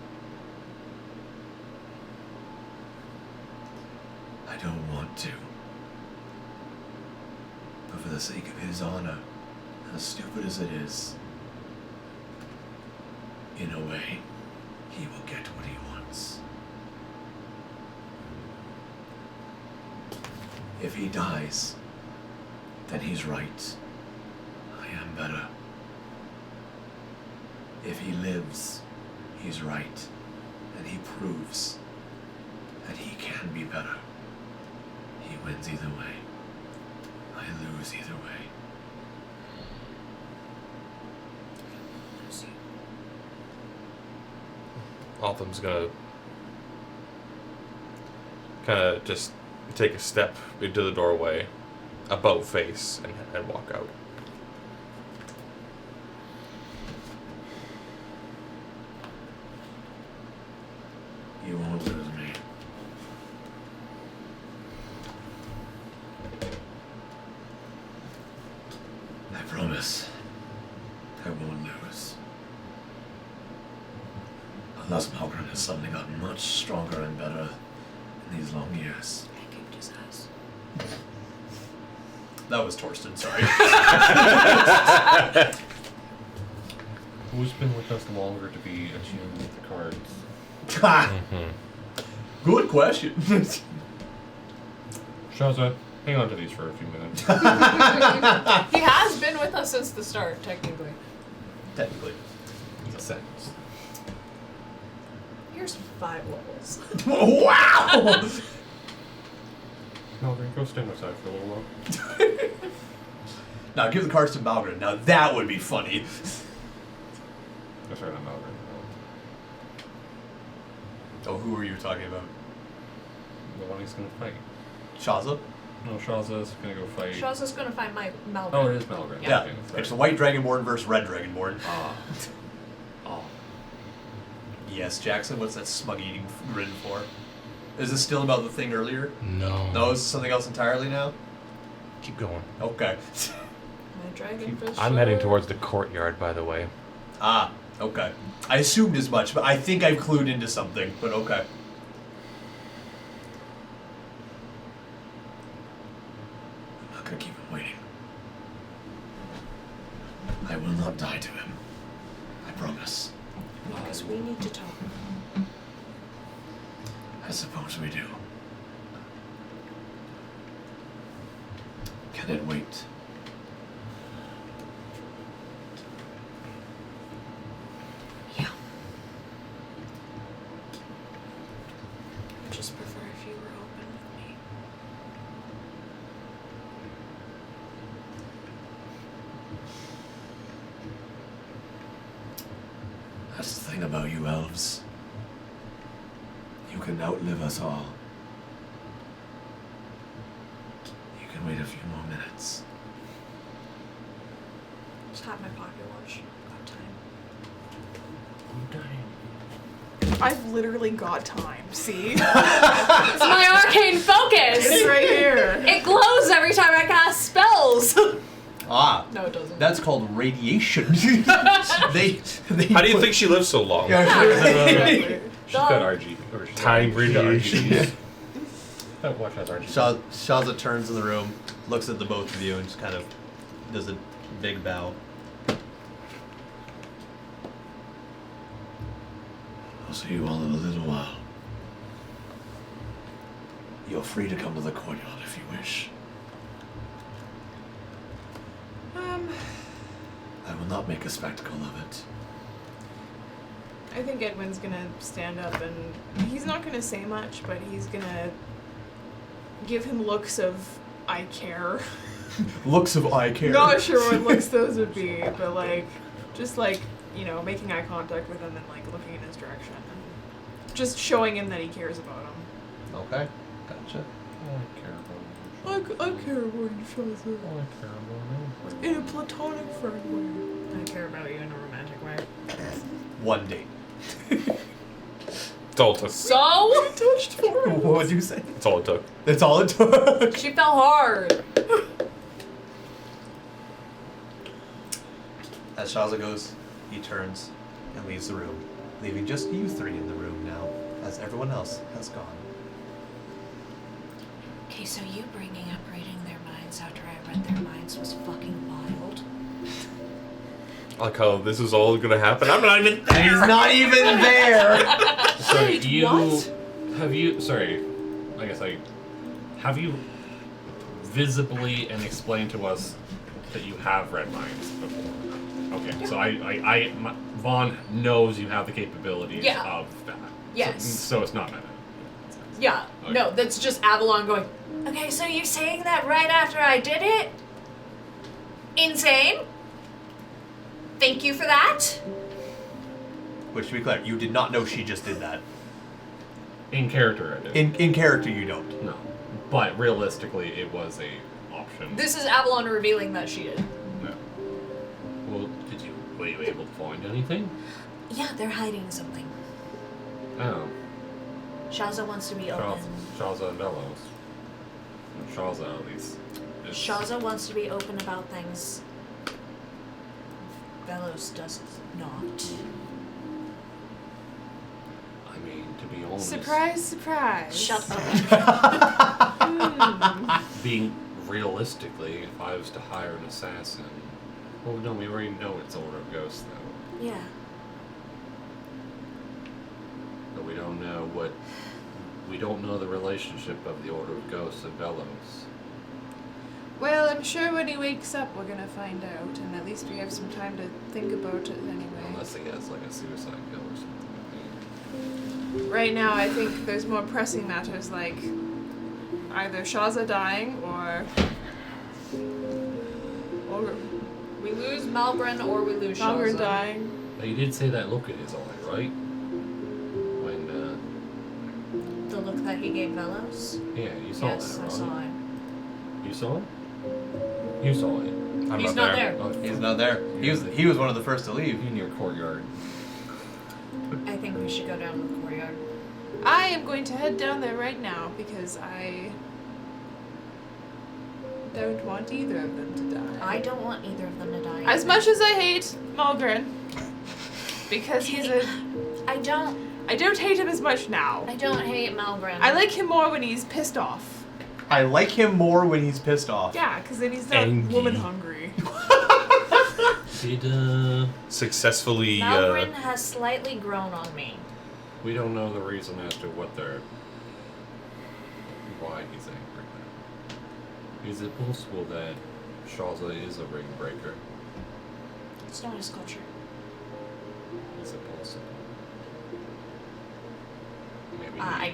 I don't want to. But for the sake of his honor, as stupid as it is, in a way, he will get what he wants. If he dies, then he's right. I am better. If he lives, he's right. And he proves that he can be better. He wins either way. I lose either way. Altham's gonna kind of just take a step into the doorway, about face, and walk out. You won't lose me. I promise. I won't lose. Unless Malgrim has suddenly gotten much stronger and better in these long years. I kicked his ass. That was Torsten, sorry. Who's been with us longer to be attuned with the cards? Good question. Shaza, hang on to these for a few minutes. He has been with us since the start, technically. Technically. In a sense. Here's 5 levels. Wow! Malgrim, go stand outside for a little while. Now give the cards to Malgrim. Now that would be funny. Oh, sorry, not Malgrim. Oh, who were you talking about? The one he's gonna fight. Shaza? No, Shaza's gonna go fight. Shaza's gonna find my Malgrim. Oh, it is Malgrim. Yeah. Okay, that's It's the right. white dragonborn versus red dragonborn. Ah. Oh. Yes, Jackson, what's that smug eating grin for? Is this still about the thing earlier? No. No, is it something else entirely now? Keep going. Okay. My dragon fish. I'm heading towards the courtyard, by the way. Ah, okay. I assumed as much, but I think I've clued into something, but okay. I'm not gonna keep him waiting. I will not die to him. I promise. Because we need to talk. I suppose we do. Can it wait? Yeah. I'd just prefer if you were open with me. That's the thing about you elves. You can outlive us all. can wait a few more minutes. Just have my pocket watch. Got time. I've literally got time. See? It's my arcane focus. It's right here. It glows every time I cast spells. Ah. No, it doesn't. That's called radiation. they How do you think she lives so long? Exactly. She's got RGB. Or she's Time got RGB. radiation. That watch has RGB. Shaza turns in the room, looks at the both of you, and just kind of does a big bow. I'll see you all in a little while. You're free to come to the courtyard if you wish. I will not make a spectacle of it. I think Edwin's gonna stand up and he's not gonna say much, but he's gonna give him looks of I care. Looks of I care. Not sure what looks those would be, but like just like, you know, making eye contact with him and like looking in his direction and just showing him that he cares about him. Okay, gotcha. I care about you, Shaza. In a platonic friend way. I care about you in a romantic way. One date. It's all it took. So? Touched for him. What would you say? That's all it took. That's all it took. She fell hard. As Shaza goes, he turns and leaves the room, leaving just you three in the room now, as everyone else has gone. Okay, so you bringing up reading their minds after I read their minds was fucking wild. I like how this is all gonna happen. I'm not even there. He's not even there. So Wait, what? have you have you visibly and explained to us that you have read minds before? Okay, so Vaughn knows you have the capabilities Yeah. of that. Yes. So it's not meta. Yeah. Okay. No, that's just Avalon going, Okay, so you're saying that right after I did it? Insane? Thank you for that. Which, to be clear, you did not know she just did that. In character, I did. In character, you don't. No, but realistically, it was a option. this is Avalon revealing that she did. No. Well, were you able to find anything? Yeah, they're hiding something. Oh, Shaza wants to be open. Shaza and Bellows. Shaza, at least. Shaza wants to be open about things. Velos does not. I mean, to be honest. Surprise, surprise. Shut up. Being realistically, if I was to hire an assassin. Well, no, we already know it's Order of Ghosts, though. Yeah. But we don't know we don't know the relationship of the Order of Ghosts and Bellows. Well, I'm sure when he wakes up, we're gonna find out, and at least we have some time to think about it anyway. Unless he has like a suicide pill or something. Right now, I think there's more pressing matters like either Shaza dying or We lose Malgren or we lose Malgren Shaza. dying. But he did say that look in his eye, right? When, The look that he gave Velos? yeah, you saw Yes, that, I right? saw it. You saw it? You saw it. I'm He's not there. Oh, He's not there. He was one of the first to leave. in your courtyard. I think we should go down to the courtyard. I am going to head down there right now because I don't want either of them to die. I don't want either of them to die. As much as I hate Malgren, because he's a. I don't hate him as much now. hate Malgren. I like him more when he's pissed off. I like him more when he's pissed off. Yeah, because then he's not Angie. woman hungry. Did, successfully Malgren has slightly grown on me. we don't know the reason as to why he's angry. Is it possible that Shaza is a ring breaker? It's not his culture. Is it possible? Maybe I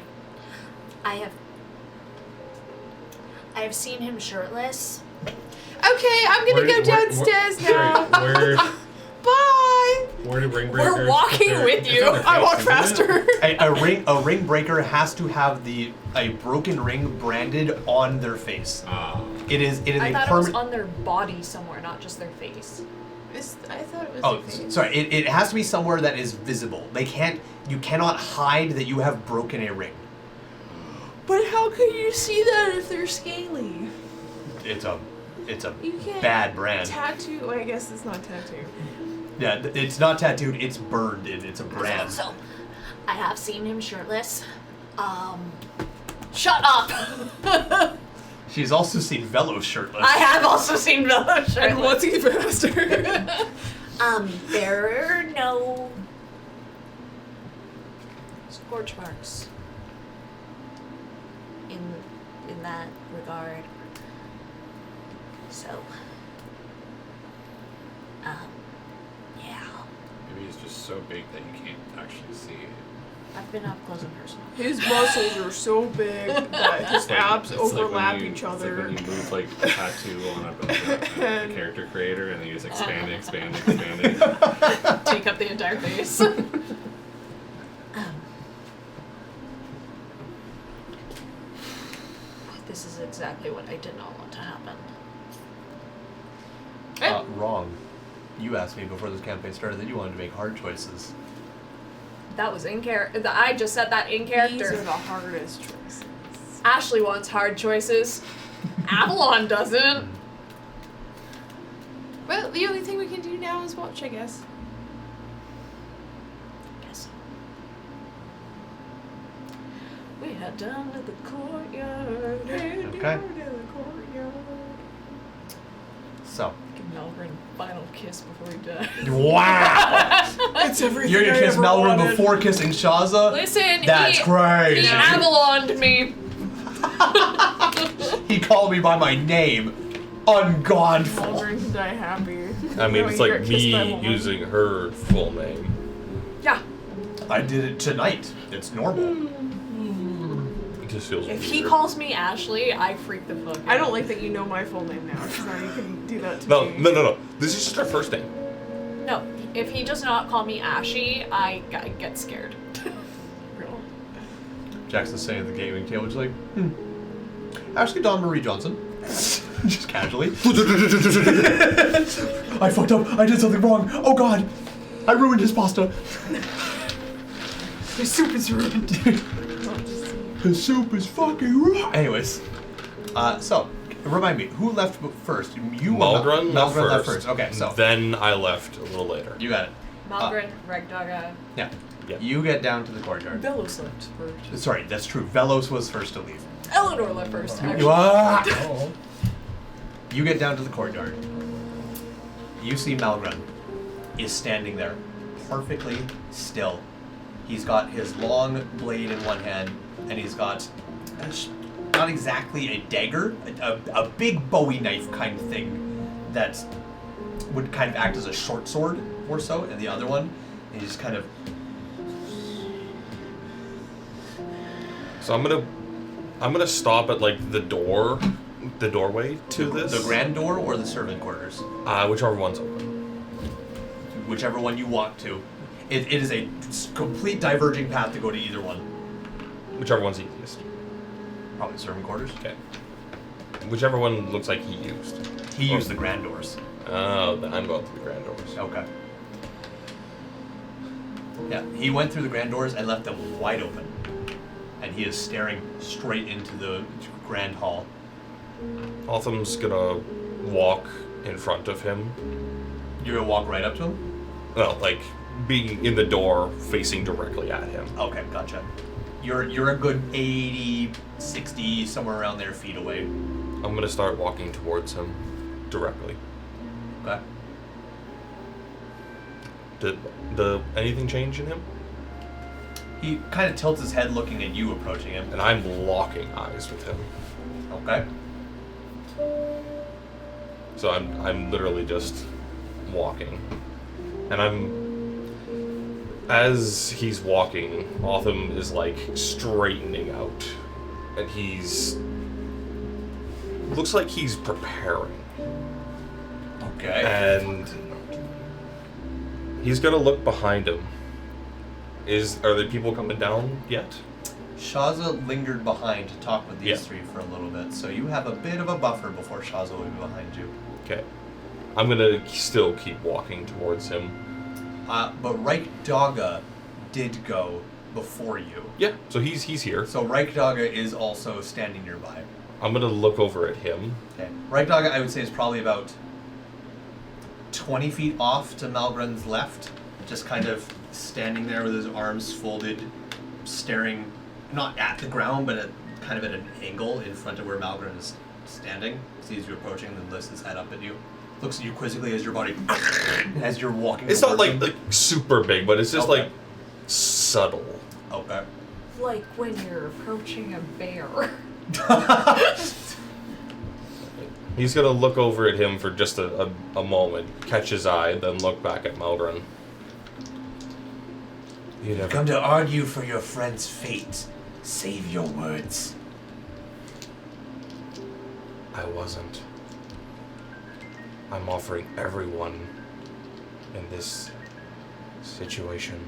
have seen him shirtless. Okay, I'm gonna go downstairs now. Sorry, Bye. where do ring breakers? We're walking with you. I walk faster. A ring breaker has to have a broken ring branded on their face. It is I a thought it was permanent. on their body somewhere, not just their face. I thought it was Oh, their face. sorry. It has to be somewhere that is visible. You cannot hide that you have broken a ring. But how can you see that if they're scaly? It's a You can't bad brand. tattoo. Well, I guess it's not tattoo. Yeah, it's not tattooed. It's burned. It's a brand. So, I have seen him shirtless. Shut up! She's also seen Velo shirtless. I have also seen Velo shirtless. And what's he faster? There are no scorch marks in that regard. So, yeah. Maybe he's just so big that you can't actually see it. I've been up close and personal. His muscles are so big that his abs It's like when overlap you- each It's like other. when you move like a tattoo on a character creator and then you just expand it. Take up the entire face. This is exactly what I did not want to happen. Wrong. You asked me before this campaign started that you wanted to make hard choices. That was in character. I just said that in character. These are the hardest choices. Ashley wants hard choices. Avalon doesn't. Well, the only thing we can do now is watch, I guess. Yes. We head down to the courtyard. Head Okay. down to the courtyard. So. Give Malgren a final kiss before he dies. Wow! It's everything You're gonna I kiss ever Mallory wanted. before kissing Shaza? Listen, That's crazy. He Avaloned me. He called me by my name. Ungodful. Malgren can die happy. I mean, Knowing it's you like got kissed by a me woman. using her full name. Yeah. I did it tonight. It's normal. It just feels If weird. he calls me Ashley, I freak the fuck out. I don't like that you know my full name now, because now you can do that to No, me. no. This is just her first name. No, if he does not call me Ashy, I get scared. Real. Jackson's saying at the gaming table, just like, Ashley Dawn Marie Johnson. Just casually. I fucked up. I did something wrong. Oh god. I ruined his pasta. His soup is ruined. His soup is fucking ruined. Anyways. So, remind me, who left first? You or Malgren left first. Okay, so. Then I left a little later. You got it. Malgren, Regdaga. Yeah. Yep. You get down to the courtyard. Velos left first. Sorry, that's true. Velos was first to leave. Eleanor left first. Actually. Ah! You get down to the courtyard. You see Malgren is standing there, perfectly still. He's got his long blade in one hand, and he's got not exactly a dagger, a big Bowie knife kind of thing that would kind of act as a short sword or so, and the other one, and he just kind of. So I'm gonna stop at like the doorway to this. The grand door or the servant quarters? Whichever one's open. Whichever one you want to. It is a complete diverging path to go to either one. Whichever one's easiest. Probably servant quarters. Okay. Whichever one looks like he used. He used the grand doors. Oh, then I'm going through the grand doors. Okay. Yeah, he went through the grand doors and left them wide open. And he is staring straight into the grand hall. Otham's gonna walk in front of him. You're gonna walk right up to him? Well, like being in the door, facing directly at him. Okay, gotcha. You're a good 80, 60, somewhere around there feet away. I'm gonna start walking towards him directly. Okay. Did anything change in him? He kind of tilts his head looking at you approaching him. And I'm locking eyes with him. Okay. So I'm literally just walking. And as he's walking, Otham is like straightening out. And looks like he's preparing. Okay. And he's gonna look behind him. Are there people coming down yet? Shaza lingered behind to talk with these Yeah. three for a little bit, so you have a bit of a buffer before Shaza will be behind you. Okay. I'm gonna still keep walking towards him. But Reich Dogga did go before you. Yeah, so he's here. So Reich Dogga is also standing nearby. I'm gonna look over at him. Okay. Reich Dogga, I would say, is probably about 20 feet off to Malgren's left, just kind of standing there with his arms folded, staring not at the ground, but at kind of at an angle in front of where Malgren is standing. Sees you approaching, then lifts his head up at you. Looks at you quizzically as your body, as you're walking. It's not towards like him. super big, but it's just Okay. like subtle. Okay. Like when you're approaching a bear. He's gonna look over at him for just a moment, catch his eye, then look back at Malgren. You never Come to argue for your friend's fate. Save your words. I wasn't. I'm offering everyone in this situation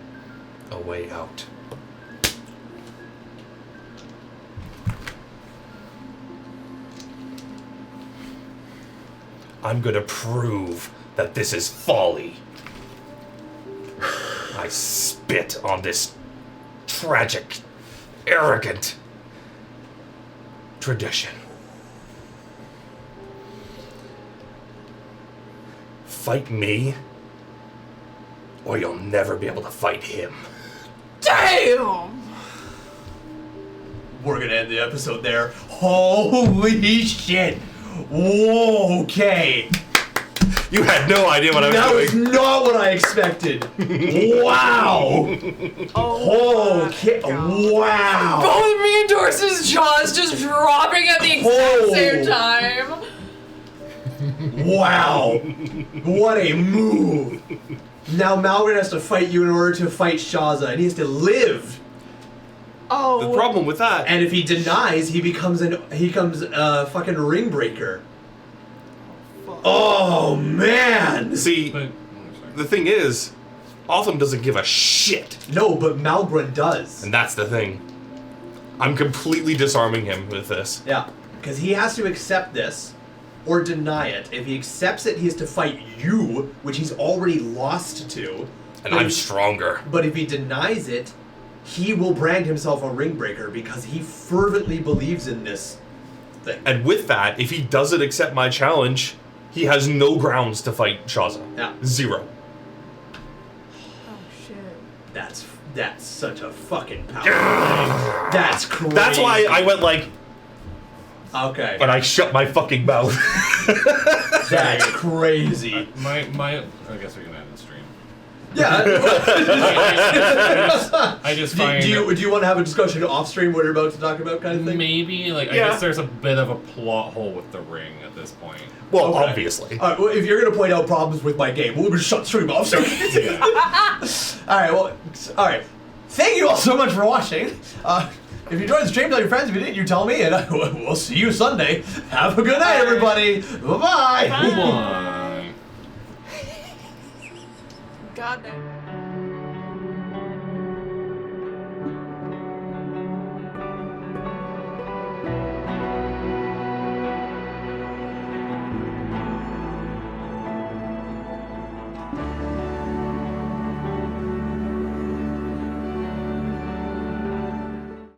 a way out. I'm gonna prove that this is folly. I spit on this tragic, arrogant tradition. Fight me, or you'll never be able to fight him. Damn! We're gonna end the episode there. Holy shit! Whoa, okay. You had no idea what I was That was doing. not what I expected. Wow. Oh, Okay. Wow. Both me and Dorsey's jaws just dropping at the exact same time. Wow. What a move. Now Malgren has to fight you in order to fight Shaza, and he has to live. Oh. The problem with that, And if he denies, he becomes a fucking ring breaker. Oh man. see, But, the thing is, Autumn doesn't give a shit. No, but Malgren does. And that's the thing. I'm completely disarming him with this. Yeah, because he has to accept this or deny it. If he accepts it, he has to fight you, which he's already lost to. And But I'm if- stronger. But if he denies it, he will brand himself a ring breaker because he fervently believes in this thing. And with that, if he doesn't accept my challenge, he has no grounds to fight Shaza. Yeah. Zero. Oh shit. That's such a fucking power thing. That's crazy. That's why I went like, Okay. but I shut my fucking mouth. That's crazy. my, I guess we can end the stream. Yeah. I just do find you want to have a discussion off stream what you're about to talk about, kind of thing? maybe I Yeah. guess there's a bit of a plot hole with the ring at this point. Well, Okay. obviously. All right, well, if you're going to point out problems with my game, we'll just shut stream off. So. All right, well, all right. Thank you all so much for watching. If you enjoyed the stream, tell your friends. If you didn't, you tell me, and we'll see you Sunday. Have a good night, everybody. Bye-bye. Bye. God damn.